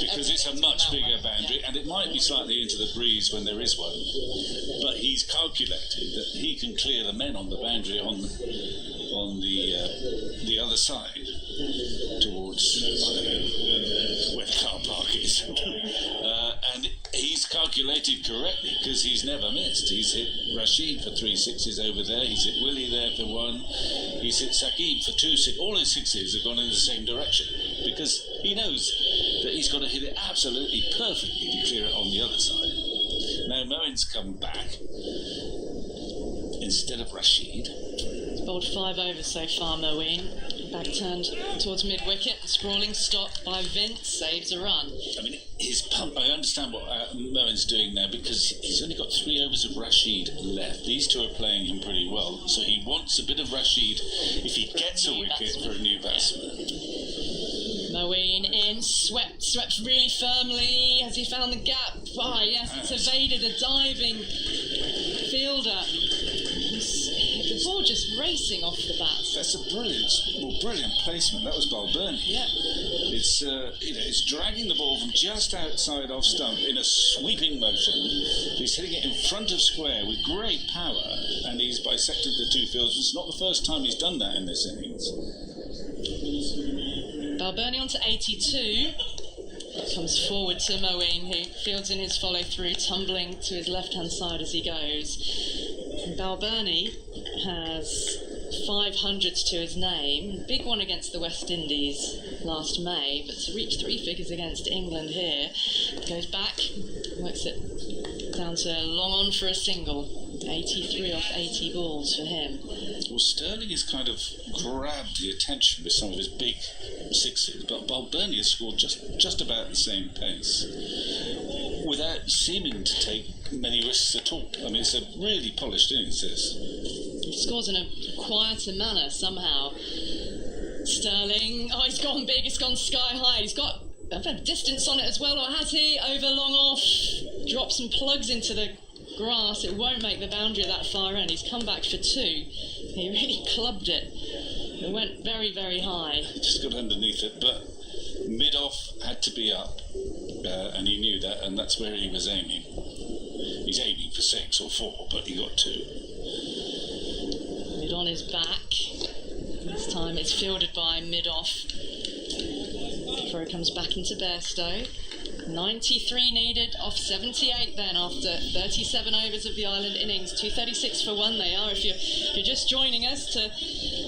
Because it's a much bigger boundary, and it might be slightly into the breeze when there is one, but he's calculated that he can clear the men on the boundary on the other side towards where the car park is, and he's calculated calculated correctly, because he's never missed. He's hit Rashid for 3 sixes over there, he's hit Willey there for 1, he's hit Saqib for 2 sixes. All his sixes have gone in the same direction, because he knows that he's got to hit it absolutely perfectly to clear it on the other side. Now Moeen's come back instead of Rashid. Bowled 5 overs so far, Moeen. Back turned towards mid-wicket. Sprawling stop by Vince. Saves a run. I mean, his pump, I understand what Moeen's doing now, because he's only got 3 overs of Rashid left. These two are playing him pretty well, so he wants a bit of Rashid if he gets a wicket for a new batsman. Moeen in, swept really firmly. Has he found the gap? Ah, yes, it's evaded a diving fielder. The ball just racing off the bat. That's a brilliant placement. That was Balbirnie. Yeah. It's dragging the ball from just outside off stump in a sweeping motion. He's hitting it in front of square with great power, and he's bisected the 2 fields. It's not the first time he's done that in this innings. Balbirnie on to 82. Comes forward to Moeen, who fields in his follow-through, tumbling to his left-hand side as he goes. And Balbirnie has 500s to his name. Big one against the West Indies last May, but to reach 3 figures against England here, goes back, works it down to long on for a single. 83 off 80 balls for him. Well, Stirling has kind of grabbed the attention with some of his big sixes, but Balbirnie has scored just about the same pace without seeming to take many risks at all. I mean, it's a really polished innings, this. He scores in a quieter manner somehow. Sterling, he's gone big, it's gone sky high. He's got a bit of distance on it as well, or has he? Over long off, drops some plugs into the grass. It won't make the boundary that far in. He's come back for 2. He really clubbed it. It went very, very high. Just got underneath it, but mid-off had to be up, and he knew that, and that's where he was aiming. He's aiming for 6 or 4, but he got 2. Mid on his back. This time it's fielded by mid-off. Before it comes back into Bairstow. 93 needed off 78 then after 37 overs of the Island innings. 236 for 1 they are. If you're just joining us to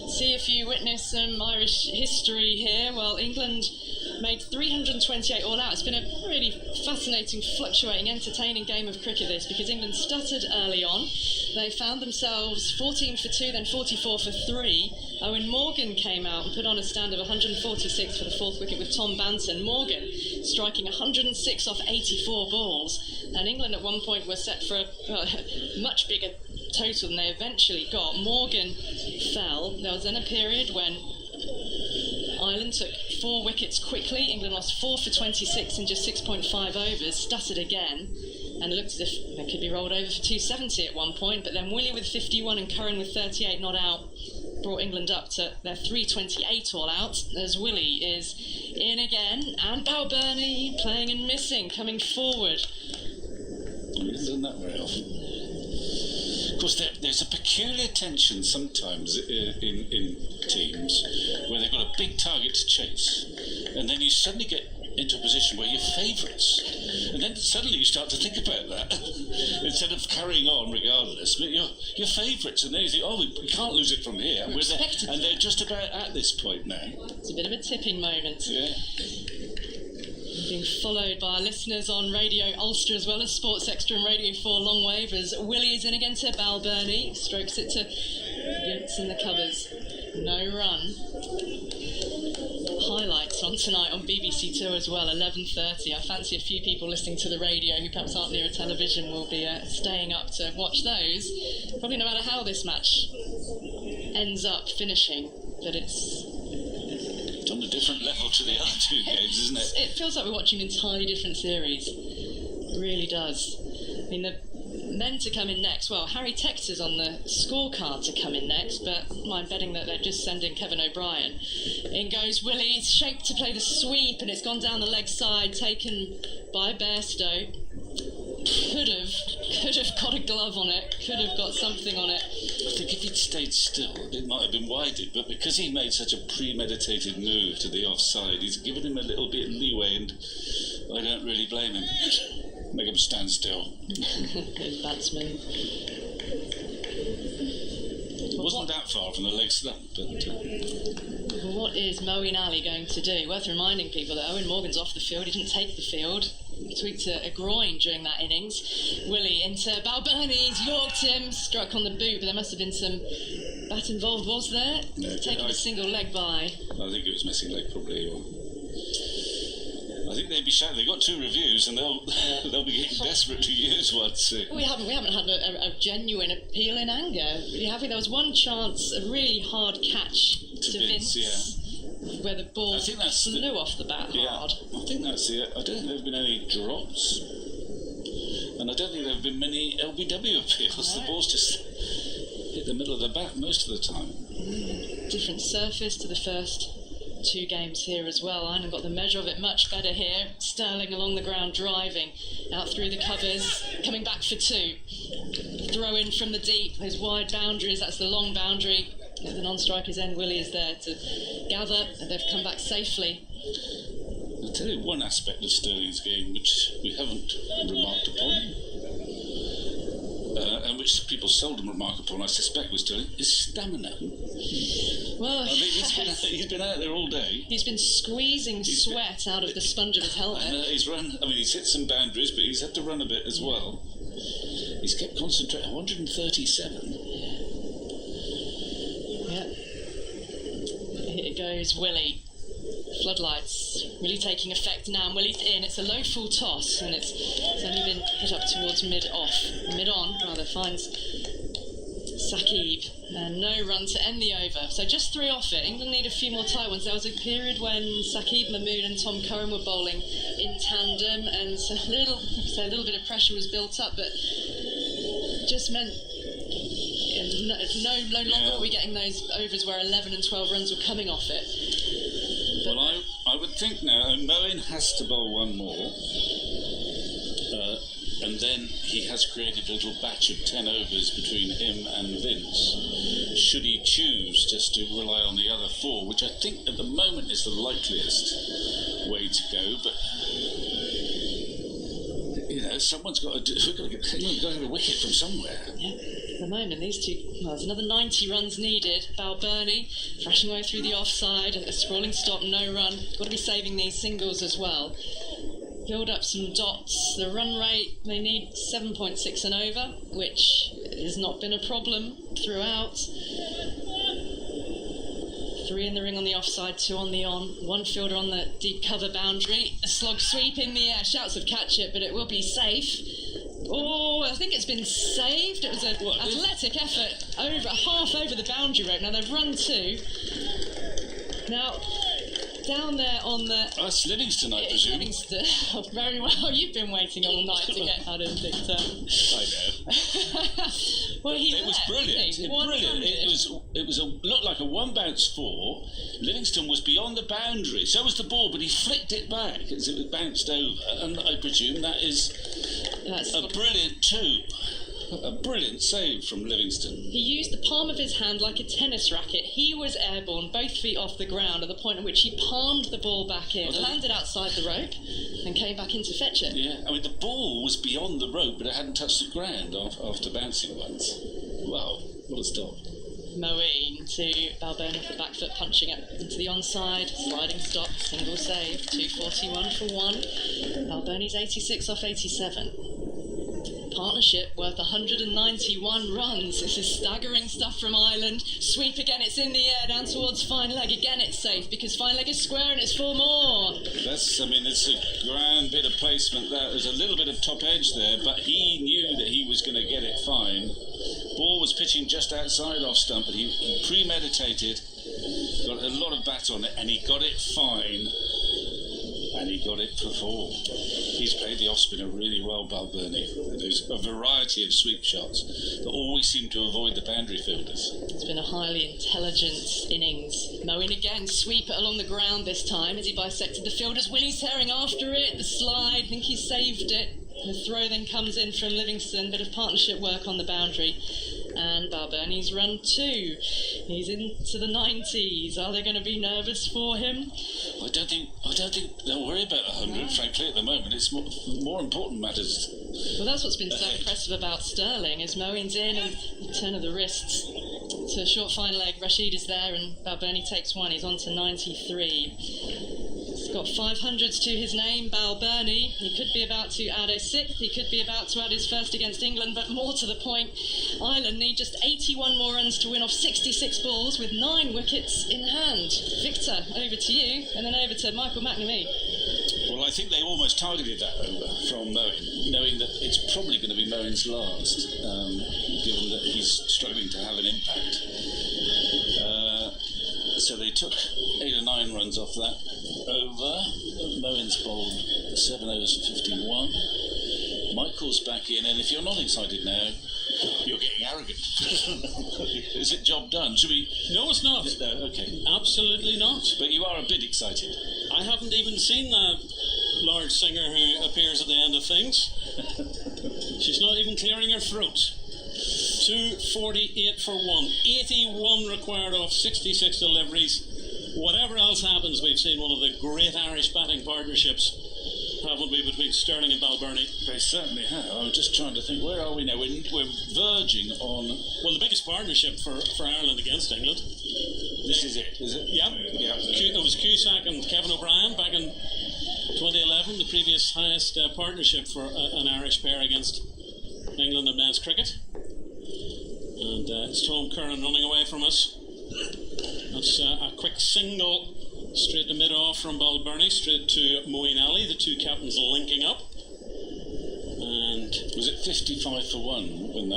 see if you witness some Irish history here, well, England made 328 all out. It's been a really fascinating, fluctuating, entertaining game of cricket this, because England stuttered early on. They found themselves 14 for 2, then 44 for 3. Owen Morgan came out and put on a stand of 146 for the 4th wicket with Tom Banton. Morgan striking 106 off 84 balls, and England at one point were set for a much bigger total than they eventually got. Morgan fell. There was then a period when Ireland took 4 wickets quickly. England lost 4 for 26 in just 6.5 overs, stuttered again, and it looked as if they could be rolled over for 270 at one point, but then Willey with 51 and Curran with 38 not out brought England up to their 328 all out, as Willey is in again, and Balbirnie playing and missing, coming forward. He hasn't done that very often. Of course, there's a peculiar tension sometimes in teams where they've got a big target to chase, and then you suddenly get into a position where you're favourites, and then suddenly you start to think about that instead of carrying on regardless. But you're favourites, and then you think, we can't lose it from here, and they're just about at this point now. It's a bit of a tipping moment. Yeah. Being followed by our listeners on Radio Ulster as well as Sports Extra and Radio 4 long wave, as Willey is in again to Balbirnie, strokes it to Vince in the covers. No run. Highlights on tonight on BBC 2 as well, 11:30. I fancy a few people listening to the radio who perhaps aren't near a television will be staying up to watch those. Probably no matter how this match ends up finishing, but it's on a different level to the other 2 games, isn't it? It feels like we're watching an entirely different series. It really does. I mean, the men to come in next, well, Harry Tector's on the scorecard to come in next, but I'm betting that they're just sending Kevin O'Brien. In goes Willey, it's shaped to play the sweep, and it's gone down the leg side, taken by Bairstow. Could have got a glove on it, could have got something on it. I think if he'd stayed still, it might have been wided, but because he made such a premeditated move to the offside, he's given him a little bit of leeway, and I don't really blame him. Make him stand still. Good batsman. It wasn't that far from the leg slump, but... What is Moeen Ali going to do? Worth reminding people that Eoin Morgan's off the field. He didn't take the field. He tweaked a groin during that innings. Willey into Balbirnie. He's yorked him. Struck on the boot, but there must have been some bat involved, was there? No, taking a single leg by. I think it was missing leg, probably. Or... I think they'd be shouting. They've got 2 reviews, and they'll be getting desperate to use one soon. We haven't had a genuine appeal in anger. Really happy. There was one chance, a really hard catch to Vince, where the ball flew off the bat hard. I think that's it. I don't think there have been any drops, and I don't think there have been many LBW appeals. No. The ball's just hit the middle of the bat most of the time. Different surface to the first 2 games here as well. Ireland got the measure of it much better here. Stirling along the ground driving out through the covers, coming back for 2. Throw in from the deep, those wide boundaries, that's the long boundary. At the non-striker's end, Willey is there to gather, and they've come back safely. I'll tell you one aspect of Stirling's game which we haven't remarked upon, and which people seldom remark upon, I suspect, with Stirling, is stamina. Well, I mean, he's been out there all day. He's been squeezing sweat out of the sponge of his helmet. He's run. I mean, he's hit some boundaries, but he's had to run a bit as well. He's kept concentrating. 137. Yeah. Here goes Willey. Floodlights really taking effect now, and Willey's in. It's a low full toss, and it's only been hit up towards mid-on, finds Saqib, and no run to end the over. So just 3 off it. England need a few more tight ones. There was a period when Saqib, Mahmood and Tom Curran were bowling in tandem, and so a little bit of pressure was built up, but just meant no longer were we getting those overs where 11 and 12 runs were coming off it. Well, I would think now Moeen has to bowl one more, and then he has created a little batch of 10 overs between him and Vince, should he choose just to rely on the other 4, which I think at the moment is the likeliest way to go, but you know, someone's got to do, we've got to have a wicket from somewhere. Yeah. At the moment, these 2, there's another 90 runs needed. Balbirnie thrashing away through the offside, a sprawling stop, no run. Got to be saving these singles as well. Build up some dots. The run rate, they need 7.6 and over, which has not been a problem throughout. 3 in the ring on the offside, 2 on the on. 1 fielder on the deep cover boundary. A slog sweep in the air. Shouts of catch it, but it will be safe. Oh, I think it's been saved. It was an athletic effort, half over the boundary rope. Now they've run 2. Now, down there on the... That's Livingstone, I presume. Livingstone. Oh, very well. You've been waiting all night to get out of Tector. I know. Well, it was brilliant. It looked like a 1 bounce 4. Livingstone was beyond the boundary. So was the ball, but he flicked it back as it was bounced over. And I presume that's a brilliant 2. A brilliant save from Livingstone. He used the palm of his hand like a tennis racket. He was airborne, both feet off the ground, at the point at which he palmed the ball back in, landed outside the rope, and came back in to fetch it. Yeah, I mean, the ball was beyond the rope, but it hadn't touched the ground after bouncing once. Wow, what a stop. Moeen to Balbirnie for back foot, punching it into the onside, sliding stop, single save, 241 for 1. Balbirnie's 86 off 87. Partnership worth 191 runs. This is staggering stuff from Ireland. Sweep again, it's in the air, down towards fine leg. Again, it's safe because fine leg is square and it's 4 more. It's a grand bit of placement there. There's a little bit of top edge there, but he knew that he was going to get it fine. Ball was pitching just outside off stump, but he premeditated, got a lot of bat on it, and he got it fine. And he got it for 4. He's played the off-spinner really well, Balbirnie. There's a variety of sweep shots that always seem to avoid the boundary fielders. It's been a highly intelligent innings. Moeen again, sweep it along the ground this time as he bisected the fielders. Willey's tearing after it, the slide, I think he saved it. The throw then comes in from Livingstone, bit of partnership work on the boundary. And Balbirnie's run 2. He's into the 90s. Are they going to be nervous for him? I don't think they'll worry about 100, frankly, at the moment. It's more important matters. Well, that's what's been so impressive about Stirling, is Moeen's in and turn of the wrists. To a short fine leg, Rashid is there and Balbirnie takes one. He's on to 93. He's got 500s to his name, Balbirnie. He could be about to add a 6th. He could be about to add his first against England, but more to the point, Ireland need just 81 more runs to win off 66 balls with 9 wickets in hand. Victor, over to you, and then over to Michael McNamee. Well, I think they almost targeted that over from Moeen, knowing that it's probably going to be Moeen's last, given that he's struggling to have an impact. So they took 8 or 9 runs off that over. Moeen's bowled 7 overs for 51. Michael's back in, and if you're not excited now, you're getting arrogant. Is it job done? Should we? No, it's not. No, okay. Absolutely not. But you are a bit excited. I haven't even seen the large singer who appears at the end of things. She's not even clearing her throat. 248 for 1. 81 required off 66 deliveries. Whatever else happens, we've seen one of the great Irish batting partnerships, haven't we, between Stirling and Balbirnie? They certainly have. I'm just trying to think, where are we now? We're verging on... Well, the biggest partnership for Ireland against England. This is it, is it? Yeah. It was Cusack and Kevin O'Brien back in 2011, the previous highest partnership for an Irish pair against England in men's cricket. And it's Tom Curran running away from us. That's a quick single straight to mid-off from Balbirnie, straight to Moeen Ali, the two captains linking up. And was it 55 for 1 when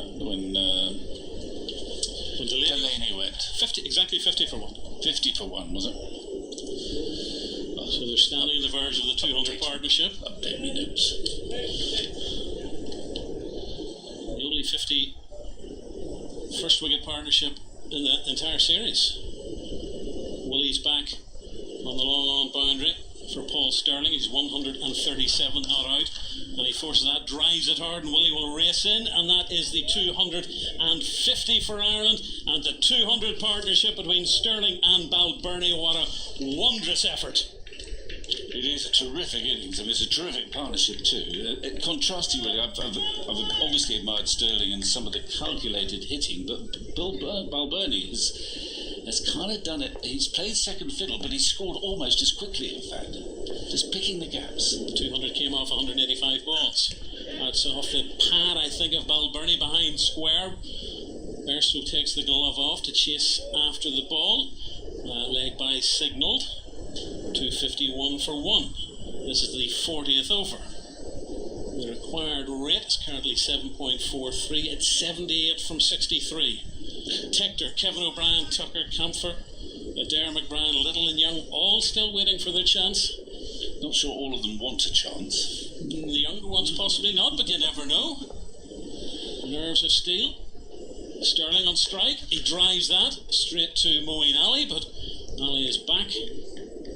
Delany went? 50, exactly 50 for 1. 50 for 1, was it? So they're standing on the verge of the 200 partnership. Update me notes. The only 50 first wicket partnership in the entire series. Willey's back on the long on boundary for Paul Stirling. He's 137 not out, and he forces that, drives it hard, and Willey will race in, and that is the 250 for Ireland, and the 200 partnership between Stirling and Balbirnie. What a wondrous effort. It is a terrific innings. I mean, it's a terrific partnership too. Contrasting with, I've obviously admired Stirling and some of the calculated hitting, but Balbirnie has kind of done it. He's played second fiddle, but he's scored almost as quickly, in fact. Just picking the gaps. 200 came off 185 balls. That's off the pad, I think, of Balbirnie behind square. Bairstow takes the glove off to chase after the ball. Leg by signalled. 251 for 1. This is the 40th over. The required rate is currently 7.43. It's 78 from 63. Tector, Kevin O'Brien, Tucker, Campher, Adair, McBrine, Little and Young, all still waiting for their chance. Not sure all of them want a chance. The younger ones possibly not, but you never know. Nerves of steel. Stirling on strike. He drives that straight to Moeen Ali, but Ali is back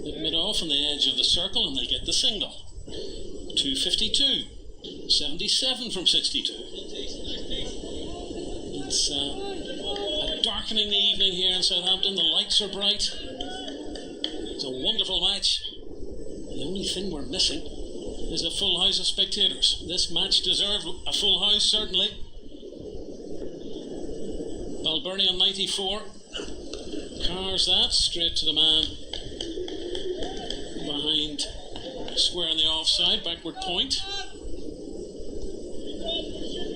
at mid-off on the edge of the circle, and they get the single. 252. 77 from 62. It's a darkening evening here in Southampton. The lights are bright. It's a wonderful match. The only thing we're missing is a full house of spectators. This match deserved a full house, certainly. Balbirnie on 94. Cars that straight to the man behind square on the offside, backward point.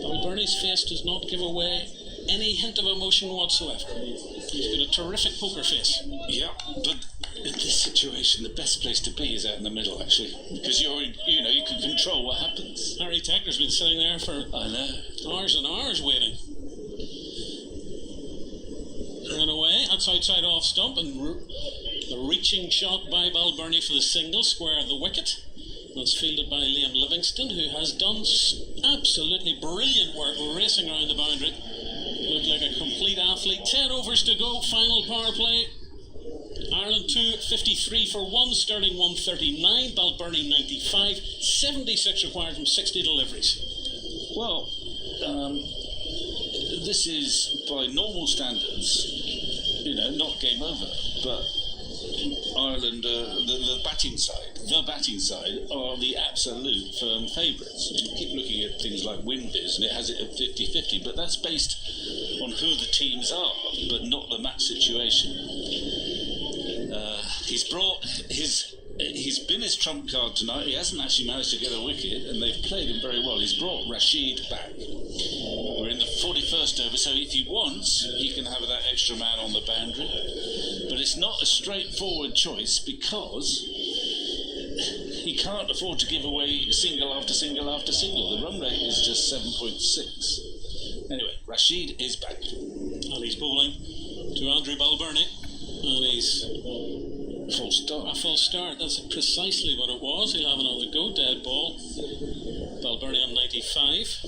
Balbirnie's face does not give away any hint of emotion whatsoever. He's got a terrific poker face. Yeah, but in this situation, the best place to be is out in the middle, actually, because you can control what happens. Harry Tector's been sitting there for hours and hours waiting. Run away, that's outside off stump, and a reaching shot by Balbirnie for the single, square of the wicket. That's fielded by Liam Livingstone, who has done absolutely brilliant work racing around the boundary. Looked like a complete athlete. 10 overs to go, final power play. Ireland 253 for 1, Stirling 139, Balbirnie 95, 76 required from 60 deliveries. Well, this is by normal standards, not game over, but Ireland, the batting side are the absolute firm favourites. You keep looking at things like WinViz and it has it at 50-50, but that's based on who the teams are, but not the match situation. He's been his trump card tonight. He hasn't actually managed to get a wicket, and they've played him very well. He's brought Rashid back. We're in the 41st over, so if he wants, he can have that extra man on the boundary. But it's not a straightforward choice because he can't afford to give away single after single after single. The run rate is just 7.6. Anyway, Rashid is back. And he's bowling to Andrew Balbirnie, and he's full start. A full start, that's precisely what it was. He'll have another go, dead ball. Balbirnie on 95.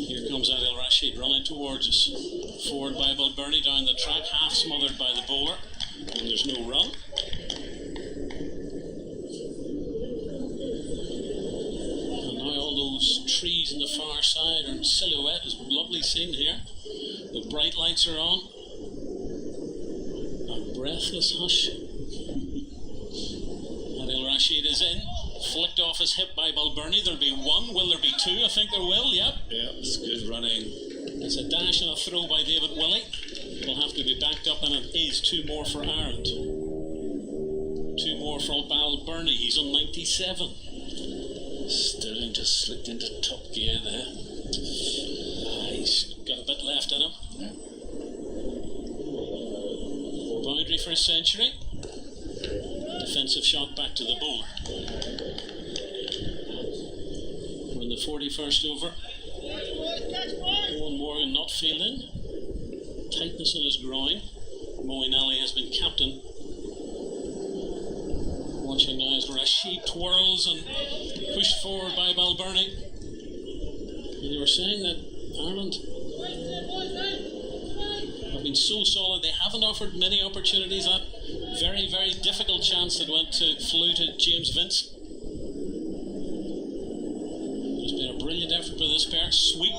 Here comes Adil Rashid running towards us. Forward by Balbirnie down the track, half smothered by the bowler, and there's no run. And now all those trees on the far side are in silhouette. It's a lovely scene here. The bright lights are on. Breathless hush. Adil Rashid is in, flicked off his hip by Balbirnie. There'll be one. Will there be two? I think there will. Yep. Yeah, it's good running. It's a dash and a throw by David Willey. Will have to be backed up, and it is two more for Ireland. Two more for Balbirnie. He's on 97. Stirling just slipped into top gear there. He's got a bit left in him. Yeah. Boundary for a century. Defensive shot back to the bowler. We're in the 41st over. Owen Morgan not fielding. Tightness in his groin. Moeen has been captain. Watching now as Rashid twirls and pushed forward by Balbirnie. And you were saying that Ireland have been so solid, they haven't offered many opportunities. That very, very difficult chance that went flew to James Vince. There's been a brilliant effort by this pair. Sweep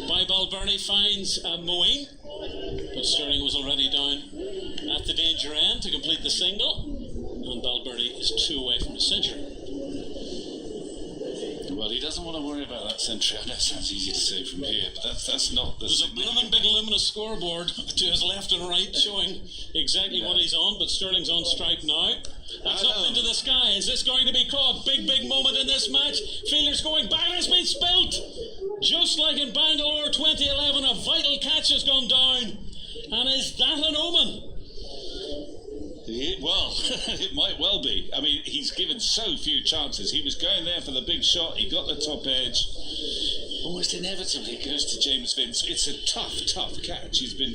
by Balbirnie finds Moeen, but Stirling was already down at the danger end to complete the single, and Balbirnie is two away from the century. Well, he doesn't want to worry about that century. I know it sounds easy to say from here, but that's not the. There's a blooming big luminous scoreboard to his left and right showing exactly what he's on, but Stirling's on strike now. That's up into the sky. Is this going to be caught? Big moment in this match. Fielders going back. It's been spilt. Just like in Bangalore 2011, a vital catch has gone down. And is that an omen? Well, it might well be. I mean, he's given so few chances. He was going there for the big shot. He got the top edge. Almost inevitably it goes to James Vince. It's a tough catch. He's been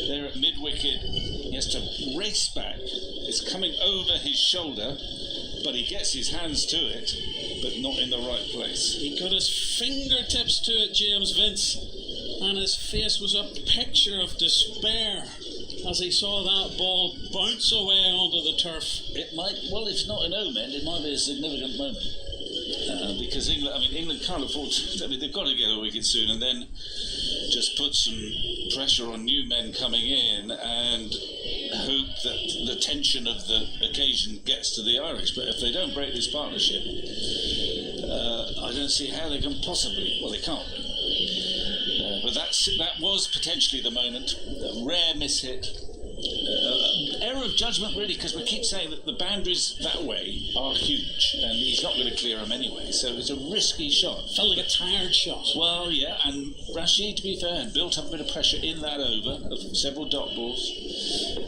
there at mid-wicket. He has to race back. It's coming over his shoulder, but he gets his hands to it, but not in the right place. He got his fingertips to it, James Vince, and his face was a picture of despair as he saw that ball bounce away onto the turf. It might, well, it's not an omen, it might be a significant moment. Because England can't afford to, they've got to get a wicket soon and then just put some pressure on new men coming in and hope that the tension of the occasion gets to the Irish. But if they don't break this partnership, I don't see how they can possibly, well, they can't. But that was potentially the moment. A rare miss-hit. Error of judgment, really, because we keep saying that the boundaries that way are huge, and he's not going to clear them anyway. So it's a risky shot. Felt like a tired shot. Well, yeah, and Rashid, to be fair, had built up a bit of pressure in that over of several dot balls.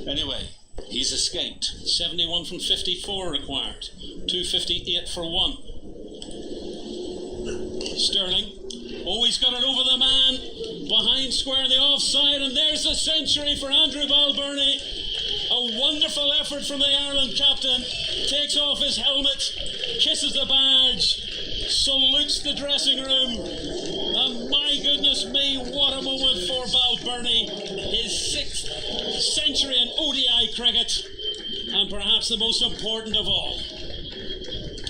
Anyway, he's escaped. 71 from 54 required. 258 for 1. Stirling. Oh, he's got it over the man. Behind square in the offside, and there's a century for Andrew Balbirnie. A wonderful effort from the Ireland captain. Takes off his helmet, kisses the badge, salutes the dressing room. And my goodness me, what a moment for Balbirnie. His 6th cricket, and perhaps the most important of all.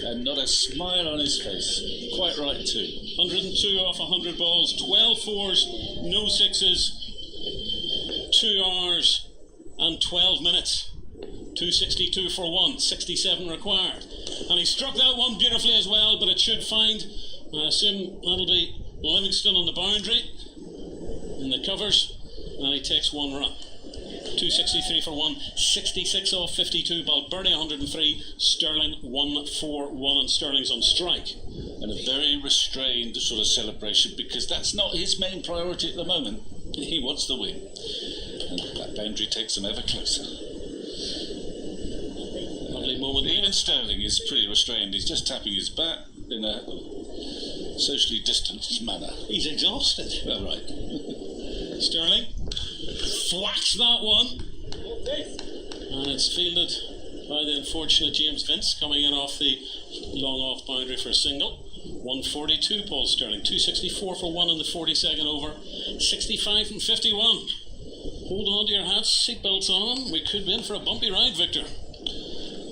And not a smile on his face. Quite right too. 102 off 100 balls, 12 fours, no sixes, 2 hours and 12 minutes. 262 for 1, 67 required. And he struck that one beautifully as well, but it should find, I assume that'll be Livingstone on the boundary in the covers, and he takes 1 run. 263 for 1, 66 off 52, Balbirnie 103, Stirling 141, and Stirling's on strike. And a very restrained sort of celebration, because that's not his main priority at the moment. He wants the win. And that boundary takes him ever closer. Lovely moment. Even Stirling is pretty restrained. He's just tapping his bat in a socially distanced manner. He's exhausted. Oh, right. Stirling thwacks that one, and it's fielded by the unfortunate James Vince, coming in off the long off boundary for a single. 142 Paul Stirling, 264 for 1 in the 42nd over, 65 from 51. Hold on to your hats, seatbelts on, we could be in for a bumpy ride, Victor.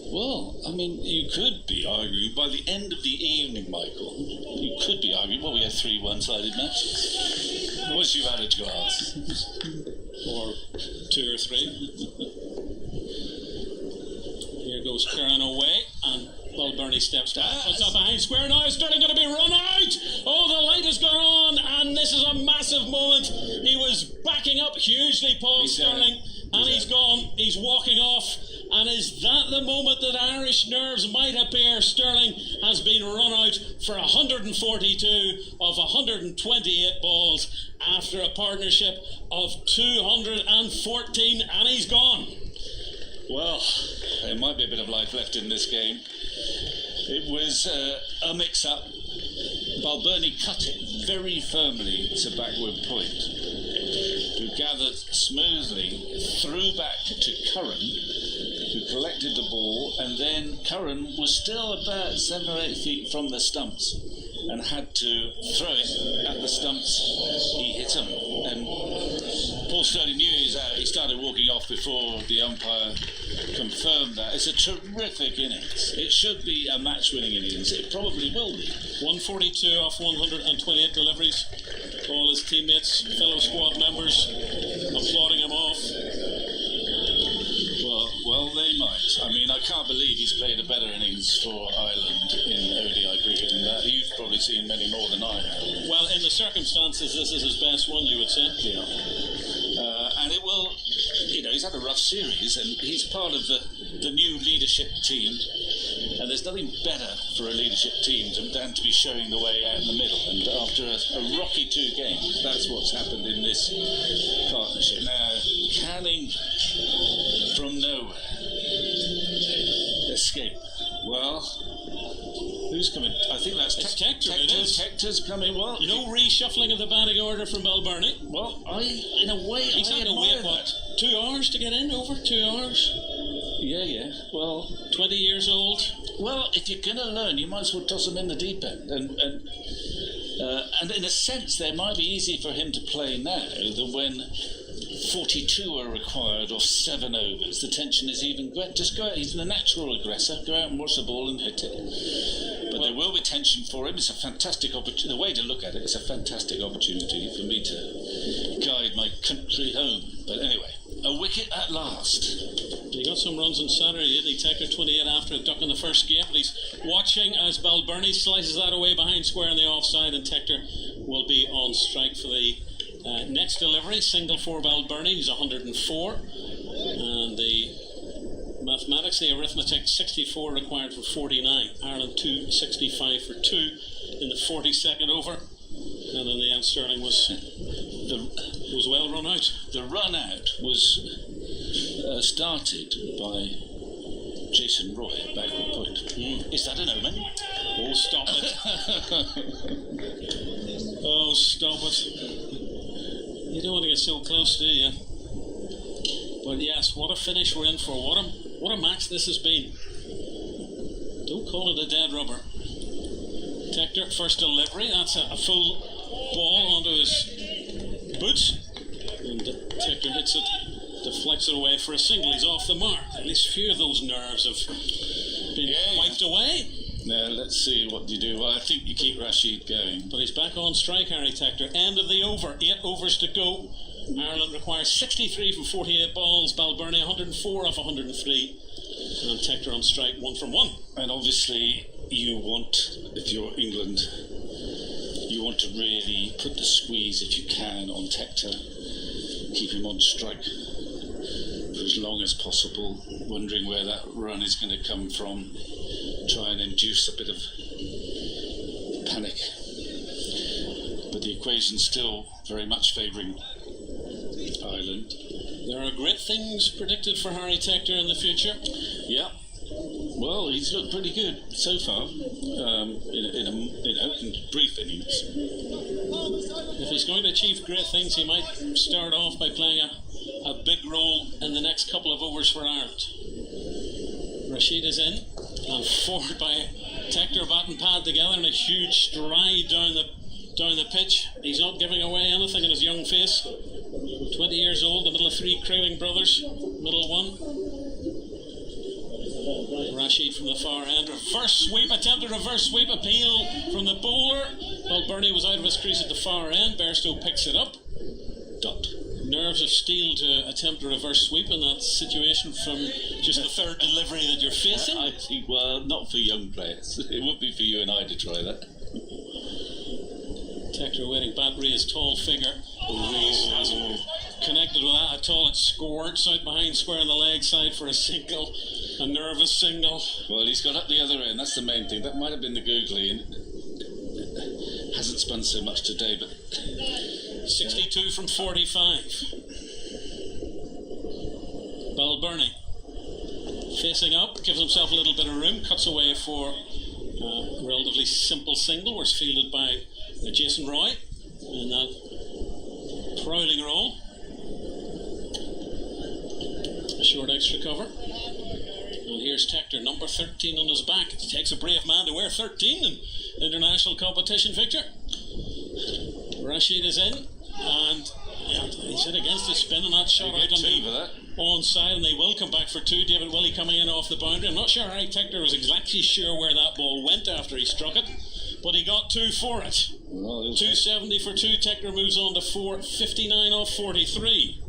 Well, I mean, you could be arguing by the end of the evening, Michael. You could be arguing, well, we had 3 one-sided matches. I wish you had a glass. Or 2 or 3. Here goes Curran away, and Balbirnie steps down. Puts that behind square now. Stirling going to be run out. Oh, the light has gone on, and this is a massive moment. He was backing up hugely, Paul Stirling, and he's gone. He's walking off. And is that the moment that Irish nerves might appear? Stirling has been run out for 142 of 128 balls after a partnership of 214, and he's gone. Well, there might be a bit of life left in this game. It was a mix-up. Balbirnie cut it very firmly to backward point, who gathered smoothly, threw back to Curran, who collected the ball, and then Curran was still about 7 or 8 feet from the stumps and had to throw it at the stumps. He hit him, and Paul Stirling knew he was out. He started walking off before the umpire confirmed that. It's a terrific innings. It should be a match-winning innings. It probably will be. 142 off 128 deliveries. All his teammates, fellow squad members, applauding him off. Well, they might. I mean, I can't believe he's played a better innings for Ireland in ODI cricket than that. You've probably seen many more than I have. Well, in the circumstances, this is his best one, you would say. Yeah. And it will, he's had a rough series, and he's part of the new leadership team. And there's nothing better for a leadership team than to be showing the way out in the middle. And after a rocky 2 games, that's what's happened in this partnership. Now, Canning from nowhere. Escape. Well, who's coming? I think that's Tector. Tector's coming. Well, no reshuffling of the batting order from Balbirnie. Well, in a way, he's had to wait, what, 2 hours to get in? Over 2 hours? Yeah. Well, 20 years old. Well, if you're going to learn, you might as well toss him in the deep end. And in a sense, it might be easier for him to play now than when 42 are required off 7 overs. The tension is even greater. Just go out. He's a natural aggressor. Go out and watch the ball and hit it. But there will be tension for him. It's a fantastic opportunity. The way to look at it, it's a fantastic opportunity for me to guide my country home. But anyway, a wicket at last. He got some runs on Saturday, didn't he? Tector 28 after a duck in the first game, but he's watching as Balbirnie slices that away behind square on the offside, and Tector will be on strike for the next delivery. Single for Balbirnie, he's 104, and the mathematics, the arithmetic, 64 required for 49. Ireland 265 for 2 in the 42nd over, and in the end Stirling was well run out. The run out was started by Jason Roy at backward point. Is that an omen? Oh, stop it. Oh, stop it. You don't want to get so close, do you? But yes, what a finish we're in for. What a match this has been. Don't call it a dead rubber. Tector, first delivery. That's a full ball onto his boots. And Tector hits it deflects it away for a single. He's off the mark. At least a few of those nerves have been wiped away. Now, let's see what you do. Well, I think you keep Rashid going. But he's back on strike, Harry Tector. End of the over. 8 overs to go. Ireland requires 63 from 48 balls. Balbirnie 104 off 103. And Tector on strike, 1 from 1. And obviously, you want, if you're England, you want to really put the squeeze, if you can, on Tector. Keep him on strike for as long as possible, wondering where that run is going to come from. Try and induce a bit of panic. But the equation's still very much favouring Ireland. There are great things predicted for Harry Tector in the future. Yeah. Well, he's looked pretty good so far in brief innings. If he's going to achieve great things, he might start off by playing a big role in the next couple of overs for Ireland. Rashid is in and forward by Tector, bat and pad together in a huge stride down the pitch. He's not giving away anything in his young face. 20 years old, the middle of 3 crewing brothers, middle one. Rashid from the far end, reverse sweep, attempted reverse sweep, appeal from the bowler. Balbirnie was out of his crease at the far end. Bairstow picks it up. Dot. Nerves of steel to attempt a reverse sweep in that situation from just the third delivery that you're facing. I think, well, not for young players. It would be for you and I to try that. Tector waiting, bat raised, tall figure. Reese hasn't connected with that at all. It's scored, out behind square on the leg side for a single, a nervous single. Well, he's got up the other end, that's the main thing. That might have been the googly, and hasn't spun so much today, but 62 from 45. Balbirnie facing up, gives himself a little bit of room, cuts away for a relatively simple single, where it's fielded by Jason Roy in that prowling role. A short extra cover. And here's Tector, number 13 on his back. It takes a brave man to wear 13 in international competition, Victor. Rashid is in, and he's hit against the spin, and that shot out on the onside, and they will come back for 2. David Willey coming in off the boundary. I'm not sure Harry Tector was exactly sure where that ball went after he struck it, but he got 2 for it. Well, 270 for 2. Tector moves on to 459 off 43.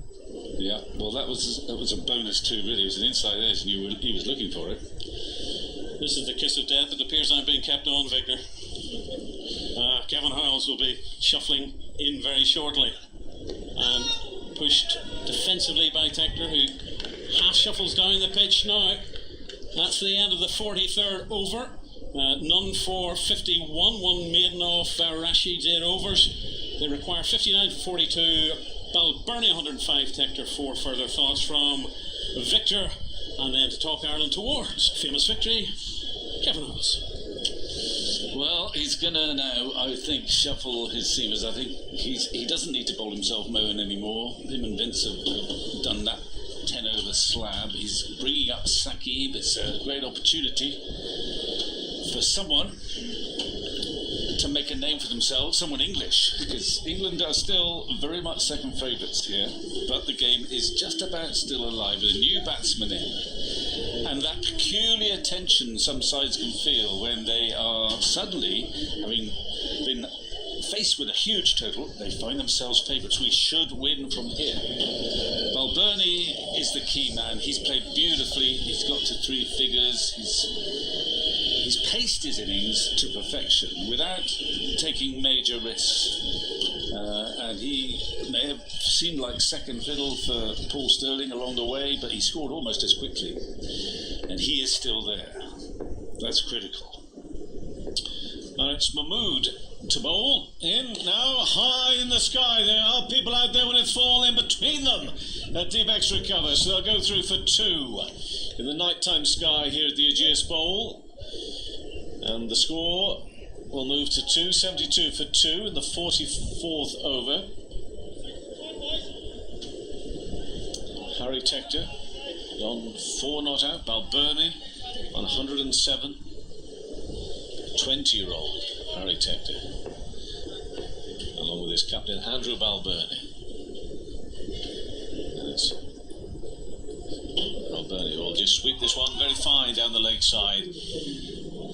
Yeah, well, that was a bonus too, really. It was an inside edge, and he was looking for it. This is the kiss of death. It appears I'm being kept on, Victor. Kevin Howells will be shuffling in very shortly, and pushed defensively by Tector, who half shuffles down the pitch now. That's the end of the 43rd over. None for 51, 1 maiden off Rashid's 8 overs. They require 59 for 42. Balbirnie 105, Tector 4. Further thoughts from Victor, and then to talk Ireland towards famous victory, Kevin Howells. Well, he's gonna now, I think, shuffle his seamers. I think he doesn't need to bowl himself Moeen anymore. Him and Vince have done that 10 over slab. He's bringing up Saqib. It's a great opportunity for someone to make a name for themselves, someone English, because England are still very much second favourites here, but the game is just about still alive with a new batsman in, and that peculiar tension some sides can feel when they are suddenly, having been faced with a huge total, they find themselves favourites. We should win from here. Balbirnie is the key man. He's played beautifully. He's got to 3 figures. He's paced his innings to perfection without taking major risks. And he may have seemed like second fiddle for Paul Stirling along the way, but he scored almost as quickly. And he is still there. That's critical. Now it's Mahmood to bowl. In now, high in the sky. There are people out there when it fall in between them. A deep extra cover, so they'll go through for 2 in the nighttime sky here at the Ageas Bowl. And the score will move to 272 for 2 in the 44th over. Harry Tector on 4 not out. Balbirnie on 107. 20-year-old Harry Tector, along with his captain Andrew Balbirnie. And it's sweep this one very fine down the leg side.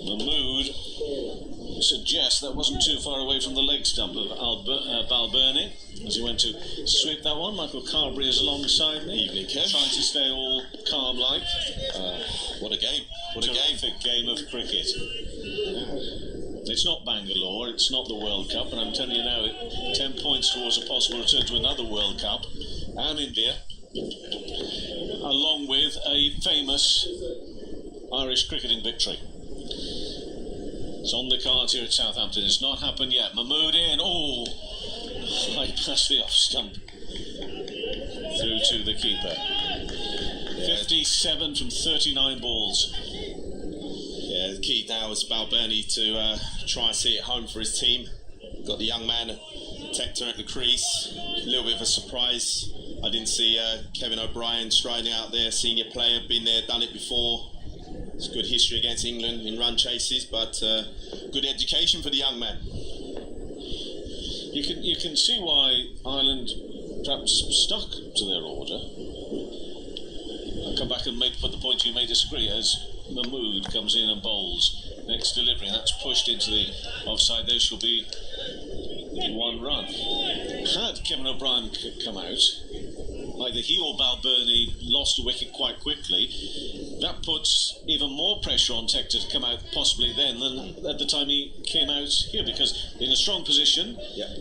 Mahmood suggests that wasn't too far away from the leg stump of Balbirnie as he went to sweep that one. Michael Carberry is alongside me. Evening, Kev. Trying to stay all calm like. What a game. What a Terrific game of cricket. It's not Bangalore, it's not the World Cup, and I'm telling you now, 10 points towards a possible return to another World Cup, and India, along with a famous Irish cricketing victory. It's on the cards here at Southampton. It's not happened yet. Mahmood in. Oh, high past the off stump. Through to the keeper. 57 from 39 balls. Yeah, the key now is Balbirnie to try and see it home for his team. Got the young man, Tector, at the crease. A little bit of a surprise. I didn't see Kevin O'Brien striding out there, senior player, been there, done it before. It's good history against England in run chases, but good education for the young man. You can see why Ireland perhaps stuck to their order. I'll come back and put the point you may disagree as Mahmood comes in and bowls. Next delivery, and that's pushed into the offside. There shall be one run. Had Kevin O'Brien come out, either he or Balbirnie lost a wicket quite quickly. That puts even more pressure on Tector to come out possibly then than at the time he came out here, because in a strong position,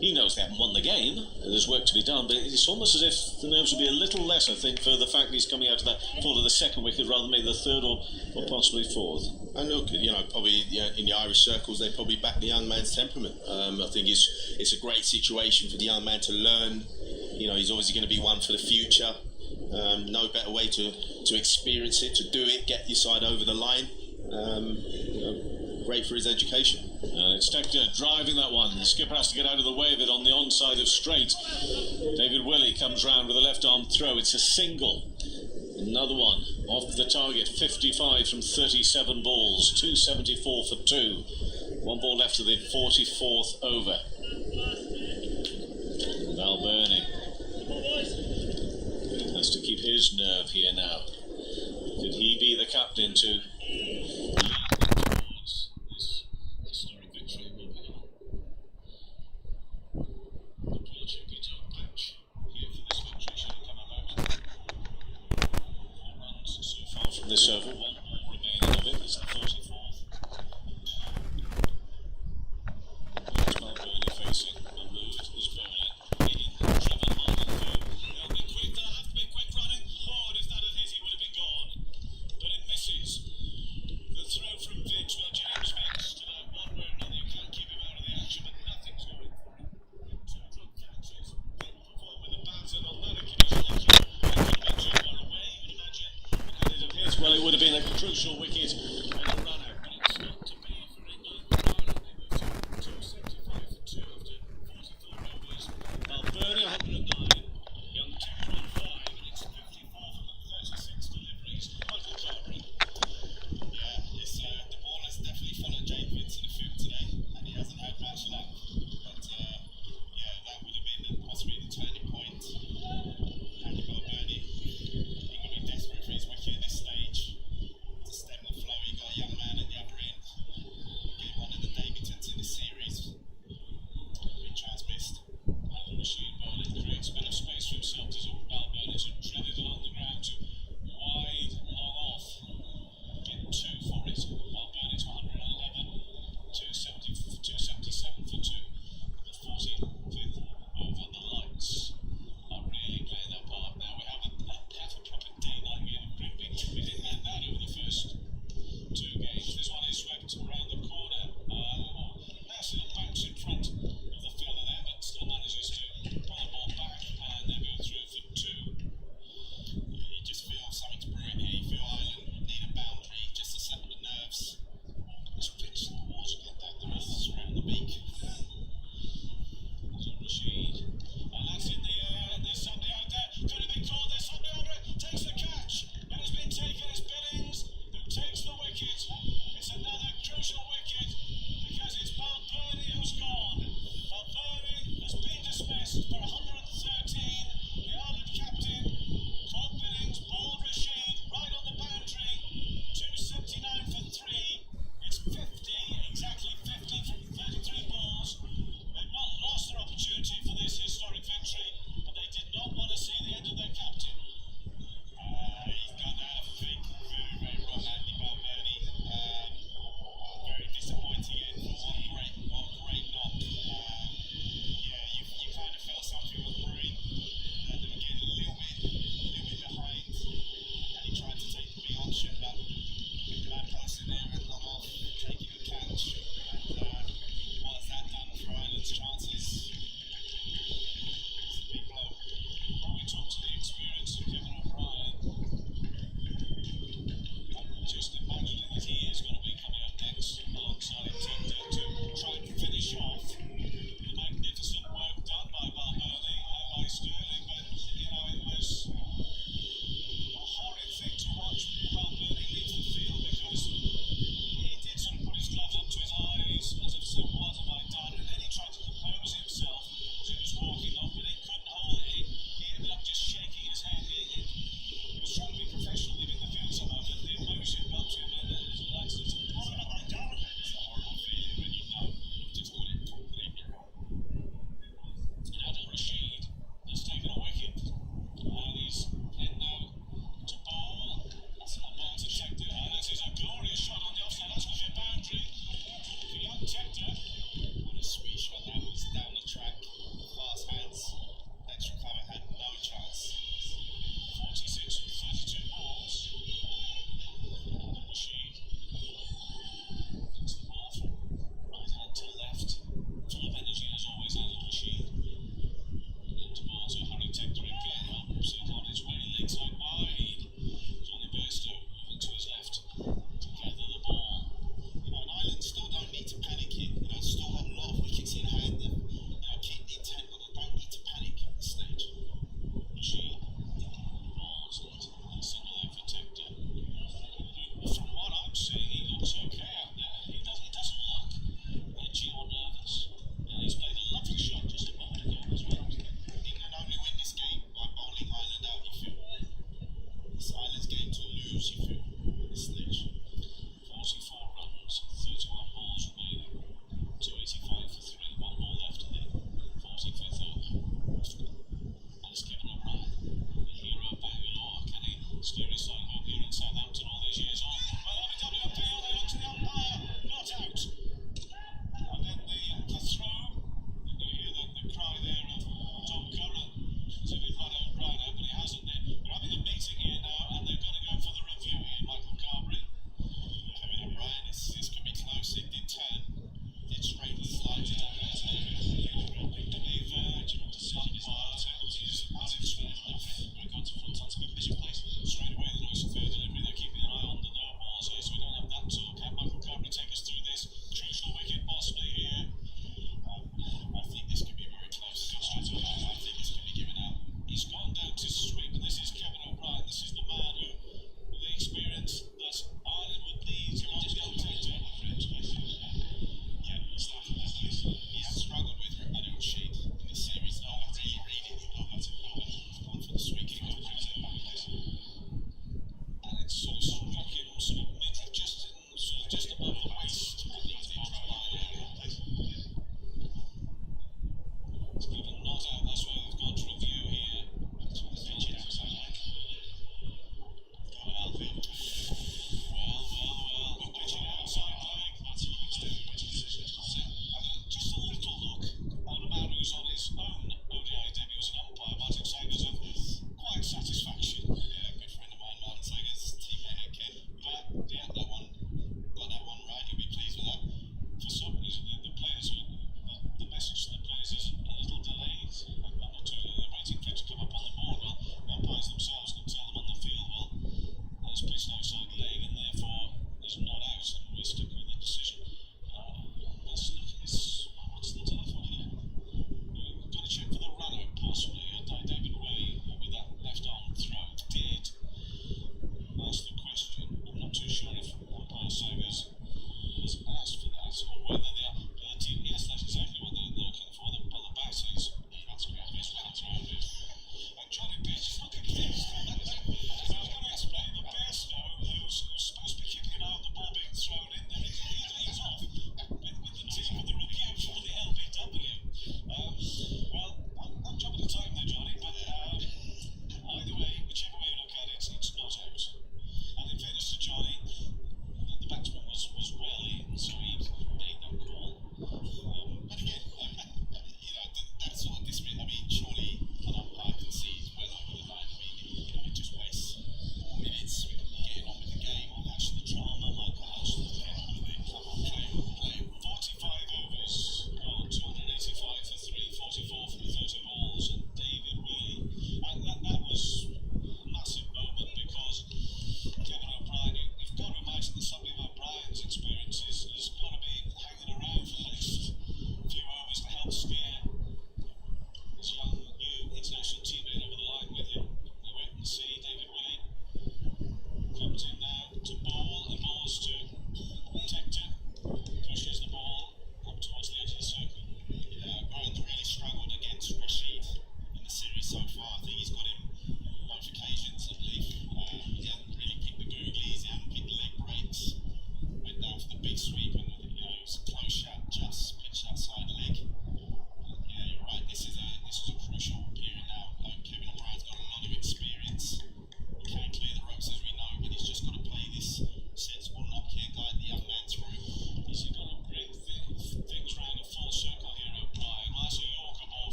he knows they haven't won the game and there's work to be done, but it's almost as if the nerves would be a little less, I think, for the fact that he's coming out of that fall of the second wicket rather than maybe the third or possibly fourth. And look, probably in the Irish circles, they probably back the young man's temperament. I think it's a great situation for the young man to learn. He's obviously going to be one for the future. No better way to experience it, to do it, get your side over the line. Great for his education. It's Tector driving that one. The skipper has to get out of the way of it on the onside of straight. David Willey comes round with a left arm throw. It's a single. Another one off the target. 55 from 37 balls. 274 for 2. One ball left to the 44th over. Balbirnie has to keep his nerve here now. Could he be the captain to lead towards this historic victory? The Porterfield guitar patch here for this victory should come about. 4 runs so far from this over. 1 more remaining of it. It's the 44th. There's Balbirnie facing. Mahmood is bowling. Driven hard and through. They'll be quick. They'll have to be quick running. Oh, and if that had hit, he would have been gone. But it misses. The throw from Vince. Well, James Vince to that one way or another. You can't keep him out of the action, but nothing's going for him. 2 drop catches. Didn't perform with the Banton on that occasion. It could have been too far away, you would imagine. Had it have hit, well, it would have been a crucial wicket and a run out. But it's not to be for England. Ireland, they moved to 275 for 2 after 44 overs. Balbirnie 109. Young Tector on 5, and it's 54 from 36 deliveries. Michael Carberry. Yeah, the ball has definitely followed James Vince in the field today, and he hasn't had much luck. But that would have been possibly the turning point. Andy Balbirnie, he would be desperate for his wicket at this stage to stem the flow. He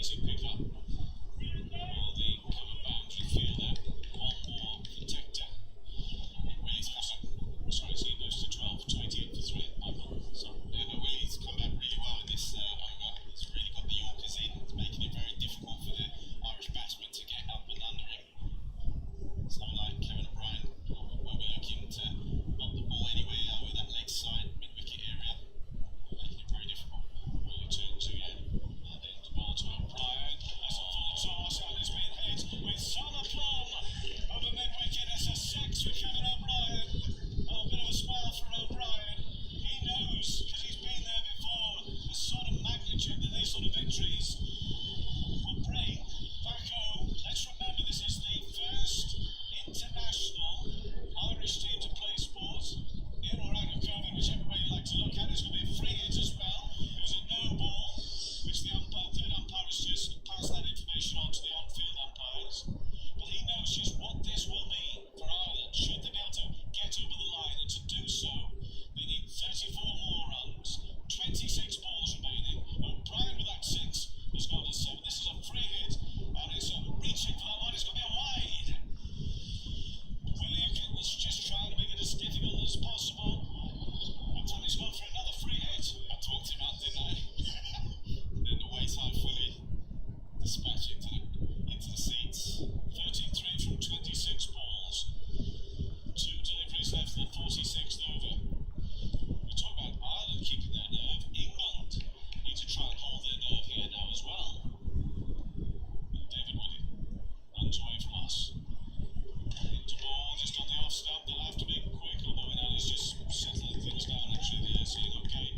easy pick-up. Well, the cover boundary fielder, one more for Tector. Willey's sorry, so he moves to 12 for 28 for 3. Michael, sorry. Yeah, no, Willey's come back really well in this over. He's really got the Yorkers in. It's making it very difficult for the Irish batsmen to get up and under him. Someone like Kevin O'Brien will be looking to knock the ball anywhere over that leg side, mid-wicket area, making it very difficult. Willey turns again, and then the ball to O'Brien. That's a full toss, and it's been hit with some aplomb over mid-wicket. It's a 6 for Kevin O'Brien. Oh, a bit of a smile for O'Brien. He knows, because he's been there before, the sort of magnitude that these sort of victories will bring back home. Let's remember, this is the first international Irish team to play sports, in or out of COVID, whichever way you like to look at it. It's going to be a free hit as well. It was a no ball, which the third umpire has just passed that information on to the on-field umpires. But he knows just what this will mean for Ireland, should they be able to get over the line, and to do so, they need 34 more runs, 26 balls remaining. O'Brien with that 6 has gone to 7. This is a free hit, and it's reaching for that one. It's going to be a wide. Willey is just trying to make it as difficult as possible. And Tony's gone for another free hit. I talked him out, didn't I? And then the wayside Willey dispatch into the seats. 33 from 26 balls. 2 deliveries left for the 46th over. We talk about Ireland keeping their nerve. England need to try and hold their nerve here now as well. David Willey runs away from us. Into ball, just on the off stump. They'll have to be quick, although now he's just settling things down. Actually, they're saying okay.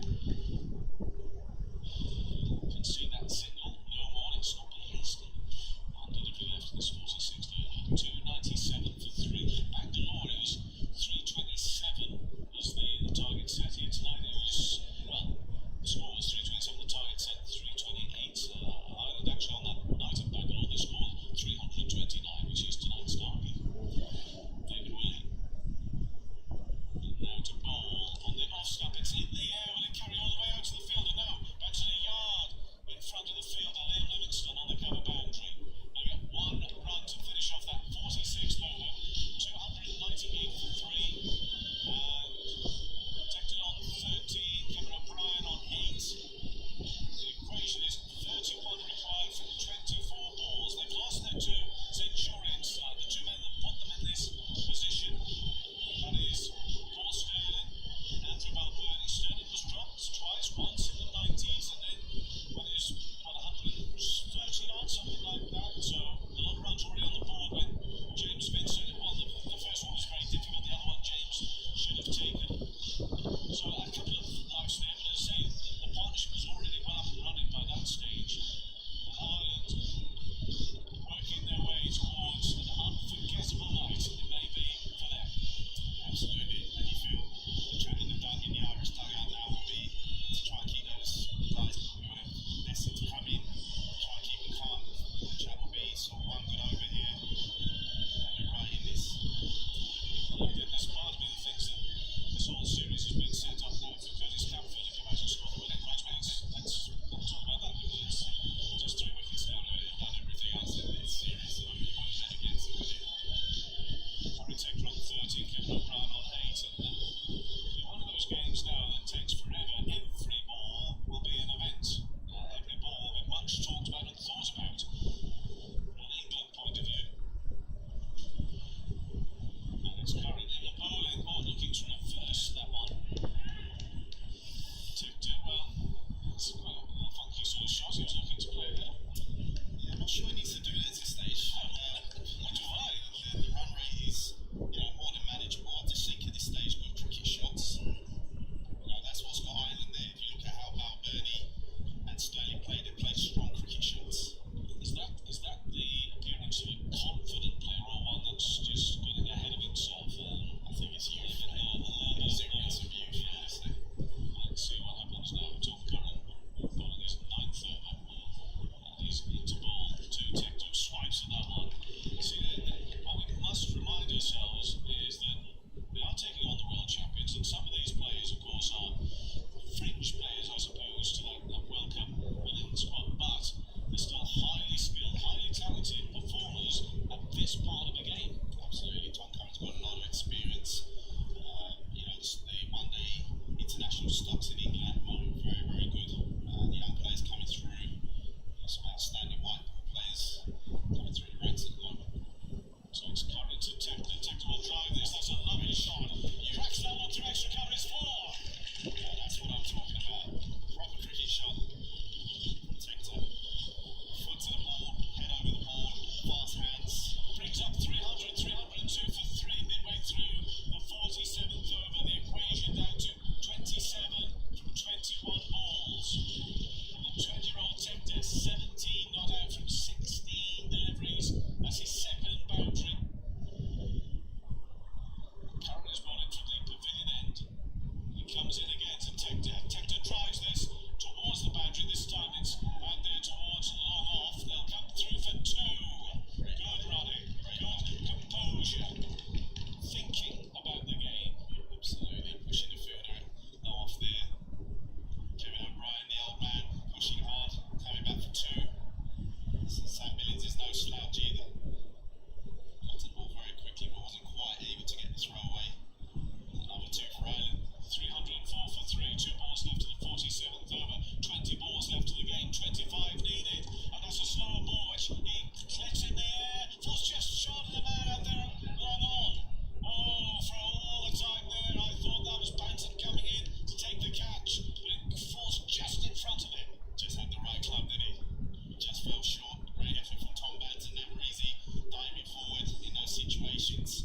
Can see that signal. No more. It's not hasty. One delivery left in this 46th over. 297 for 3. Bangalore, it was 327 was the target set here tonight. It was, well, the score was 327, the target set 328. Ireland actually on that night in Bangalore, they scored 329, which is tonight's target. David Willey. And now to bowl on the off stump. It's in the air. Will it carry all the way out to the fielder? No. Back to the yard in front of the fielder. Livingstone on the cover boundary. They got 1 run to finish off that 46th over. 298 for 3. Tector on 13. Kevin O'Brien on 8. The equation is 31 required from 24 balls. They've lost their 2 Centurion side, the 2 men that put them in this position. That is Paul Stirling and Andrew Balbirnie. Stirling was dropped twice, once in the 90s, and then when he was 130 odd, something like that. So a lot of runs already on the board when James Vincent won. The first one was very difficult, the other one James should have taken. So a couple of lives there, but as I say, the partnership was already well up and running by that stage. And Ireland working their way towards an unforgettable night, it may be for them. Absolutely. And you feel the training they've done in the Irish dugout now will be to try and keep those guys who are destined to come in, try and keep them calm. The chat will be sort of one good over here. And we're right in this. That's part of the things that this whole series has been set up now for Curtis Campher to come out and score the winning runs. Let's not talk about that because it's just 3 wickets down. They've done everything else in this series. So you want to bet against it, would you? Tector on 13, Kevin O'Brien on 8. And one of those games now that takes forever. Every ball will be an event. Every ball will be much talked about and thought about from an England point of view. And it's Curran in the bowling, looking to reverse that one. Tector, well, it's quite a funky sort of shot he was looking to play there. Yeah, I'm not sure he needs to do it at this stage. What do I? The run rate is, more than manageable. I just think at this stage with cricket shots, that's what's got Ireland there. If you look at how Balbirnie and Stirling played, they played strong cricket shots. Is that the appearance of a confident player or one that's just getting ahead of himself? I think it's youth. It's of youth, yeah. Let's see what happens now. Curran bowling his 9th over. And he's into ball to Tector some outstanding white ball players coming through the ranks at the moment. So it's Curran to Tector. Tector will drive this. That's a lovely shot. You cracks that one through extra cover is 4. Yeah, that's what I'm talking about. Proper cricket shot. Tector. Foot to the ball. Head over the ball. Fast hands. Brings up 300. 302 for 3 midway through the 47th over. The equation down to 27 from 21 balls. The 20-year-old Tector, 17 not out from 16 deliveries. That's his second boundary. Curran is bowling from the pavilion end. He comes in again to Tector. Tector drives this towards the boundary. This time it's out there towards long off. They'll come through for 2. Good running. Good composure. Thinking about the game. Absolutely. Pushing the fielder low off there. Kevin O'Brien, the old man, pushing hard. Coming back for 2. Sam Billings is no slouch either. Got to the ball very quickly, but wasn't quite able to get the throw away. Another 2 for Ireland. 304 for 3. 2 balls left to the 47th over. 20 balls left to the game. 25 needed. And that's a slower ball which he clips in the air. Was just short of the man out there long on. Oh, for all the time there, I thought that was Banton coming in to take the catch. But it falls just in front of him. Just had the right club, did he? Just fell short. Great effort from Tom Banton. Never easy diving forward in those situations.